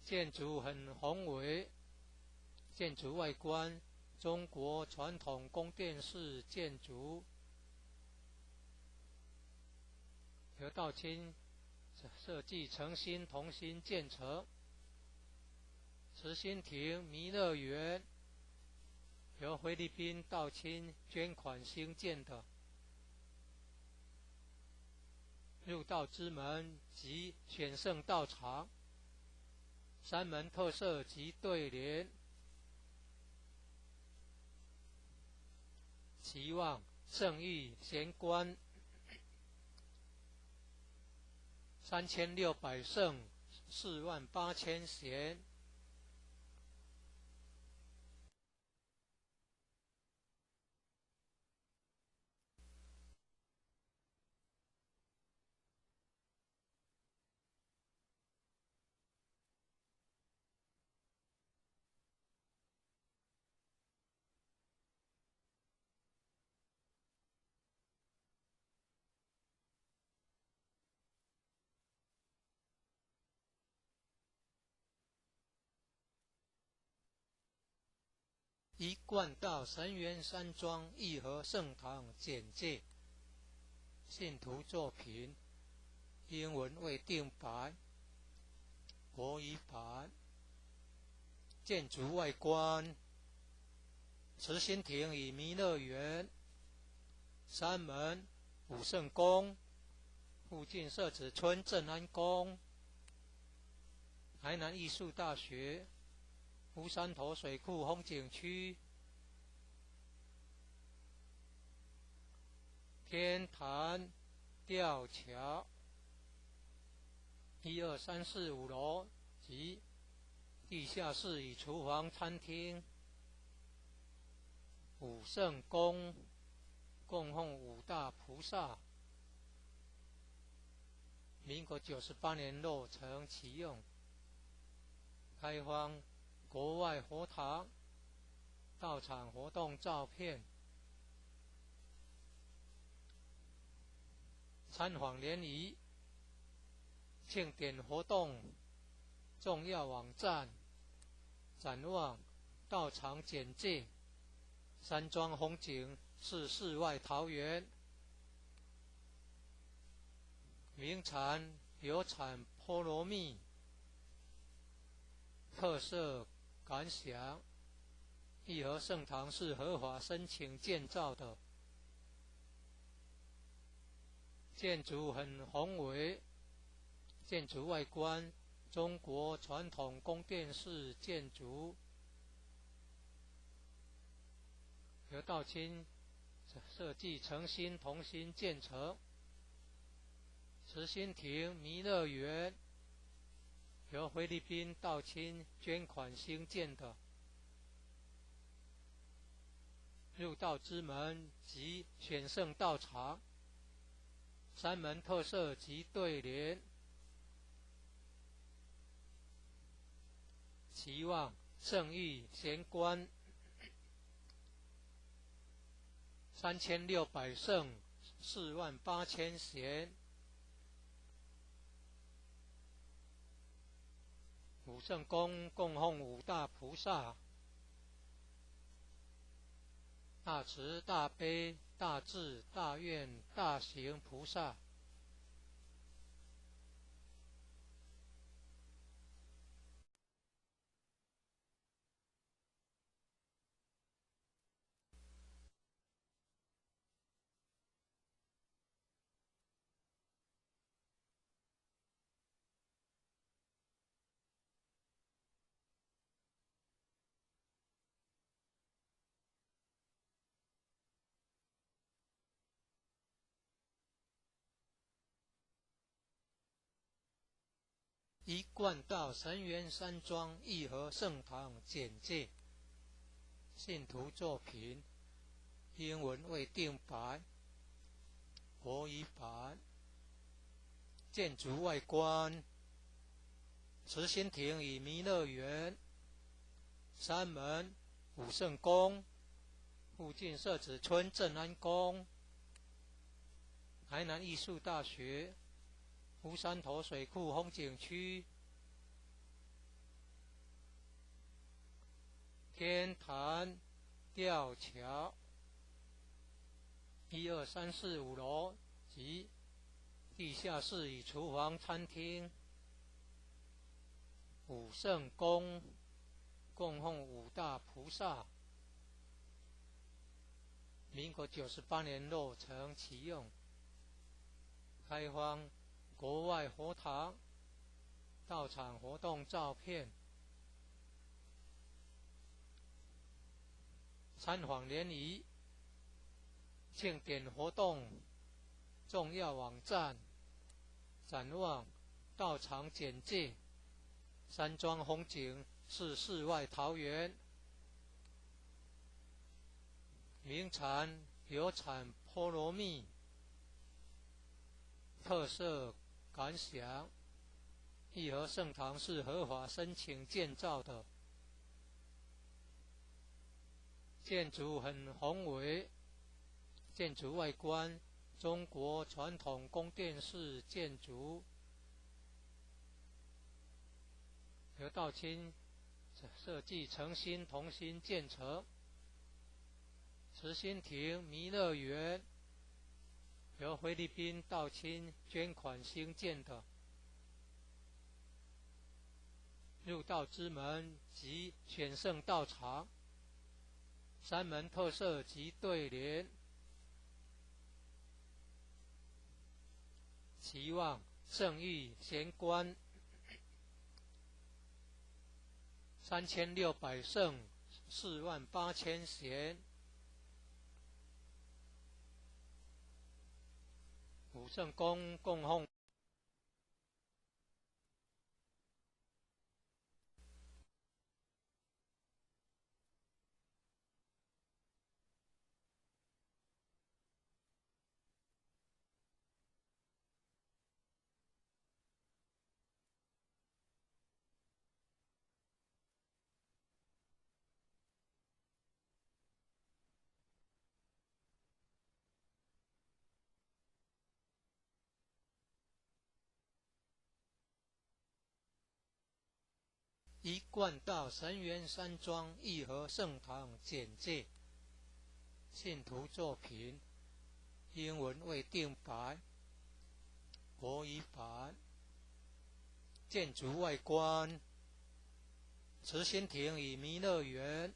建筑很宏伟，建筑外观中国传统宫殿式建筑，由道清设计诚心同心建成，慈心亭弥勒园由菲律宾道清捐款兴建的，入道之门及选圣道场，三门特色及对联，期望圣域贤官3600圣48000贤，一贯道神元山庄义和圣堂简介，信徒作品，英文未定版，国语版。建筑外观，慈心亭与弥勒园，山门武圣宫，附近社子村正安宫，台南艺术大学，乌山头水库风景区，天坛吊桥，1、2、3、4、5楼及地下室与厨房、餐厅，武圣宫供奉五大菩萨，民国98年落成启用，开放国外佛堂，道场活动照片，参访联谊，庆典活动重要网站，展望道场简介：山庄风景是世外桃源，名产有产菠萝蜜，特色感想：义和圣堂是合法申请建造的，建筑很宏伟，建筑外观中国传统宫殿式建筑，由道清设计诚心同心建成。慈心亭弥勒园由菲律宾道清捐款兴建的，入道之门及选圣道场，山门特色及对联，期望圣域贤官3600圣48000贤，五圣宫供奉五大菩萨：大慈大悲大智大愿大行菩萨。一贯道神元山庄义和圣堂简介：信徒作品，英文未定版，国语版。建筑外观：慈心亭与弥勒园，山门武圣宫，附近社子村正安宫，台南艺术大学，乌山头水库风景区，天坛吊桥，1、2、3、4、5楼及地下室与厨房、餐厅。武圣宫供奉五大菩萨，民国98年落成启用，开放国外佛堂道场活动照片，参访联谊庆典活动重要网站，展望道场简介：山庄风景是世外桃源，名产有产菠萝蜜，特色感想：义和圣堂是合法申请建造的，建筑很宏伟，建筑外观中国传统宫殿式建筑，由道清设计诚心同心建成。慈心亭弥勒园由菲律宾道清捐款兴建的，入道之门及选圣道场，山门特色及对联，期望圣域贤官3600圣48000贤，武圣宫供奉一贯道神元山庄义和圣堂简介，信徒作品，英文未定版，国语版。建筑外观，慈心亭与弥勒园，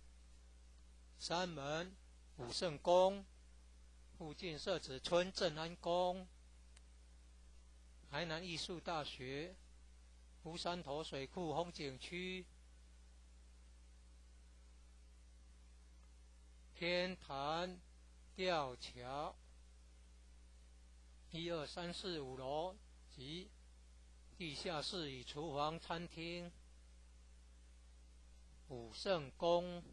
山门、武圣宫，附近社子村镇安宫，台南艺术大学，乌山头水库风景区，天坛吊桥，1、2、3、4、5楼及地下室与厨房、餐厅。武圣宫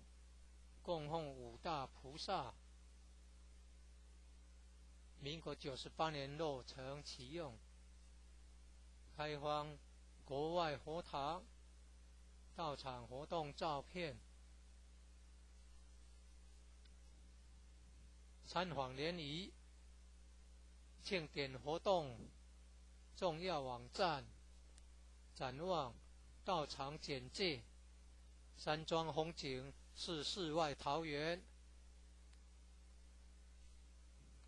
供奉五大菩萨，民国98年落成启用，开放国外佛堂，到场活动照片，参访联谊，庆典活动重要网站，展望到场简介，山庄风景是世外桃源，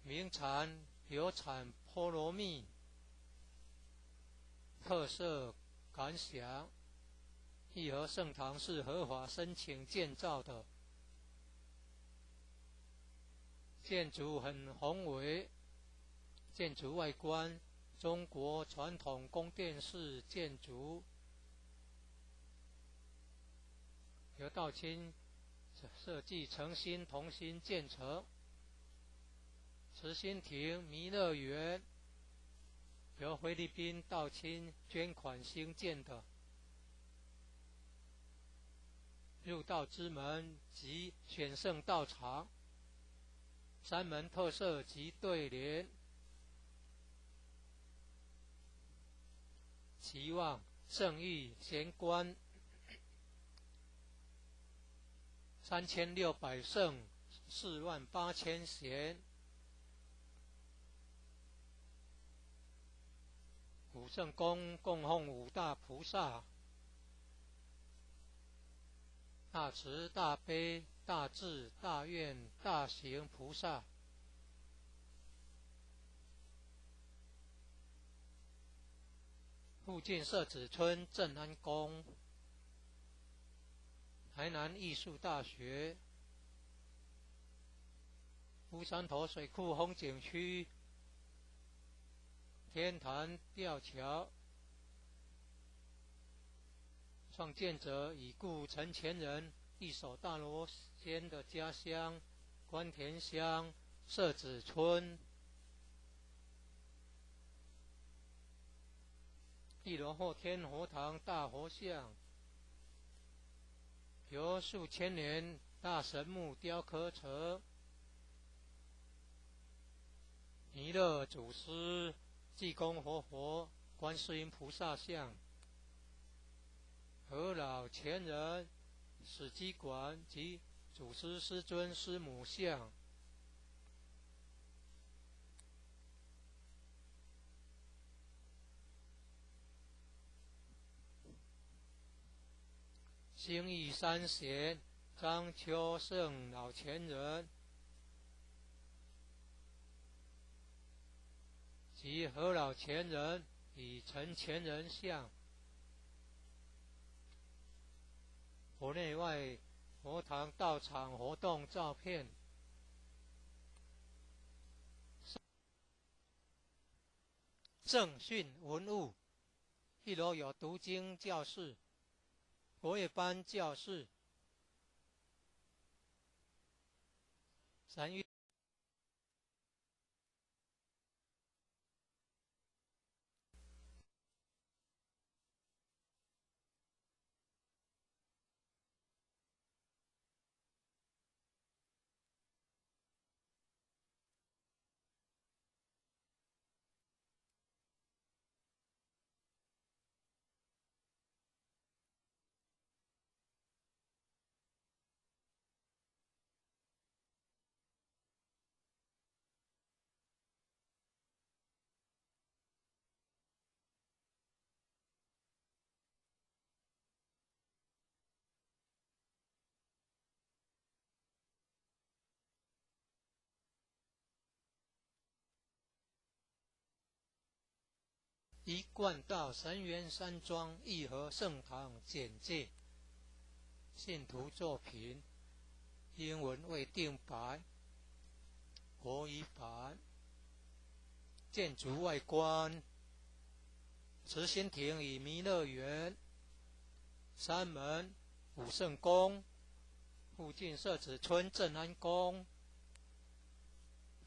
名产有产菠萝蜜，特色感想，义和圣堂是合法申请建造的，建筑很宏伟，建筑外观中国传统宫殿式建筑，由道清设计诚心同心建成。慈心亭弥勒园由菲律宾道清捐款兴建的，入道之门及选圣道场，山门特色及对联，期望圣域贤官3600圣48000贤，武圣宫供奉五大菩萨，大慈大悲大智大愿大行菩萨，附近社子村镇安宫，台南艺术大学，乌山头水库风景区，天坛吊桥，创建者已故陈前人一手大罗仙的家乡关田乡社子村。一楼后天佛堂大佛像，由数千年大神木雕刻成，弥勒祖师、济公活佛、观世音菩萨像，和老前人、史基馆及祖师师尊师母像。兴义三贤张秋胜老前人及何老前人与陈前人像，佛内外佛堂道场活动照片，正训文物，一楼有读经教室、国乐班教室、3月一贯道神元山庄义和圣堂简介，信徒作品，英文未定白，国语版。建筑外观，慈心亭与弥勒园，山门武圣宫，附近社子村正安宫，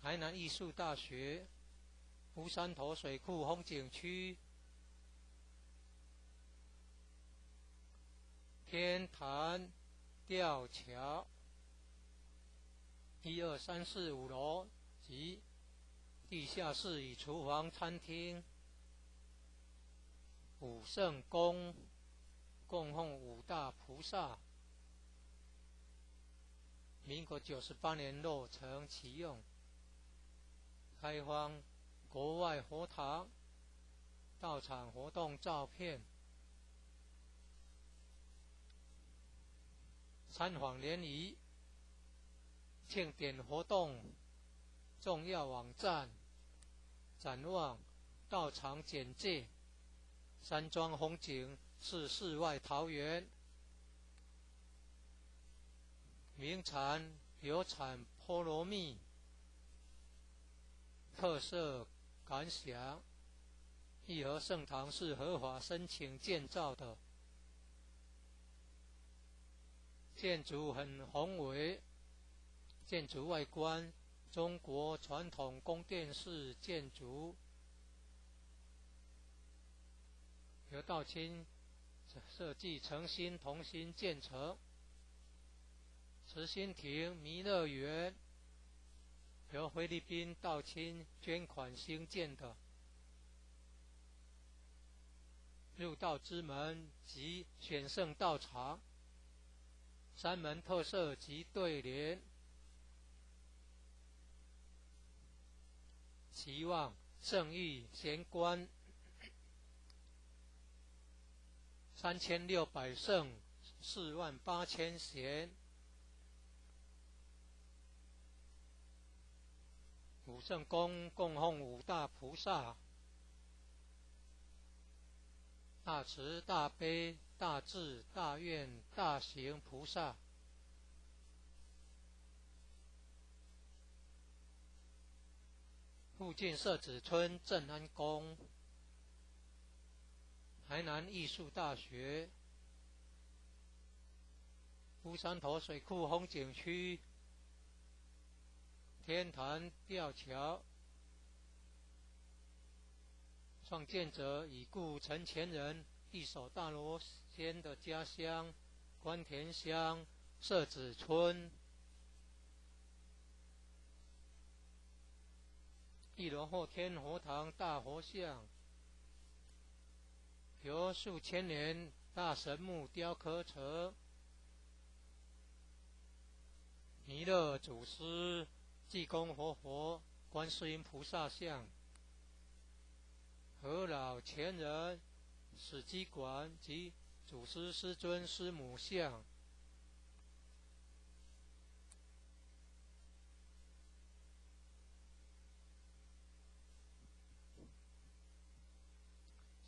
台南艺术大学，乌山头水库风景区，天坛吊桥，1、2、3、4、5楼及地下室与厨房、餐厅。武圣宫供奉5大菩萨，民国98年落成启用，开放国外佛堂到场活动照片，参访联谊、庆典活动重要网站，展望道场简介，山庄风景是世外桃源，名产有产菠萝蜜，特色感想，义和圣堂是合法申请建造的，建筑很宏伟，建筑外观中国传统宫殿式建筑，由道清设计诚心同心建成。慈心亭弥勒园由菲律宾道清捐款兴建的，入道之门及选圣道场，山门特色及对联，期望圣域贤官3600圣48000贤，武圣宫供奉5大菩萨，大慈大悲大智大愿大行菩萨，附近社子村正安宫，台南艺术大学，乌山头水库风景区，天坛吊桥，创建者已故陈前人一手大罗仙的家乡关田乡社子村。1楼后天佛堂大佛像，由数千年大神木雕刻成，弥勒祖师、济公活佛、观世音菩萨像，和老前人、史基馆及祖师师尊师母像，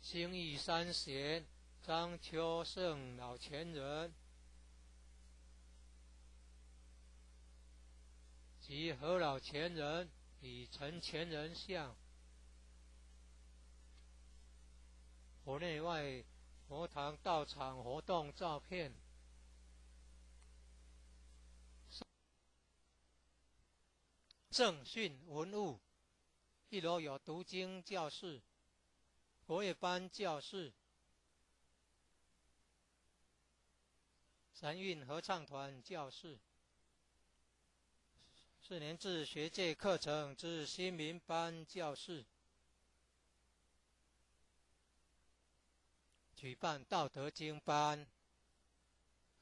兴义三贤张秋胜老前人及何老前人与陈前人像，佛内外佛堂道场活动照片，正训文物，1楼有读经教室、国乐班教室、三韵合唱团教室、4年制学界课程之新民班教室，举办道德经班、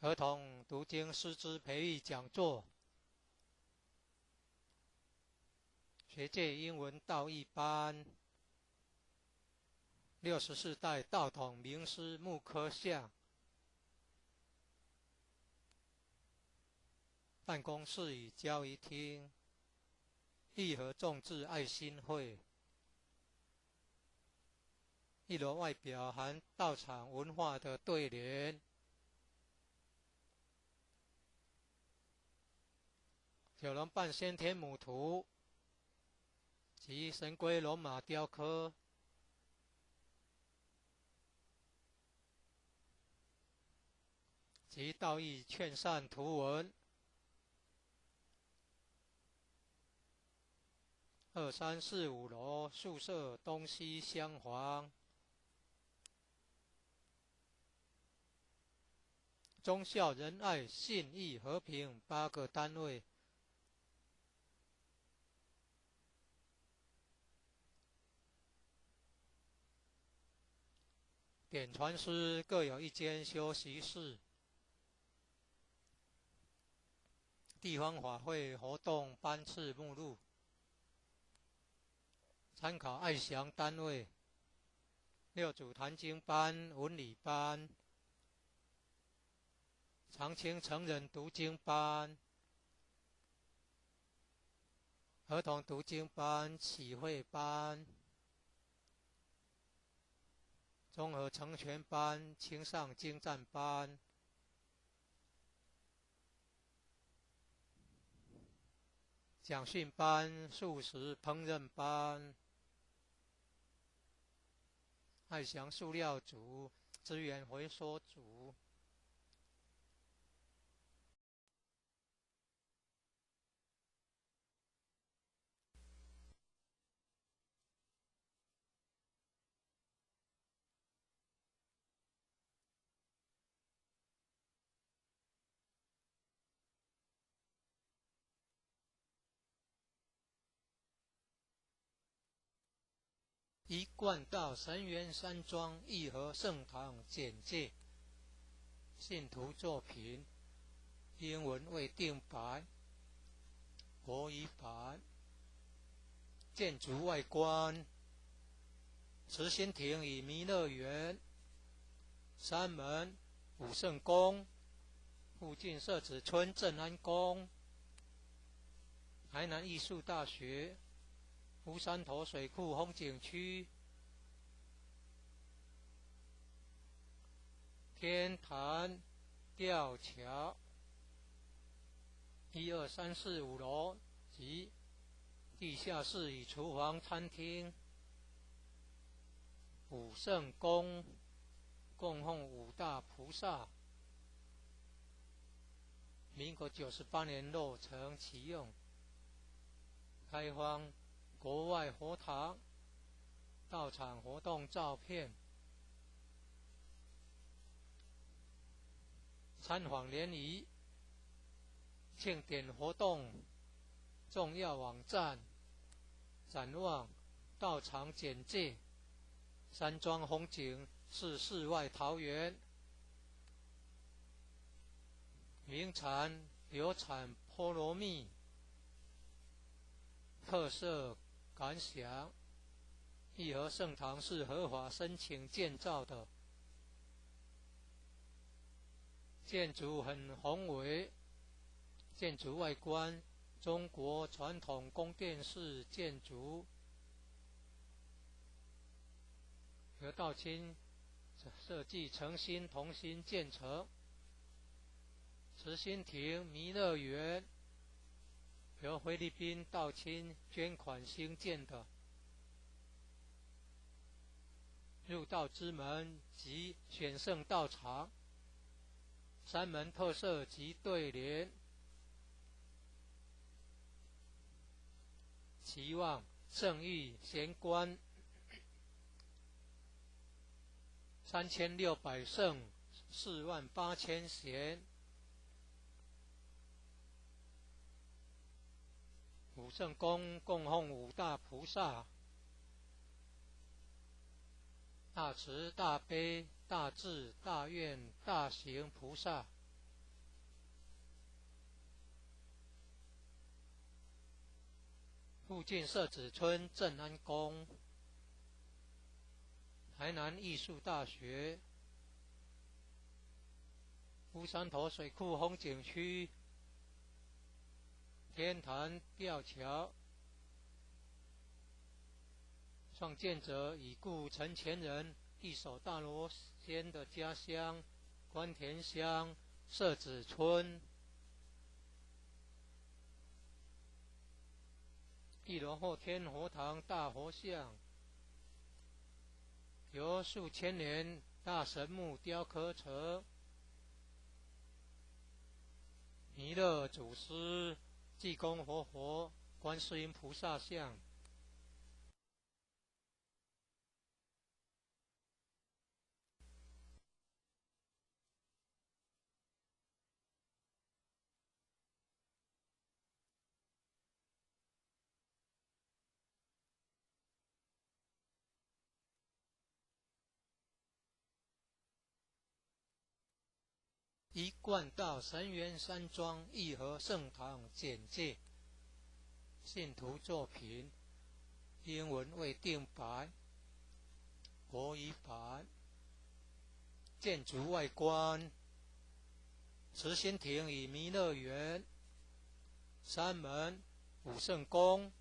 儿童读经师资培育讲座、学界英文道义班、64代道统名师木刻像，办公室与交易厅，义和众志爱心会，一楼外表含道场文化的对联，九龙半仙天母图及神龟龙马雕刻，及道义劝善图文，2、3、4、5楼宿舍东西厢房，忠孝仁爱信义和平8个单位。典传师各有一间休息室。地方法会活动班次目录，参考爱详单位：6组坛经班、文理班、长青成人读经班、儿童读经班、启慧班、综合成全班、青上精湛班、讲训班、素食烹饪班、爱祥塑料组、资源回收组。一贯道神元山庄义和圣堂简介，信徒作品，英文未定版，国语版。建筑外观：慈心亭与弥勒园，山门、武圣宫，附近社子村正安宫，台南艺术大学，乌山头水库风景区，天坛吊桥，1、2、3、4、5楼及地下室与厨房、餐厅。武圣宫供奉5大菩萨，民国98年落成启用，开放国外佛堂道场活动照片，参访联谊庆典活动重要网站，展望道场简介，山庄风景是世外桃源，名产流产菠萝蜜，特色感想：义和圣堂是合法申请建造的，建筑很宏伟，建筑外观中国传统宫殿式建筑，由道清设计诚心同心建成。慈心亭弥勒园由菲律宾道清捐款兴建的，入道之门及选圣道场，山门特色及对联，期望圣誉贤官3600圣48000贤。武圣宫供奉5大菩萨，大慈大悲大智大愿大行菩萨。附近社子村正安宫，台南艺术大学，乌山头水库风景区，天坛吊桥，创建者已故陈前人一手大罗仙的家乡关田乡社子村。一楼后天佛堂大佛像，由数千年大神木雕刻成。弥勒祖师、济公活佛、观世音菩萨像。一贯道神元山庄义和圣堂简介。信徒作品，英文未定版，国语版。建筑外观：慈心亭与弥勒园，山门武圣宫，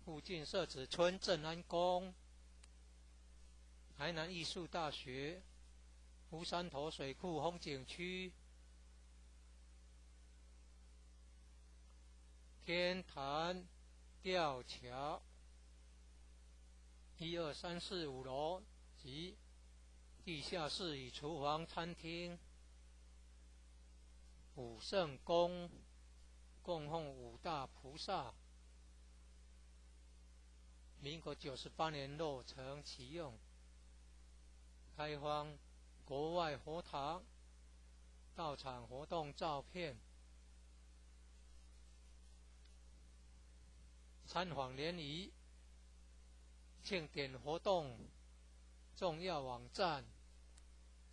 附近社子村正安宫，台南艺术大学，乌山头水库风景区，天坛吊桥，1、2、3、4、5楼及地下室与厨房、餐厅。武圣宫供奉五大菩萨，民国98年落成启用。开放国外佛堂到场活动照片。参访联谊庆典活动重要网站，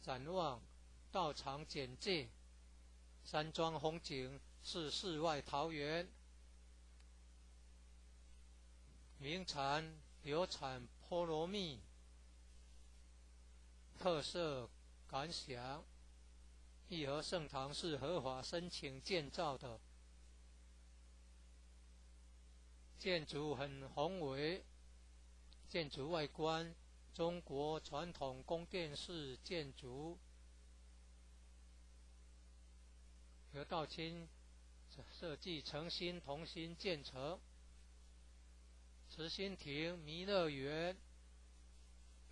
展望道场简介。山庄风景是世外桃源，名产有产菠萝蜜。特色感想：义和圣堂是合法申请建造的，建筑很宏伟。建筑外观中国传统宫殿式建筑，由道清设计诚心同心建成。慈心亭弥勒园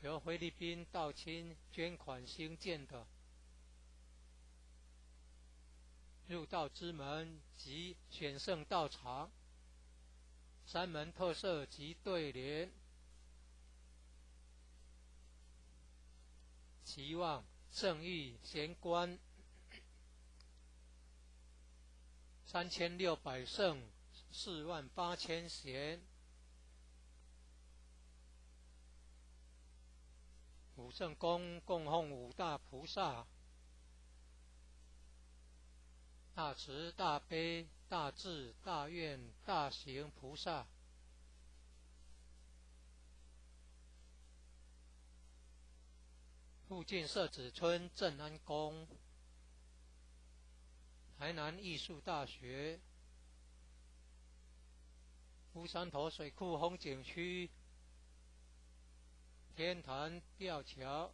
由菲律宾道清捐款兴建的。入道之门及选圣道场，山门特色及对联。期望圣域贤官3600圣48000贤。武圣宫供奉五大菩萨：大慈大悲大智大愿大行菩萨。附近社子村正安宫，台南艺术大学，乌山头水库风景区，天坛吊桥。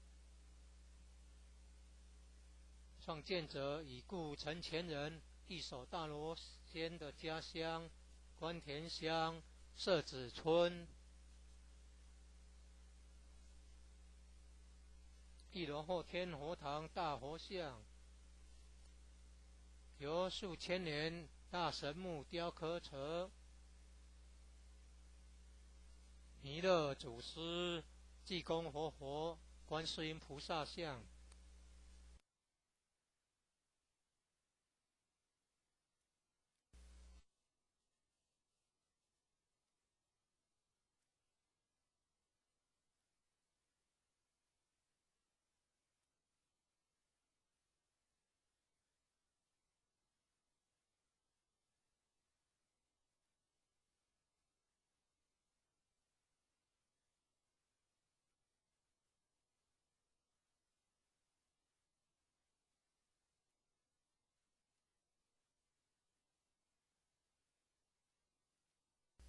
创建者已故陈前人一手大罗仙的家乡关田乡社子村。一楼后天佛堂大佛像，由数千年大神木雕刻成。弥勒祖师、济公活佛、观世音菩萨像。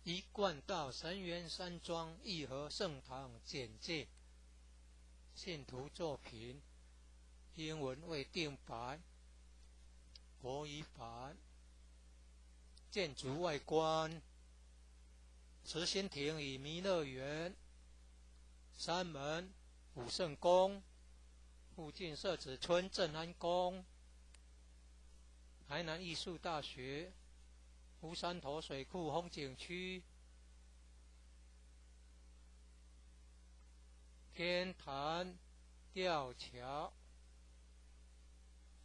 一贯道神元山庄义和圣堂简介。信徒作品，英文未定版，国语版。建筑外观：慈心亭与弥勒园，山门、武圣宫，附近社子村正安宫，台南艺术大学，乌山头水库风景区，天坛吊桥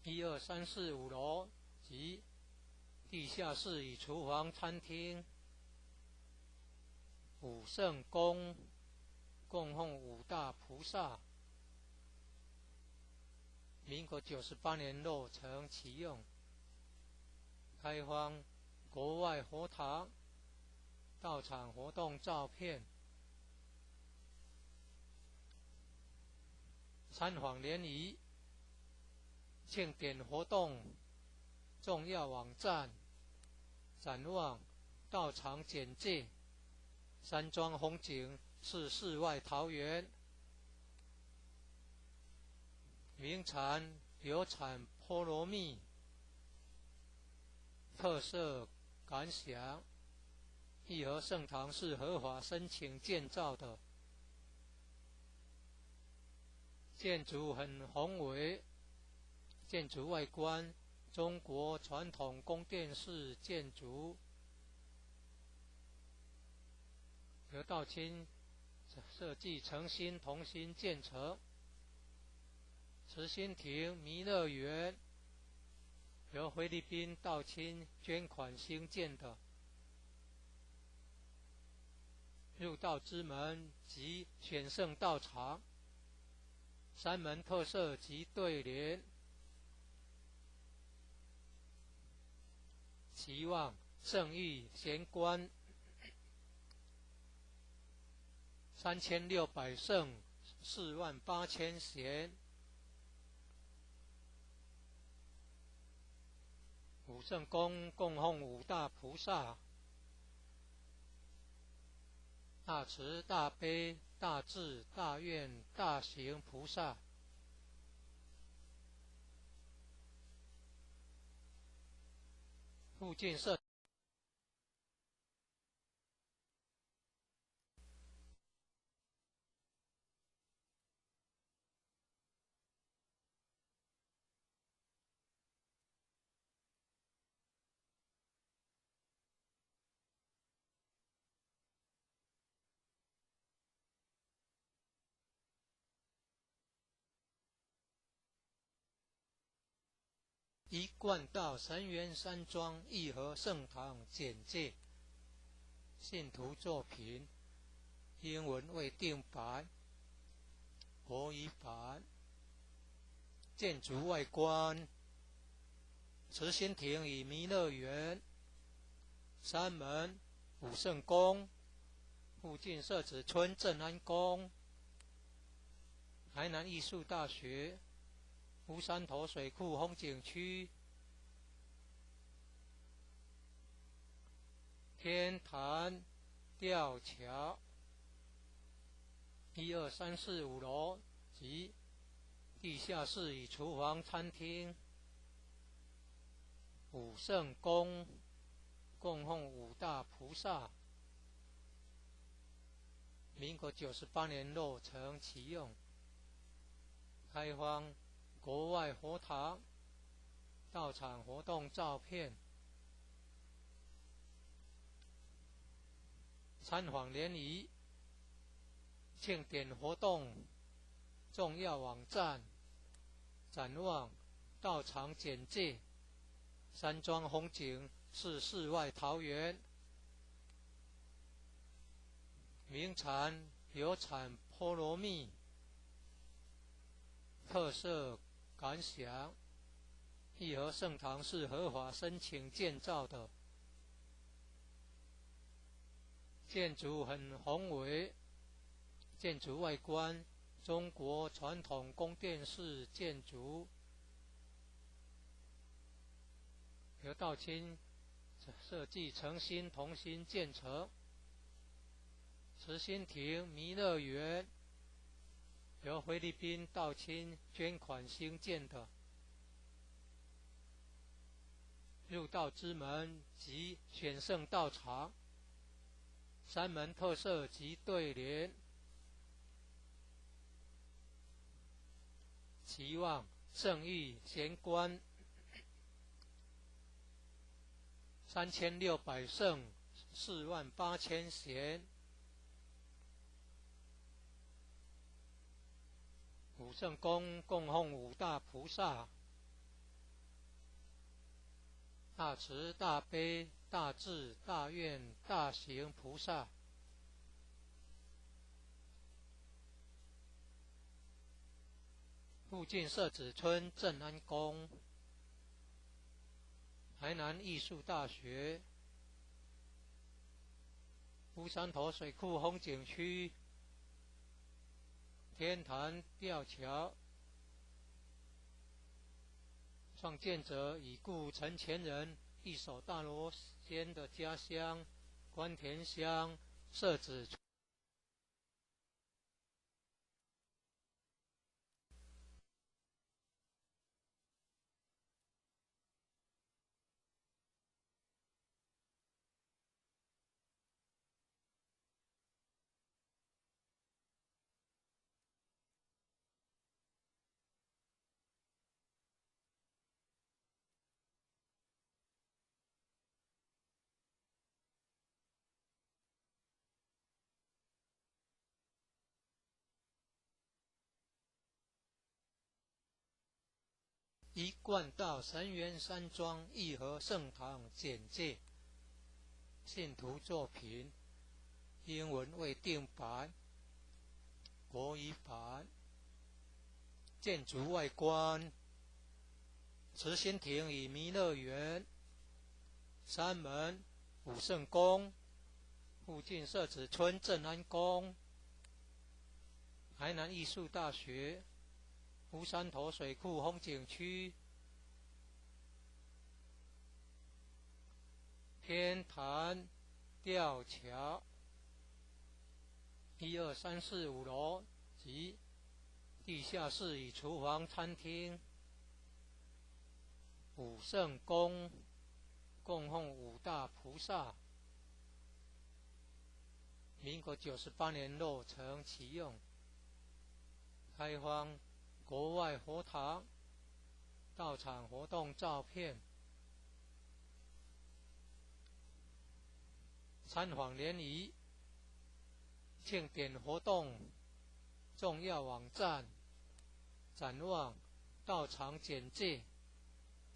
，1、2、3、4、5楼及地下室与厨房、餐厅。武圣宫供奉五大菩萨，民国98年落成启用，开放国外佛堂到场活动照片。参访联谊庆典活动重要网站，展望到场简介，山庄风景是世外桃源，名产有产菠萝蜜，特色感想：义和圣堂是合法申请建造的，建筑很宏伟，建筑外观中国传统宫殿式建筑，由道清设计诚心同心建成。慈心亭弥勒园由菲律宾道清捐款兴建的，入道之门及选圣道场，山门特色及对联，期望圣域贤官3600圣48000贤。武圣宫供奉五大菩萨，大慈大悲大智大愿大行菩萨。附近社一贯道神元山庄义和圣堂简介，信徒作品，英文未定版，国语版。建筑外观：慈心亭与弥勒园，山门、武圣宫，附近社子村正安宫，台南艺术大学，乌山头水库风景区，天坛吊桥，1、2、3、4、5楼及地下室与厨房、餐厅。武圣宫供奉五大菩萨，民国98年落成启用，开放国外佛堂到场活动照片。参访联谊庆典活动重要网站，展望到场简介，山庄风景是世外桃源，名产有产菠萝蜜，特色感想：义和圣堂是合法申请建造的，建筑很宏伟，建筑外观中国传统宫殿式建筑，由道清设计诚心同心建成。慈心亭弥勒园由菲律宾道亲捐款兴建的入道之门及选圣道场，三门特色及对联，期望圣谕贤官3600圣48000贤，五圣宫供奉五大菩萨，大慈大悲大智大愿大行菩萨，附近社子村正安宫，台南艺术大学，乌山头水库风景区，天坛吊桥，创建者已故陈前人一手大罗仙的家乡关田乡社子村。一贯道神元山庄义和圣堂简介，信徒作品，英文未定版，国语版。建筑外观，慈心亭与弥勒园，山门武圣宫，附近社子村正安宫，台南艺术大学，乌山头水库风景区，天坛吊桥，1、2、3、4、5楼及地下室与厨房、餐厅，武圣宫供奉五大菩萨，民国98年落成启用，开放国外佛堂道场活动照片，参访联谊庆典活动重要网站，展望道场简介，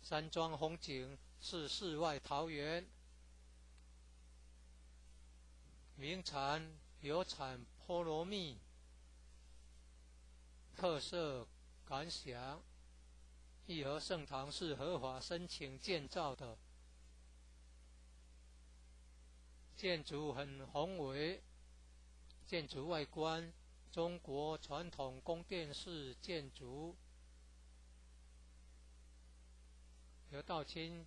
山庄风景是世外桃源，名产有产菠萝蜜，特色感想，义和圣堂是合法申请建造的，建筑很宏伟，建筑外观中国传统宫殿式建筑，由道亲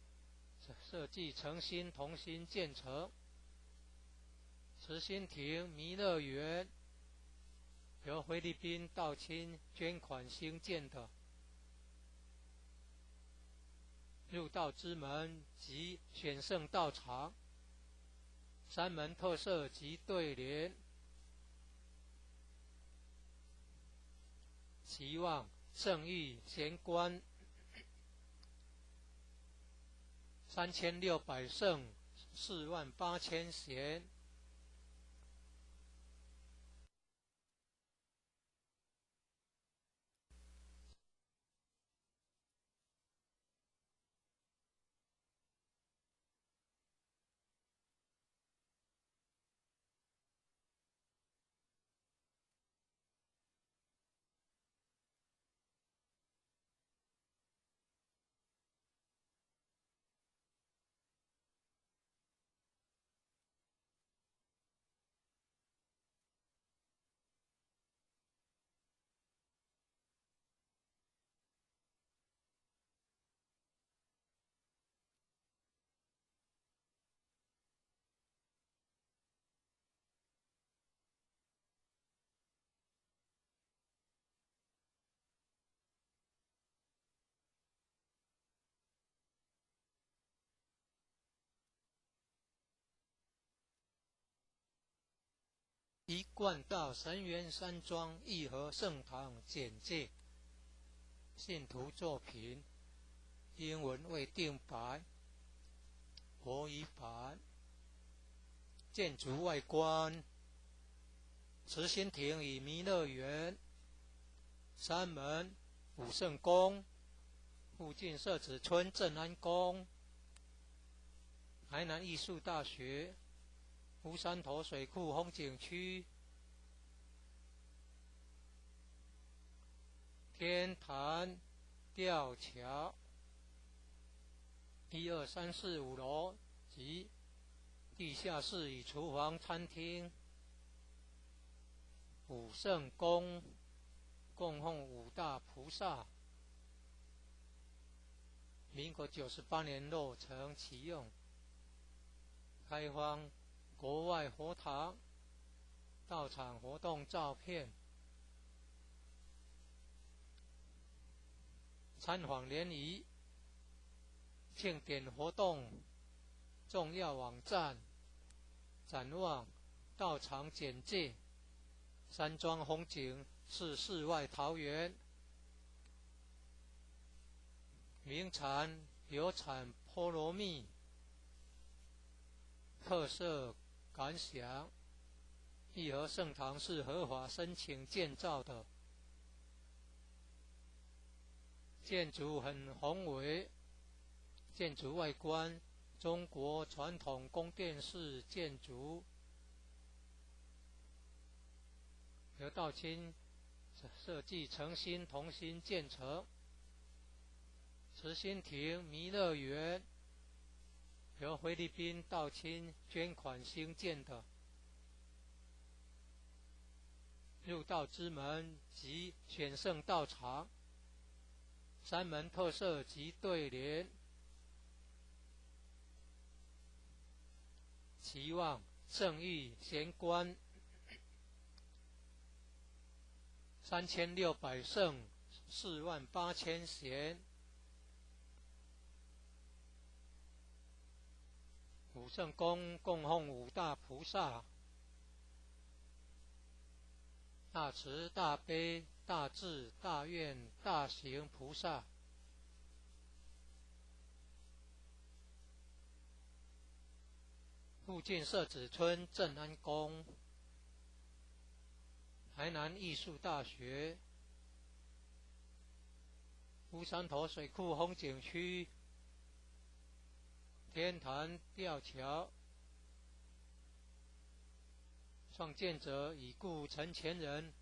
设计诚心同心建成，慈心亭弥勒园由菲律宾道亲捐款兴建的，入道之门及选圣道场，三门特色及对联，期望圣谕贤官3600圣48000贤，一贯道神元山庄义和圣堂简介，信徒作品，英文未定白，国语版。建筑外观，慈心亭与弥勒园，山门武圣宫，附近社子村正安宫，台南艺术大学，乌山头水库风景区，天坛吊桥，1、2、3、4、5楼及地下室与厨房、餐厅，武圣宫供奉五大菩萨，民国98年落成启用，开放国外佛堂到场活动照片，参访联谊，庆典活动重要网站，展望道场简介，山庄风景是世外桃源，名产有产菠萝蜜，特色感想，义和圣堂是合法申请建造的，建筑很宏伟，建筑外观中国传统宫殿式建筑，由道清设计诚心同心建成。慈心亭弥勒园由菲律宾道清捐款兴建的，入道之门及选圣道场，山门特色及对联，期望圣域贤官3600圣48000贤，武圣宫供奉五大菩萨，大慈大悲大智大愿大行菩萨，附近社子村正安宫，台南艺术大学，乌山头水库风景区，天坛吊桥，创建者已故陈前人。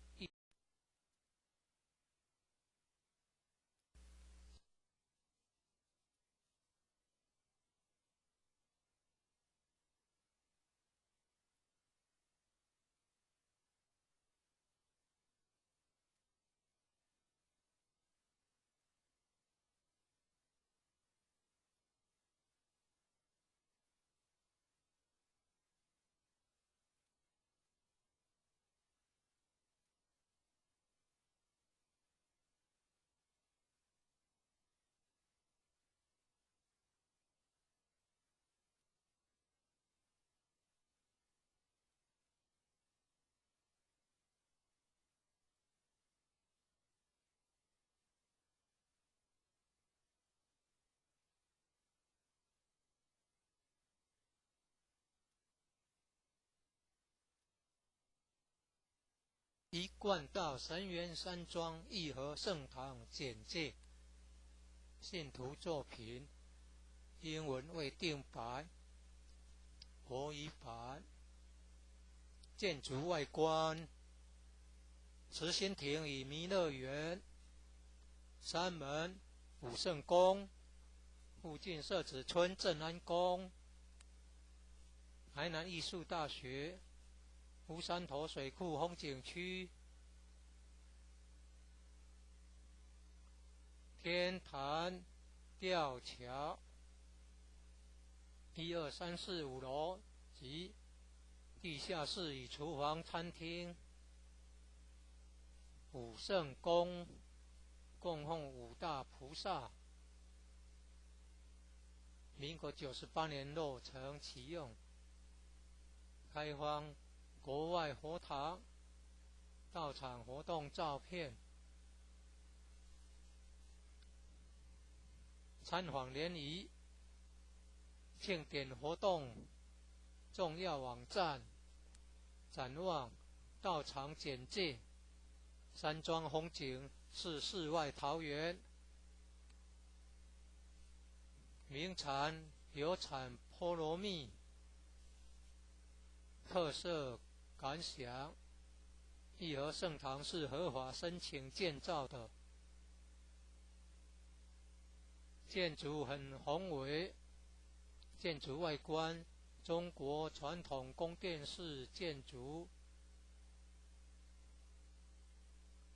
一贯道神元山庄义和圣堂简介，信徒作品，英文未定白，国语版。建筑外观，慈心亭与弥勒园，山门武圣宫，附近社子村正安宫，台南艺术大学，乌山头水库风景区，天坛吊桥，1、2、3、4、5楼及地下室与厨房、餐厅，武圣宫供奉五大菩萨，民国98年落成启用，开放国外佛堂到场活动照片，参访联谊庆典活动重要网站，展望道场简介，山庄风景是世外桃源，名产有产菠萝蜜，特色感想，义和圣堂是合法申请建造的，建筑很宏伟，建筑外观中国传统宫殿式建筑，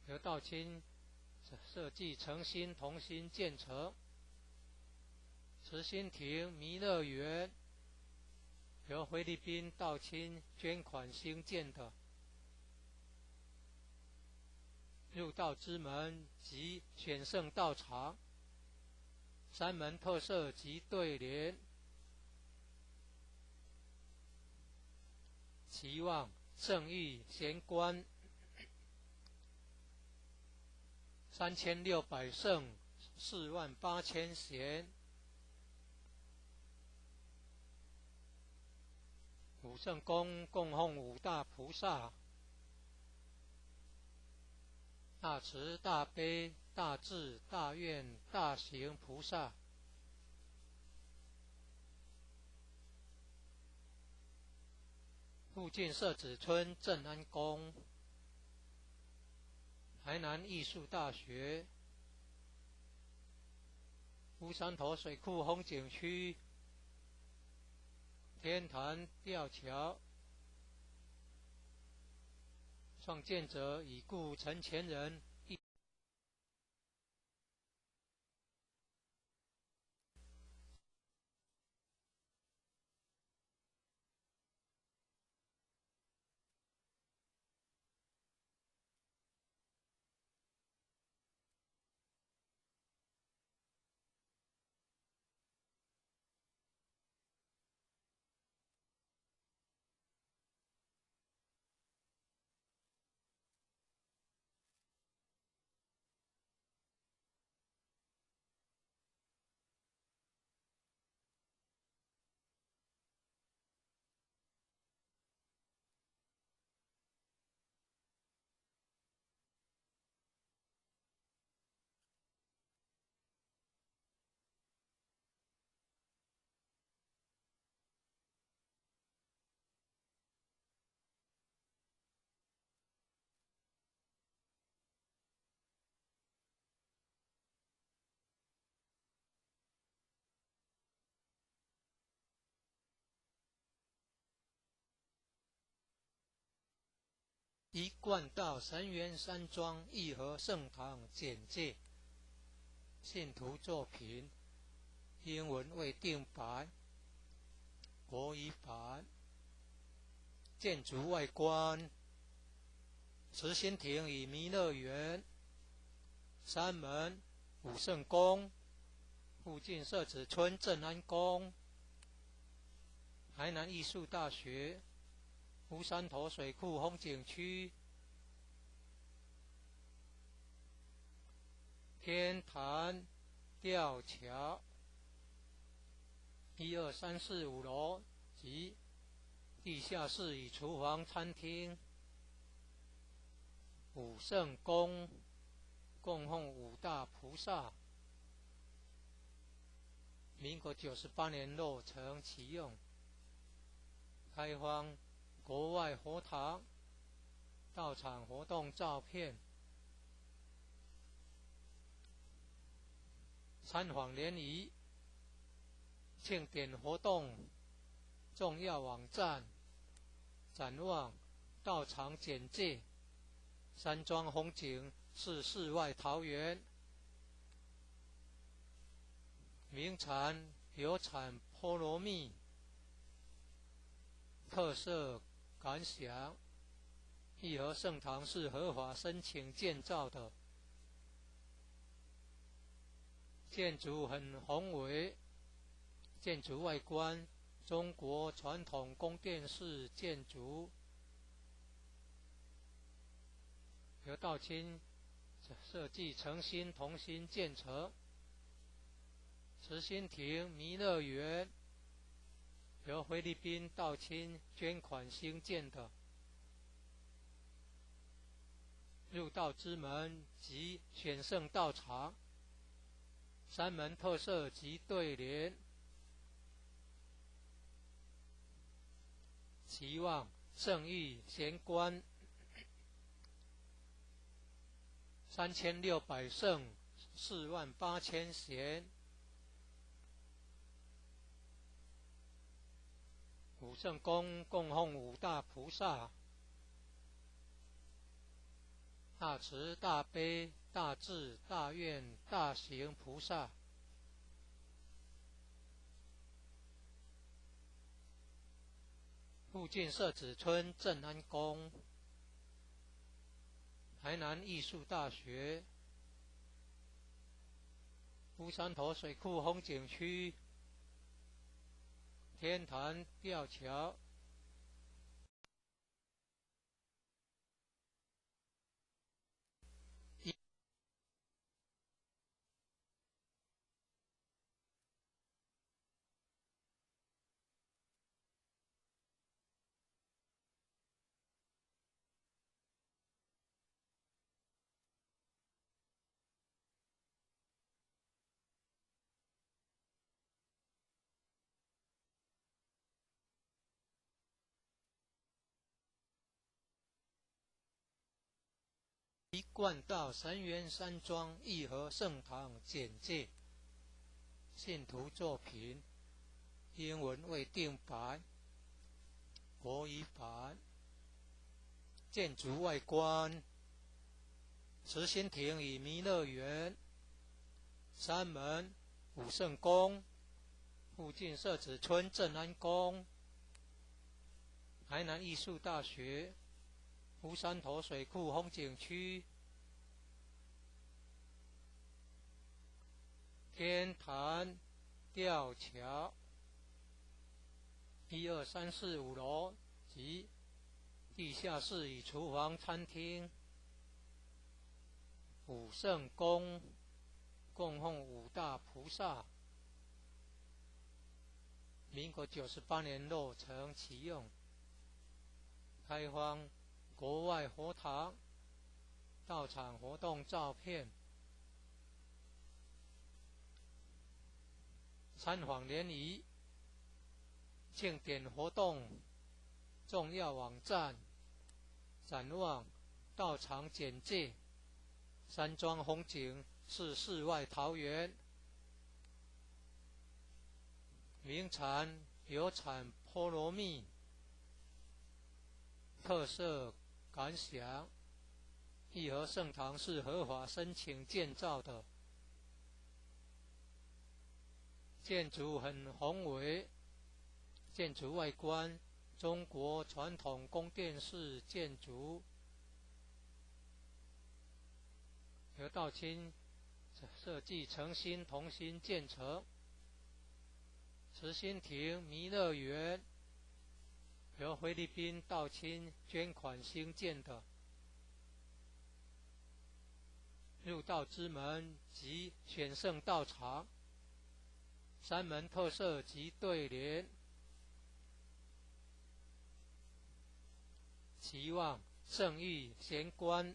由道清设计诚心同心建成。慈心亭弥勒园由菲律宾道清捐款兴建的，入道之门及选圣道场，山门特色及对联，期望圣誉贤官3600圣48000贤，五圣宫供奉五大菩萨，大慈大悲大智大愿大行菩萨，附近社子村正安宫，台南艺术大学，乌山头水库风景区，天坛吊桥，创建者已故陈前人。一贯道神元山庄义和圣堂简介，信徒作品英文未定版，国语版，建筑外观，慈心亭与弥勒园，山门武圣宫，附近社子村正安宫，台南艺术大学，乌山头水库风景区，天坛吊桥，1、2、3、4、5楼及地下室与厨房餐厅，武圣宫供奉五大菩萨，民国98年落成启用，开放国外佛堂到场活动照片，参访联谊庆典活动重要网站，展望道场简介，山庄风景是世外桃源，名产有产菠萝蜜，特色感想，义和圣堂是合法申请建造的，建筑很宏伟，建筑外观中国传统宫殿式建筑，由道清设计诚心同心建成。慈心亭弥勒园由菲律宾道清捐款兴建的。入道之门及选圣道场，三门特色及对联，期望圣域贤官3600圣48000贤，五圣宫供奉五大菩萨，大慈大悲大智大愿大行菩萨。附近社子村正安宫，台南艺术大学，乌山头水库风景区，天坛吊桥。一贯道神元山庄义和圣堂简介，信徒作品，英文未定版，国语版。建筑外观，慈心亭与弥勒园，三门武圣宫，附近社子村正安宫，台南艺术大学，乌山头水库风景区，天坛吊桥，1、2、3、4、5楼及地下室与厨房餐厅，武圣宫供奉五大菩萨，民国98年落成启用，开放国外佛堂道场活动照片，参访联谊庆典活动重要网站，展望道场简介，山庄风景是世外桃源，名产有产菠萝蜜，特色感想，义和圣堂是合法申请建造的，建筑很宏伟，建筑外观中国传统宫殿式建筑，由道清设计诚心同心建成。慈心亭弥勒园由菲律宾道清捐款兴建的。入道之门及选圣道场，三门特色及对联，期望圣域贤官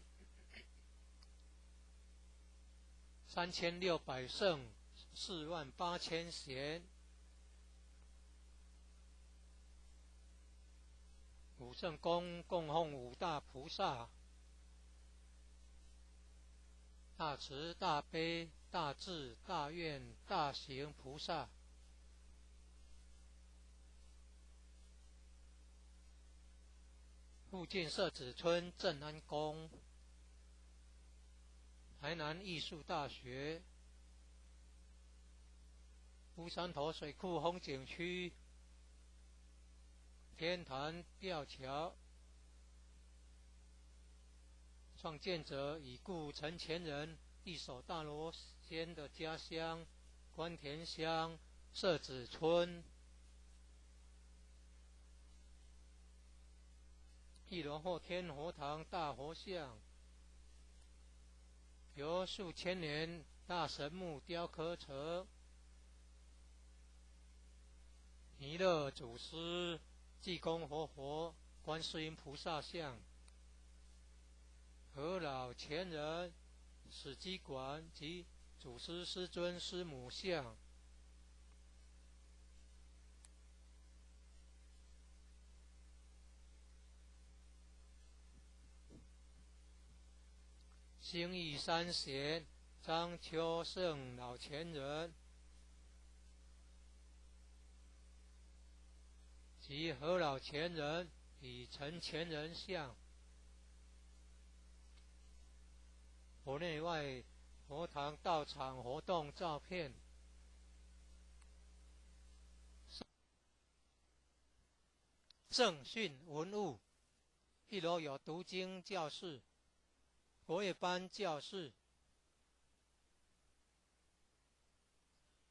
3600圣48000贤，武圣宫供奉五大菩萨，大慈大悲大智大愿大行菩萨。附近社子村正安宫，台南艺术大学，乌山头水库风景区，天坛吊桥。创建者已故陈前人一手大罗仙的家乡关田乡社子村。一楼后天佛堂大佛像，由数千年大神木雕刻成弥勒祖师、济公活佛、观世音菩萨像、和老前人、史基馆及祖师师尊师母像。兴义三贤张秋圣老前人及和老前人与陈前人像。佛内外佛堂道场活动照片。正训文物，一楼有读经教室、国乐班教室、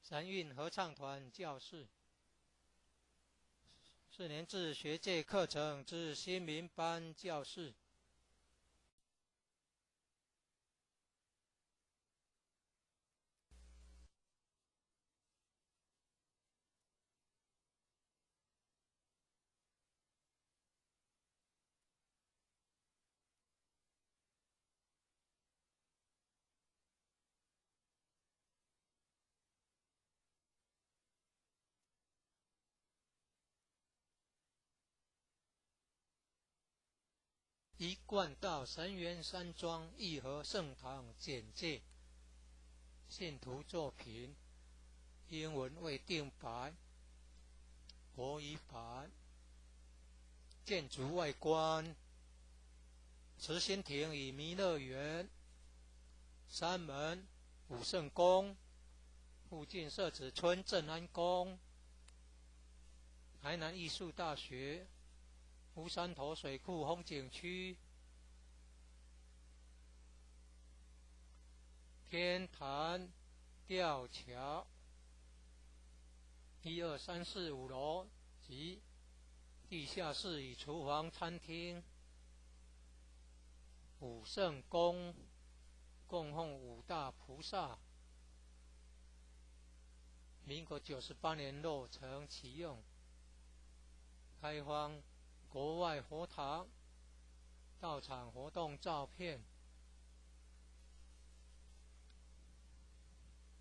三韵合唱团教室、4年制学界课程之新民班教室。一贯道神元山庄义和圣堂简介。信徒作品，英文未定版，国语版。建筑外观，慈心亭与弥勒园，山门、武圣宫，附近社子村正安宫，台南艺术大学，乌山头水库风景区，天坛吊桥，1、2、3、4、5楼及地下室与厨房、餐厅。武圣宫供奉5大菩萨，民国98年落成启用。开放国外佛堂道场活动照片。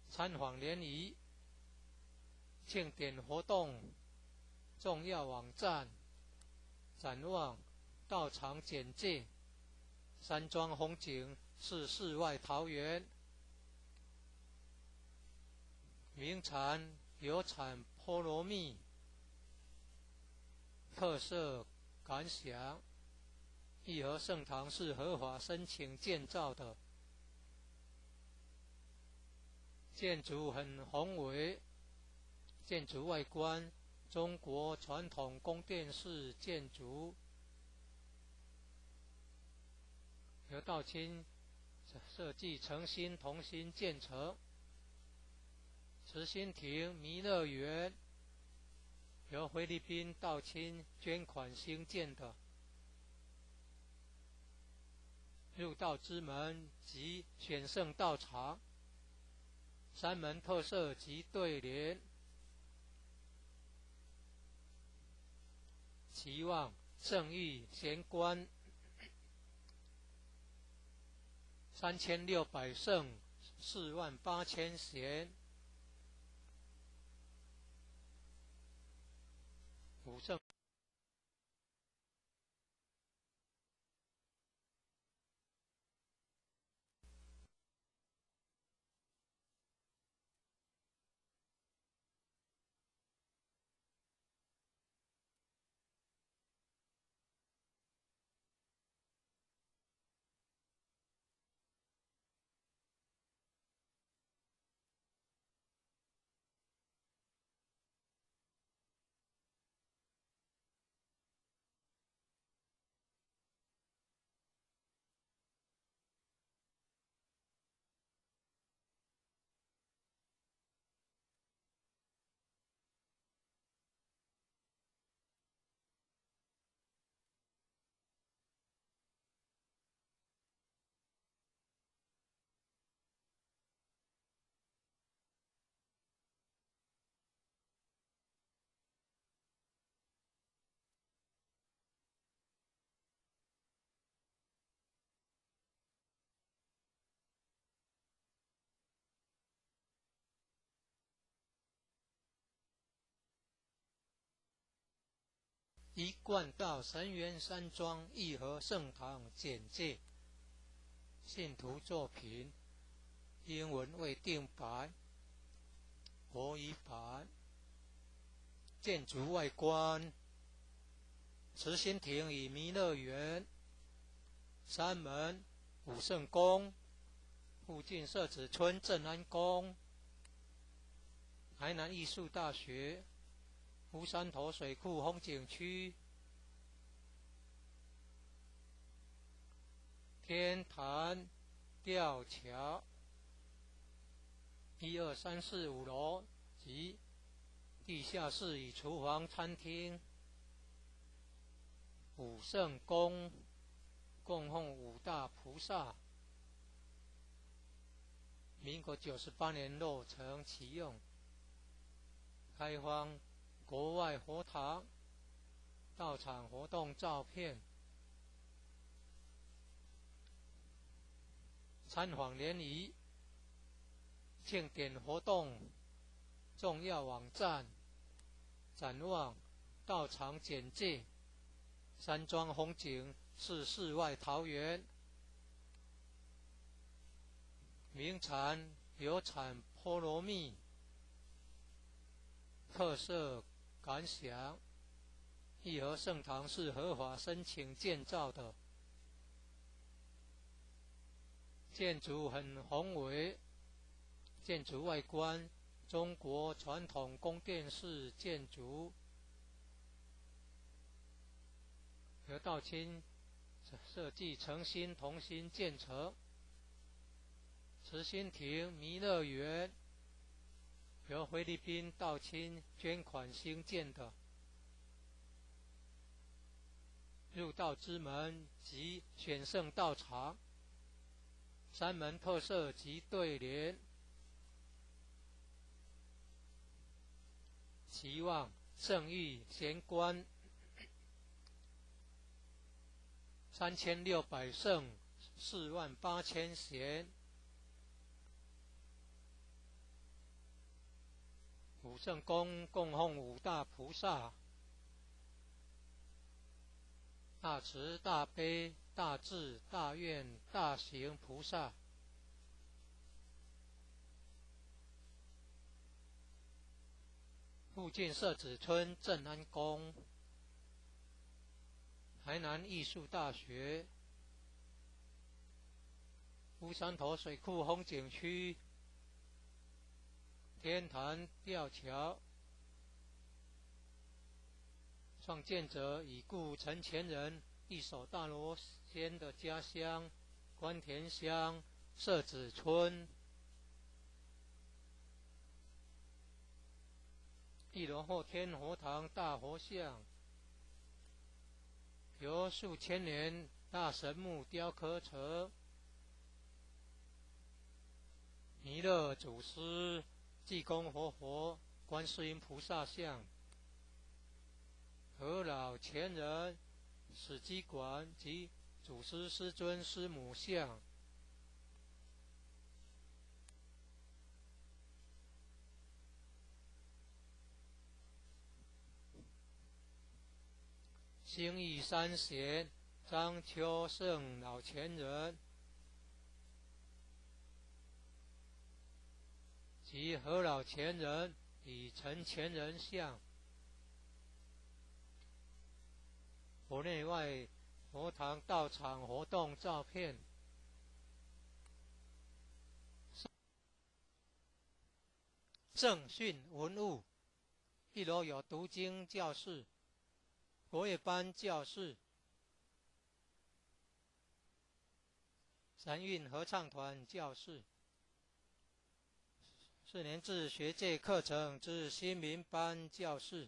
参访联谊庆典活动重要网站，展望道场简介。山庄风景是世外桃源，名产有产菠萝蜜，特色感想。义和圣堂是合法申请建造的，建筑很宏伟，建筑外观中国传统宫殿式建筑，由道清设计诚心同心建成。慈心亭弥勒园由菲律宾道清捐款兴建的，入道之门及选圣道场，山门特色及对联。期望圣誉贤官3600圣48000贤。武圣一贯道神源山庄义和圣堂简介，信徒作品，英文未定版，国语版。建筑外观，慈心亭与弥勒园，山门武圣宫，附近社子村正安宫，台南艺术大学，乌山头水库风景区，天坛吊桥，1、2、3、4、5楼及地下室与厨房、餐厅。武圣宫供奉5大菩萨，民国98年落成启用，开放国外佛堂到场活动照片，参访联谊、庆典活动重要网站，展望道场简介，山庄风景是世外桃源，名产有产菠萝蜜，特色感想，义和圣堂是合法申请建造的，建筑很宏伟，建筑外观中国传统宫殿式建筑，由道清设计诚心同心建成。慈心亭弥勒园由菲律宾道清捐款兴建的，入道之门及选圣道场，山门特色及对联，期望圣域贤官3600圣48000贤，武圣宫供奉5大菩萨，大慈大悲大智大愿大行菩萨，附近社子村正安宫，台南艺术大学，乌山头水库风景区，天坛吊桥，创建者已故陈前人一手大罗仙的家乡关田乡社子村。1楼后天佛堂大佛像，由数千年大神木雕刻成，弥勒祖师、济公活佛、观世音菩萨像，和老前人、史基馆及祖师师尊师母像，兴义三贤张秋胜老前人及和老前人与陈前人像，佛内外佛堂道场活动照片，正训文物，1楼有读经教室、国乐班教室、三韵合唱团教室、4年制学界课程之新民班教室，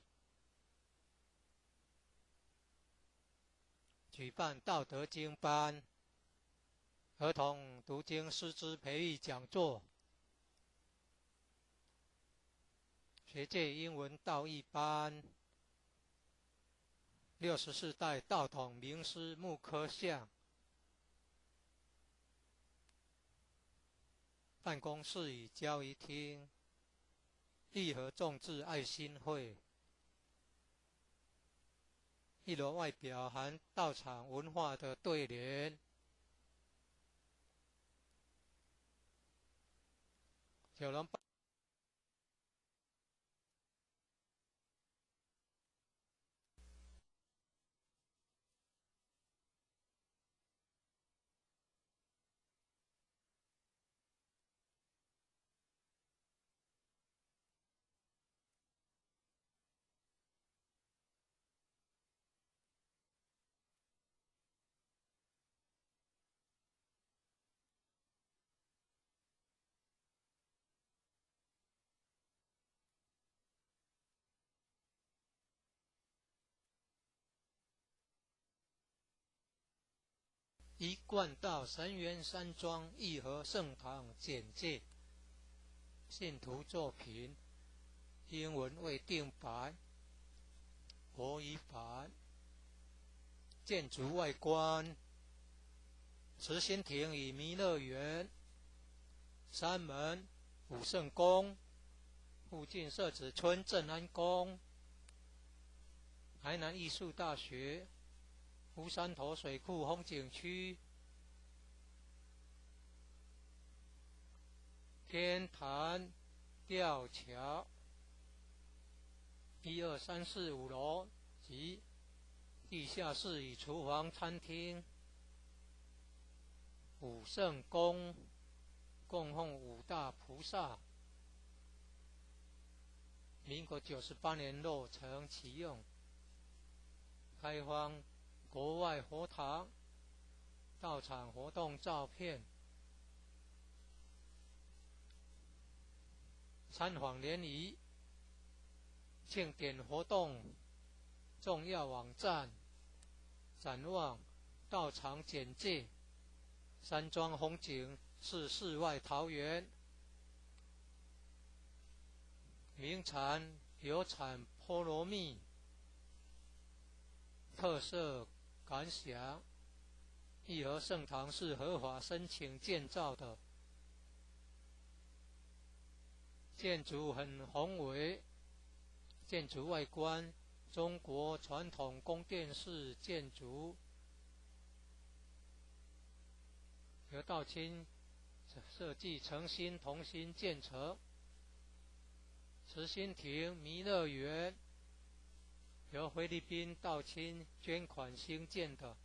举办道德经班、儿童读经师资培育讲座、学界英文道义班、64代道统名师木刻像，办公室与交易厅，义和众志爱心会，一楼外表含道场文化的对联，有人一贯道神元山庄义和圣堂简介，信徒作品，英文未定版，国语版。建筑外观，慈心亭与弥勒园，山门武圣宫，附近社子村正安宫，台南艺术大学，乌山头水库风景区，天坛吊桥，1、2、3、4、5楼及地下室与厨房、餐厅。武圣宫供奉五大菩萨，民国98年落成启用，开放国外佛堂、道场活动照片，参访联谊、庆典活动重要网站，展望道场简介，山庄风景是世外桃源，名产有产菠萝蜜，特色感想，义和圣堂是合法申请建造的，建筑很宏伟，建筑外观中国传统宫殿式建筑，由道清设计诚心同心建成。慈心亭弥勒园由菲律宾道清捐款兴建的，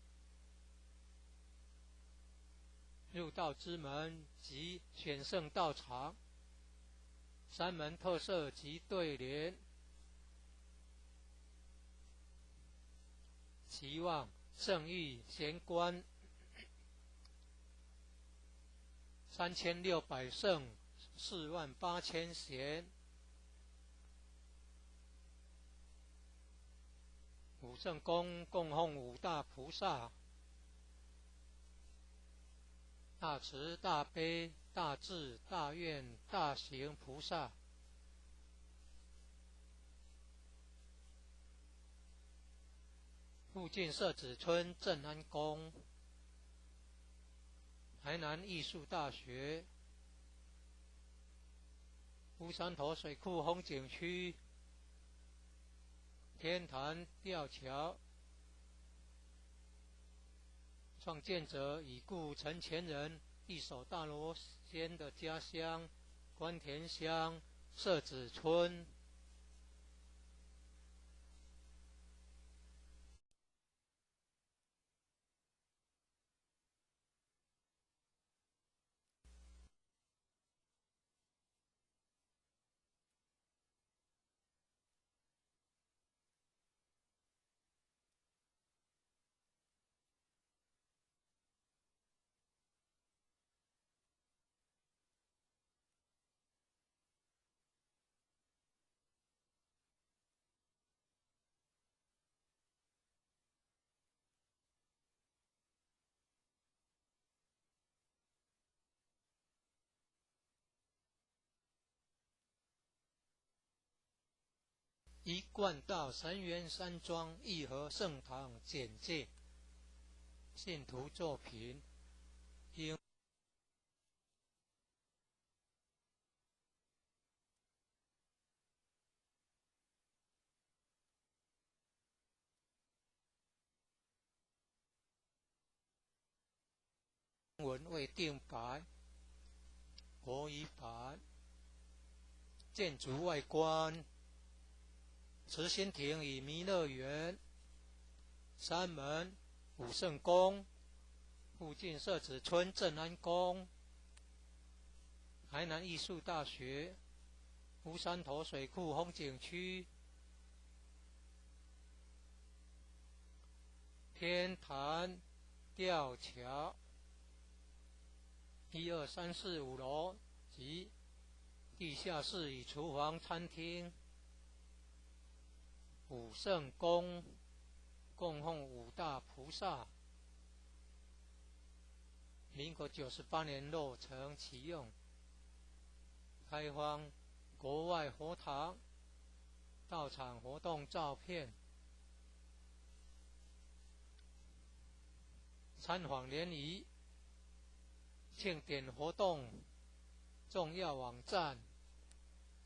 入道之门及选圣道场，山门特色及对联，期望圣域贤官3600圣48000贤，武圣宫供奉五大菩萨，大慈大悲大智大愿大行菩萨，附近社子村正安宫，台南艺术大学，乌山头水库风景区，天坛吊桥，创建者已故陈前人一手大罗仙的家乡关田乡社子村。一贯道神元山庄义和圣堂简介，信徒作品，英文为定白，国语版。建筑外观，慈心亭与弥勒园、山门、武圣宫，附近设置村镇安宫、台南艺术大学、乌山头水库风景区、天坛吊桥，1、2、3、4、5楼及地下室与厨房、餐厅。武圣宫供奉5大菩萨。民国98年落成启用，开放国外佛堂到场活动照片。参访联谊庆典活动重要网站，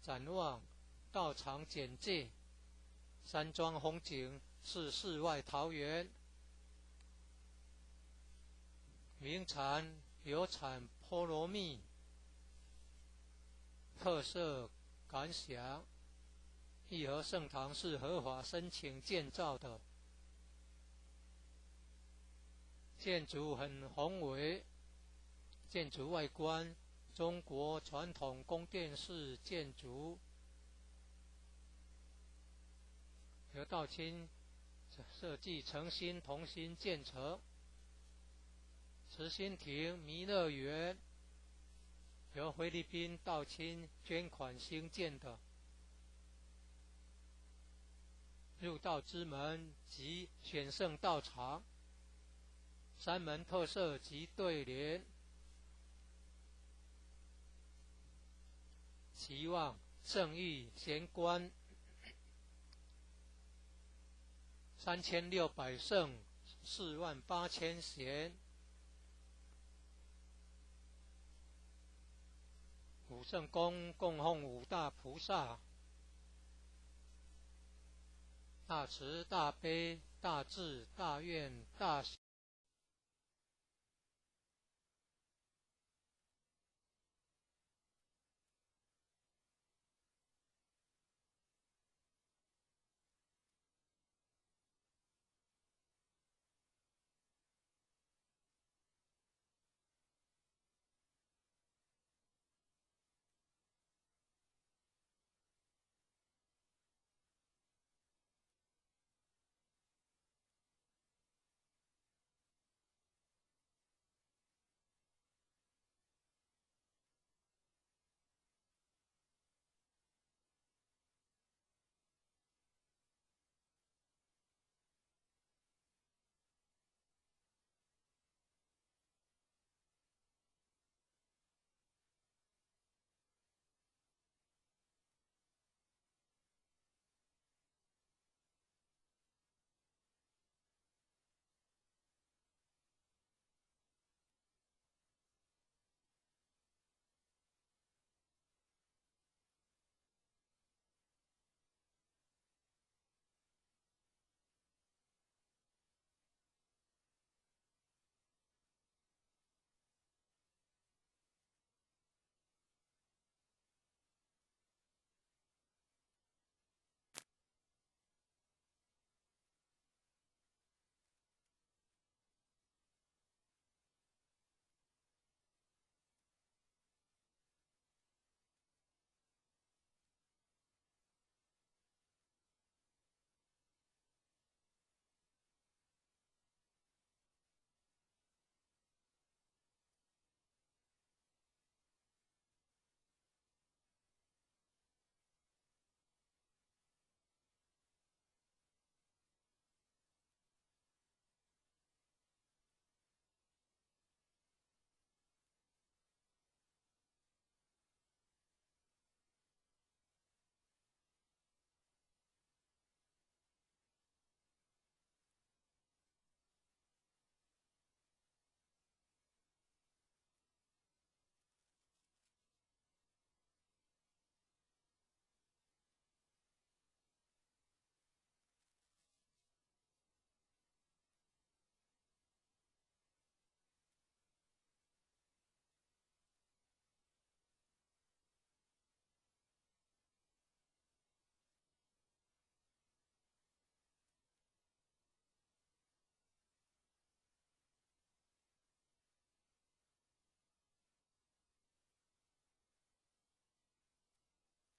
展望到场简介。山庄风景是世外桃源，名产有产菠萝蜜，特色感想。义和圣堂是合法申请建造的，建筑很宏伟，建筑外观中国传统宫殿式建筑，由道清设计诚心同心建成。慈心亭弥勒园由菲律宾道清捐款兴建的，入道之门及选圣道场，山门特色及对联，期望圣域贤官3600圣48000贤。武圣宫供奉5大菩萨，大慈大悲大智大愿大喜。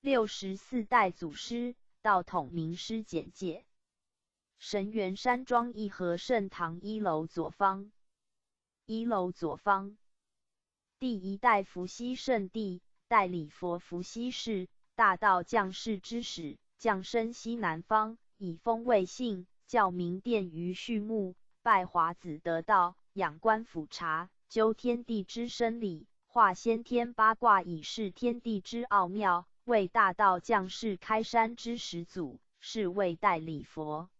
64代祖师，道统名师简介。神元山庄一和圣堂1楼左方，1楼左方。第1代伏羲圣地，代理佛伏羲氏，大道降世之始，降生西南方，以封为姓，教名殿于序木，拜华子得道，仰观俯察，究天地之生理，化先天八卦以示天地之奥妙，为大道降世开山之始祖，是谓代理佛。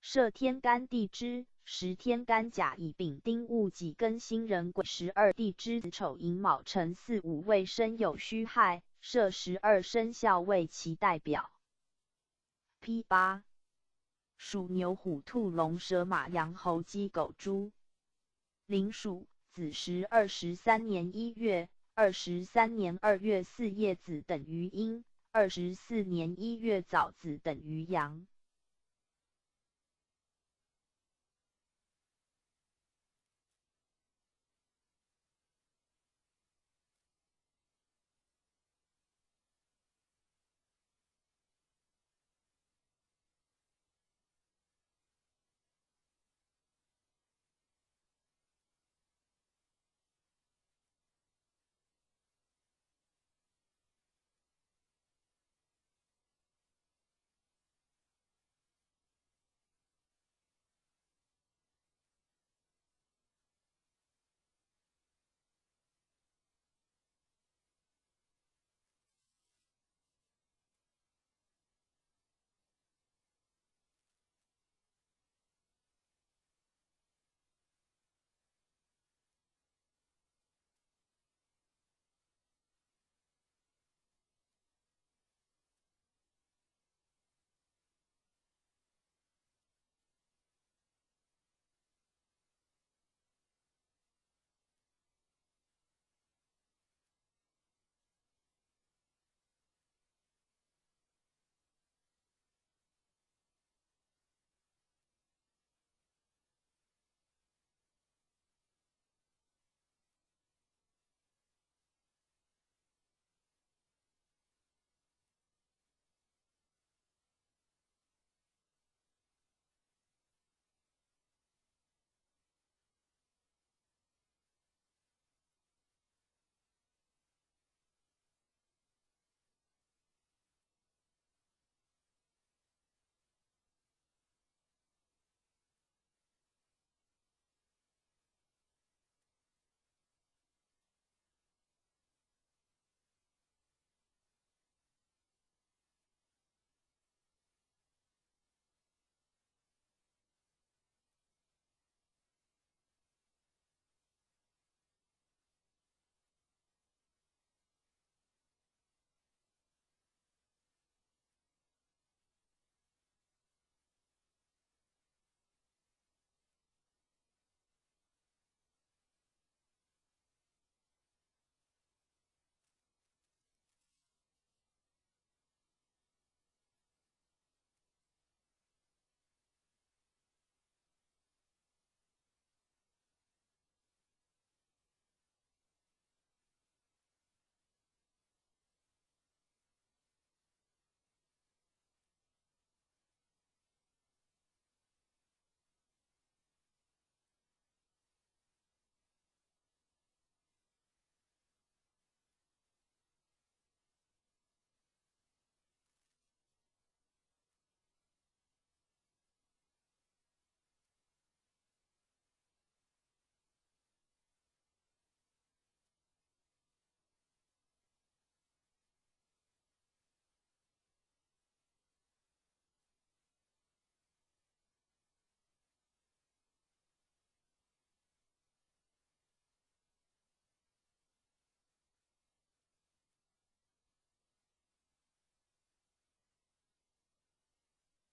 设天干地支，10天干甲乙丙丁戊己庚辛壬癸，12地支子丑寅卯辰巳午未申酉戌亥，设12生肖为其代表。P8 属牛虎兔龙蛇马羊猴鸡狗猪。临属子时23年1月、23年2月巳夜子等于阴，24年1月早子等于阳。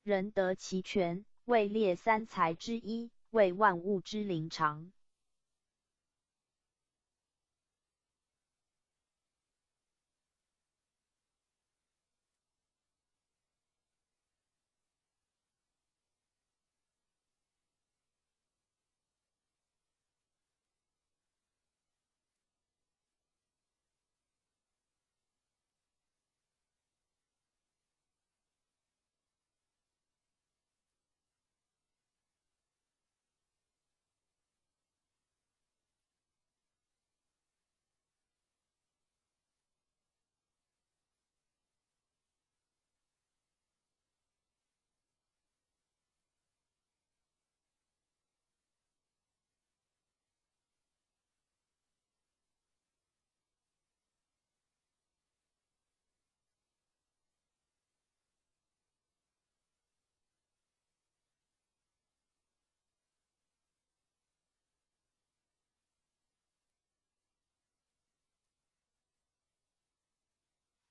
人得其权，位列三才之一，为万物之灵常。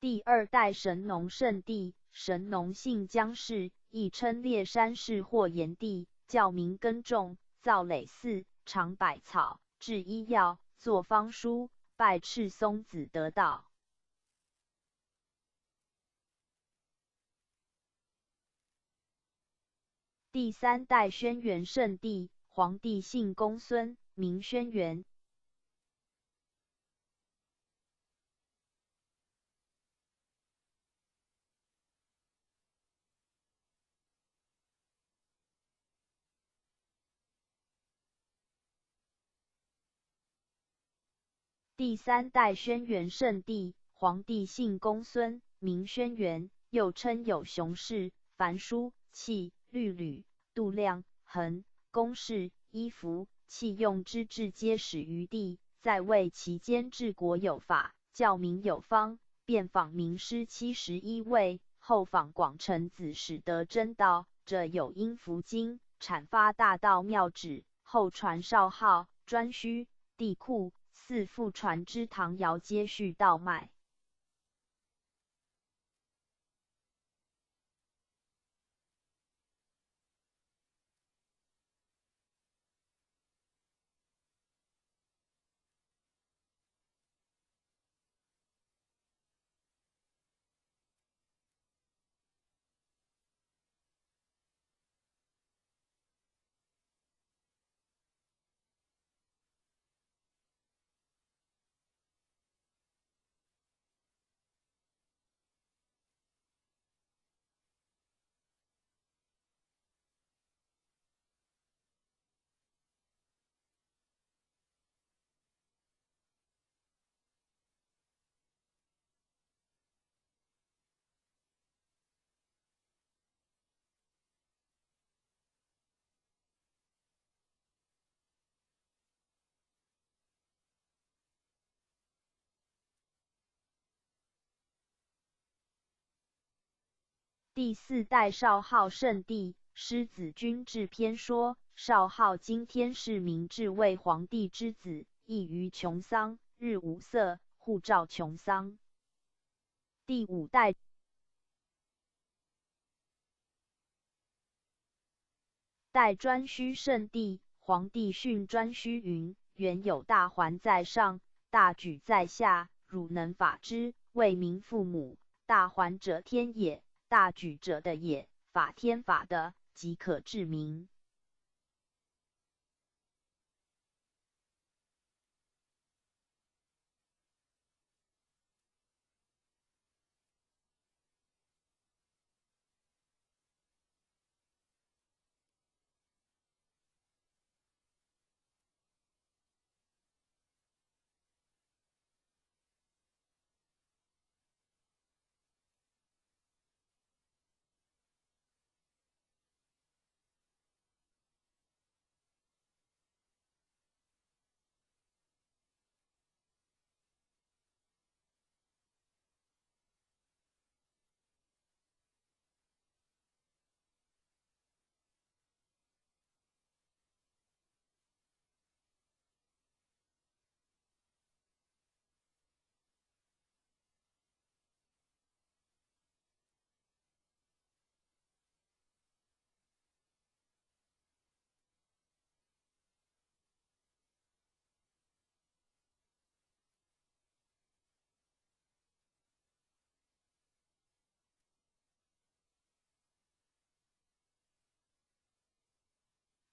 第二代神农圣帝，神农姓姜氏，亦称烈山氏或炎帝，教民耕种，造耒耜，尝百草，制医药，作方书，拜赤松子得道。第三代轩辕圣帝，黄帝姓公孙，名轩辕。第三代轩辕圣帝，黄帝姓公孙，名轩辕，又称有熊氏、樊叔、器、律吕、度量、衡、公氏、衣服、器用之制皆始于帝，在位期间治国有法，教民有方，遍访名师71位，后访广成子始得真道，者有阴符经，阐发大道妙旨，后传少昊、颛顼、帝喾。四父传之唐尧接续道脉。第四代少昊圣帝，师子君至篇说，少昊今天是明治为皇帝之子，异于穷桑，日无色，护照穷桑。第五代颛顼圣帝，皇帝训颛顼云：原有大环在上，大举在下，汝能法之，为民父母。大环者天也，大举者的也，法天法的，即可治民。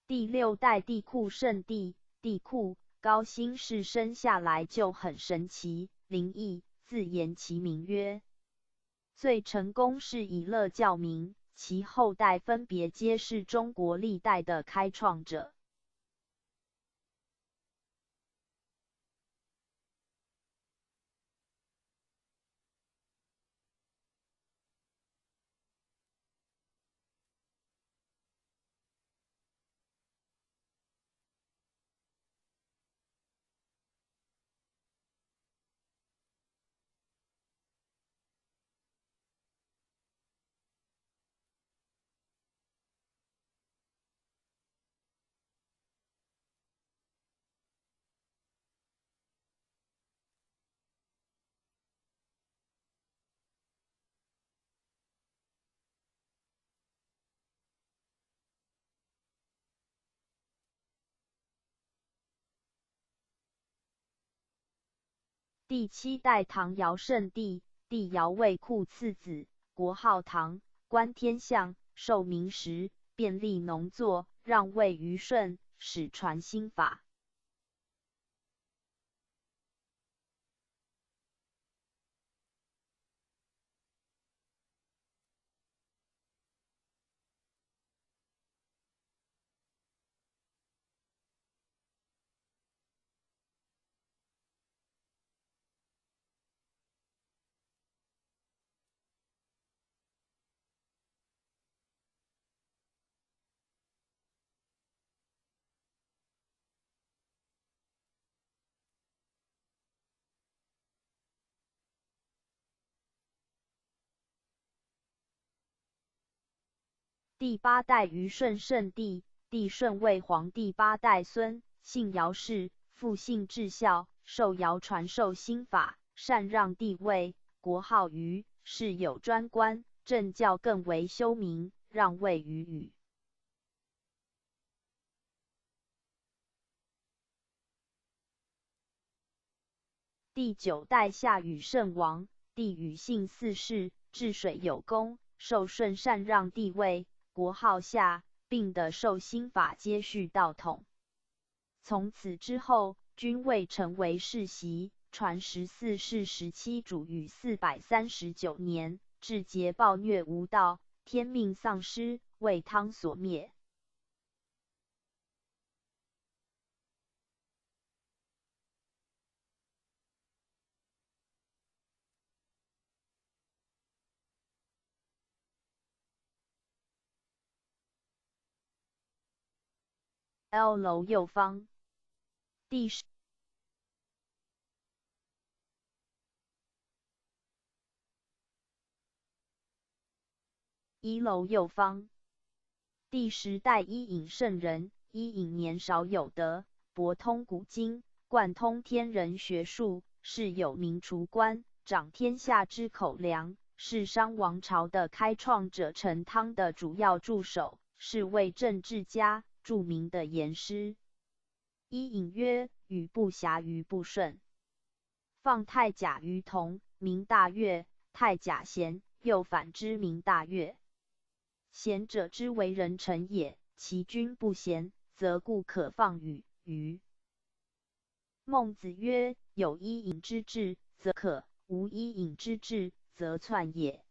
第六代帝喾圣帝，帝喾高辛氏生下来就很神奇灵异，自言其名曰。最成功是以乐教民，其后代分别皆是中国历代的开创者。第7代唐尧圣帝，帝尧为库次子，国号唐，观天象，授名实，便利农作，让位于舜，始传新法。第8代虞舜圣帝，帝舜为皇帝8代孙，姓尧氏，父姓至孝，受尧传授新法，禅让帝位，国号虞，谥有专官，政教更为修明，让位于禹。第9代夏禹圣王，帝禹姓四世，治水有功，受舜禅让帝位，国号夏，并的授新法接续道统。从此之后，均未成为世袭，传14世17主禹439年，至桀暴虐无道，天命丧失，为汤所灭。L 楼右方。第10一楼右方。第10代伊尹圣人，伊尹年少有德，博通古今，贯通天人学术，是有名厨官，掌天下之口粮，是商王朝的开创者陈汤的主要助手，是位政治家，著名的言师。伊尹曰：禹不暇于不顺，放太甲于同，名大悦；太甲咸，又反之，名大悦。贤者之为人臣也，其君不贤，则故可放禹。孟子曰：有伊尹之志，则可；无伊尹之志，则篡也。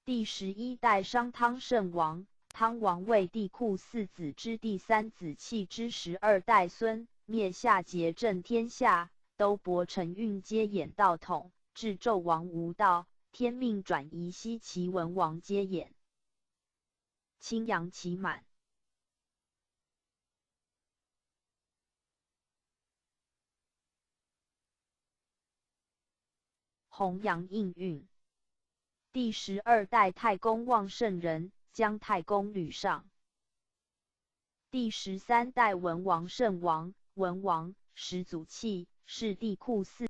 第11代商汤圣王，汤王为帝喾4子之第3子弃之12代孙，灭夏桀，正天下，都伯承运，皆演道统，至纣王无道，天命转移，西齐文王皆演。青阳其满。弘扬应运。第12代太公望圣人，姜太公吕上。第13代文王圣王，文王始祖弃，是帝喾4。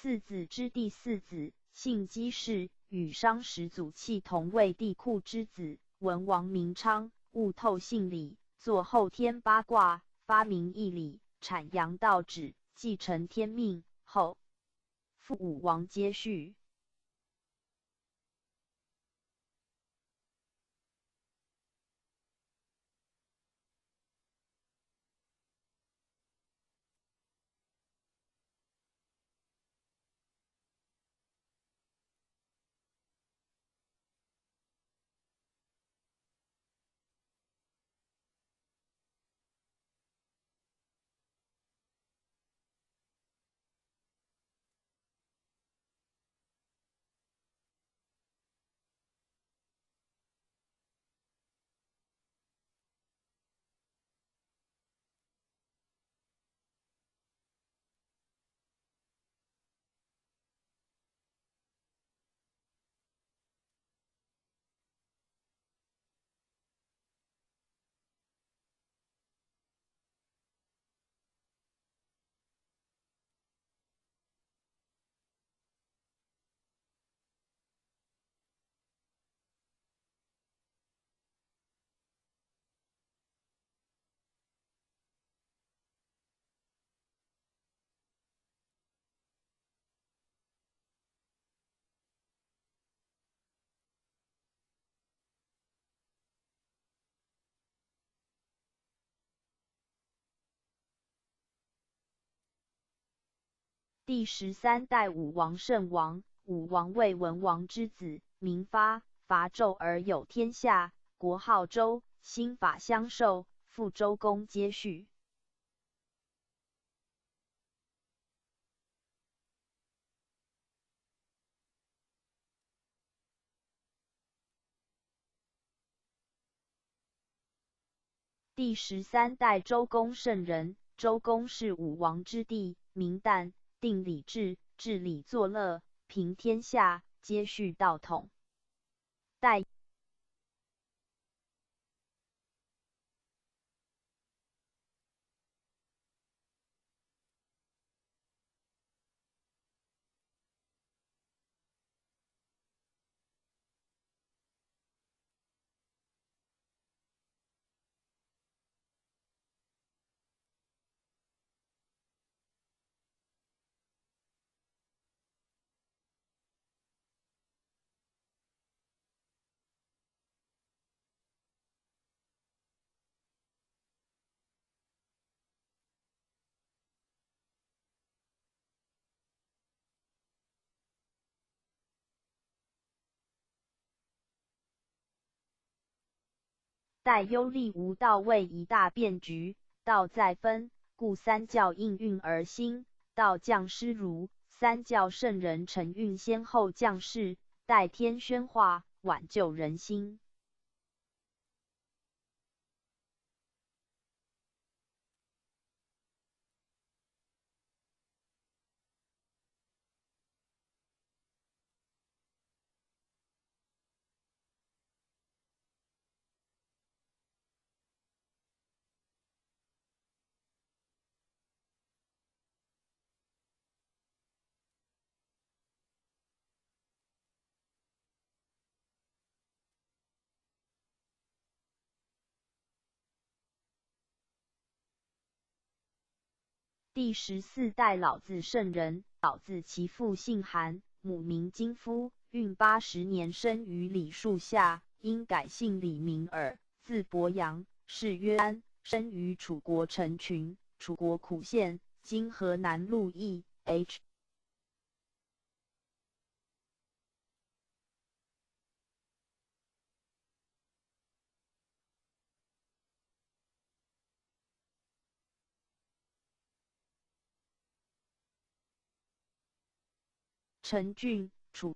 4子之第4子，姓姬氏，与商始祖弃同为帝喾之子。文王名昌，悟透性理，作后天八卦，发明义理，阐扬道旨，继承天命，后父武王接续。第13代武王圣王，武王为文王之子，名发，伐纣而有天下，国号周，兴法相授，复周公接续。第13代周公圣人，周公是武王之弟，名旦，定礼制，治理作乐，平天下，接续道统。代代忧厉无道为一大变局，道在分，故三教应运而兴，道降师儒，三教圣人承运先后降世，代天宣化，挽救人心。第14代老子圣人，老子其父姓韩，母名金夫，运80年生于李树下，因改姓李名耳，字伯阳，谥曰安，生于楚国成群，楚国苦县，今河南鹿邑。陈郡，楚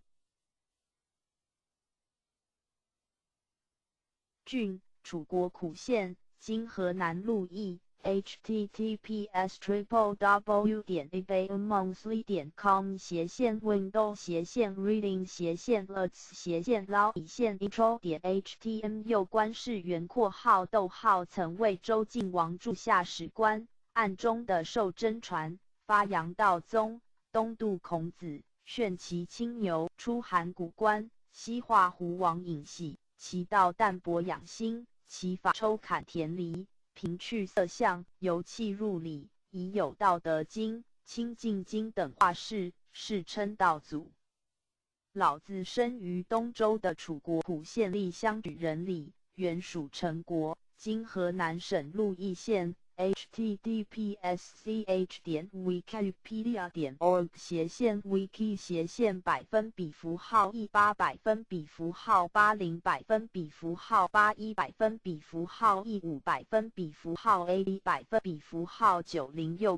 郡，楚国苦县，今河南鹿邑。https://www.abamonthly.com/reading/law/intro. htm 官士元括号逗号曾为周晋王柱下史官，暗中的授真传，发扬道宗，东渡孔子，炫其青牛，出函谷关，西化胡王尹系，其道淡泊养心，其法抽砍田离，平去色相，由气入理，以有道德经、清净经等化世，世称道祖。老子生于东周的楚国蒲县立乡举人里，原属陈国，今河南省鹿邑县。https://wiki.pedia.org/100%/150号100%/150号800%/150号90右。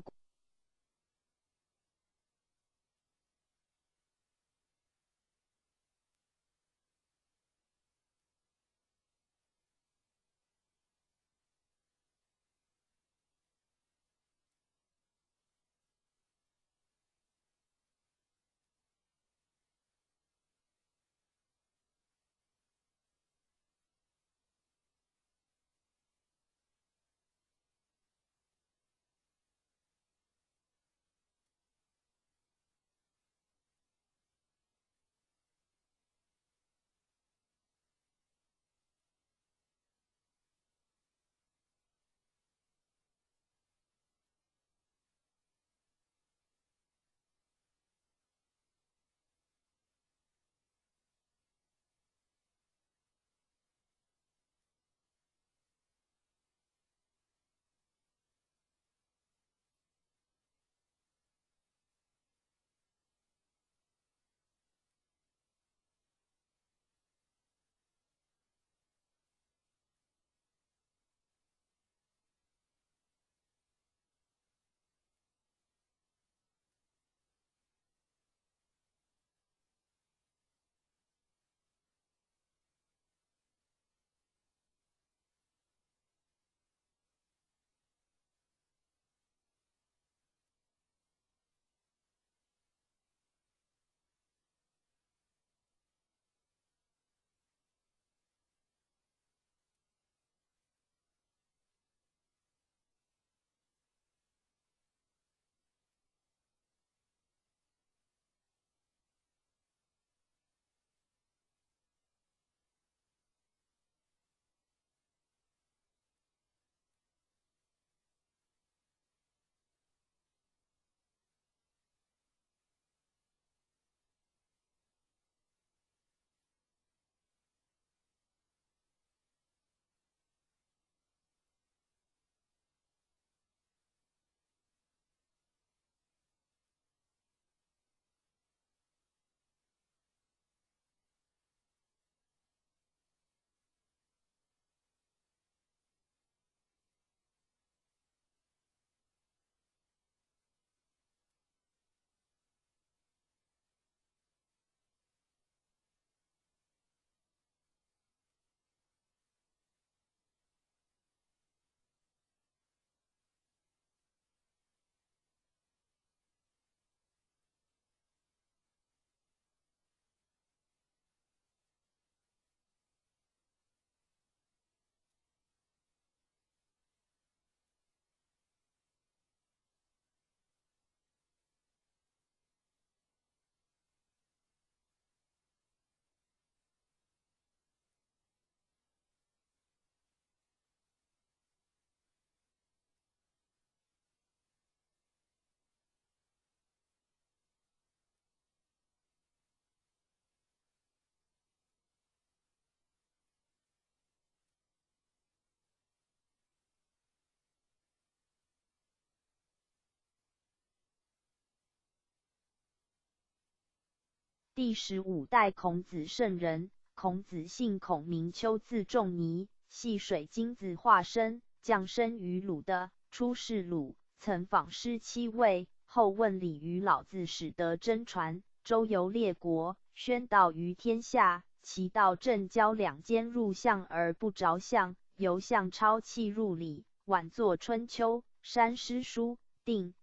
第15代孔子圣人。孔子姓孔，名丘，字仲尼，系水晶子化身，降生于鲁的，出仕鲁，曾访师7位，后问礼于老子，始得真传，周游列国，宣道于天下。其道正交两间，入相而不着相，由相超气入理，晚作《春秋》，删诗书，定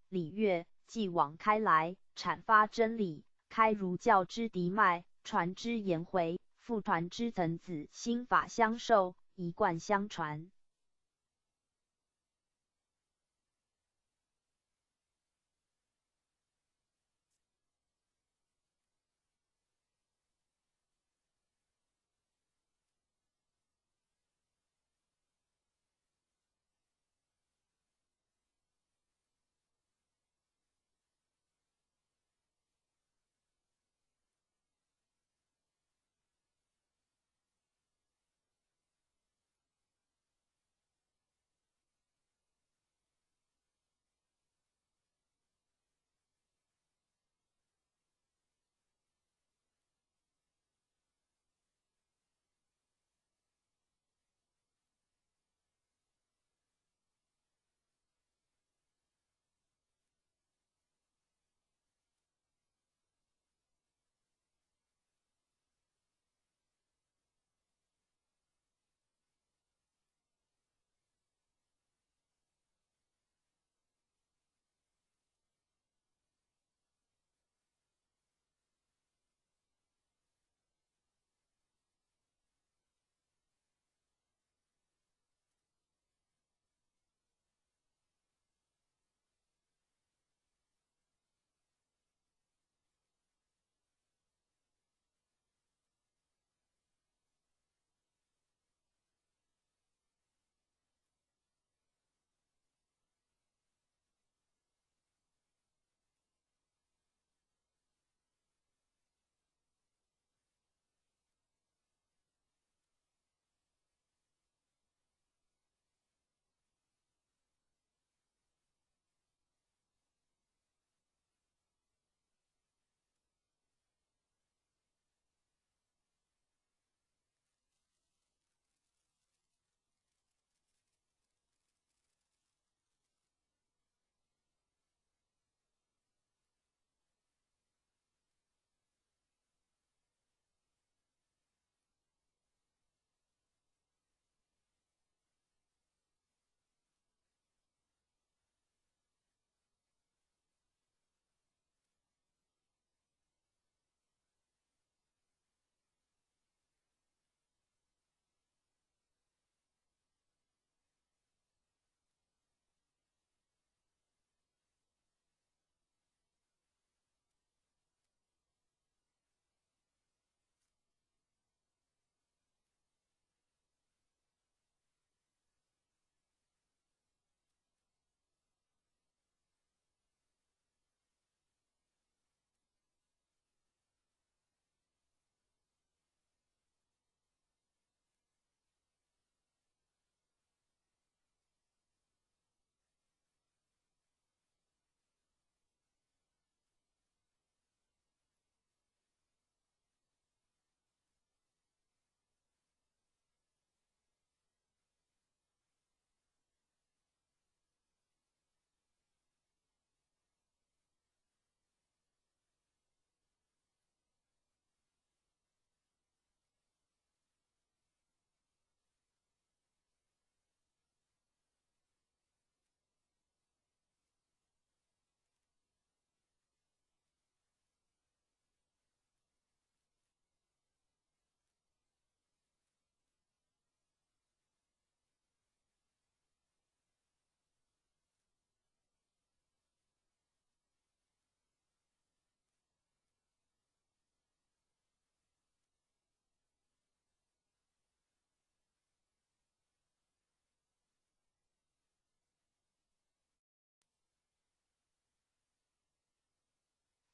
礼乐，继往开来，阐发真理，开儒教之嫡脉，传之颜回，复传之曾子，心法相授，一贯相传。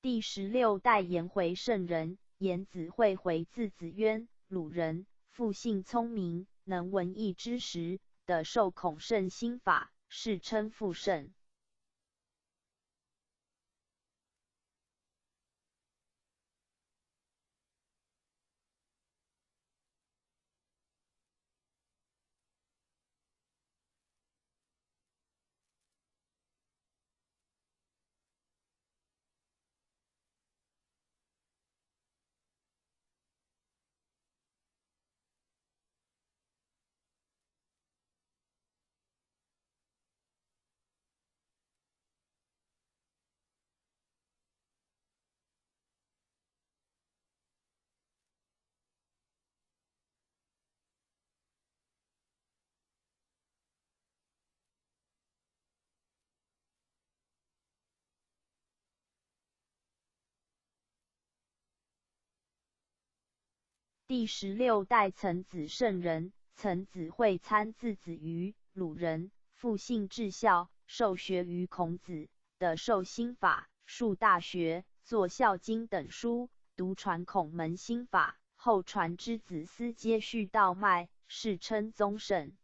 第16代颜回圣人，颜子惠回，字子渊，鲁人，父姓聪明，能文艺之时，得受孔圣心法，世称父圣。第16代曾子圣人，曾子惠参字子于，鲁人，复姓至孝，受学于孔子，得受心法，述大学，作孝经等书，独传孔门心法，后传之子嗣皆续道脉，世称宗圣。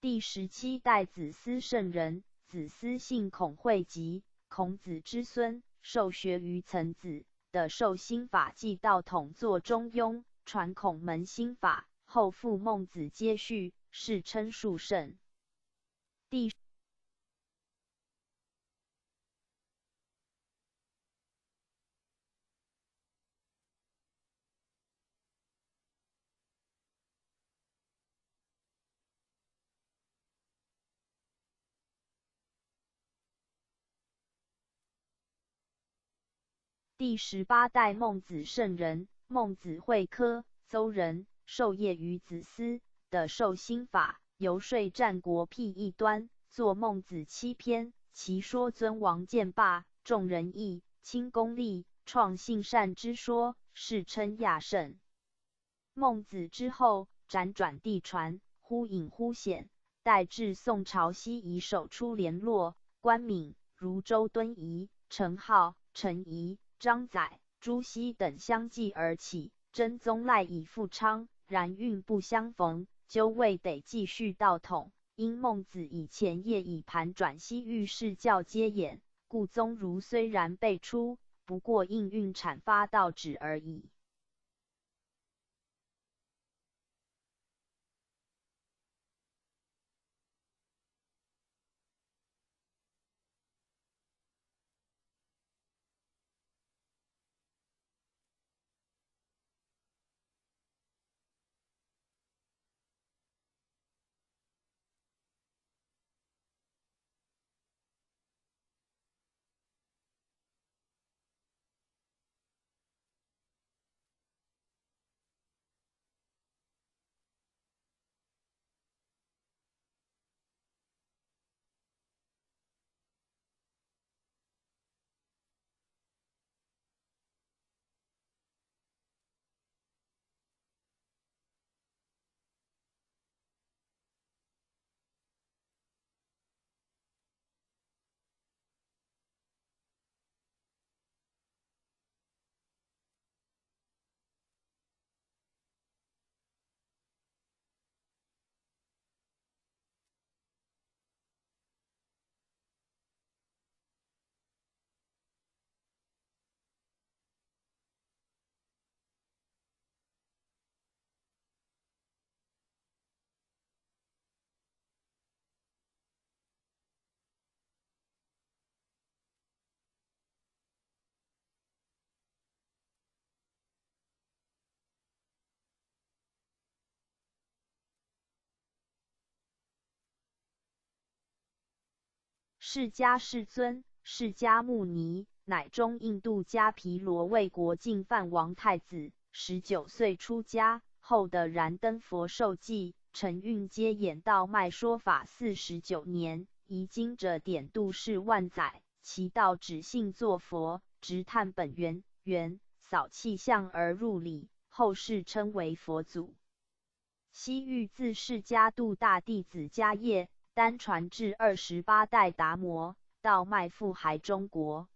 第17代子思圣人，子思姓孔惠吉，孔子之孙，受学于曾子，得受心法纪道统作中庸，传孔门心法，后复孟子接续，世称述圣。第18代孟子圣人，孟子会科，邹人，授业于子思，得受心法，游说战国辟异端，作孟子7篇，其说尊王剑霸，重仁义，轻功利，创性善之说，世称亚圣。孟子之后，辗转地传，忽隐忽显，待至宋朝西夷首出联络，关敏、如周敦颐、程颢、陈颐、张载、朱熹等相继而起，真宗赖以复昌，然运不相逢，究未得继续道统。因孟子以前业以盘转西域世教皆掩，故宗儒虽然辈出，不过应运阐发道旨而已。释迦世尊、释迦牟尼，乃中印度迦毗罗卫国净饭王太子，19岁出家，后的燃灯佛受记、承运接演道卖说法49年，遗经者典度世万载，其道只信作佛，直探本源，扫气象而入理，后世称为佛祖。西域自释迦度大弟子迦叶，单传至28代达摩，到卖赴海中国。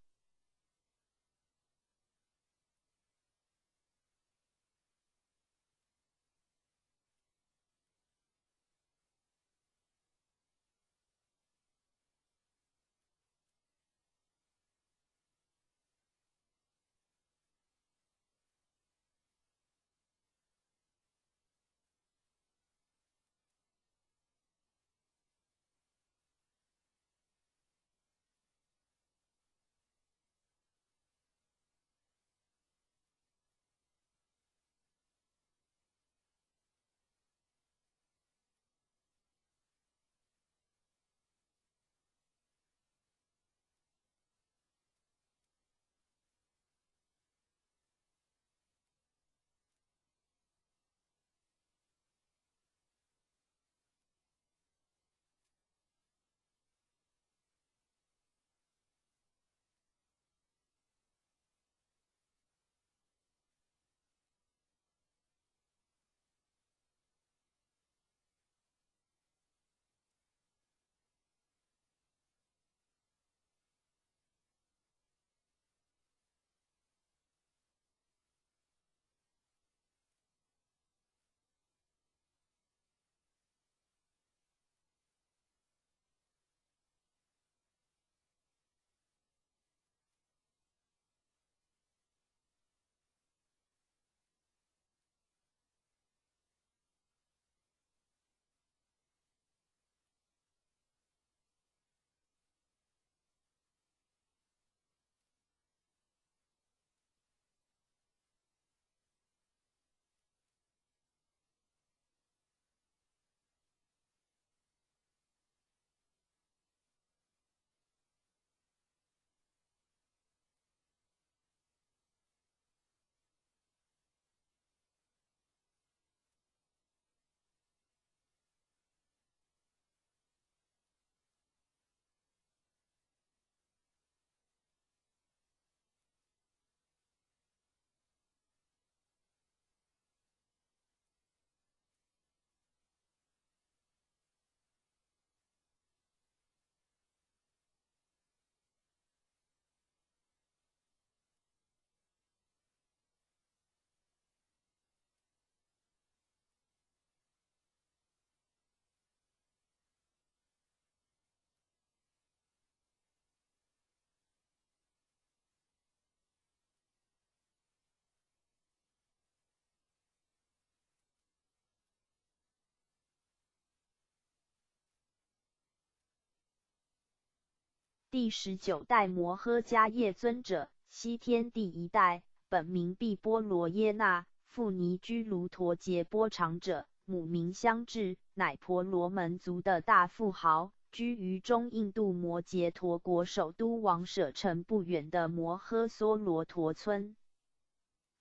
第19代摩诃迦叶尊者，西天第一代，本名毕波罗耶那，父尼居卢陀杰波长者，母名香智，乃婆罗门族的大富豪，居于中印度摩羯陀国首都王舍城不远的摩诃娑罗陀村。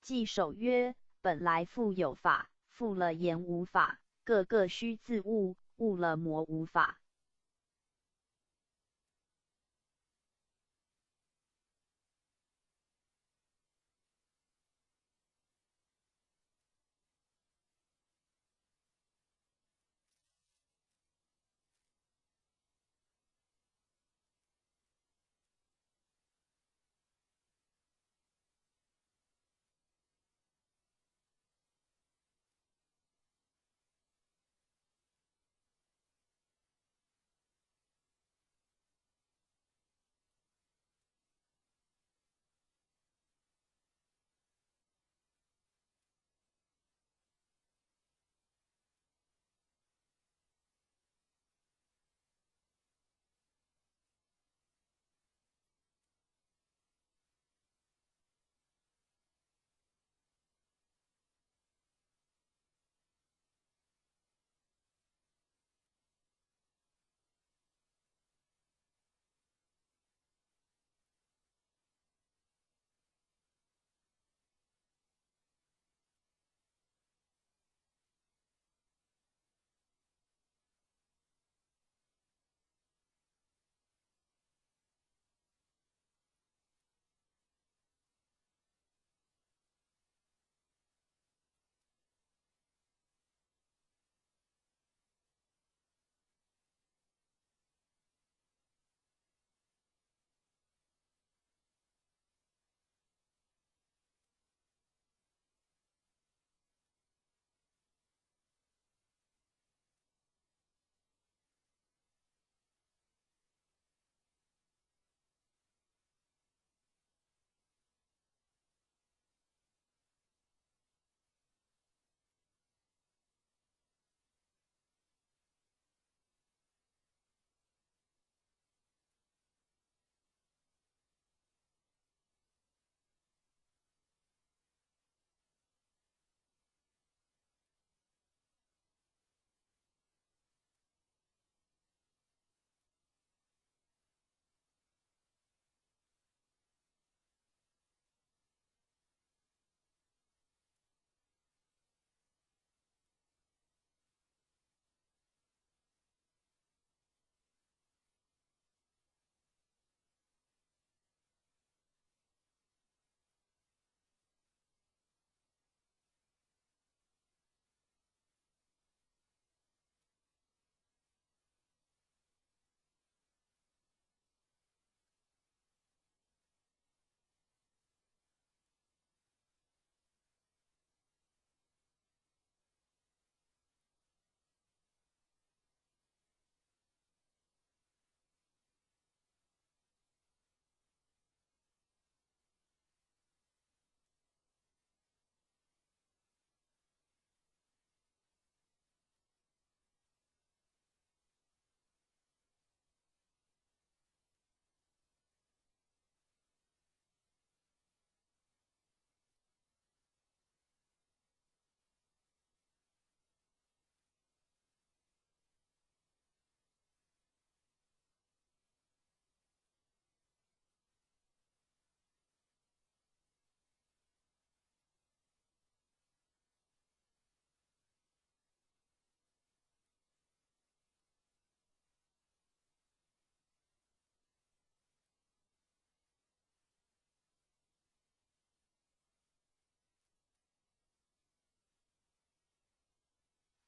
既首曰：本来复有法，复了言无法，个个须自悟，悟了魔无法。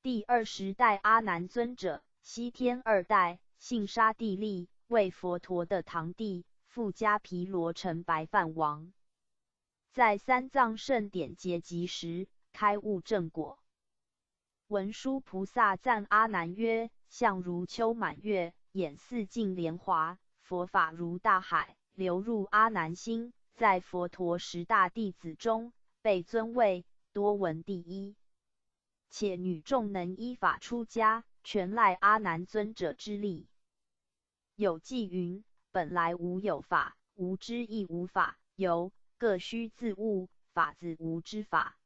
第20代阿难尊者，西天2代，姓沙地利，为佛陀的堂弟，富迦毗罗城白饭王。在三藏圣典结集时，开悟正果。文殊菩萨赞阿难曰：相如秋满月，眼似净莲华，佛法如大海，流入阿难心。在佛陀10大弟子中，被尊为多闻第一。且女众能依法出家，全赖阿难尊者之力。有记云：本来无有法，无知亦无法，有各须自悟，法自无知法。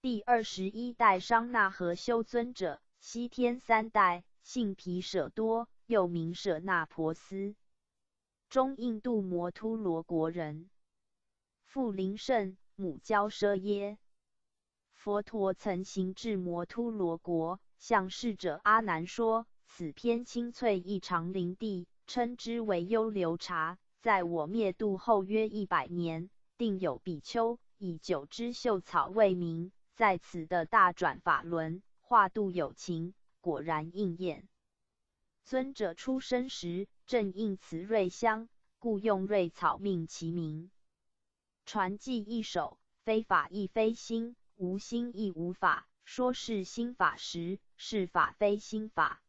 第21代商那和修尊者，西天3代，姓毗舍多，又名舍那婆斯，中印度摩突罗国人，父灵胜，母娇奢耶。佛陀曾行至摩突罗国，向侍者阿难说：此片青翠异常林地，称之为优流茶，在我灭度后约100年，定有比丘以9枝秀草为名，在此的大转法轮，化度有情，果然应验。尊者出生时，正应此瑞香，故用瑞草命其名。传记一首，非法亦非心，无心亦无法。说是心法时，是法非心法。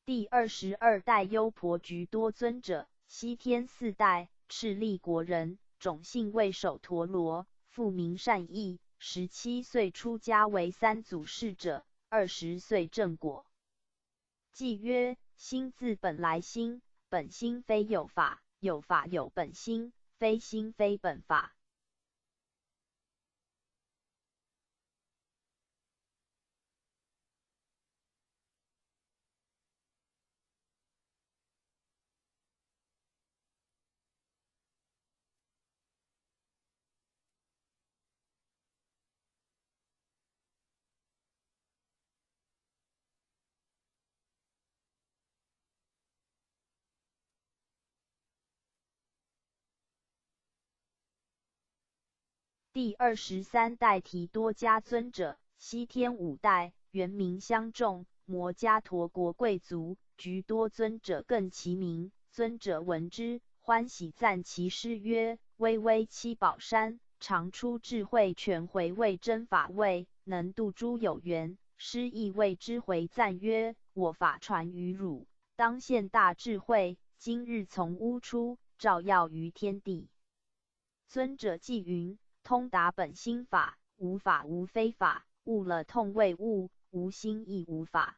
第22代优婆局多尊者，西天4代，赤利国人，种姓为首陀罗，父名善意，17岁出家为三祖释者，20岁正果。偈曰：心自本来心，本心非有法，有法有本心，非心非本法。第23代提多迦尊者，西天5代，原名相众，摩伽陀国贵族，局多尊者更其名。尊者闻之，欢喜赞其师曰：巍巍七宝山，常出智慧全回味真法味，能度诸有缘。师亦为之回赞曰：我法传于汝，当现大智慧，今日从屋出，照耀于天地。尊者偈云：通达本心法，无法无非法，悟了痛为悟，无心亦无法。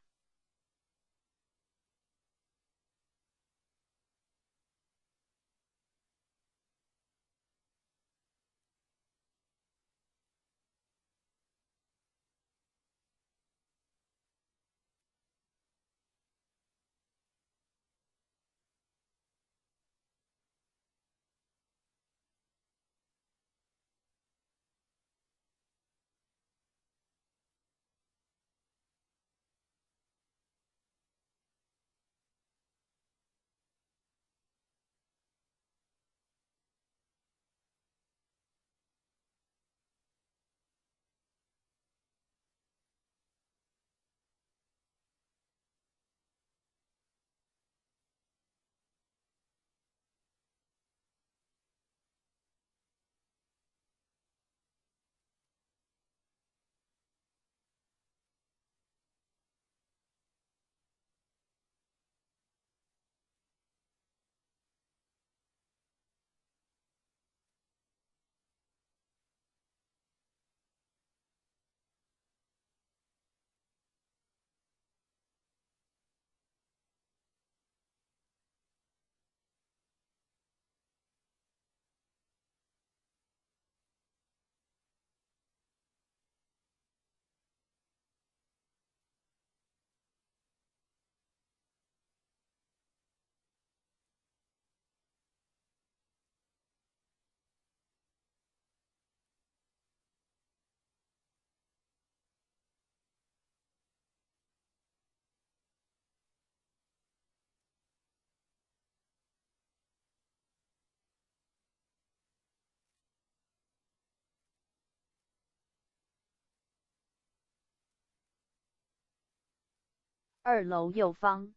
2楼右方。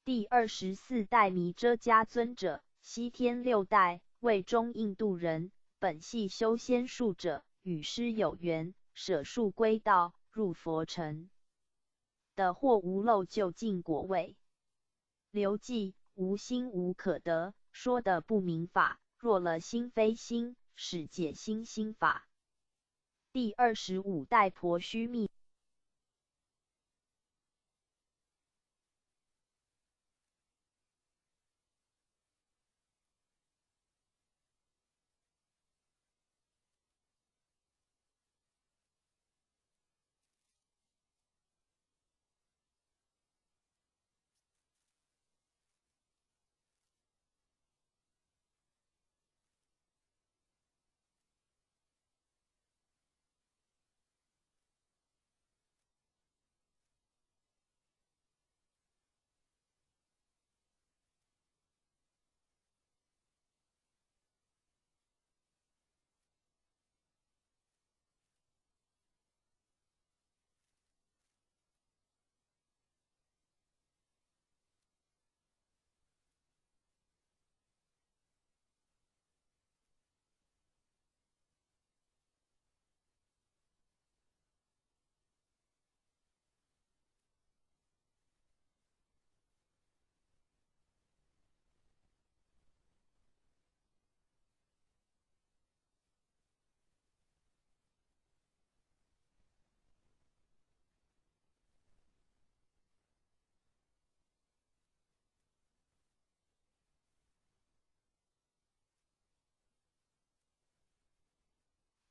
第24代弥遮迦尊者，西天6代，为中印度人，本系修仙术者，与师有缘，舍术归道，入佛城。得获无漏究竟果位。流偈：无心无可得，说的不明法，若了心非心，始解心心法。第25代婆须密。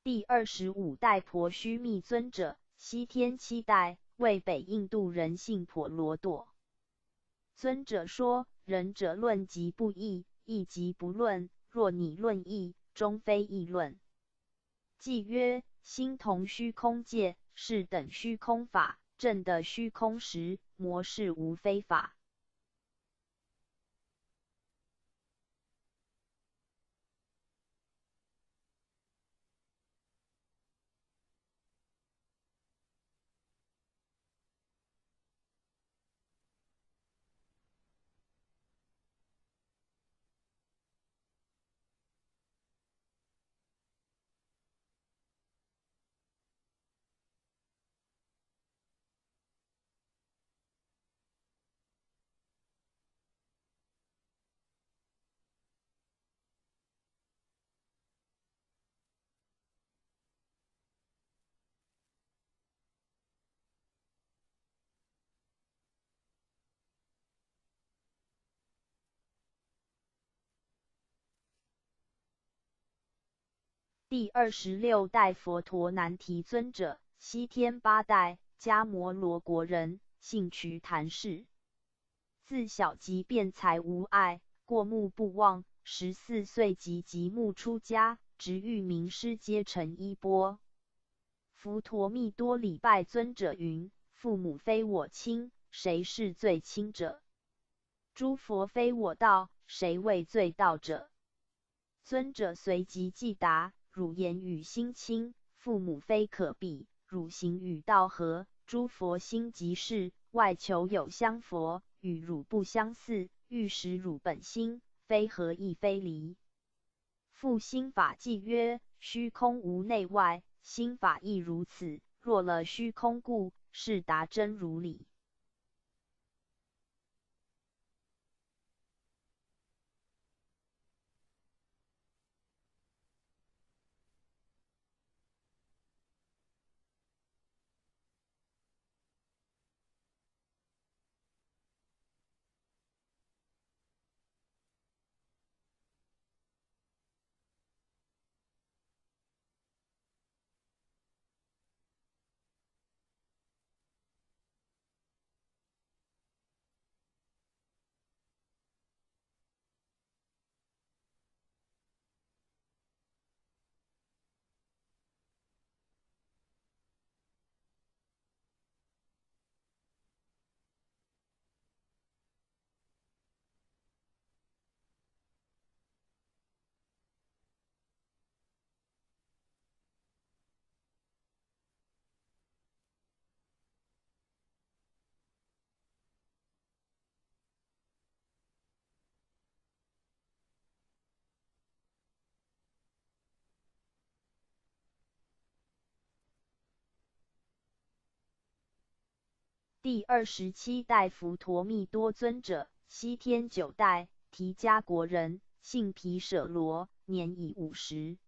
第25代婆须密尊者，西天7代，为北印度人姓婆罗多。尊者说：仁者论即不议，议即不论。若你论议，终非议论。即曰：心同虚空界，是等虚空法，证得虚空时，魔是无非法。第26代佛陀难提尊者，西天8代，迦摩罗国人，姓瞿昙氏。自小即辩才无碍，过目不忘。14岁即极目出家，直遇名师，皆成衣钵。佛陀密多礼拜尊者云：父母非我亲，谁是最亲者？诸佛非我道，谁为最道者？尊者随即即答：汝言语心亲，父母非可比；汝行与道合，诸佛心即是。外求有相佛，与汝不相似，欲识汝本心，非合亦非离。复心法纪曰：虚空无内外，心法亦如此。若了虚空故，是达真如理。第27代佛陀密多尊者，西天9代，提迦国人，姓毗舍罗，年已50。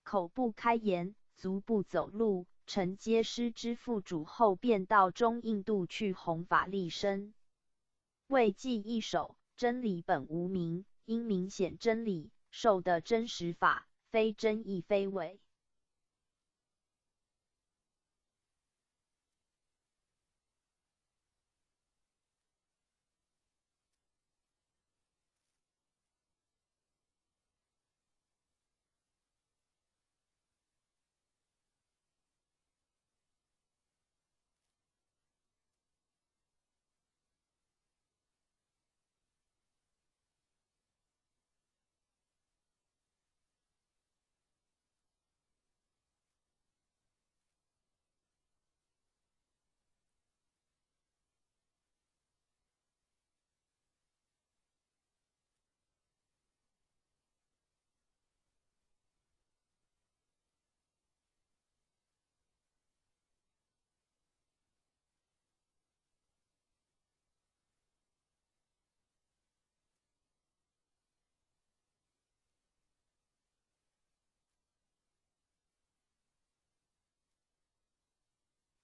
口不开言，足不走路，承接师之父主后，便到中印度去弘法利生。为记一首：真理本无名，因明显真理，受的真实法，非真亦非伪。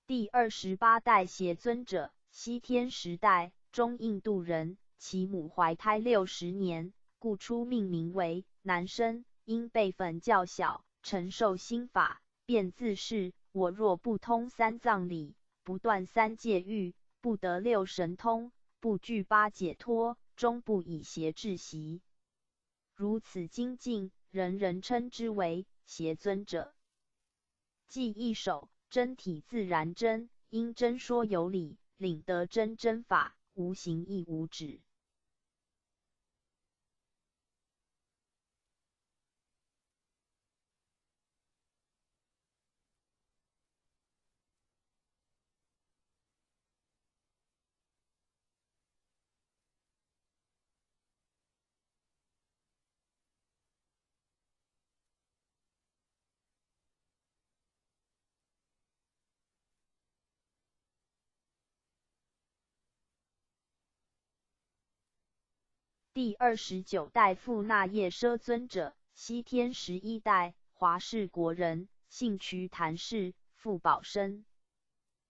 第28代邪尊者，西天10代，中印度人，其母怀胎60年，故初命名为男生，因辈分较小，承受心法，便自是：我若不通三藏理，不断三界欲，不得六神通，不具八解脱，终不以邪至习。如此精进，人人称之为邪尊者。即一首真体自然真，因真说有理，领得真真法，无形亦无止。第29代富那夜奢尊者，西天11代，华氏国人，姓瞿，谭氏，父保生，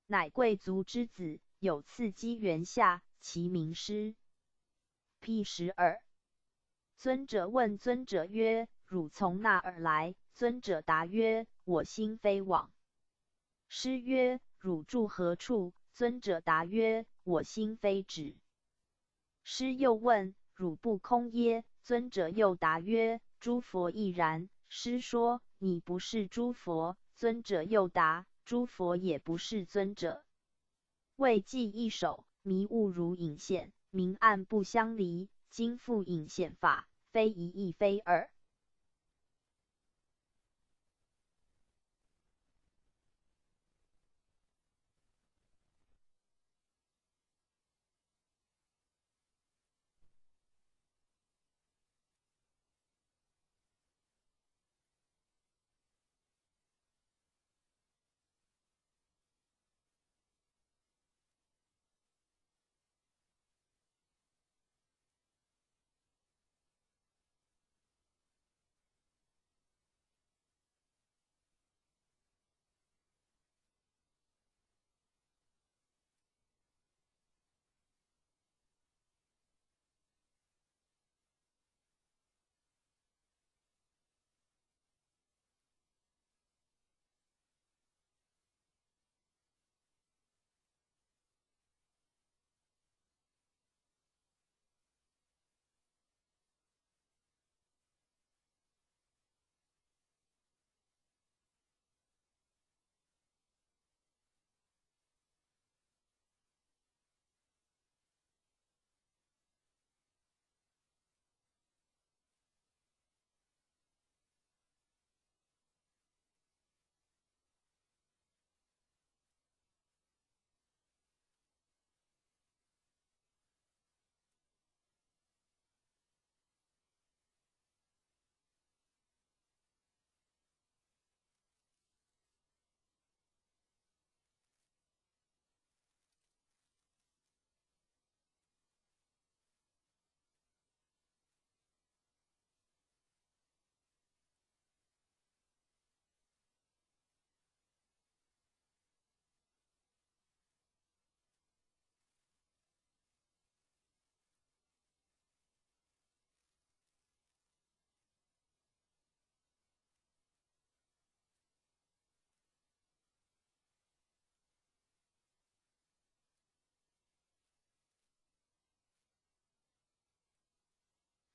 乃贵族之子，有次机缘下，其名师。P12。尊者问尊者曰：汝从那而来？尊者答曰：我心非往。师曰：汝住何处？尊者答曰：我心非止。师又问：汝不空耶？尊者又答曰：诸佛亦然。师说：你不是诸佛。尊者又答：诸佛也不是尊者。为记一首，迷悟如影现，明暗不相离。今复影现法，非一亦非二。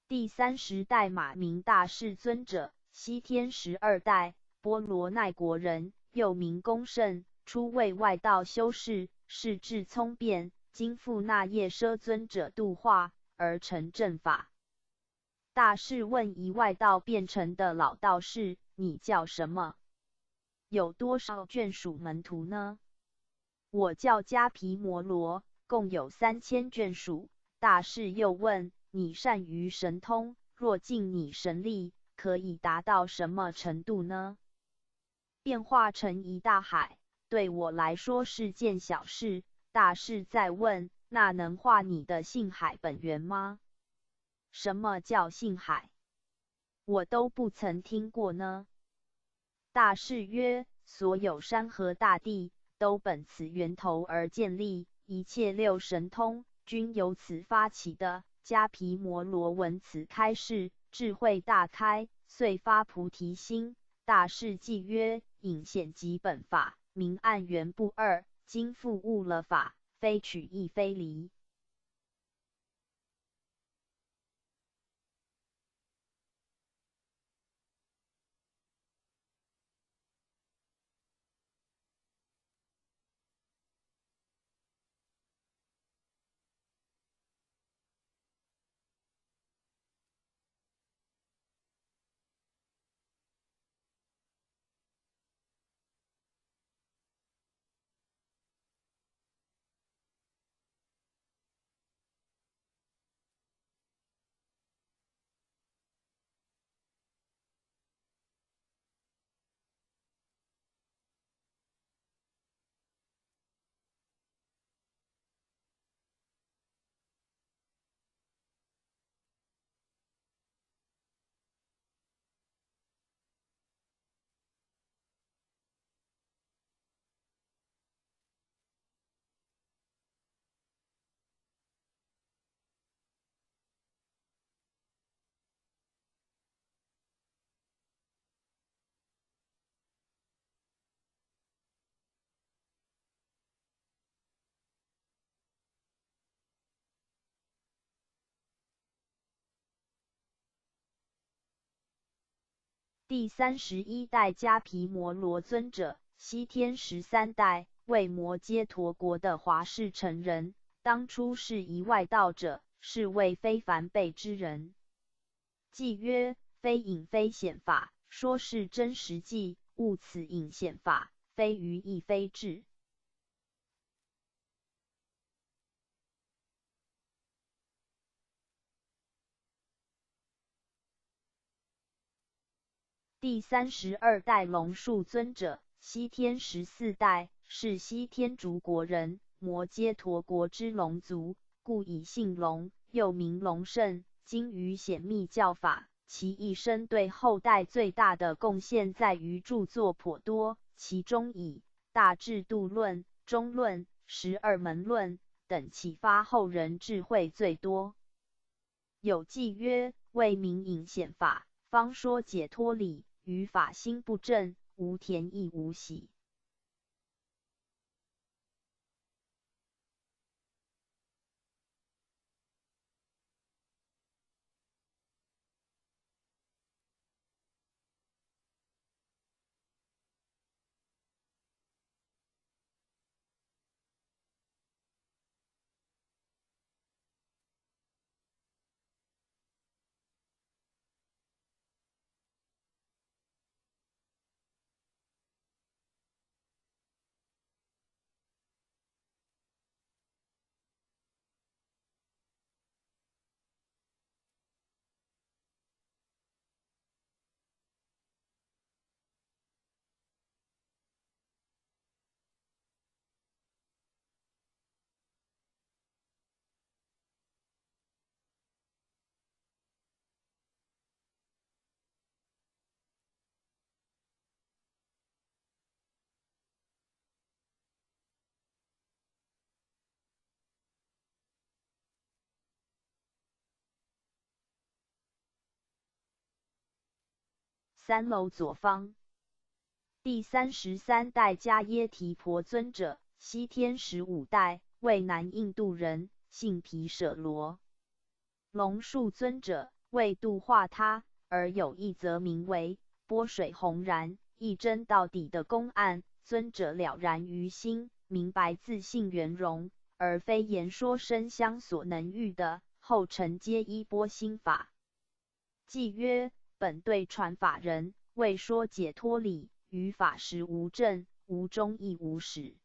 第30代马明大士尊者，西天12代，波罗奈国人，又名公胜，初为外道修士，是智聪辩，经富那夜奢尊者度化，而成正法。大士问一外道变成的老道士：你叫什么？有多少眷属门徒呢？我叫迦毗摩罗，共有3000眷属。大士又问：你善于神通，若尽你神力，可以达到什么程度呢？变化成一大海，对我来说是件小事。大士再问：那能化你的性海本源吗？什么叫性海？我都不曾听过呢。大士曰：所有山河大地，都本此源头而建立，一切六神通，均由此发起的。迦毗摩罗闻此开示，智慧大开，遂发菩提心，大事记曰：引显即本法，明暗原不二，今复误了法，非取亦非离。第31代迦毗摩罗尊者，西天13代，为摩揭陀国的华氏成人。当初是一外道者，是为非凡辈之人。记曰：非隐非显法，说是真实记，悟此隐显法，非愚亦非智。第32代龙树尊者，西天14代，是西天竺国人，摩揭陀国之龙族，故以姓龙，又名龙胜。精于显密教法，其一生对后代最大的贡献在于著作颇多，其中以大智度论、中论、12门论等启发后人智慧最多。有记曰：为明隐显法，方说解脱理，于法心不正，无田亦无喜。3楼左方。第33代迦耶提婆尊者，西天15代，为南印度人，姓毗舍罗。龙树尊者，为度化他，而有一则名为波水洪然，一真到底的公案。尊者了然于心，明白自性圆融，而非言说声香所能喻的，后承接依波心法。记曰：本对传法人，为说解脱理，于法实无证，无中亦无始。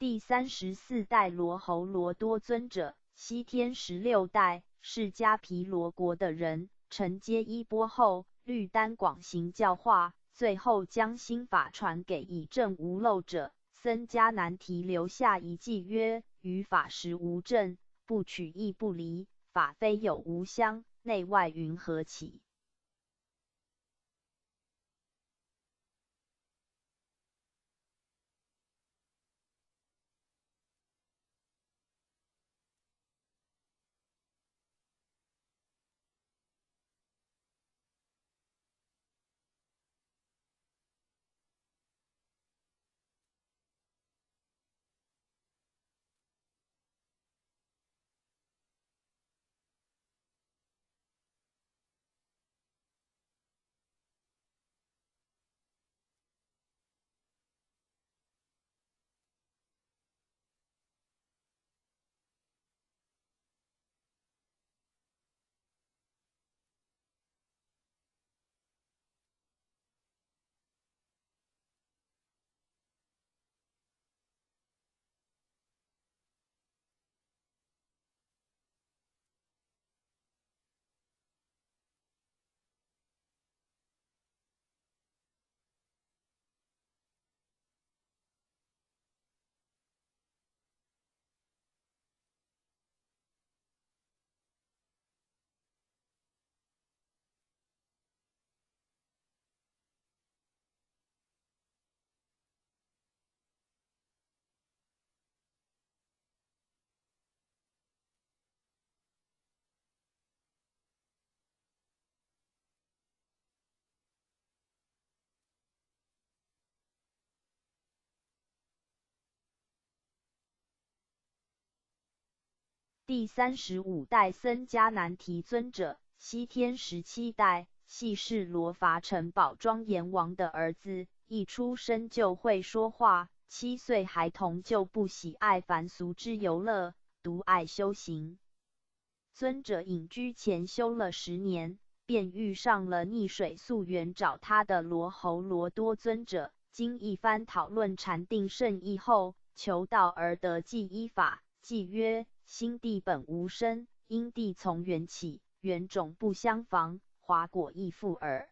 第34代罗侯罗多尊者，西天16代，是迦毗罗国的人，承接衣钵后，律丹广行教化，最后将心法传给以证无漏者。僧迦难提留下一偈曰：于法实无证，不取亦不离，法非有无相，内外云何起？第35代僧迦难提尊者，西天17代，系是罗伐城宝庄阎王的儿子，一出生就会说话，7岁孩童就不喜爱凡俗之游乐，独爱修行。尊者隐居前修了10年，便遇上了溺水溯源找他的罗侯罗多尊者，经一番讨论禅定圣意后，求道而得记依法。记曰：心地本无生，因地从缘起，缘种不相妨，华果亦复耳。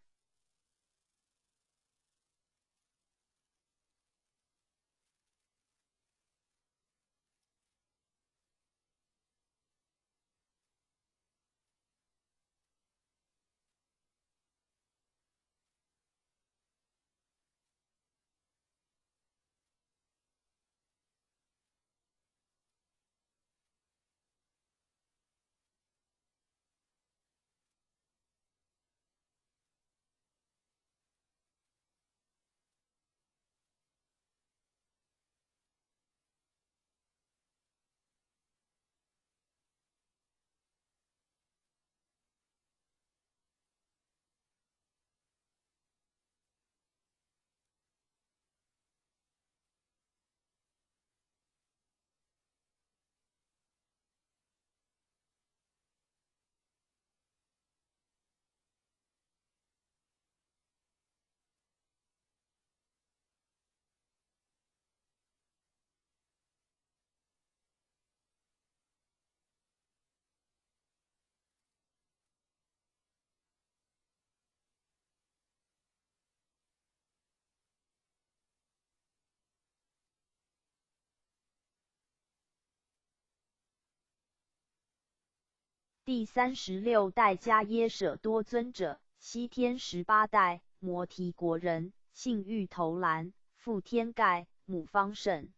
第36代迦耶舍多尊者，西天18代，摩提国人，姓玉头兰，父天盖，母方胜。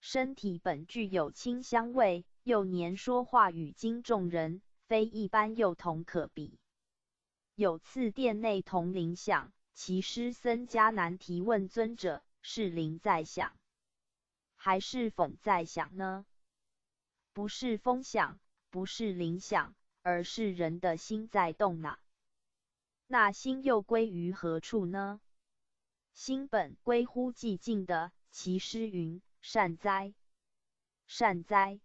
身体本具有清香味，幼年说话语惊众人，非一般幼童可比。有次殿内铜铃响，其师僧迦难提问尊者：是铃在响，还是风在响呢？不是风响，不是铃响，而是人的心在动呢。那心又归于何处呢？心本归乎寂静的。其师云：善哉，善哉！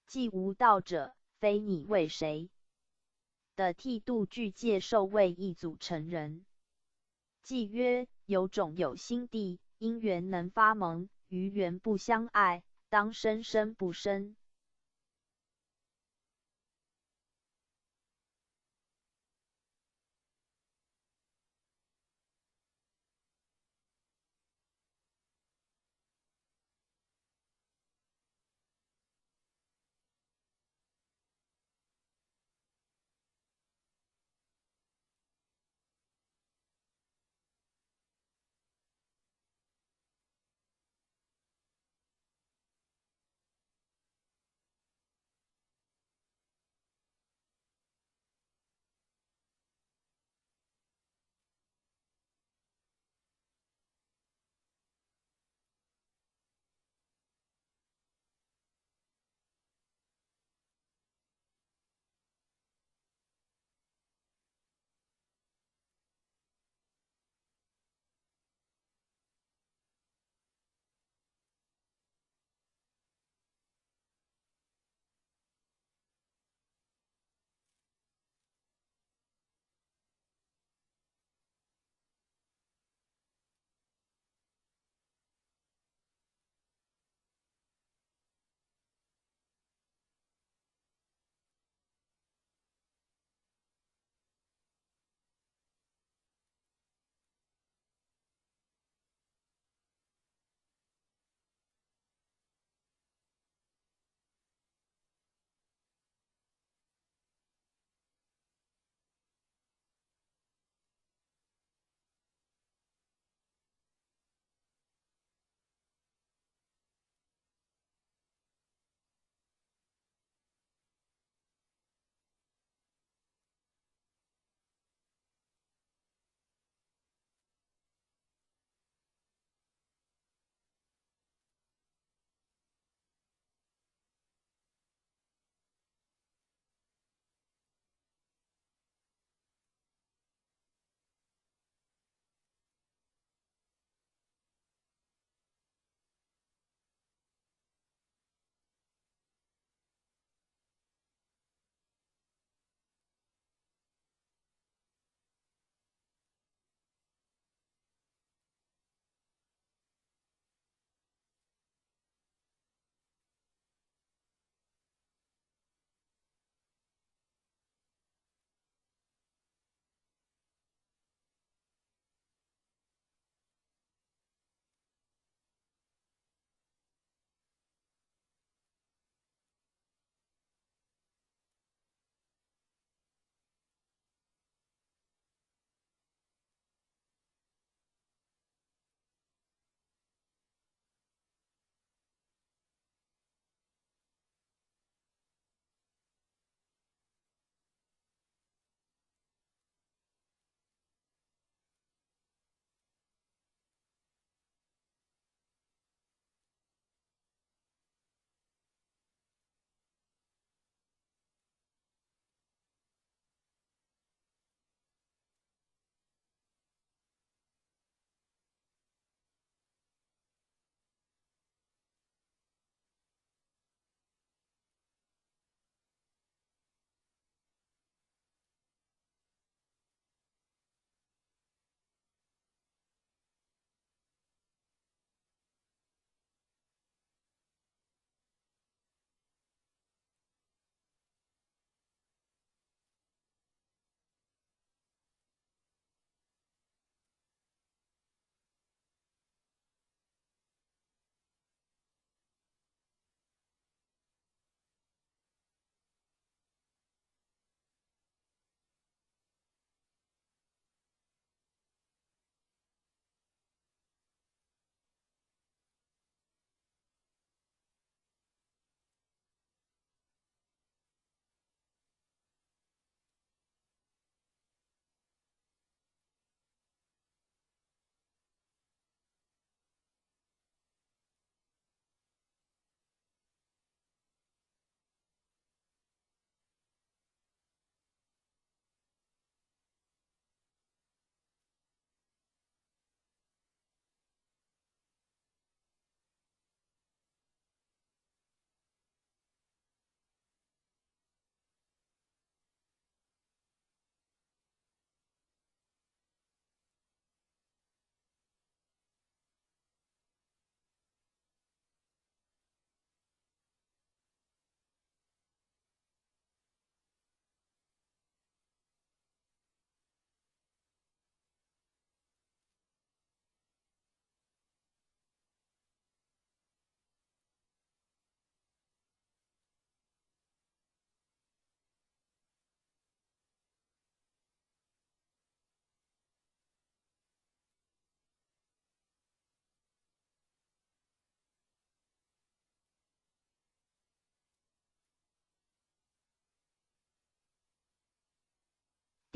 既无道者，非你为谁？的剃度具戒受位一组成人。即曰：有种有心地，因缘能发蒙，于缘不相爱，当生生不生。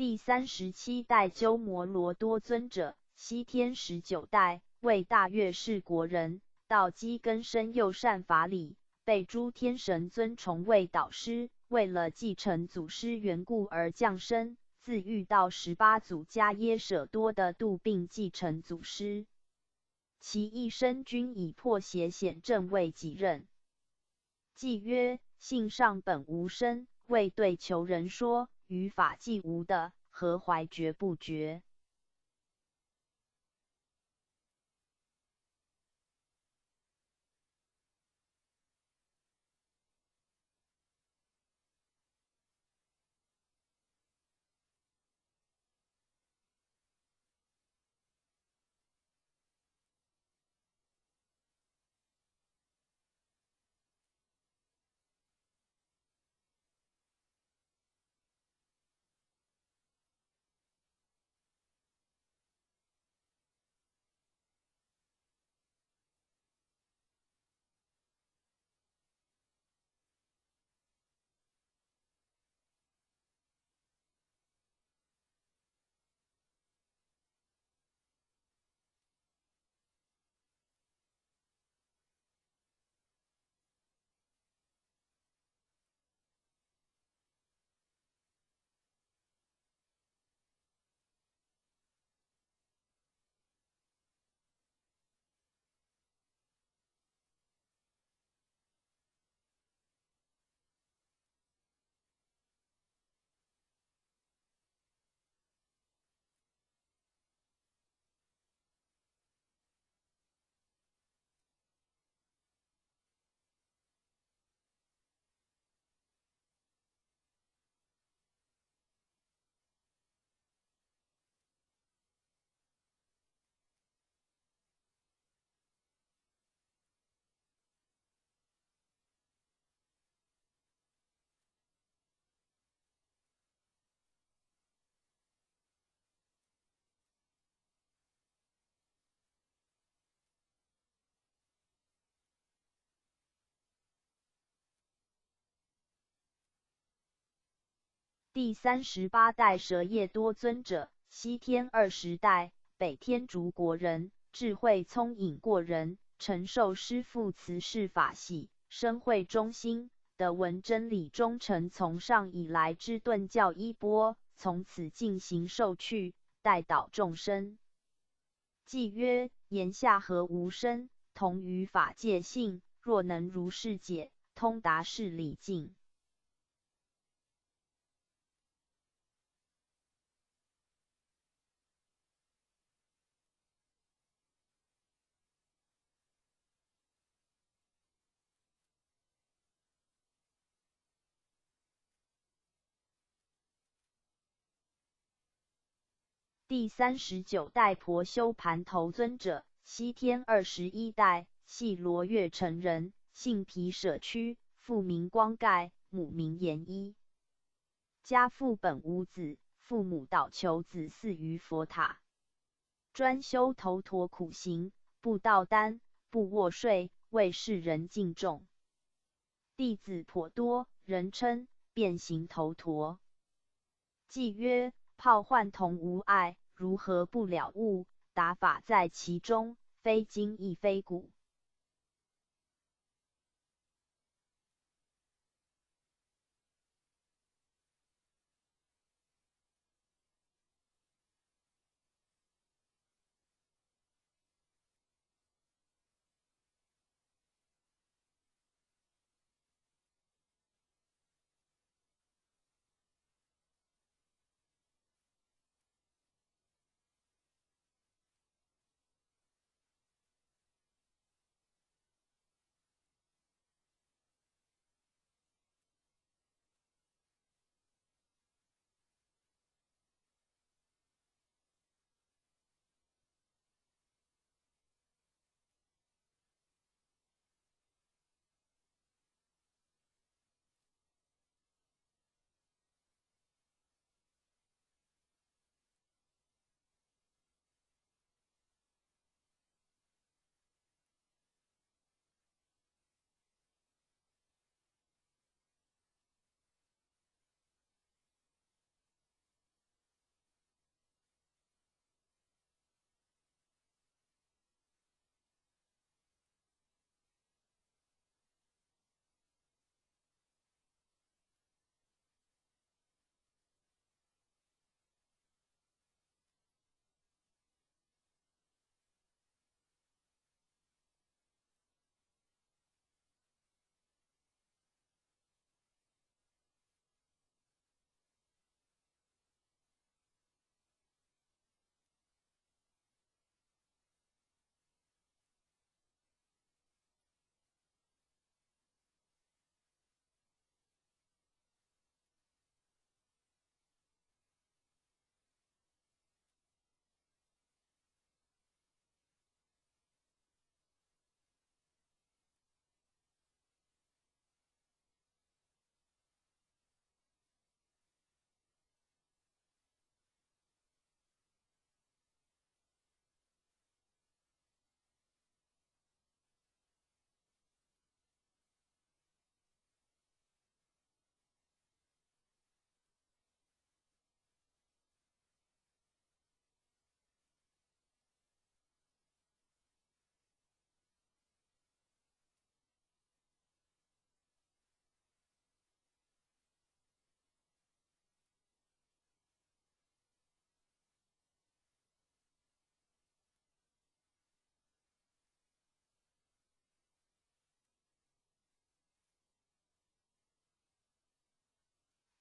第37代鸠摩罗多尊者，西天19代，为大月氏国人，道基根深又善法理，被诸天神尊崇为导师。为了继承祖师缘故而降生，自遇到18祖迦耶舍多的度并继承祖师。其一生均以破邪显正为己任。偈曰：性上本无生，为对求人说，于法既无的，何怀觉不觉？第38代舍夜多尊者，西天20代，北天竺国人，智慧聪颖过人，承受师父慈氏法系，深慧忠心，得闻真理忠诚，从上以来之顿教衣钵，从此进行受去，代导众生。偈曰：言下何无生，同于法界性，若能如是解，通达事理尽。第39代婆修盘头尊者，西天21代，系罗越城人，姓毗舍屈，父名光盖，母名延一。家父本无子，父母倒求子嗣于佛塔，专修头陀苦行，不盗丹，不卧睡，为世人敬重。弟子颇多，人称变形头陀。偈曰：泡幻同无碍，如何不了悟？达法在其中，非今亦非古。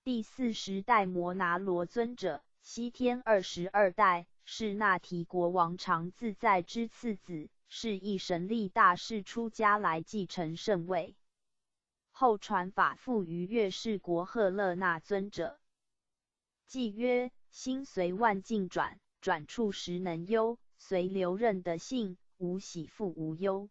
第40代摩拿罗尊者，西天22代，是那提国王常自在之次子，是一神力大士出家来继承圣位，后传法付于月氏国赫勒那尊者。偈曰：心随万境转，转处时能忧，随流任的性，无喜复无忧。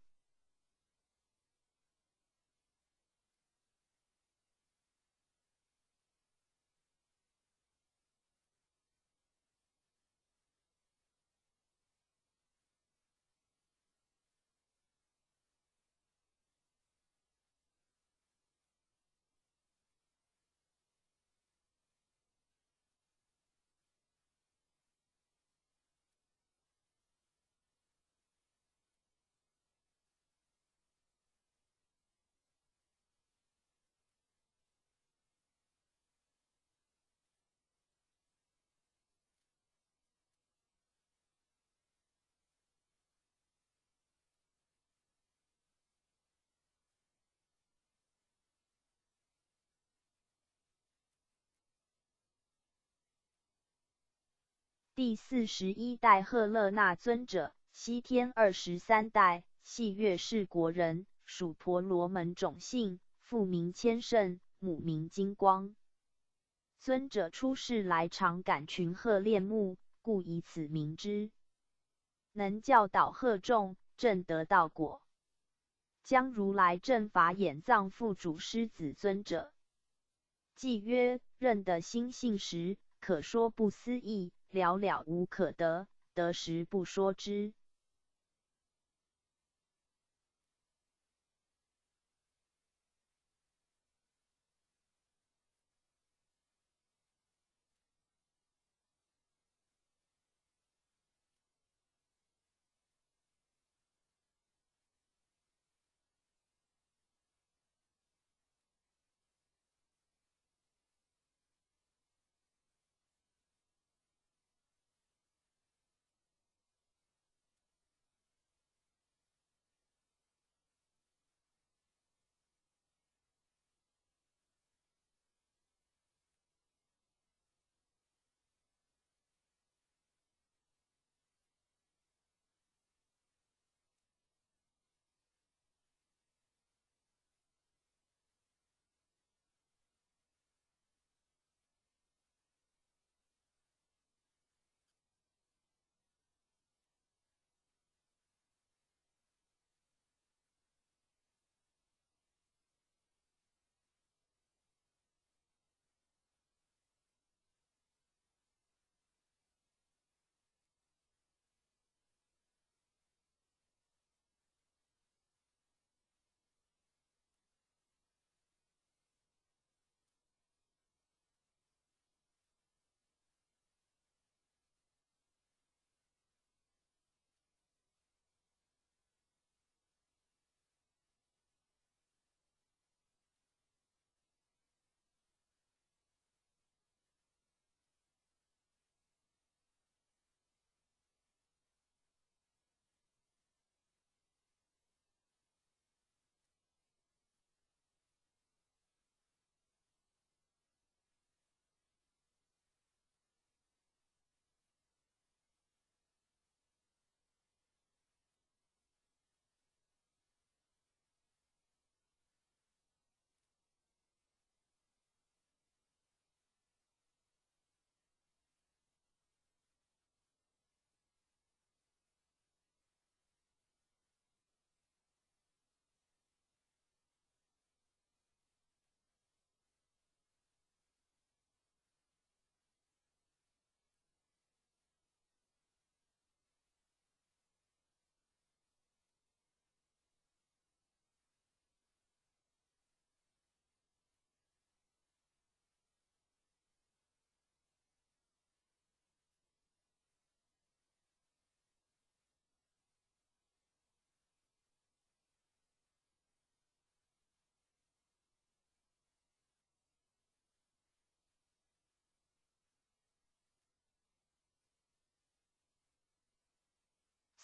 第41代赫勒那尊者，西天23代，系月氏国人，属婆罗门种姓，父名千胜，母名金光。尊者出世来常感群鹤恋慕，故以此名之。能教导鹤众，正得道果。将如来正法眼藏副主师子尊者。偈曰：认得心性时，可说不思议，了了无可得，得时不说之。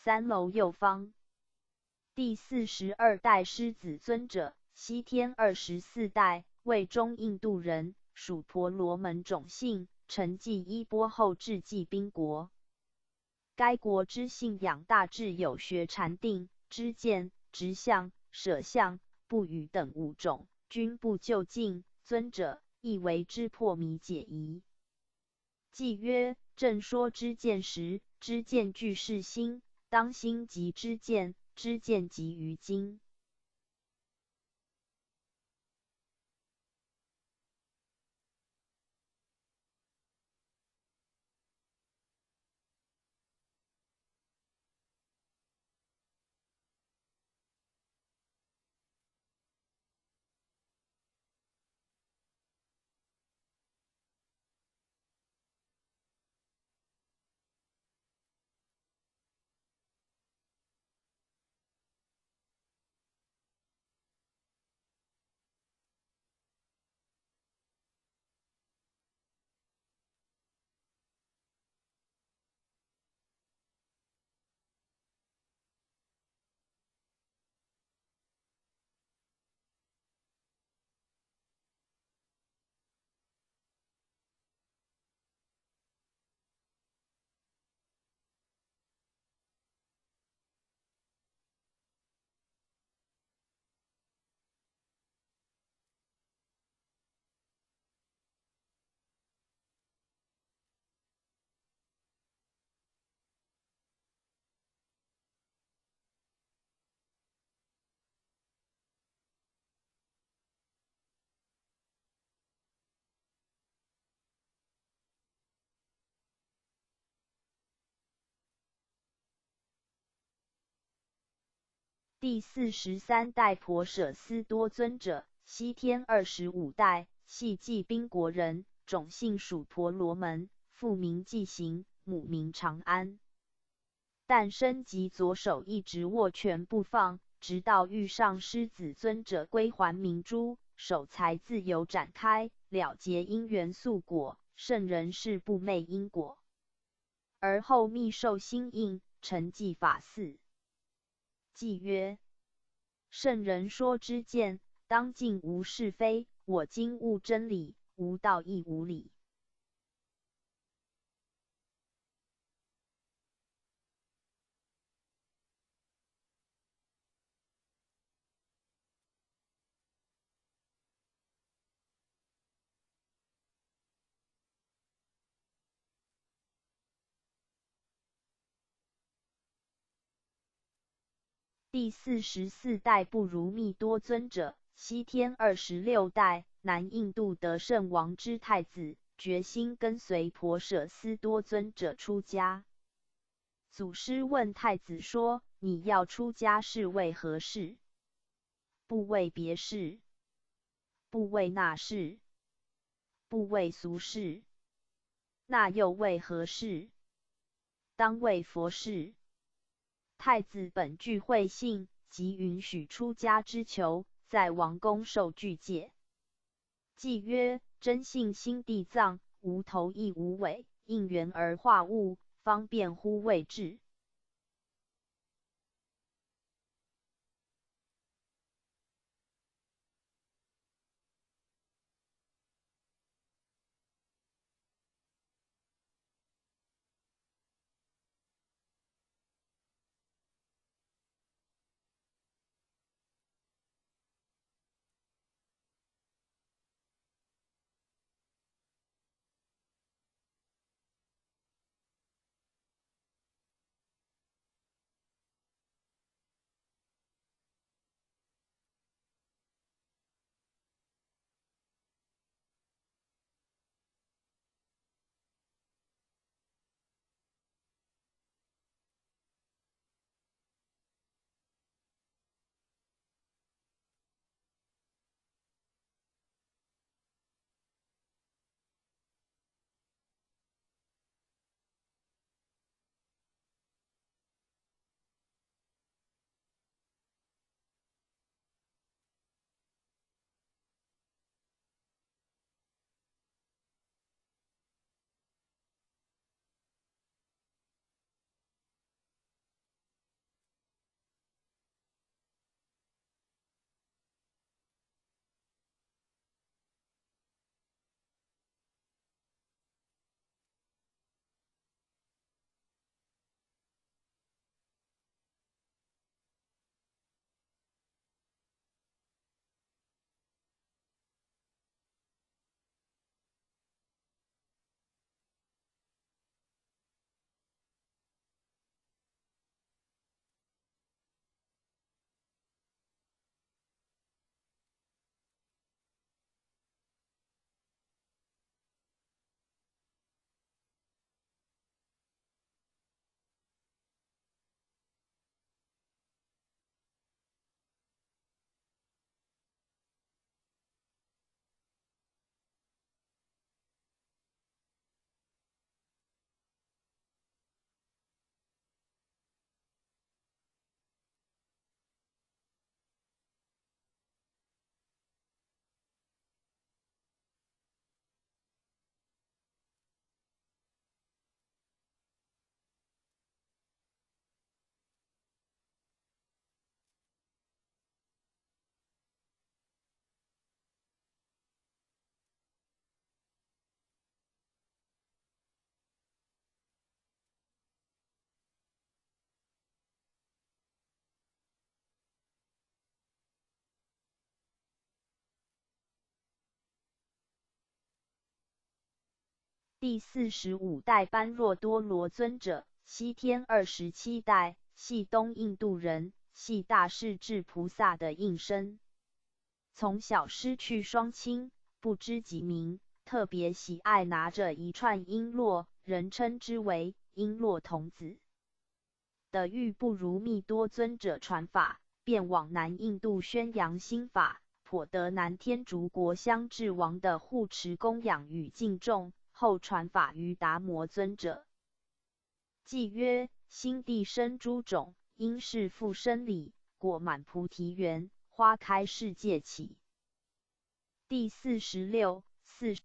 3楼右方。第42代狮子尊者，西天24代，为中印度人，属婆罗门种姓，承继衣钵后至继宾国。该国之信仰大致有学禅定、知见、执相、舍相、不语等5种，均不究竟。尊者亦为之破迷解疑。记曰：正说知见时，知见具是心，当心即知见，知见即于经。第43代婆舍斯多尊者，西天25代，系继宾国人，种姓属婆罗门，父名继行，母名长安。诞生即左手一直握拳不放，直到遇上狮子尊者归还明珠，手才自由展开，了结因缘宿果，圣人是不昧因果。而后密受心印，承继法嗣。记曰：圣人说知见，当尽无是非，我今悟真理，无道亦无理。第44代不如密多尊者，西天26代，南印度得圣王之太子，决心跟随婆舍斯多尊者出家。祖师问太子说：你要出家是为何事？不为别事，不为那事，不为俗事，那又为何事？当为佛事。太子本具慧性，即允许出家之求，在王宫受具戒。记曰：真性心地藏，无头亦无尾，应缘而化物，方便乎谓智。第45代般若多罗尊者，西天27代，系东印度人，系大势至菩萨的应身。从小失去双亲，不知己名，特别喜爱拿着一串璎珞，人称之为璎珞童子的欲不如密多尊者传法，便往南印度宣扬新法，颇得南天竺国香智王的护持供养与敬重，后传法于达摩尊者。偈曰：心地生诸种，因是复生理，果满菩提园，花开世界起。第46、40。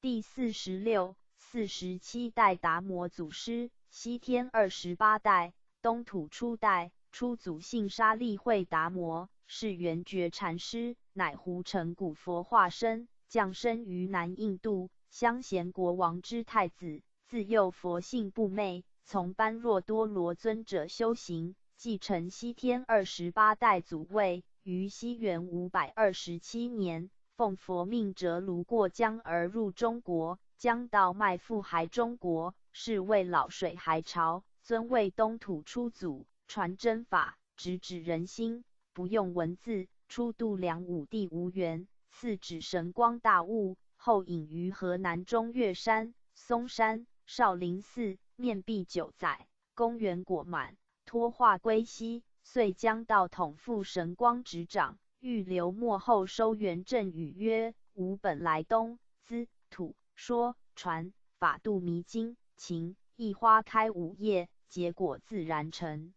第46、47代达摩祖师，西天28代，东土初代，初祖姓沙利慧达摩，是圆觉禅师，乃胡城古佛化身，降生于南印度，襄贤国王之太子，自幼佛性不昧，从般若多罗尊者修行，继承西天28代祖位，于西元527年。奉佛命折卢过江而入中国，将到麦赴海中国，是为老水海潮，尊为东土初祖，传真法，直指人心，不用文字，初度梁武帝无缘，赐指神光大悟，后隐于河南中岳山、嵩山、少林寺，面壁9载，功元果满，脱化归西，遂将道统复神光执掌。欲留末后收元正语曰：吾本来东资土说传法度迷津情，一花开5叶，结果自然成。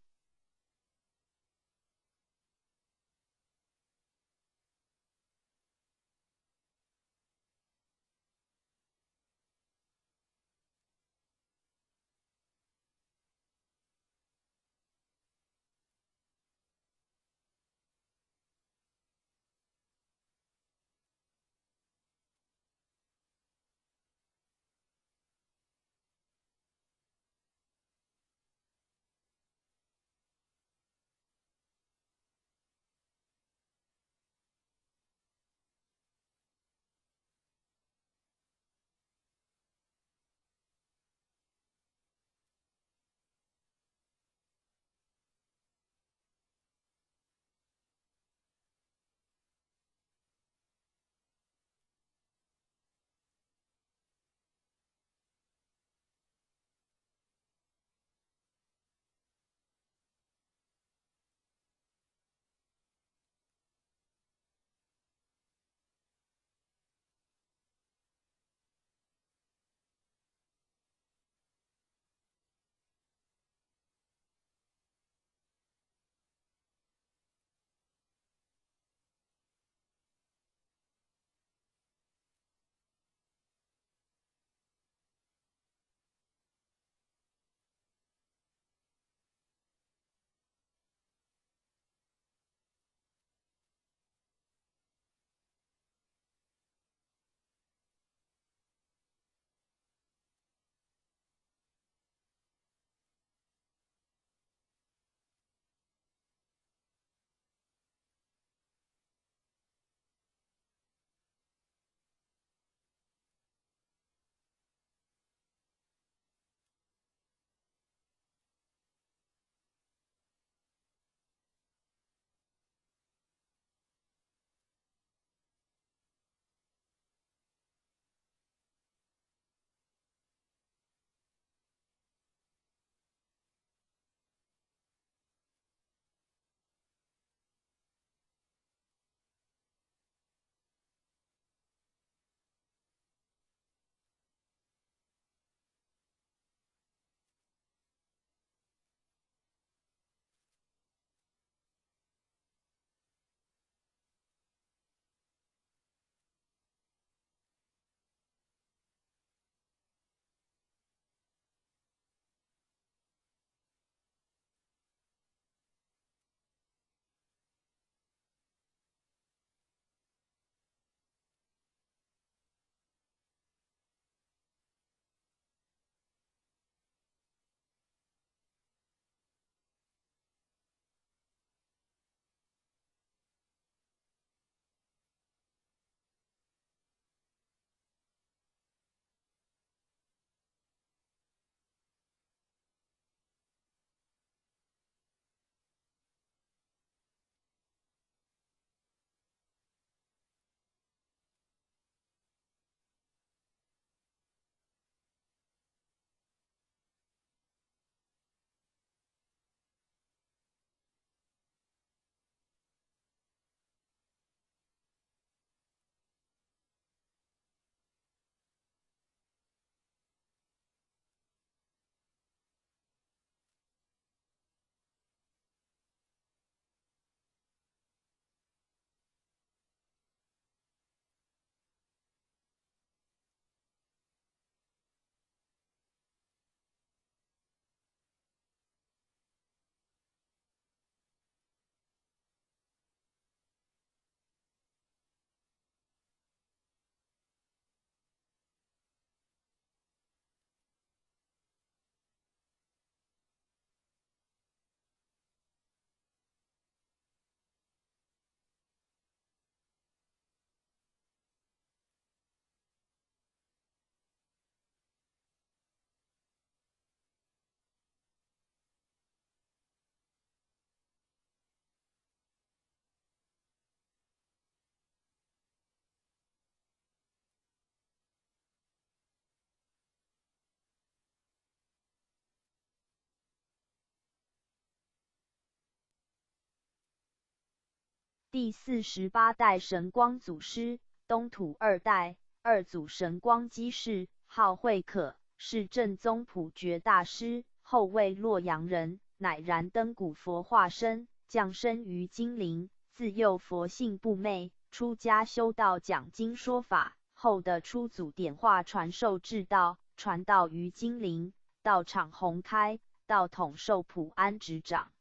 第48代神光祖师，东土二代，二祖神光基士，号慧可，是正宗普觉大师，后为洛阳人，乃燃灯古佛化身，降生于金陵，自幼佛性不昧，出家修道讲经说法，后的出祖点化传授至道，传道于金陵，道场宏开，道统受普安执掌。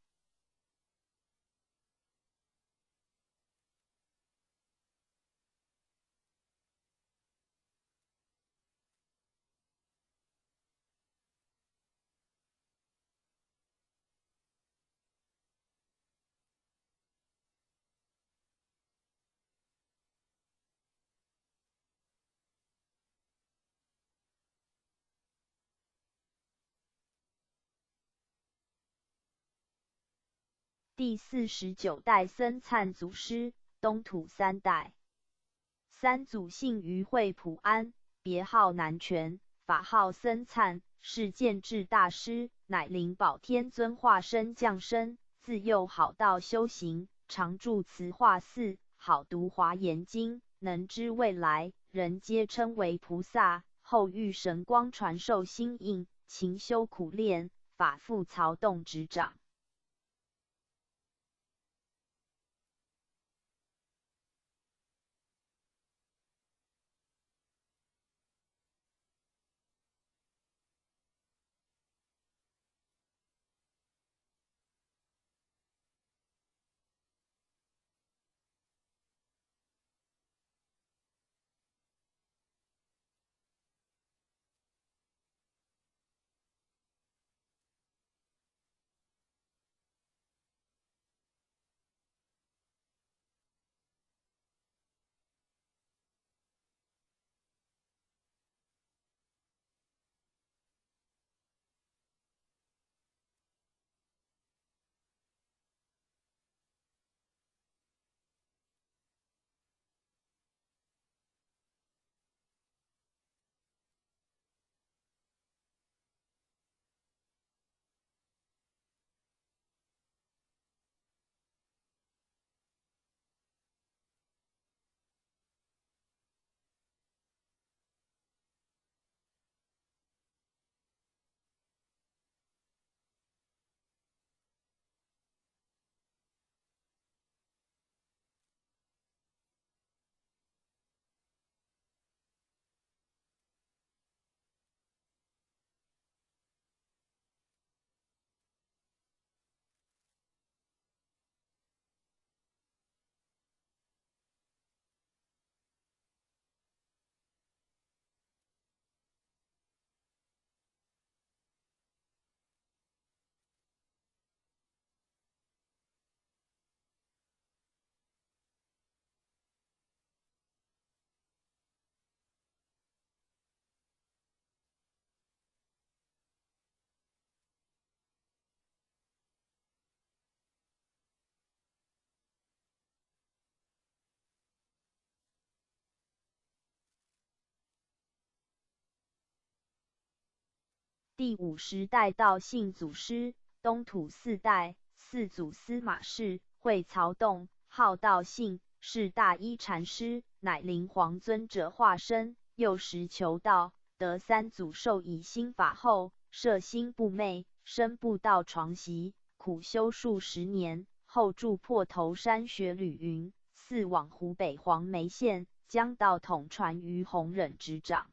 第49代僧璨祖师，东土三代。三祖姓于慧普安，别号南泉，法号僧璨，是建智大师，乃灵宝天尊化身降生。自幼好道修行，常住慈化寺，好读华严经，能知未来，人皆称为菩萨。后遇神光传授心印，勤修苦练，法复曹洞执掌。第50代道信祖师，东土四代，四祖司马氏，会曹洞，号道信，是大一禅师，乃灵皇尊者化身。幼时求道，得三祖授以心法后，摄心不昧，身不到床席，苦修数十年，后住破头山学履云，似往湖北黄梅县，将道统传于弘忍执掌。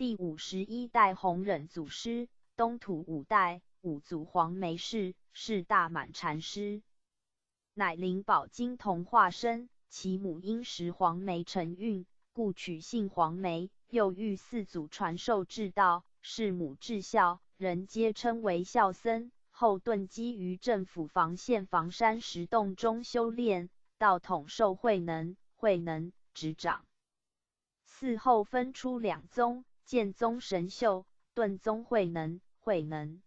第51代弘忍祖师，东土5代五祖黄梅氏，是大满禅师，乃灵宝金童化身。其母因食黄梅承孕，故取姓黄梅。又遇四祖传授至道，是母至孝，人皆称为孝僧。后遁基于政府房县房山石洞中修炼，道统受慧能，慧能执掌。嗣后分出2宗，建宗神秀，顿宗慧能，慧能。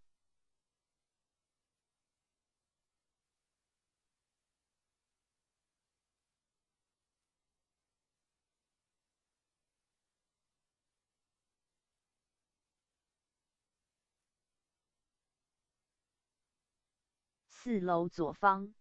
4楼左方，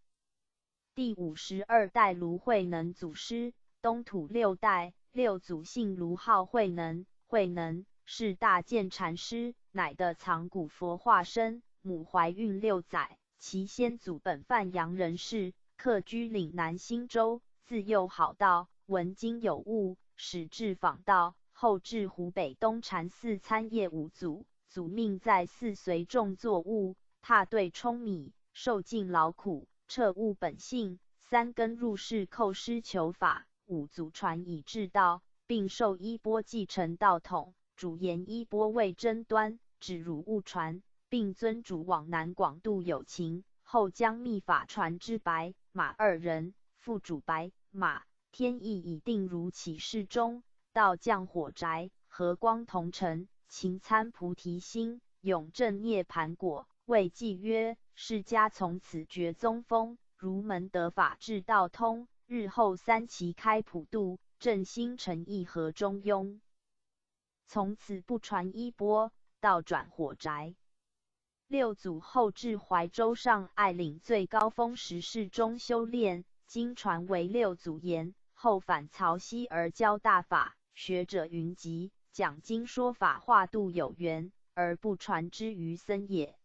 第52代卢慧能祖师，东土6代六祖姓卢，号慧能，慧能是大建禅师，乃的藏古佛化身。母怀孕6载，其先祖本范阳人士，客居岭南新州，自幼好道，闻经有悟，始至访道，后至湖北东禅寺参谒五祖，祖命在寺随众作悟，踏对舂米，受尽劳苦，彻悟本性。3更入室叩师求法，五祖传以至道，并授衣钵继承道统。主言衣钵未真端，只如误传，并尊主往南广度有情。后将密法传之白马2人，副主白马，天意已定如启示中。道降火宅，和光同尘，勤参菩提心，永证涅盘果。谓记曰：释迦从此觉宗风，如门得法治道通。日后3期开普度，正心诚意和中庸。从此不传衣钵，道转火宅。六祖后至怀州上爱岭最高峰石室中修炼，经传为六祖言。后返曹溪而教大法，学者云集，讲经说法化度有缘，而不传之于僧也。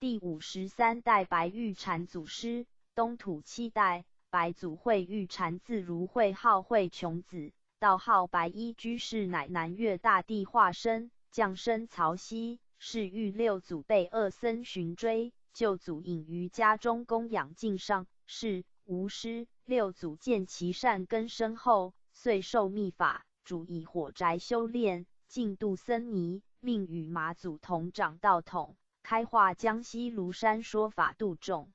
第53代白玉禅祖师，东土7代，白祖慧玉禅字如慧，号慧琼子，道号白衣居士，乃南岳大帝化身，降生曹溪，是欲六祖被恶僧寻追，救祖隐于家中供养敬上，是无师。六祖见其善根深厚，遂受密法，主以火宅修炼，净度僧尼，命与马祖同掌道统，开化江西庐山，说法度众。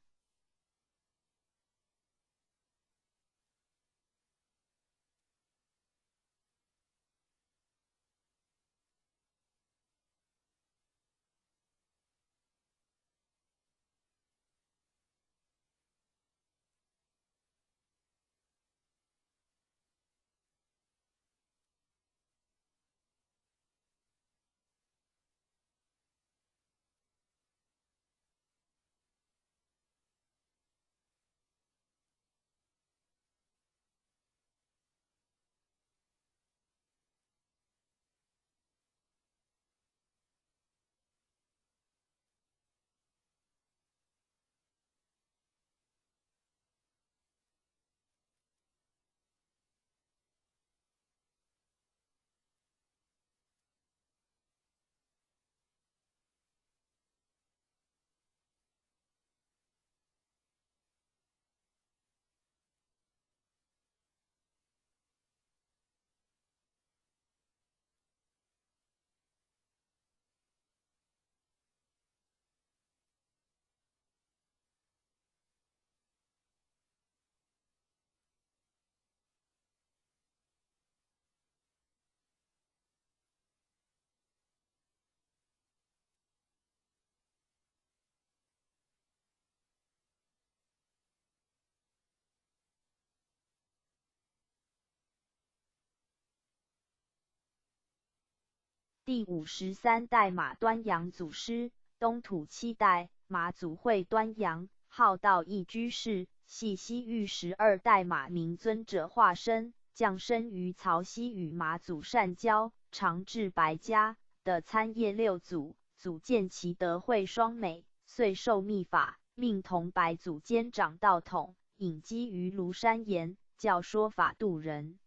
第53代马端阳祖师，东土7代，马祖慧端阳，号道义居士，系西域12代马明尊者化身，降生于曹溪，与马祖善交，常至白家的参谒六祖，祖见其德慧双美，遂受密法，命同白祖兼掌道统，隐居于庐山岩，教说法度人。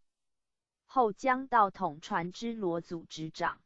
后将道统传之罗祖执掌。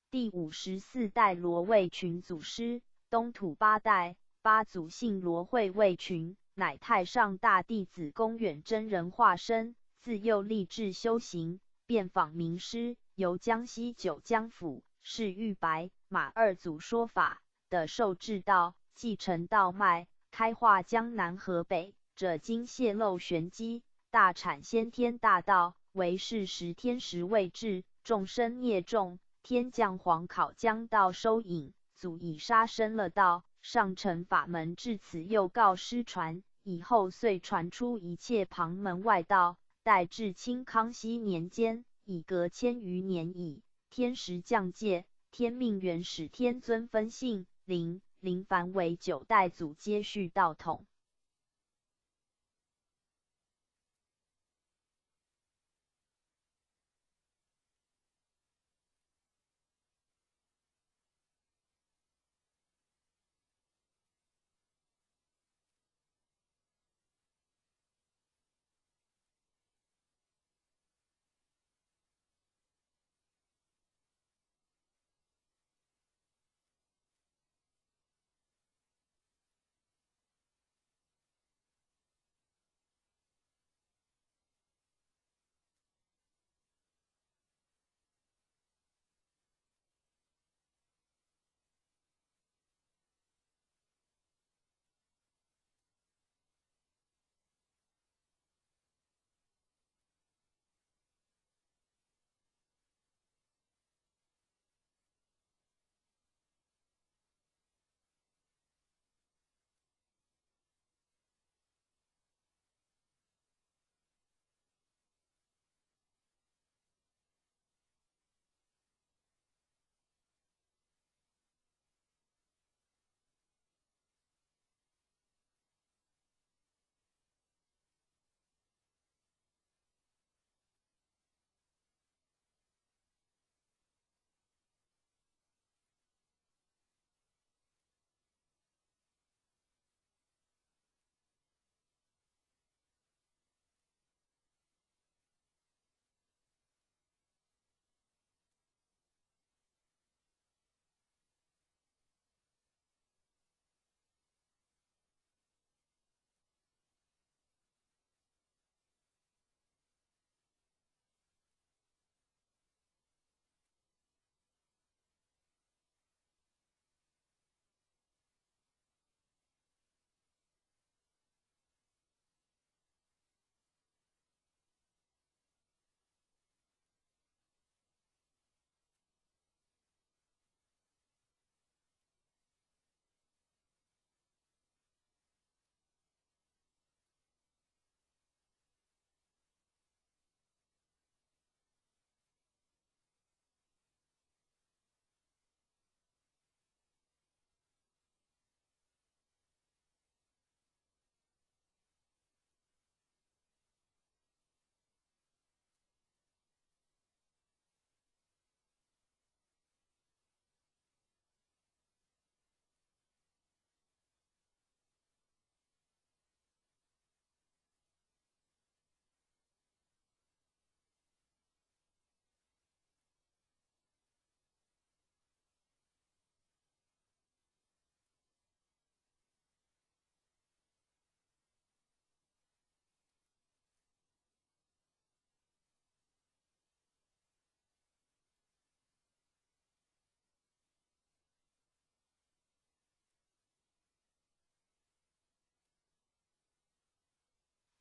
第54代罗卫群祖师，东土8代，八祖姓罗，慧卫群，乃太上大弟子公远真人化身，自幼立志修行，遍访名师，由江西九江府是玉白、马二祖说法的受制道，继承道脉，开化江南河北，者今泄露玄机，大阐先天大道，为是时天时未至，众生孽重。天降黄考将道收引，祖以杀生了道，上承法门至此，又告失传，以后遂传出一切旁门外道。待至清康熙年间，已隔1000余年矣。天时降界，天命元始天尊分姓林凡为9代祖接续道统。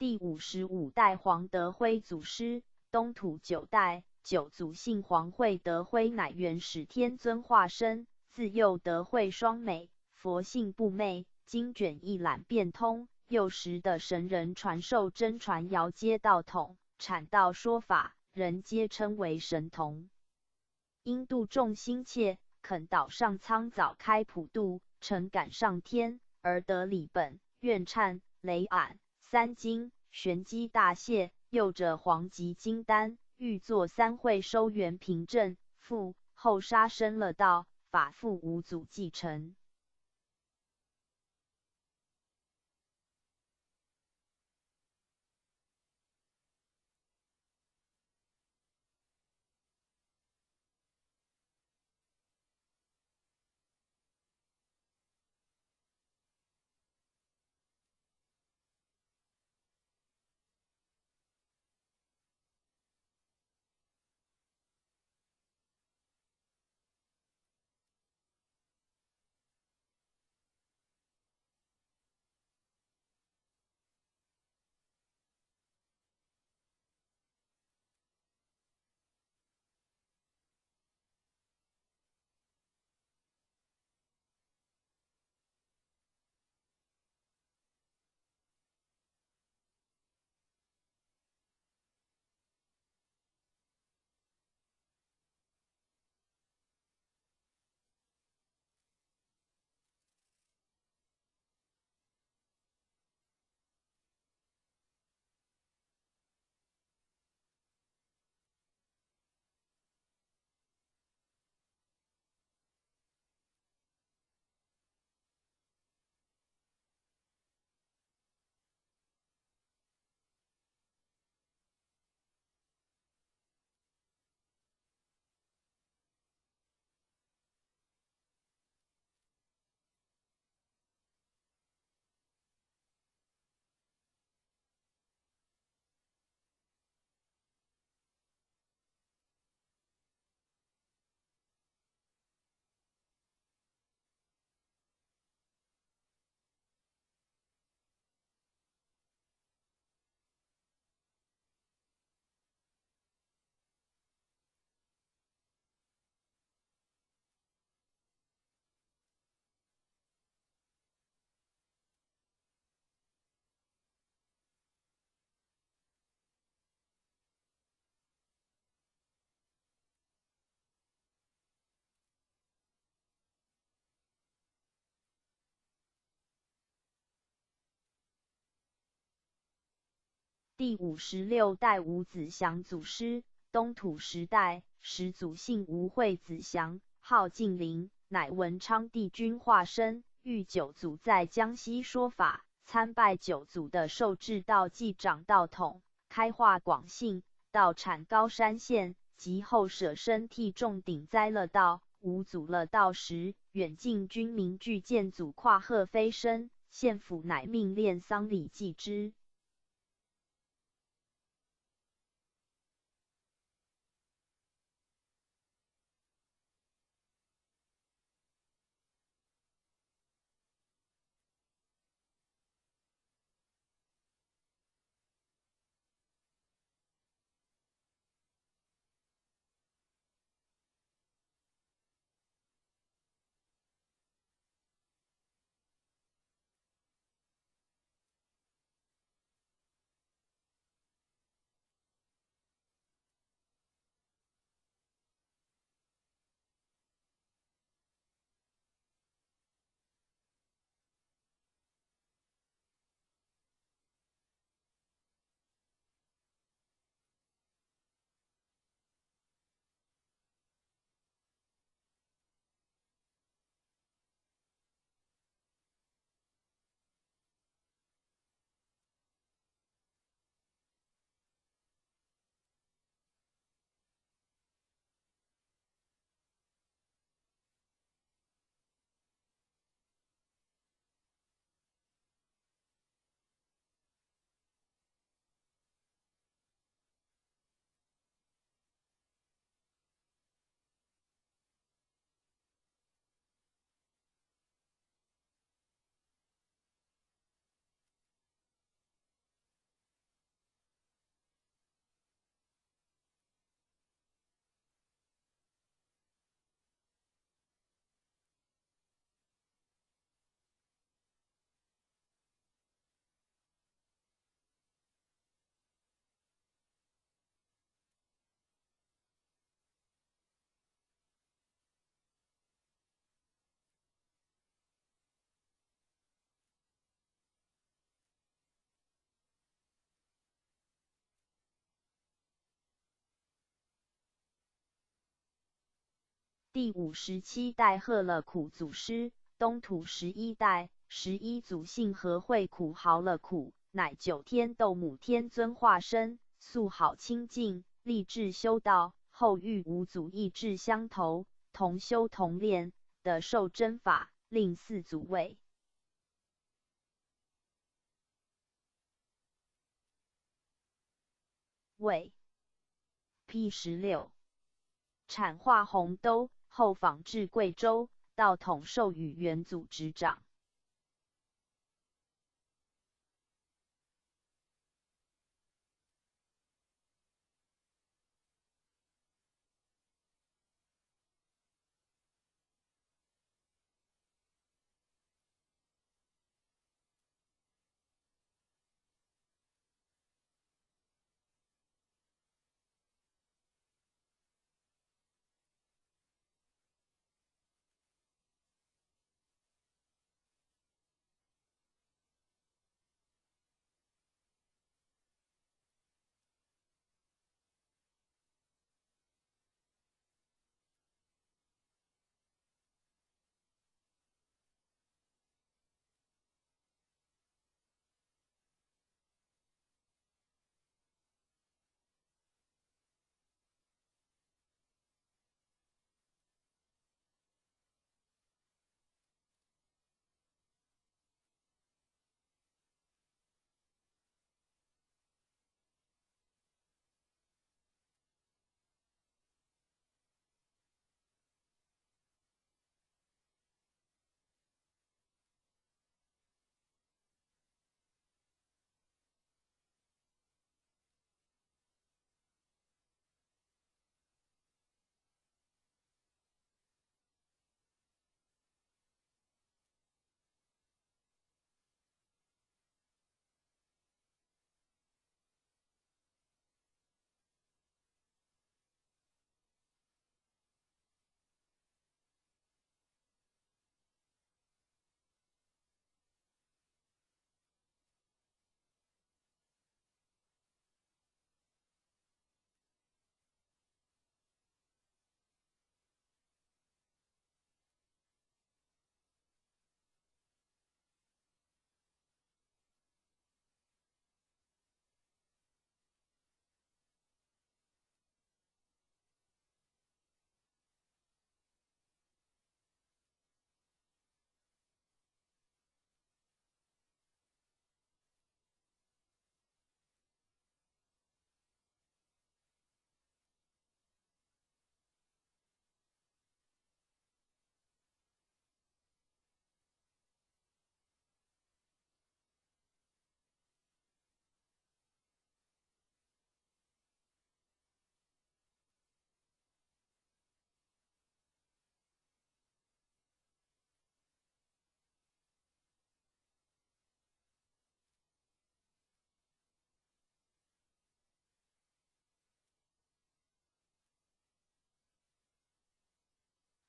第55代黄德辉祖师，东土9代9祖姓黄惠德辉乃元始天尊化身，自幼德慧双美，佛性不昧，经卷一览变通。幼时的神人传授真传遥接道统，阐道说法，人皆称为神童。因度众心切，肯岛上苍早开普渡，诚感上天，而得礼本、愿忏、雷俺、三经、玄机大谢，又着黄极金丹，欲作3会收元凭证，后杀生了道，法父五祖继承。第56代吴子祥祖师，东土10代始祖姓吴惠子祥，号晋灵，乃文昌帝君化身，遇九祖在江西说法，参拜九祖的受制道济长道统，开化广信，道产高山县，及后舍身替众顶灾了道。五祖了道时，远近军民俱见祖跨鹤飞升，县府乃命殓丧礼祭之。第57代贺了苦祖师，东土11代11祖姓何会苦嚎了苦，乃9天斗母天尊化身，素好清净，立志修道，后遇五祖意志相投，同修同练的受真法，令四祖位。P16 产化洪都，后访至贵州，道统授予元祖执掌。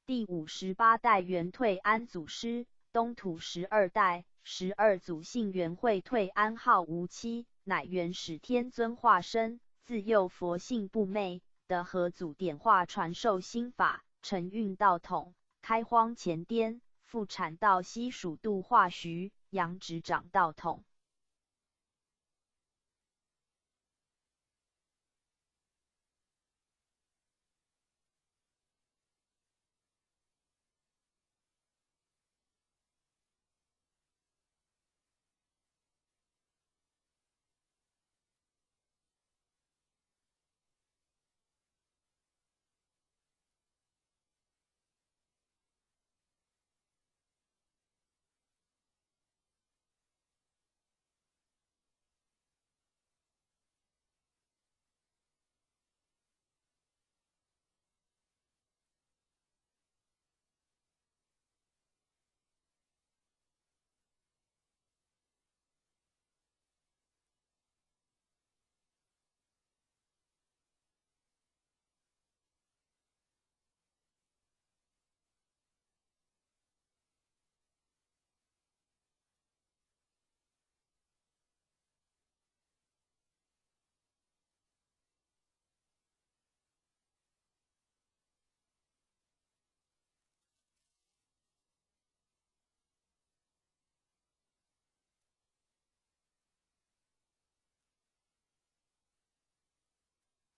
第58代元退安祖师，东土12代12祖姓元会退安号无期，乃元始天尊化身，自幼佛性不昧的何祖点化传授心法，承运道统，开荒前颠，复产道西蜀度化徐，杨执掌道统。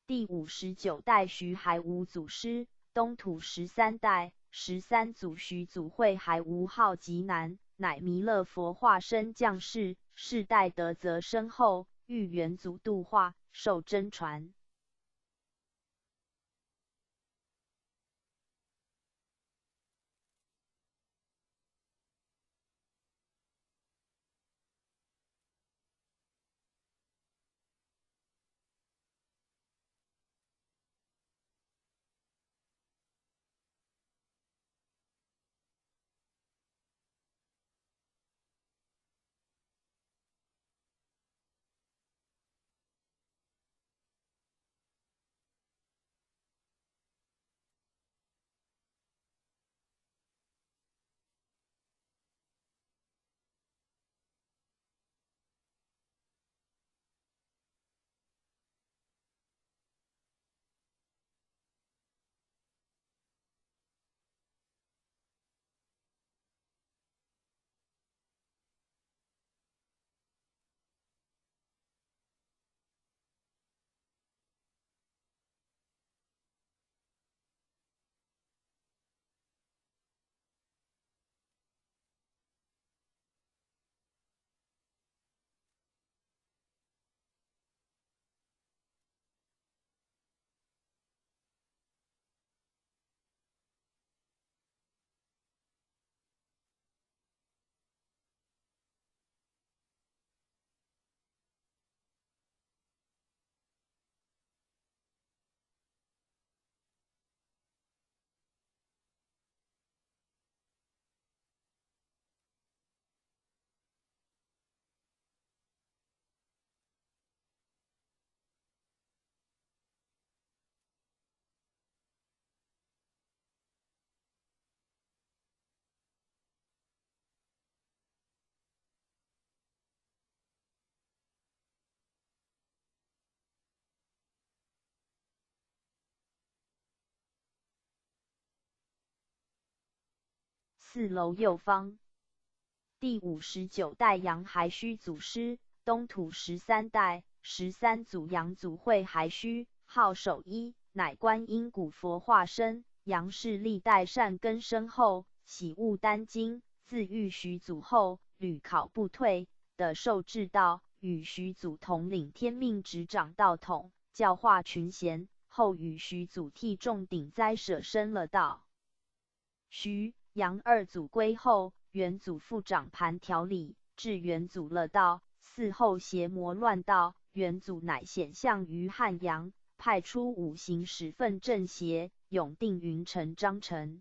第59代徐海无祖师，东土13代13祖徐祖会海无号极南，乃弥勒佛化身降世，世代德泽深厚，遇元祖度化，受真传。4楼右方，第59代杨还虚祖师，东土13代13祖杨祖会还虚，号守一，乃观音古佛化身。杨氏历代善根深厚，喜悟丹经，自遇徐祖后，屡考不退，得受至道，与徐祖统领天命执掌道统，教化群贤。后与徐祖替众顶灾舍身了道。徐、杨二祖归后，元祖复掌盘调理，至元祖了道，嗣后邪魔乱道，元祖乃显相于汉阳，派出5行使奋镇邪，永定云臣张成。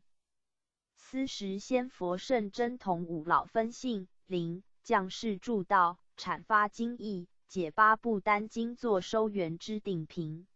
斯时仙佛圣真同五老分性灵降世助道，阐发经义，解8部丹经作收元之顶瓶。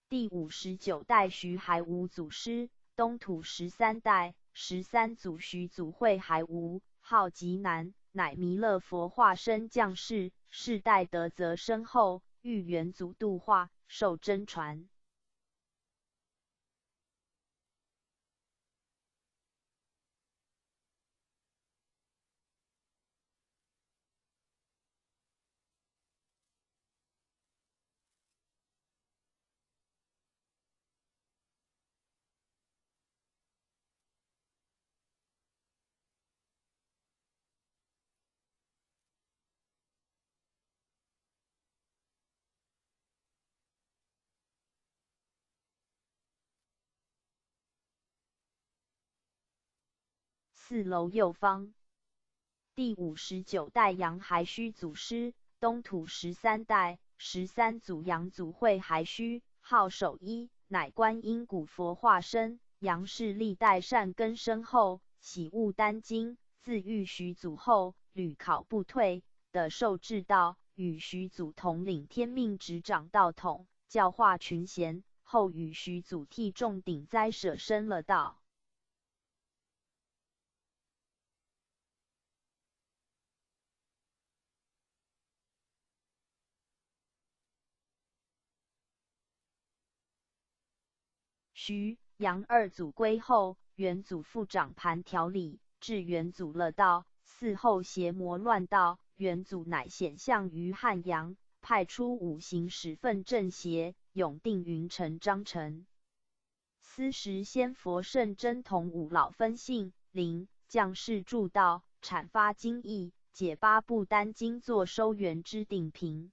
第59代徐海吴祖师，东土13代13祖徐祖会海吴，号极南，乃弥勒佛化身降世，世代德泽深厚，欲元祖度化，受真传。4楼右方，第59代杨还须祖师，东土13代13祖杨祖会还须，号守一，乃观音古佛化身。杨氏历代善根深厚，喜悟丹经，自遇徐祖后，屡考不退，得受至道，与徐祖统领天命执掌道统，教化群贤，后与徐祖替众顶灾舍身了道。徐、杨二祖归后，元祖复掌盘调理，至元祖乐道，嗣后邪魔乱道，元祖乃显相于汉阳，派出5行使奋正邪，永定云城张成。斯时仙佛圣真同五老分性灵，将士助道，阐发经义，解8部丹经作收元之顶瓶。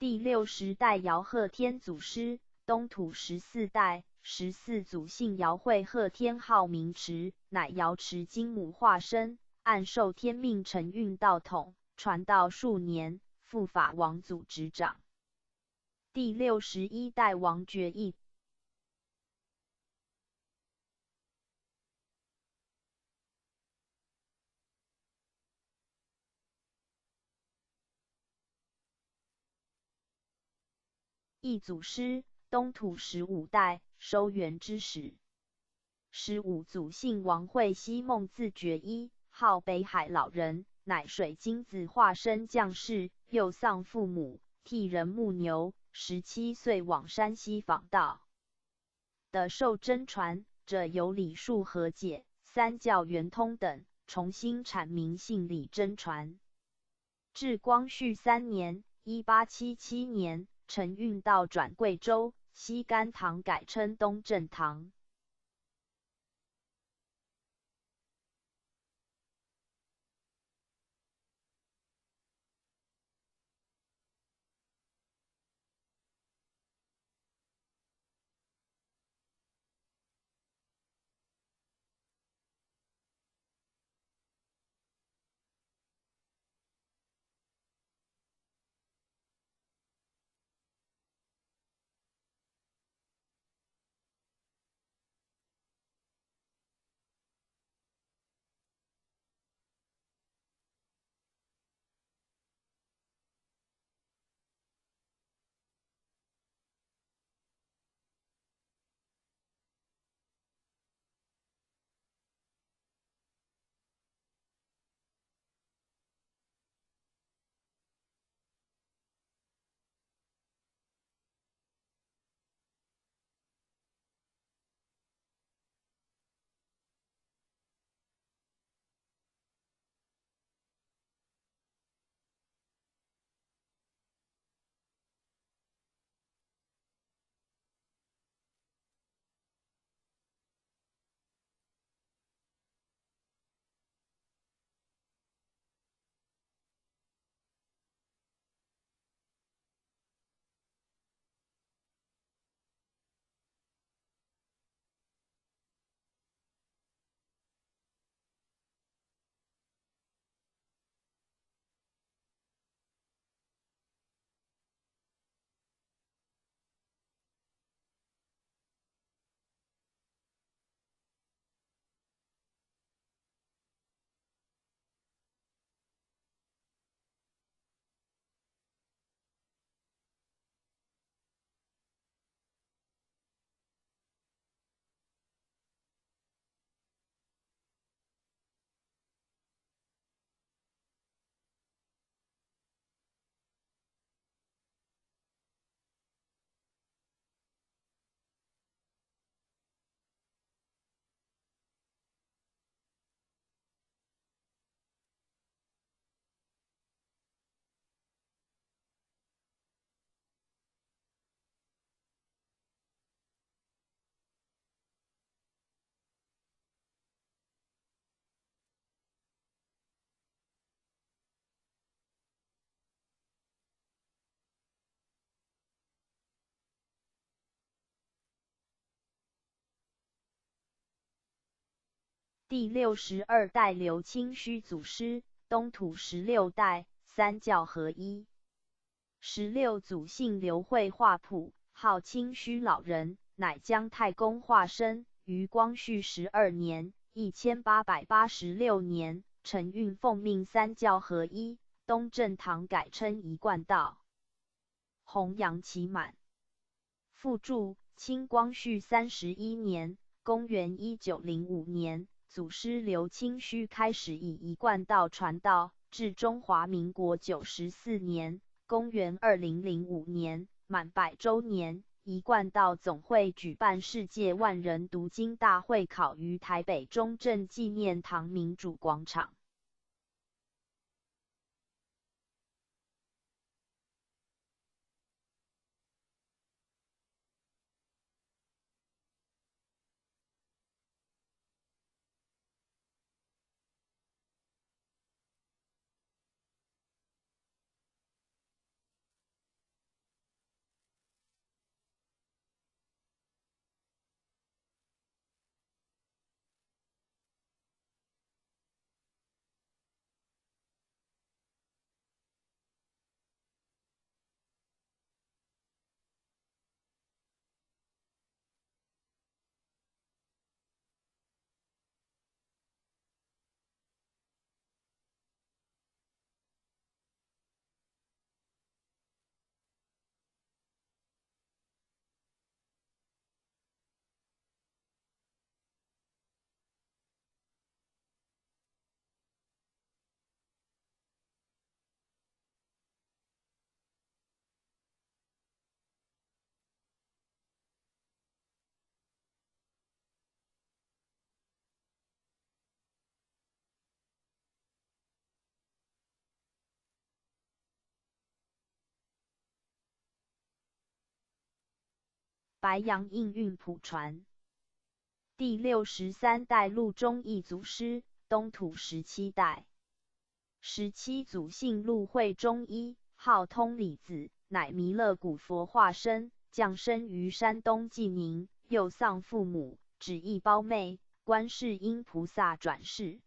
第60代姚贺天祖师，东土14代14祖姓姚会贺天号明池，乃瑶池金母化身，按受天命承运道统，传道数年，复法王祖执掌。第61代王觉义，义祖师，东土15代收元之始。15祖姓王会西梦字觉一，号北海老人，乃水晶子化身将士，幼丧父母，替人牧牛，17岁往山西访道。的受真传者有李树和解、三教圆通等，重新阐明信理真传。至光绪3年（1877年），承运道转贵州，西甘堂改称东正堂。第62代刘清虚祖师，东土16代三教合一。16祖姓刘会化普，号清虚老人，乃姜太公化身，于光绪12年（1886年）承运奉命三教合一，东正堂改称一贯道，弘扬其满。附注：清光绪31年（公元1905年）。祖师刘清虚开始以一贯道传道，至中华民国94年（公元2005年）满100周年，一贯道总会举办世界万人读经大会考于台北中正纪念堂民主广场。白杨应运普传。第63代陆中义祖师，东土17代。17祖姓陆，会中医，号通理子，乃弥勒古佛化身，降生于山东济宁，幼丧父母，只忆胞妹，观世音菩萨转世。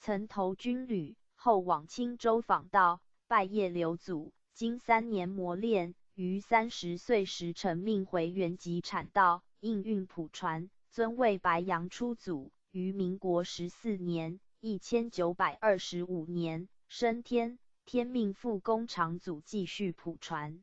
曾投军旅，后往青州访道，拜谒刘祖，经3年磨练，于30岁时成命回原籍阐道，应运普传，尊为白杨初祖，于民国14年1925年升天，天命复供长祖继续普传。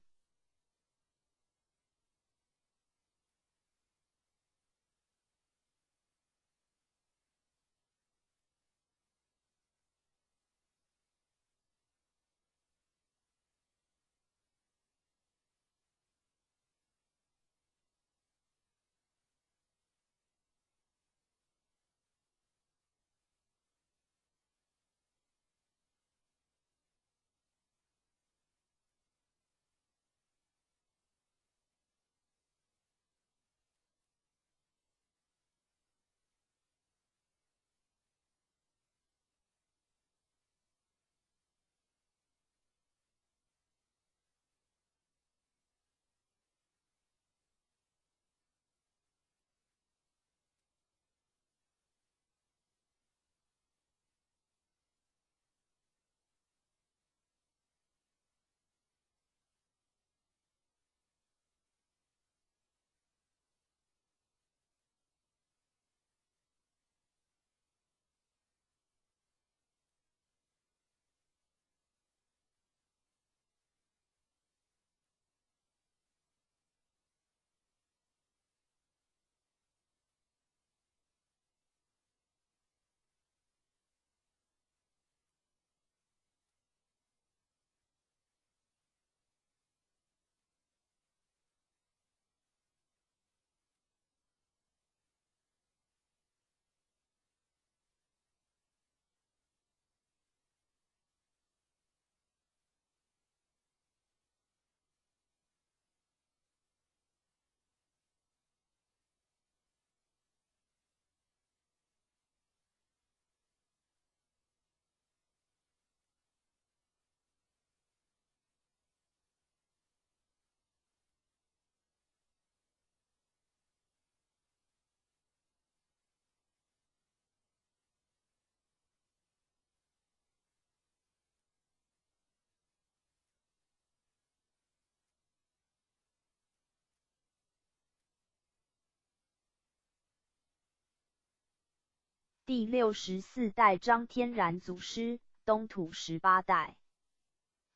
第64代张天然祖师，东土18代。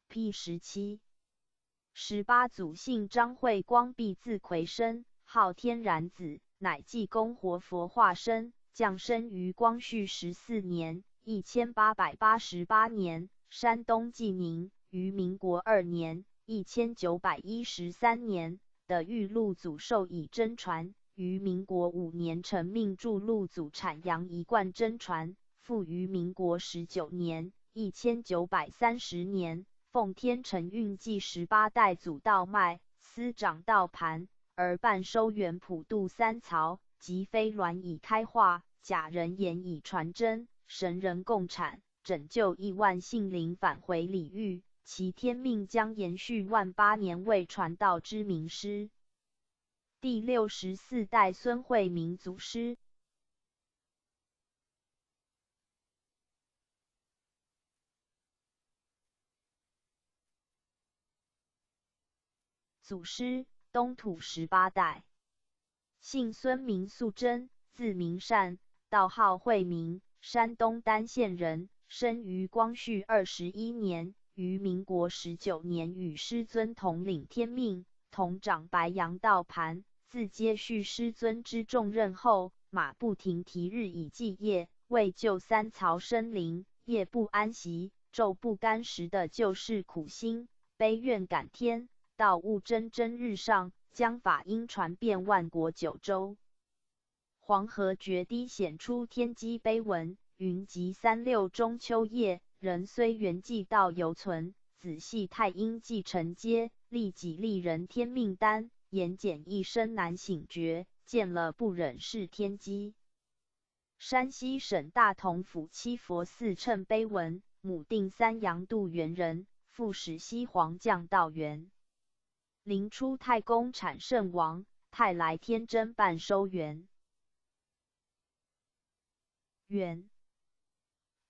P17 18祖姓张，会光弼，字魁生，号天然子，乃济公活佛化身，降生于光绪14年1888年，山东济宁，于民国2年1913年的玉露祖授以真传，于民国5年承命助露祖阐扬一贯真传，复于民国19年1930年奉天承运继18代祖道脉，司掌道盘，而办收元普渡3曹，即飞鸾以开化，假人言以传真，神人共产，拯救亿万性灵返回礼遇，其天命将延续18000年为传道之名师。第64代孙惠明祖师。祖师，东土18代。姓孙，名素贞，字明善，道号惠明，山东丹县人，生于光绪21年，于民国19年与师尊同领天命，同掌白杨道盘，自接续师尊之重任后，马不停蹄日以继夜，为救3曹生灵，夜不安息，昼不甘食的救世苦心，悲愿感天，道悟蒸蒸日上，将法音传遍万国9州。黄河决堤显出天机碑文，云集36中秋夜，人虽圆寂道犹存，仔细太阴继承接，立己立人天命丹，言简一生难醒觉，见了不忍是天机。山西省大同府七佛寺称碑文：母定三阳度元人，父始西黄将道元。灵出太公产圣王，太来天真办收元。元，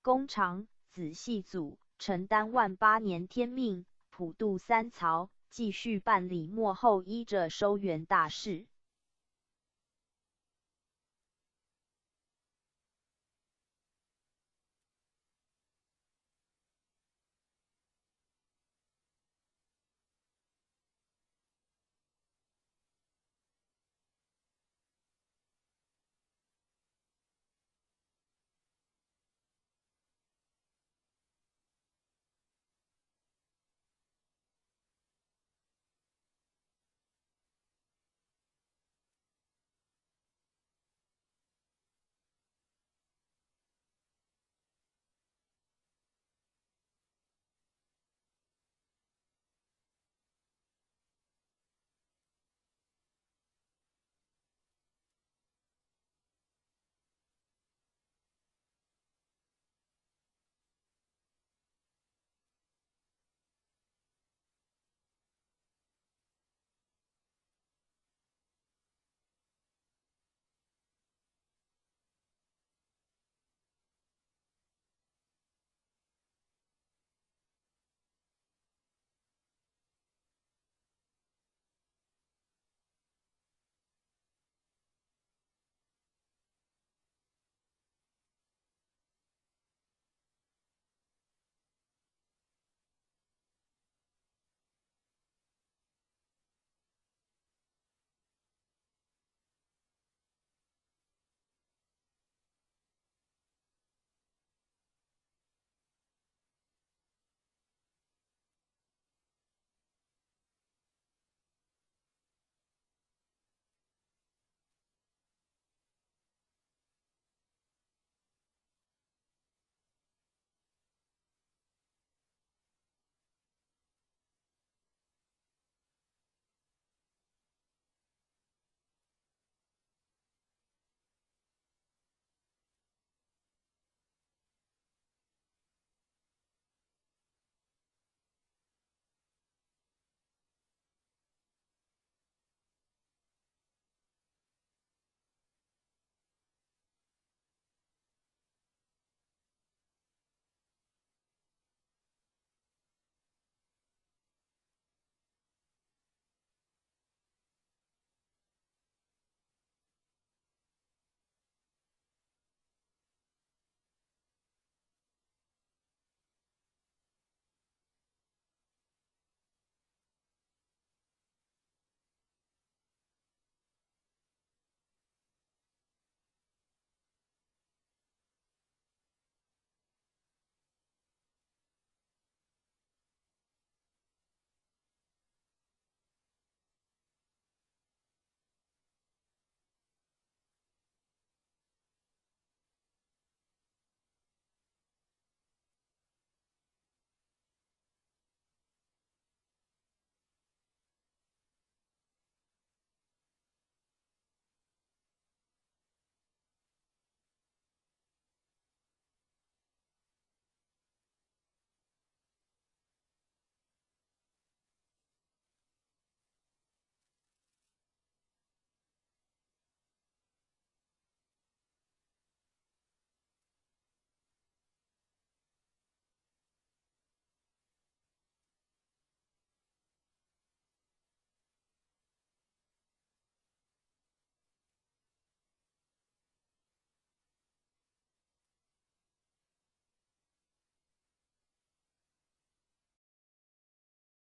公长，子系祖，承担万8年天命，普渡三曹，继续办理末后依着收元大事。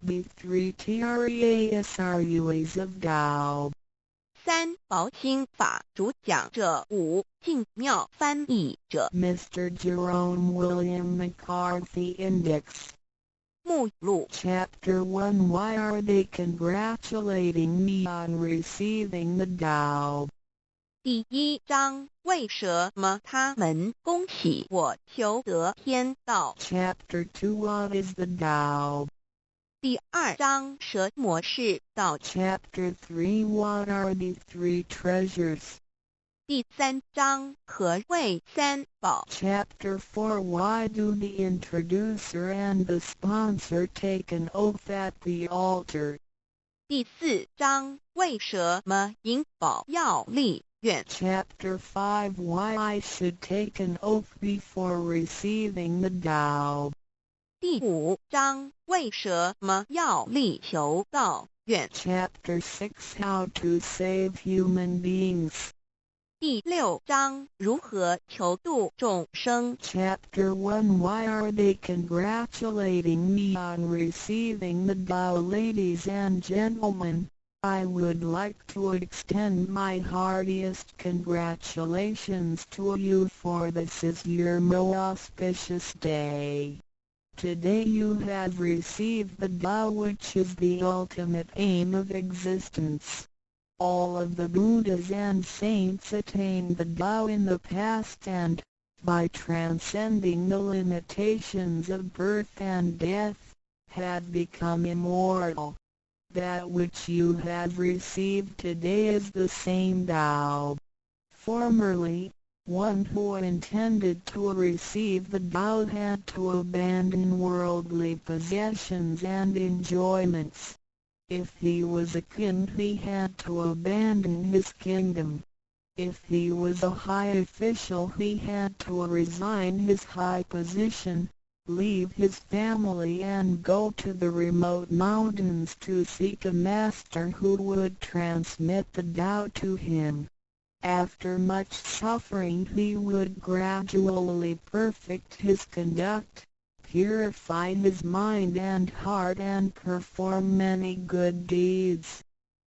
B3 TREASRUAs of Tao 三薄清法主讲者五净妙翻译者 Mr. Jerome William McCarthy Index 目录 Chapter 1 Why are they congratulating me on receiving the Tao? 第一章为什么他们恭喜我求得天道 Chapter 2 What is the Tao? 第2章蛇模式道。 Chapter 3 What are the three treasures? 第3章何谓三宝。 Chapter 4 Why do the introducer and the sponsor take an oath at the altar? 第4章为什么引宝要立愿。 Chapter 5 Why I should take an oath before receiving the Tao. 第5章为什么要立求道愿。 Chapter 6 How to save human beings. 第6章如何求度众生。 Chapter 1 Why are they congratulating me on receiving the Tao? Ladies and gentlemen, I would like to extend my heartiest congratulations to you, for this is your most auspicious day. Today you have received the Tao, which is the ultimate aim of existence. All of the Buddhas and saints attained the Tao in the past and, by transcending the limitations of birth and death, had become immortal. That which you have received today is the same Tao. Formerly, one who intended to receive the Tao had to abandon worldly possessions and enjoyments. If he was a king, he had to abandon his kingdom. If he was a high official, he had to resign his high position, leave his family and go to the remote mountains to seek a master who would transmit the Tao to him. After much suffering he would gradually perfect his conduct, purify his mind and heart and perform many good deeds.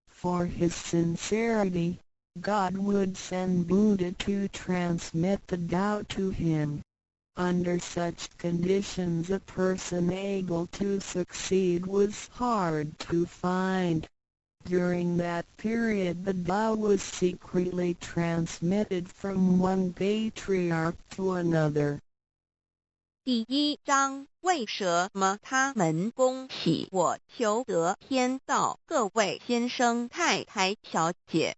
For his sincerity, God would send Buddha to transmit the Tao to him. Under such conditions a person able to succeed was hard to find. During that period the Tao was secretly transmitted from one patriarch to another. 第1章为什么他们恭喜我求得天道？各位先生太太小姐，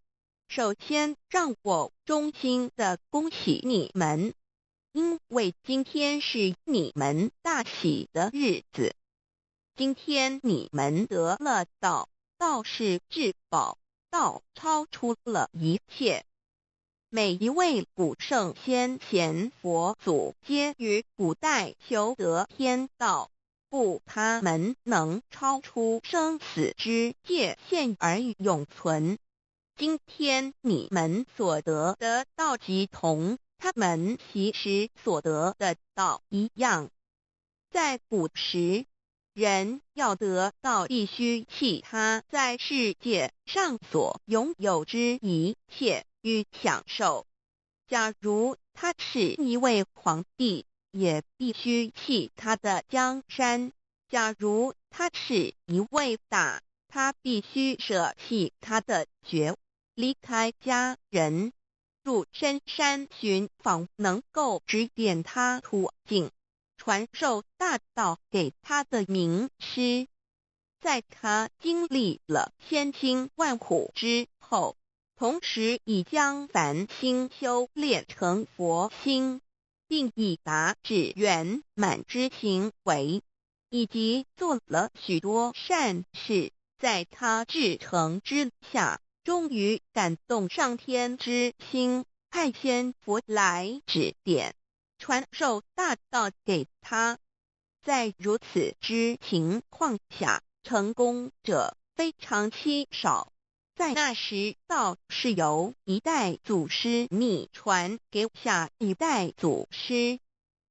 首先让我衷心的恭喜你们，因为今天是你们大喜的日子。今天你们得了道，道是至宝，道超出了一切。每一位古圣先贤佛祖皆于古代求得天道，故他们能超出生死之界限而永存。今天你们所得的道即同他们其实所得的道一样。在古时，人要得道必须弃他在世界上所拥有之一切与享受。假如他是一位皇帝，也必须弃他的江山；假如他是一位大，他必须舍弃他的爵，离开家人，入深山寻访能够指点他途径，传授大道给他的名师。在他经历了千辛万苦之后，同时已将凡心修炼成佛心，并已达至圆满之行为，以及做了许多善事，在他至诚之下，终于感动上天之心，派仙佛来指点，传授大道给他。在如此之情况下，成功者非常稀少。在那时，道是由一代祖师秘传给下一代祖师。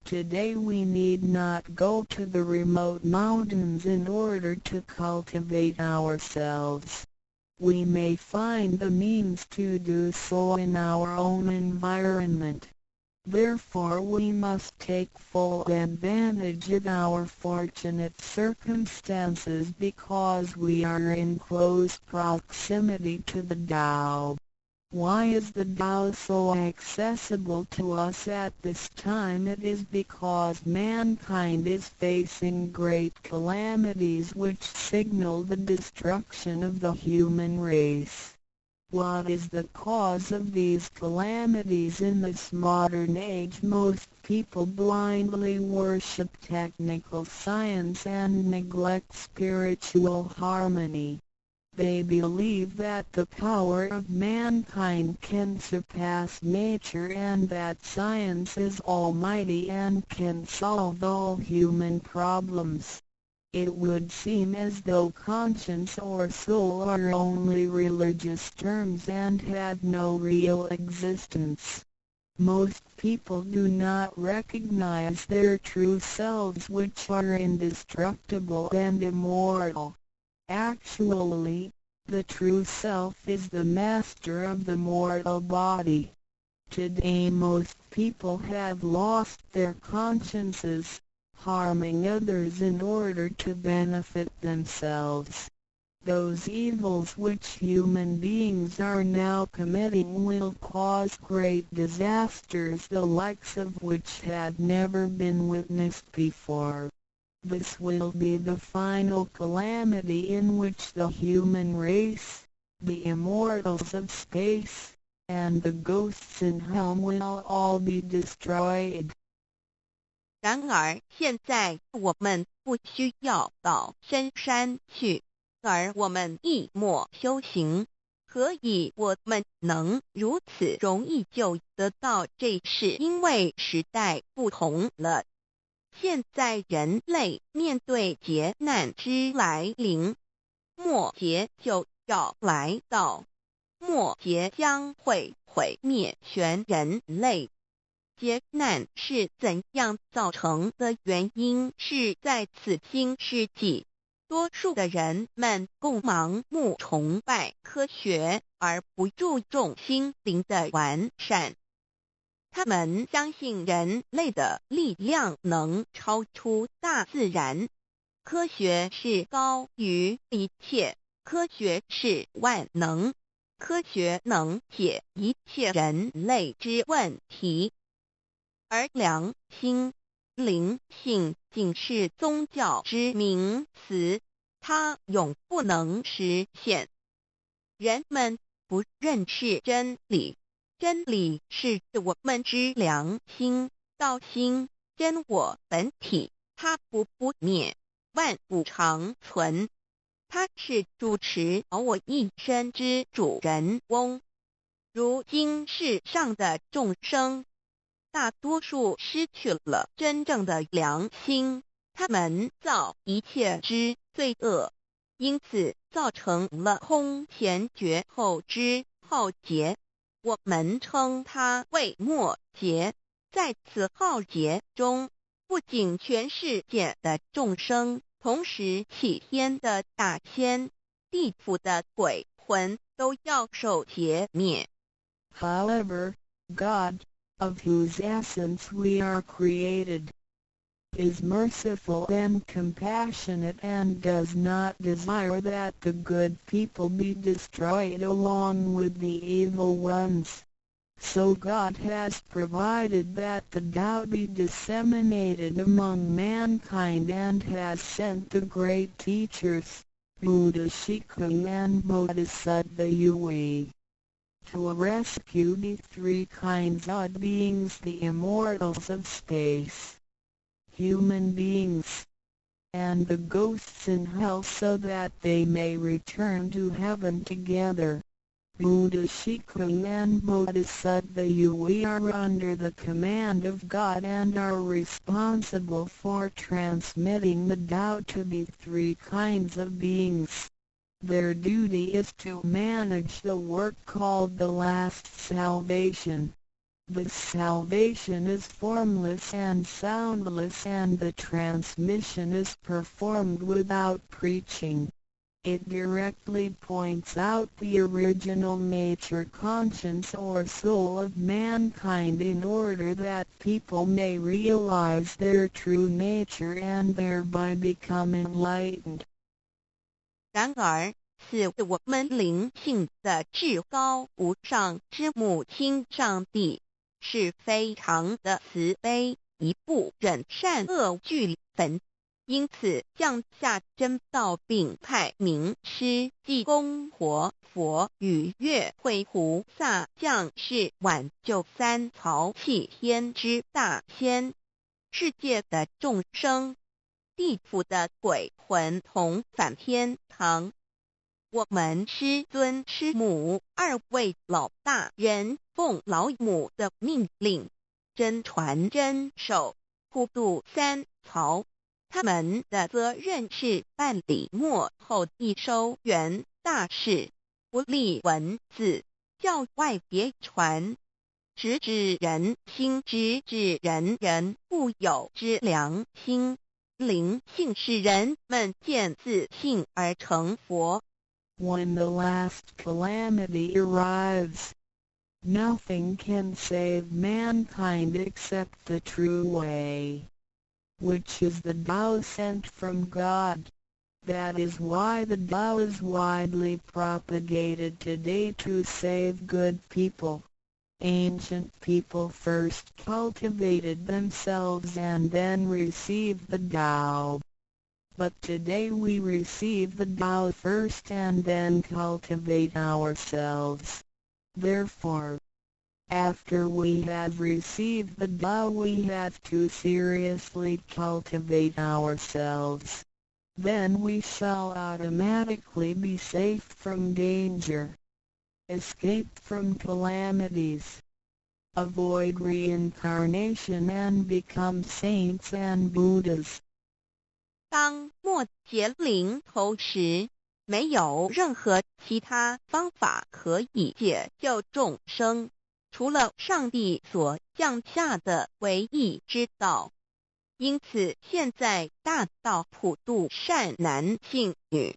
Today we need not go to the remote mountains in order to cultivate ourselves. We may find the means to do so in our own environment. Therefore we must take full advantage of our fortunate circumstances because we are in close proximity to the Tao. Why is the Tao so accessible to us at this time? It is because mankind is facing great calamities which signal the destruction of the human race. What is the cause of these calamities in this modern age? Most people blindly worship technical science and neglect spiritual harmony. They believe that the power of mankind can surpass nature and that science is almighty and can solve all human problems. It would seem as though conscience or soul are only religious terms and had no real existence. Most people do not recognize their true selves, which are indestructible and immortal. Actually, the true self is the master of the mortal body. Today most people have lost their consciences, harming others in order to benefit themselves. Those evils which human beings are now committing will cause great disasters, the likes of which had never been witnessed before. This will be the final calamity in which the human race, the immortals of space, and the ghosts in hell will all be destroyed. 然而现在我们不需要到深山去，而我们一默修行。何以我们能如此容易就得到这事？因为时代不同了。现在人类面对劫难之来临，末劫就要来到，末劫将会毁灭全人类。劫难是怎样造成的？原因是在此新世纪，多数的人们共盲目崇拜科学，而不注重心灵的完善。他们相信人类的力量能超出大自然，科学是高于一切，科学是万能，科学能解一切人类之问题。而良心、灵性仅是宗教之名词，它永不能实现。人们不认识真理。真理是我们之良心、道心、真我本体，它不灭，万物长存。它是主持我一生之主人翁。如今世上的众生，大多数失去了真正的良心，他们造一切之罪恶，因此造成了空前绝后之浩劫。我们称它为末劫。在此浩劫中，不仅全世界的众生，同时起天的大仙、地府的鬼魂都要受劫灭。However, God, of whose essence we are created, is merciful and compassionate and does not desire that the good people be destroyed along with the evil ones. So God has provided that the Tao be disseminated among mankind and has sent the great teachers, Buddha Shikung and Bodhisattva Yui, to rescue the three kinds of beings, the immortals of space, human beings, and the ghosts in hell, so that they may return to heaven together. Buddha Shikung and Bodhisattva Yui are under the command of God and are responsible for transmitting the Tao to the three kinds of beings. Their duty is to manage the work called the last salvation. This salvation is formless and soundless, and the transmission is performed without preaching. It directly points out the original nature, conscience or soul of mankind in order that people may realize their true nature and thereby become enlightened. 然而，赐我们灵性的至高无上之母亲上帝，是非常的慈悲，一不忍善恶俱焚，因此降下真道，并派名师济公活佛与月慧菩萨降世，挽救三曹弃天之大仙，世界的众生，地府的鬼魂同返天堂。我们师尊师母二位老大人奉老母的命令，真传真守，普渡三曹。他们的责任是办理末后一收圆大事，不立文字，教外别传，直指人心，直指人人固有之良心。灵性使人们见自性而成佛。When the last calamity arrives, nothing can save mankind except the true way, which is the Tao sent from God. That is why the Tao is widely propagated today to save good people. Ancient people first cultivated themselves and then received the Tao. But today we receive the Tao first and then cultivate ourselves. Therefore, after we have received the Tao, we have to seriously cultivate ourselves. Then we shall automatically be safe from danger, escape from calamities, avoid reincarnation and become saints and Buddhas. 当末劫临头时，没有任何其他方法可以解救众生，除了上帝所降下的唯一之道。因此现在大道普渡善男信女，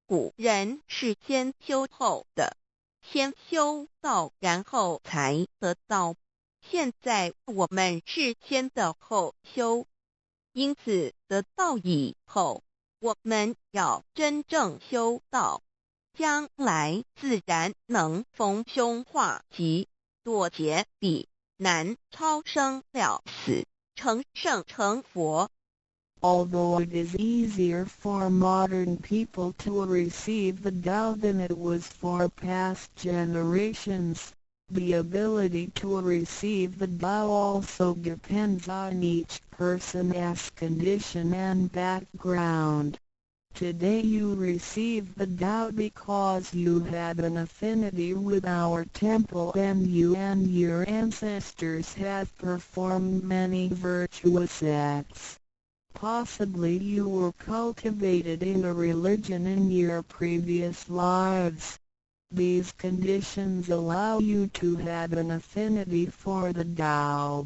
古人是先修后的，先修道然后才得道，现在我们是先的后修，因此得道以后，我们要真正修道，将来自然能逢凶化吉，躲劫彼难，超生了死，成圣成佛。Although it is easier for modern people to receive the Tao than it was for past generations, the ability to receive the Tao also depends on each person's condition and background. Today you receive the Tao because you had an affinity with our temple and you and your ancestors have performed many virtuous acts. Possibly you were cultivated in a religion in your previous lives. These conditions allow you to have an affinity for the Tao.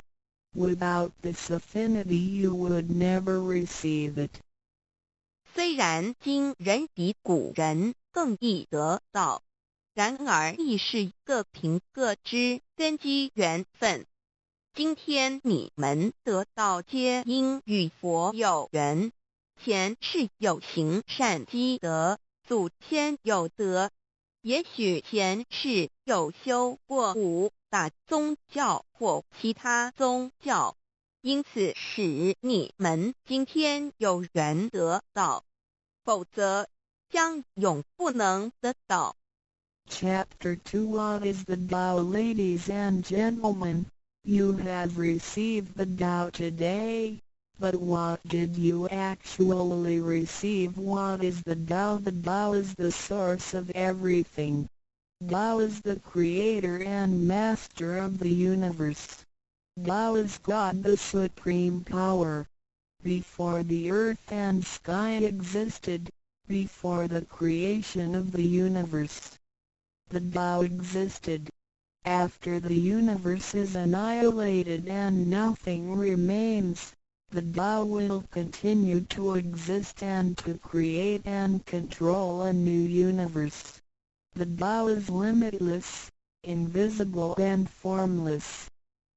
Without this affinity you would never receive it. 虽然今人比古人更易得道，然而亦是各凭各知，根基缘分。今天你们得道皆因与佛有缘，前世有行善积德，祖先有德，也许前世有修过五大宗教或其他宗教，因此使你们今天有缘得道，否则将永不能得道。Chapter 2 What is the Tao? Ladies and gentlemen, you have received the Tao today, but what did you actually receive? What is the Tao? The Tao is the source of everything. Tao is the creator and master of the universe. Tao is God, the supreme power. Before the earth and sky existed, before the creation of the universe, the Tao existed. After the universe is annihilated and nothing remains, the Tao will continue to exist and to create and control a new universe. The Tao is limitless, invisible and formless.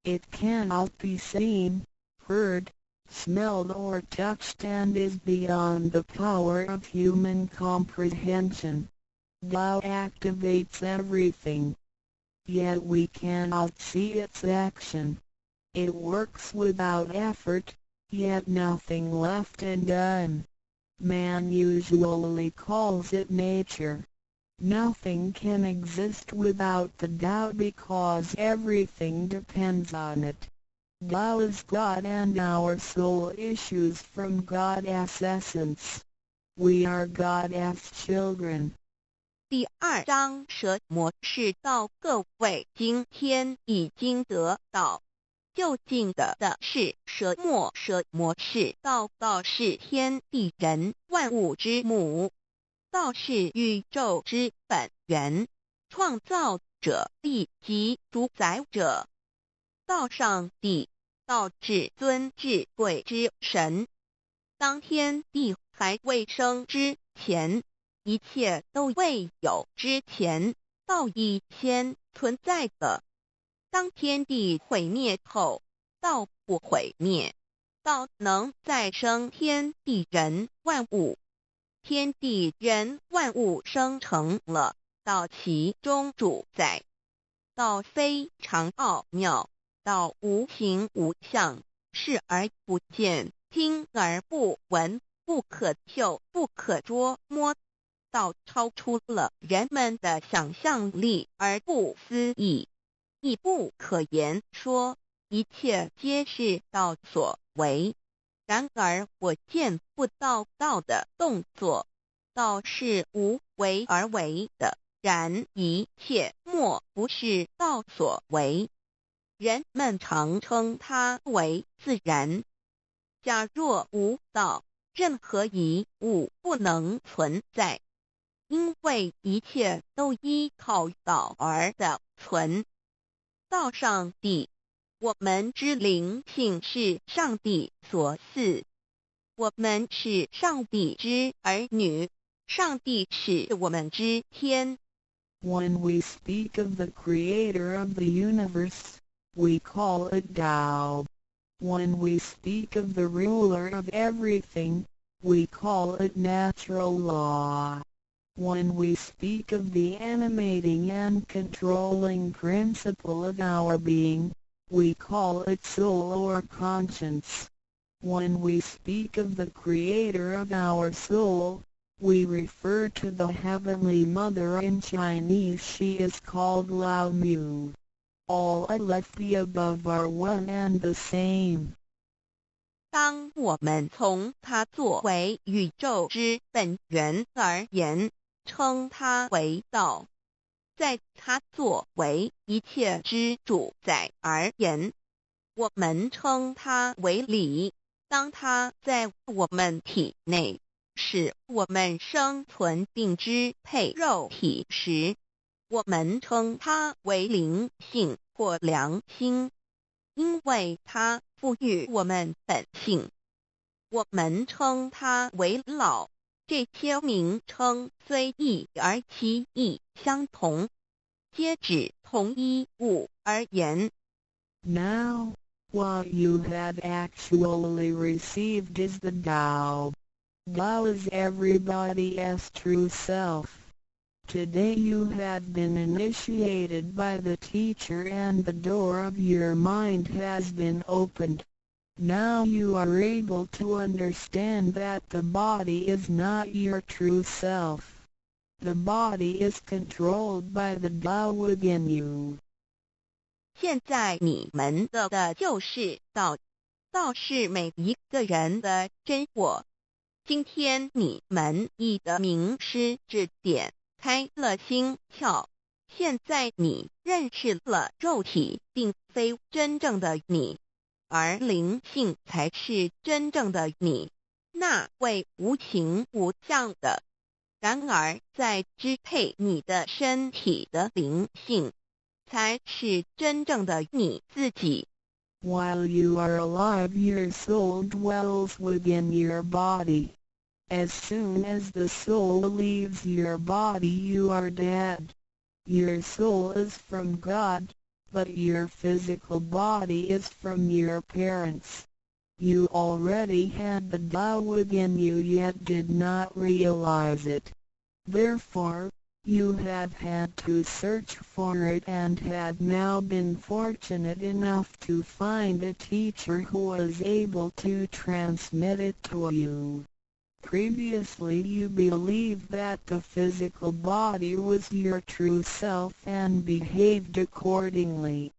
It cannot be seen, heard, smelled or touched and is beyond the power of human comprehension. Tao activates everything. Yet we cannot see its action. It works without effort, yet nothing left undone. Man usually calls it nature. Nothing can exist without the Tao because everything depends on it. Tao is God and our soul issues from God's essence. We are God's children. 第2章蛇魔是道，各位今天已经得到。究竟的是蛇魔是道，道是天地人万物之母，道是宇宙之本源，创造者亦即主宰者。道上帝，道至尊至贵之神。当天地还未生之前，一切都未有之前，道已先存在的。当天地毁灭后，道不毁灭，道能再生天地人万物。天地人万物生成了，道其中主宰。道非常奥妙，道无形无相，视而不见，听而不闻，不可嗅，不可捉摸。道超出了人们的想象力而不思议，亦不可言说，一切皆是道所为。然而我见不到道的动作，道是无为而为的，然一切莫不是道所为。人们常称它为自然。假若无道，任何一物不能存在，因为一切都依靠道而的存。道上帝，我们之灵性是上帝所赐，我们是上帝之儿女，上帝是我们之天。When we speak of the creator of the universe, we call it Tao. When we speak of the ruler of everything, we call it natural law. When we speak of the animating and controlling principle of our being, we call it soul or conscience. When we speak of the creator of our soul, we refer to the Heavenly Mother. In Chinese she is called Lao Mu. All of the above are one and the same. 当我们从它作为宇宙之本源而言，称它为道；在它作为一切之主宰而言，我们称它为理。当它在我们体内，使我们生存并支配肉体时，我们称它为灵性或良心，因为它赋予我们本性。我们称它为老，这些名称虽异而其意相同，皆指同一物而言。Now, what you have actually received is the Tao. Tao is everybody's true self. Today you have been initiated by the teacher and the door of your mind has been opened. Now you are able to understand that the body is not your true self. The body is controlled by the Tao within you. 现在你们得的就是道，道是每一个人的真我。今天你们已得名师指点，开了心窍。现在你认识了肉体并非真正的你，而灵性才是真正的你，那位无形无相的。然而在支配你的身体的灵性，才是真正的你自己。While you are alive, your soul dwells within your body. As soon as the soul leaves your body, you are dead. Your soul is from God, but your physical body is from your parents. You already had the Tao within you yet did not realize it. Therefore, You have had to search for it and had now been fortunate enough to find a teacher who was able to transmit it to you. Previously you believed that the physical body was your true self and behaved accordingly.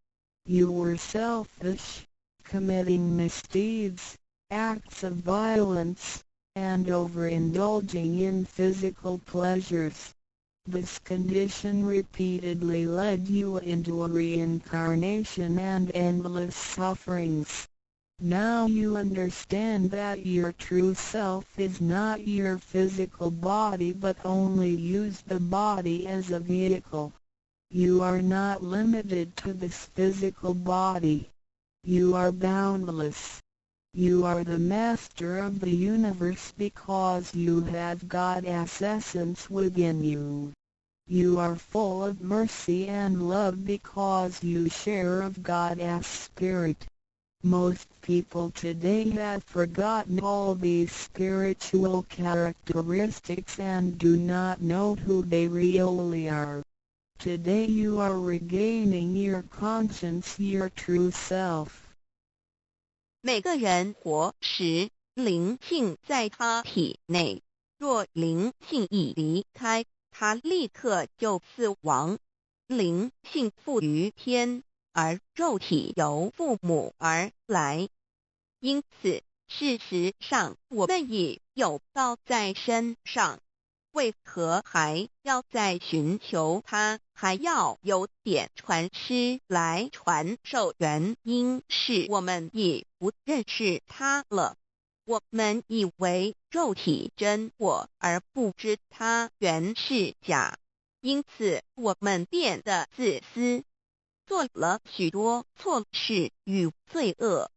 You were selfish, committing misdeeds, acts of violence, and overindulging in physical pleasures. This condition repeatedly led you into a reincarnation and endless sufferings. Now you understand that your true self is not your physical body but only use the body as a vehicle. You are not limited to this physical body. You are boundless. You are the master of the universe because you have God's essence within you. You are full of mercy and love because you share of God's spirit. Most people today have forgotten all these spiritual characteristics and do not know who they really are. Today you are regaining your conscience, your true self. 每个人活时，灵性在他体内，若灵性已离开，他立刻就死亡。灵性附于天，而肉体由父母而来。因此，事实上我们已有道在身上，为何还要再寻求它，还要有点传师来传授？原因是我们已不认识它了。我们以为肉体真我，而不知它原是假，因此我们变得自私，做了许多错事与罪恶。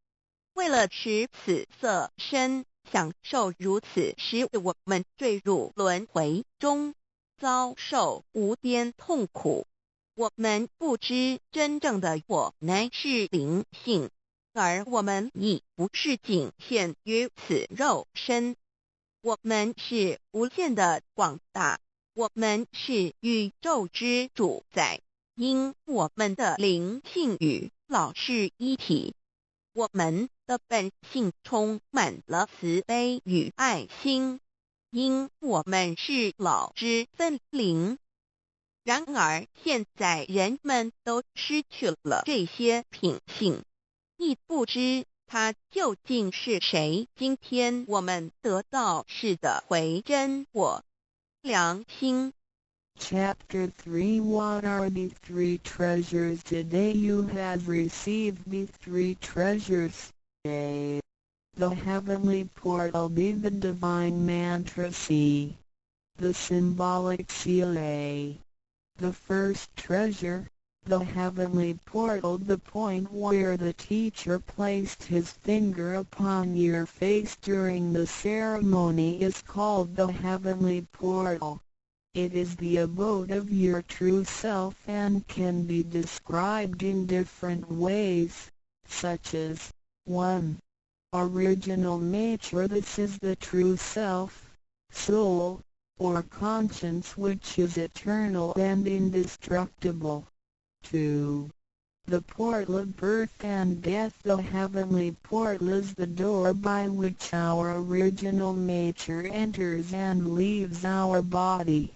为了使此色身享受如此，使我们坠入轮回中，遭受无边痛苦。我们不知真正的我乃是灵性，而我们已不是仅限于此肉身。我们是无限的广大，我们是宇宙之主宰，因我们的灵性与老是一体。我们的本性充满了慈悲与爱心，因我们是老之分灵。然而现在人们都失去了这些品性，亦不知它究竟是谁。今天我们得到是的回真我良心。Chapter 3 What are the three treasures? Today you have received the three treasures. A. The heavenly portal. B. The divine mantra. C. The symbolic seal. A. The first treasure, the heavenly portal. The point where the teacher placed his finger upon your face during the ceremony is called the heavenly portal. It is the abode of your true self and can be described in different ways, such as 1. Original nature. This is the true self, soul, or conscience which is eternal and indestructible. 2. The portal of birth and death. The heavenly portal is the door by which our original nature enters and leaves our body.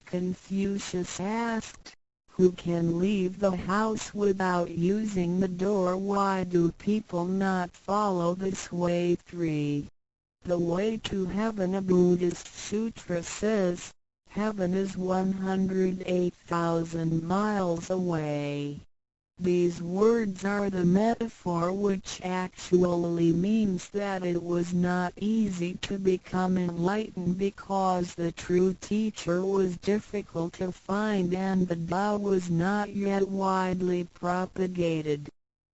Confucius asked, who can leave the house without using the door? Why do people not follow this way? 3. The way to heaven. A Buddhist sutra says, heaven is 108,000 miles away. These words are the metaphor which actually means that it was not easy to become enlightened because the true teacher was difficult to find and the Tao was not yet widely propagated.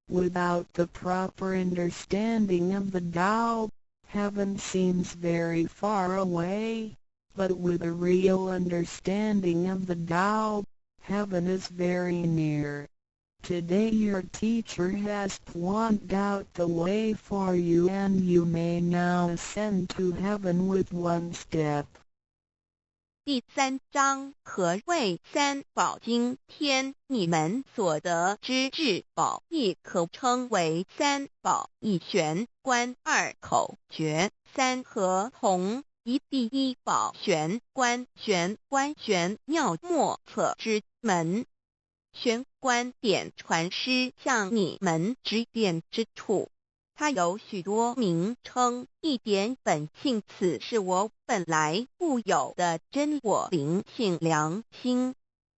Without the proper understanding of the Tao, heaven seems very far away, but with a real understanding of the Tao, heaven is very near. Today your teacher has pointed out the way for you and you may now ascend to heaven with one step. 第3章何谓三宝经天？你们所得之至宝，亦可称为三宝。一玄关，二口诀，三合同。一第一宝玄关，玄关玄妙莫测之门。玄关点传师向你们指点之处，它有许多名称，一点本性，此是我本来固有的真我灵性良心，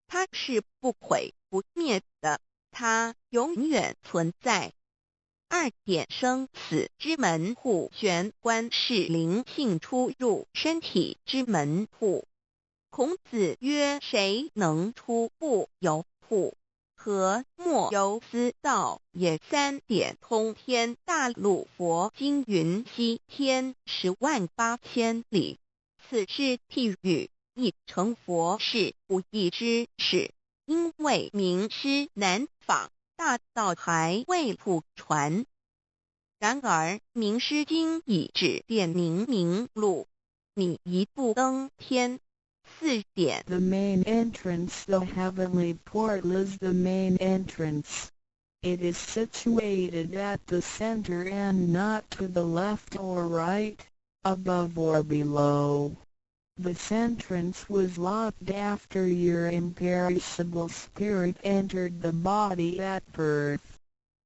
它是不毁不灭的，它永远存在。二点生死之门户，玄关是灵性出入身体之门户。孔子曰：谁能出不由户？何莫由斯道也？三点通天大陆佛经云：西天108000里，此是譬喻，亦成佛是不义之事。因为名师难访，大道还未普传。然而名师经已指点明明路，你一步登天。4点 The main entrance, the heavenly portal, is the main entrance. It is situated at the center and not to the left or right, above or below. This entrance was locked after your imperishable spirit entered the body at birth.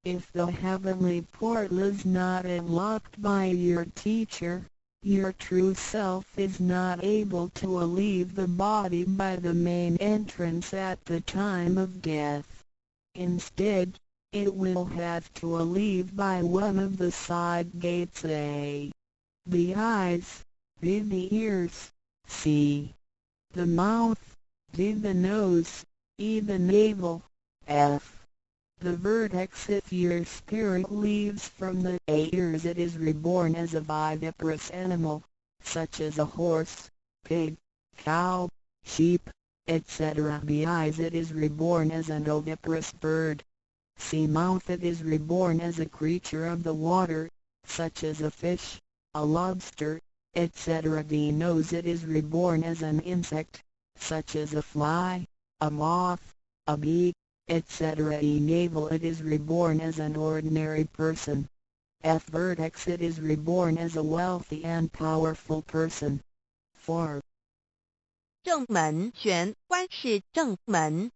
If the heavenly portal is not unlocked by your teacher, your true self is not able to leave the body by the main entrance at the time of death. Instead, it will have to leave by one of the side gates: A. The eyes, B. The ears, C. The mouth, D. The nose, E. The navel, F. The vertex. If your spirit leaves from the ears, it is reborn as a viviparous animal, such as a horse, pig, cow, sheep, etc. B. Eyes. It is reborn as an oviparous bird. C. Mouth. It is reborn as a creature of the water, such as a fish, a lobster, etc. D. Nose. It is reborn as an insect, such as a fly, a moth, a bee, etc. E. Navel. It is reborn as an ordinary person. F. Vertex. It is reborn as a wealthy and powerful person. 4. 正门玄关是正门，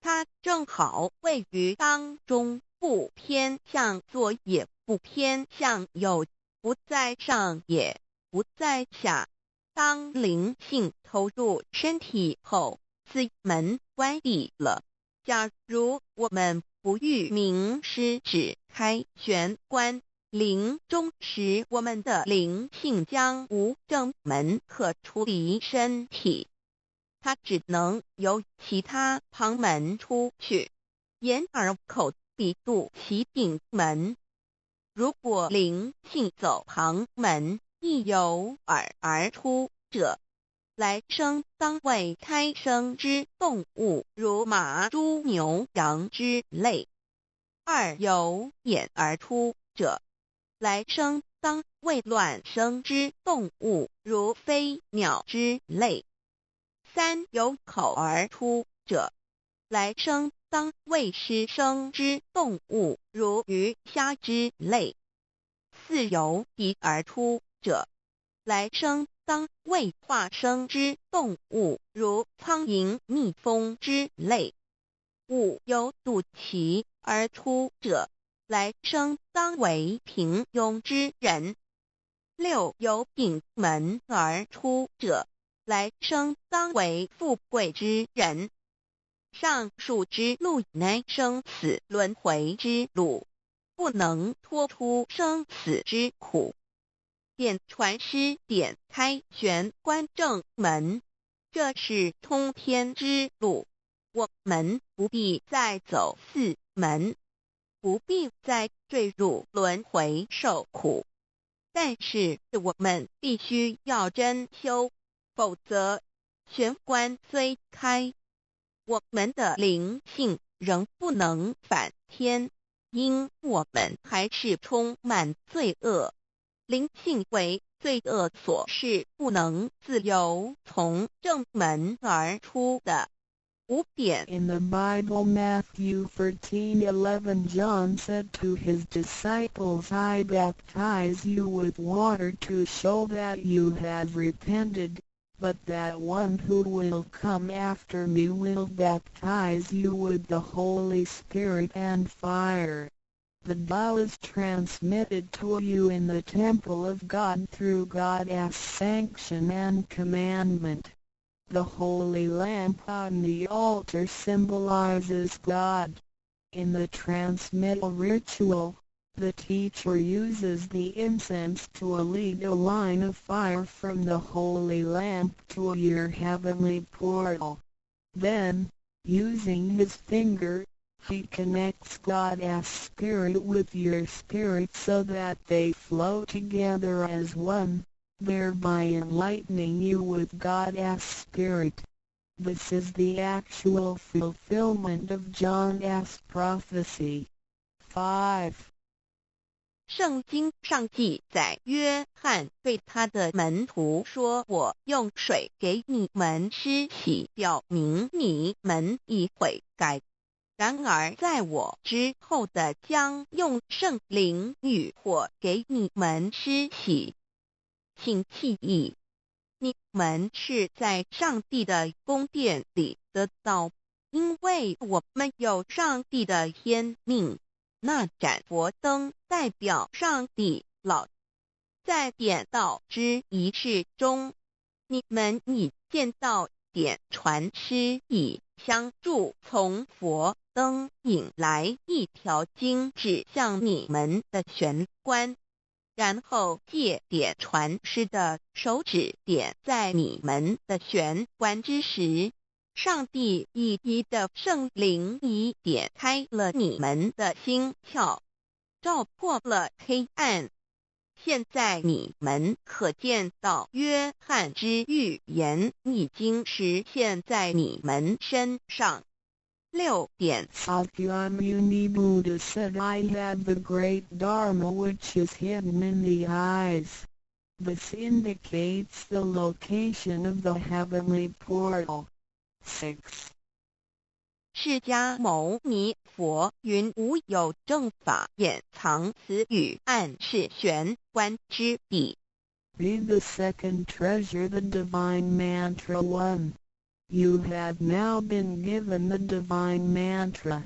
它正好位于当中，不偏向左也不偏向右，不在上也不在下。当灵性投入身体后，此门关闭了。假如我们不遇名师指开玄关，临终时我们的灵性将无正门可出离身体，它只能由其他旁门出去，眼耳口鼻肚脐顶门。如果灵性走旁门，亦由耳而出者，来生当为胎生之动物，如马、猪、牛、羊之类；二由眼而出者，来生当为卵生之动物，如飞鸟之类；三由口而出者，来生当为湿生之动物，如鱼、虾之类；四由鼻而出者，来生当为化生之动物，如苍蝇、蜜蜂之类；五由肚脐而出者，来生当为平庸之人；六由顶门而出者，来生当为富贵之人。上述之路乃生死轮回之路，不能脱出生死之苦。点传师点开玄关正门，这是通天之路。我们不必再走四门，不必再坠入轮回受苦，但是我们必须要真修，否则玄关虽开，我们的灵性仍不能返天，因我们还是充满罪恶。灵性为罪恶所是不能自由从正门而出的。5点 In the Bible, Matthew 13:11, John said to his disciples, I baptize you with water to show that you have repented, but that one who will come after me will baptize you with the Holy Spirit and fire. The Tao is transmitted to you in the temple of God through God's sanction and commandment. The holy lamp on the altar symbolizes God. In the transmittal ritual, the teacher uses the incense to lead a line of fire from the holy lamp to your heavenly portal. Then, using his finger, he connects God's spirit with your spirit so that they flow together as one, thereby enlightening you with God's Spirit. This is the actual fulfillment of John's prophecy. 5. 圣经上记载，约翰对他的门徒说：“我用水给你们施洗，表明你们已悔改。然而在我之后的将用圣灵与火给你们施洗。请记忆，你们是在上帝的宫殿里得到，因为我们有上帝的天命。那盏佛灯代表上帝老。在点道之仪式中，你们已见到点传师以香柱从佛灯引来一条经指向你们的玄关，然后借点传师的手指点在你们的玄关之时，上帝一滴的圣灵已点开了你们的心窍，照破了黑暗。现在你们可见到约翰之预言已经实现在你们身上。6点 Sakyamuni Buddha said, I have the great Dharma which is hidden in the eyes. This indicates the location of the heavenly portal. 6. 释迦牟尼佛云无有正法掩藏此语，暗示玄关之地。Read the second treasure, the divine mantra 1. You have now been given the divine mantra.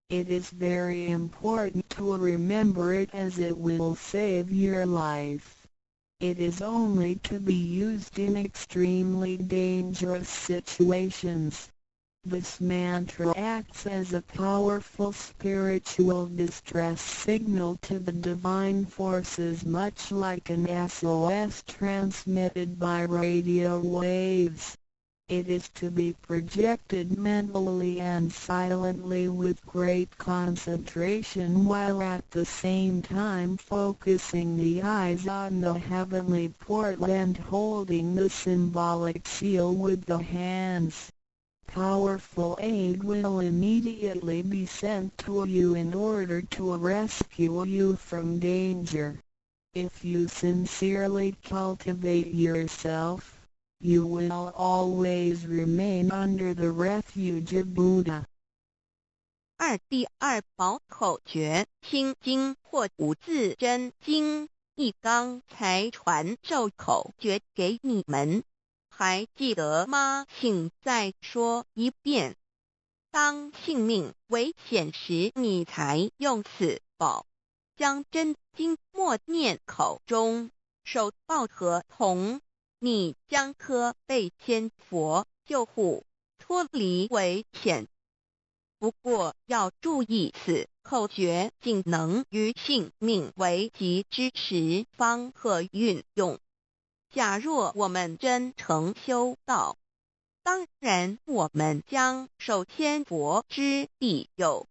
It is very important to remember it as it will save your life. It is only to be used in extremely dangerous situations. This mantra acts as a powerful spiritual distress signal to the divine forces, much like an SOS transmitted by radio waves. It is to be projected mentally and silently with great concentration, while at the same time focusing the eyes on the heavenly portal and holding the symbolic seal with the hands. Powerful aid will immediately be sent to you in order to rescue you from danger. If you sincerely cultivate yourself, you will always remain under the refuge of Buddha. 2. 第二宝口诀：心经或五字真经。一刚才传授口诀给你们，还记得吗？请再说一遍。当性命危险时，你才用此宝。将真经默念口中，手抱合同，你将可被仙佛救护，脱离危险。不过要注意，此口诀仅能于性命危急之时方可运用。假若我们真诚修道，当然我们将受仙佛之庇佑。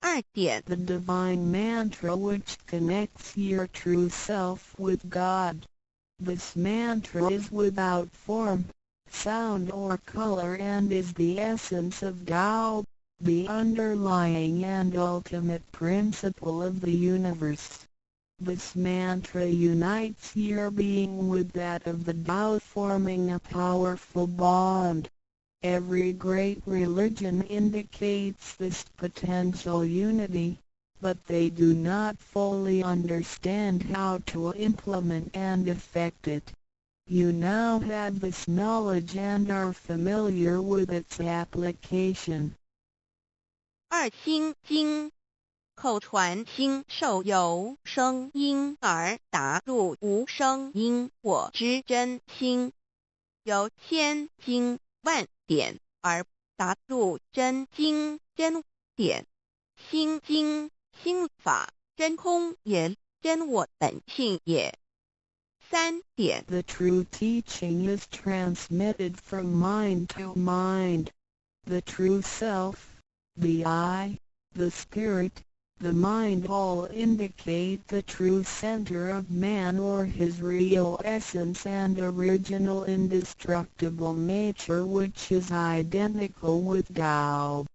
2点 The divine mantra which connects your true self with God. This mantra is without form, sound or color and is the essence of Tao, the underlying and ultimate principle of the universe. This mantra unites your being with that of the Tao, forming a powerful bond. Every great religion indicates this potential unity, but they do not fully understand how to implement and effect it. You now have this knowledge and are familiar with its application. 二心经，口传心受由声音而达入无声因果之真心，由千经万典而达入真经真典。心经心法真空也，真我本性也。三点 The true teaching is transmitted from mind to mind. The true self, the I, the spirit, the mind all indicate the true center of man or his real essence and original indestructible nature, which is identical with Tao.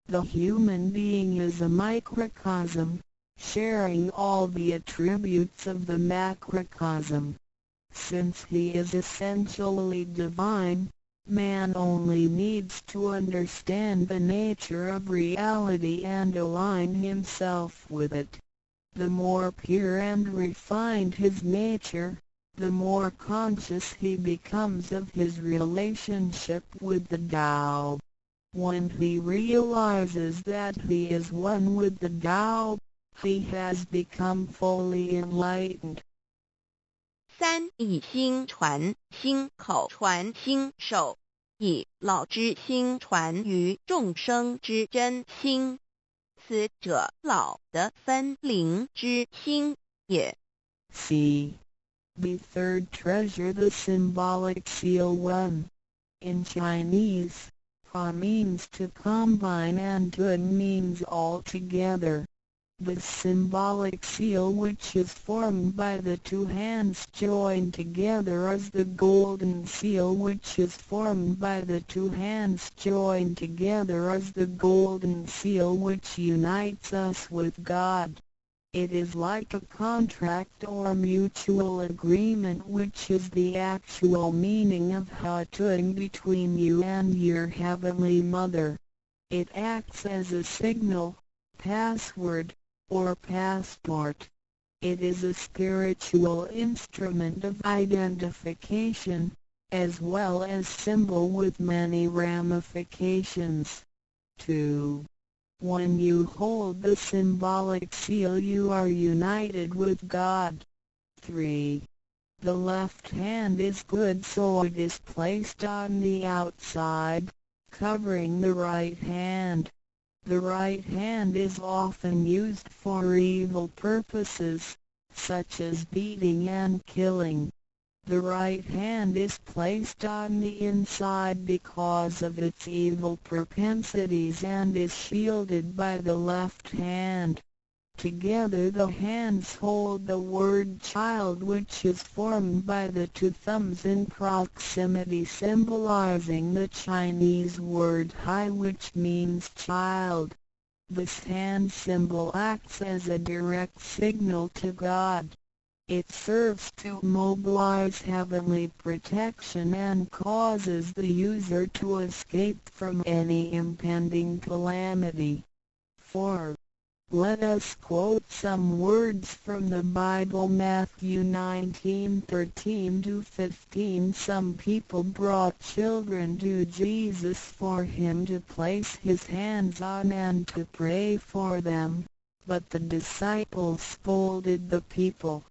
The human being is a microcosm, sharing all the attributes of the macrocosm. Since he is essentially divine, man only needs to understand the nature of reality and align himself with it. The more pure and refined his nature, the more conscious he becomes of his relationship with the Tao. When he realizes that he is one with the Tao, he has become fully enlightened. 三以心传心口传心手，以老之心传于众生之真心，此者老的分灵之心也。C. The third treasure, the symbolic seal 1. In Chinese, Pa means to combine and Tun means all together. The symbolic seal, which is formed by the two hands joined together, is the golden seal, which is formed by the two hands joined together, is the golden seal which unites us with God. It is like a contract or mutual agreement, which is the actual meaning of Hatun between you and your Heavenly Mother. It acts as a signal, password, or passport. It is a spiritual instrument of identification, as well as symbol with many ramifications. 2. When you hold the symbolic seal, you are united with God. 3. The left hand is good, so it is placed on the outside, covering the right hand. The right hand is often used for evil purposes, such as beating and killing. The right hand is placed on the inside because of its evil propensities and is shielded by the left hand. Together the hands hold the word child, which is formed by the two thumbs in proximity, symbolizing the Chinese word hai, which means child. This hand symbol acts as a direct signal to God. It serves to mobilize heavenly protection and causes the user to escape from any impending calamity. 4. Let us quote some words from the Bible. Matthew 19:13-15. Some people brought children to Jesus for him to place his hands on and to pray for them, but the disciples scolded the people.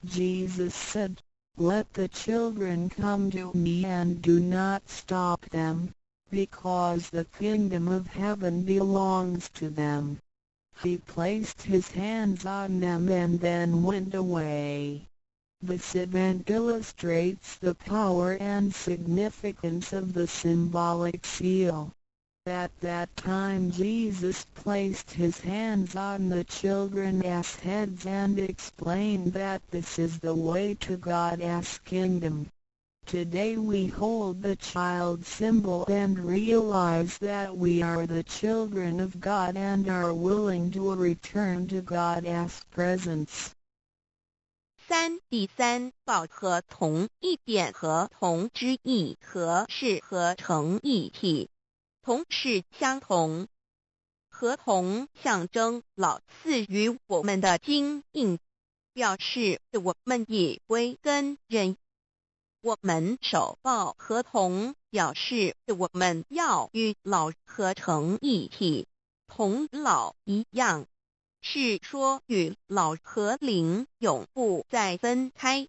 Jesus said, "Let the children come to me and do not stop them, because the kingdom of heaven belongs to them." He placed his hands on them and then went away. This event illustrates the power and significance of the symbolic seal. At that time Jesus placed his hands on the children's heads and explained that this is the way to God's kingdom. Today we hold the child symbol and realize that we are the children of God and are willing to return to God's presence. 3. 第三道合同，一点合同之意，合是合成一体，同是相同。合同象征老赐予我们的经印，表示我们以为跟人。我们守抱合同，表示我们要与老合成一体，同老一样，是说与老和灵永不再分开。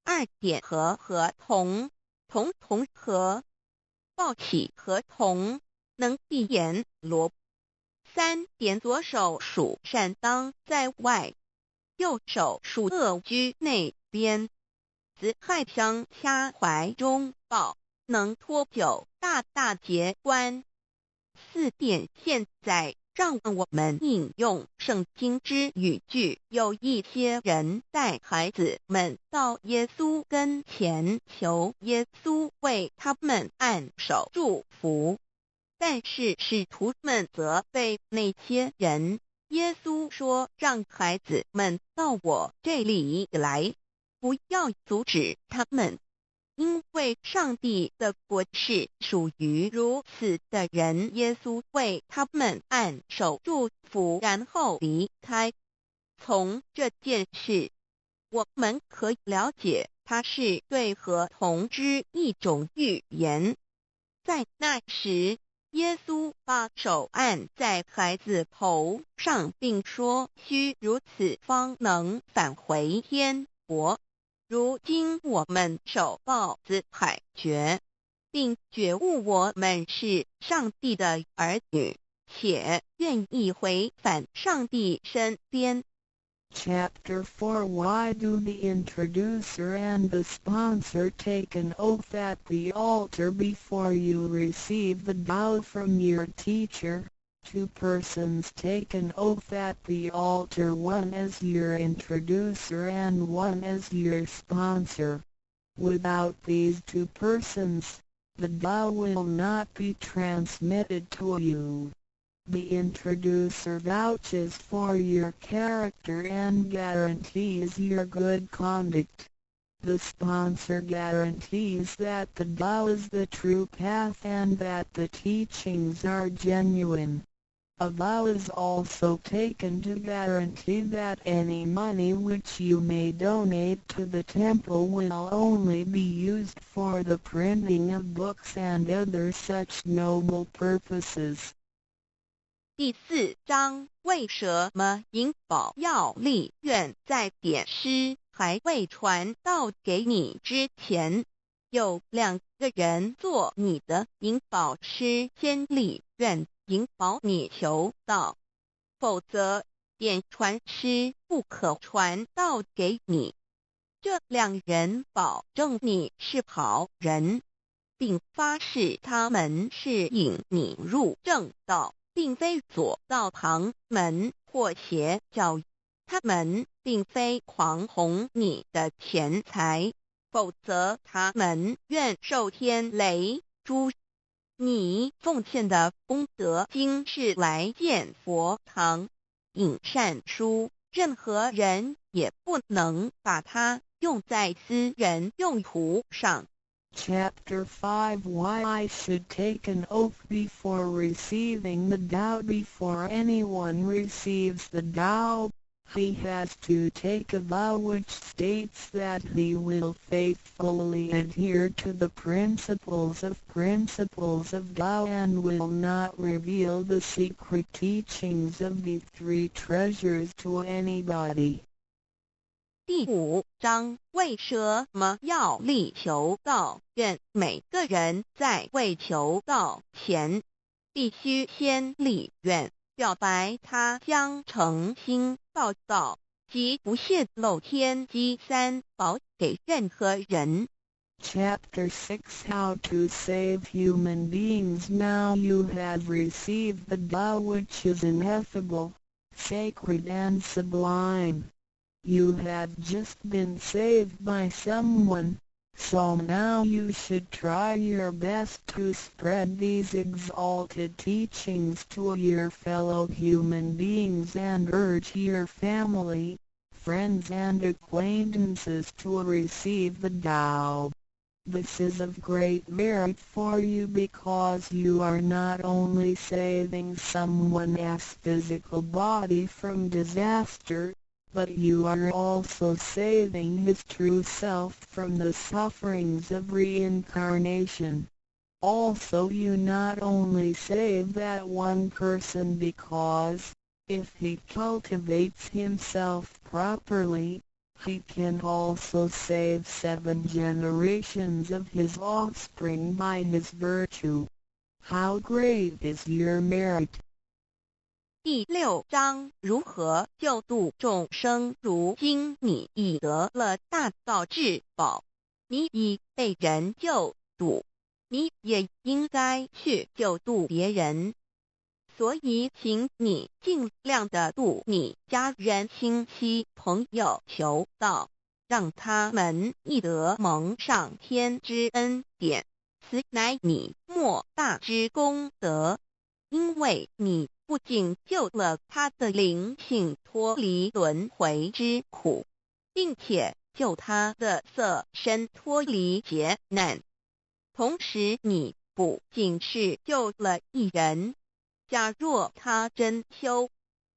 2点合同，同合，抱起合同，能闭眼罗。3点左手属善当在外，右手属恶居内边。子亥相掐怀中抱，能托久大节关。4点现在让我们引用圣经之语句，有一些人带孩子们到耶稣跟前，求耶稣为他们按手祝福。但是使徒们责备那些人，耶稣说让孩子们到我这里来，不要阻止他们，因为上帝的国是属于如此的人。耶稣为他们按手祝福，然后离开。从这件事，我们可以了解，它是对合同之一种预言。在那时，耶稣把手按在孩子头上，并说：“须如此，方能返回天国。”如今我们守抱子海觉，并觉悟我们是上帝的儿女，且愿意回返上帝身边。Chapter 4 Why do the introducer and the sponsor take an oath at the altar before you receive the vow from your teacher? 2 persons take an oath at the altar, one as your introducer and one as your sponsor. Without these 2 persons, the vow will not be transmitted to you. The introducer vouches for your character and guarantees your good conduct. The sponsor guarantees that the vow is the true path and that the teachings are genuine. A vow is also taken to guarantee that any money which you may donate to the temple will only be used for the printing of books and other such noble purposes. 第4章，为什么银宝要立愿在典诗还未传到给你之前，有2个人做你的银宝师，先立愿引保你求道，否则典传师不可传道给你。这2人保证你是好人，并发誓他们是引你入正道，并非左道旁门或邪教，他们并非狂哄你的钱财，否则他们愿受天雷诛。你奉献的功德金是来建佛堂、引善书，任何人也不能把它用在私人用途上。Chapter 5 Why I should take an oath before receiving the vow. Before anyone receives the vow, he has to take a vow which states that he will faithfully adhere to the principles of vow and will not reveal the secret teachings of the 3 treasures to anybody. 第5章，为什么要立求道愿？每个人在为求道前，必须先立愿，表白他将诚心报道，即不泄露天机3宝给任何人。Chapter 6 How to save human beings. Now you have received the vow which is ineffable, sacred and sublime. You have just been saved by someone, so now you should try your best to spread these exalted teachings to your fellow human beings and urge your family, friends and acquaintances to receive the Tao. This is of great merit for you because you are not only saving someone's physical body from disaster, but you are also saving his true self from the sufferings of reincarnation. Also you not only save that one person because, if he cultivates himself properly, he can also save 7 generations of his offspring by his virtue. How great is your merit! 第6章如何救度众生。如今你已得了大道至宝，你已被人救度，你也应该去救度别人。所以请你尽量的度你家人、亲戚、朋友求道，让他们亦得蒙上天之恩典，此乃你莫大之功德。因为你不仅救了他的灵性脱离轮回之苦，并且救他的色身脱离劫难，同时你不仅是救了一人，假若他真修，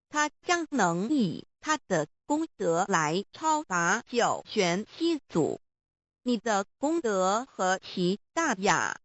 他将能以他的功德来超拔9玄七祖。你的功德何其大呀！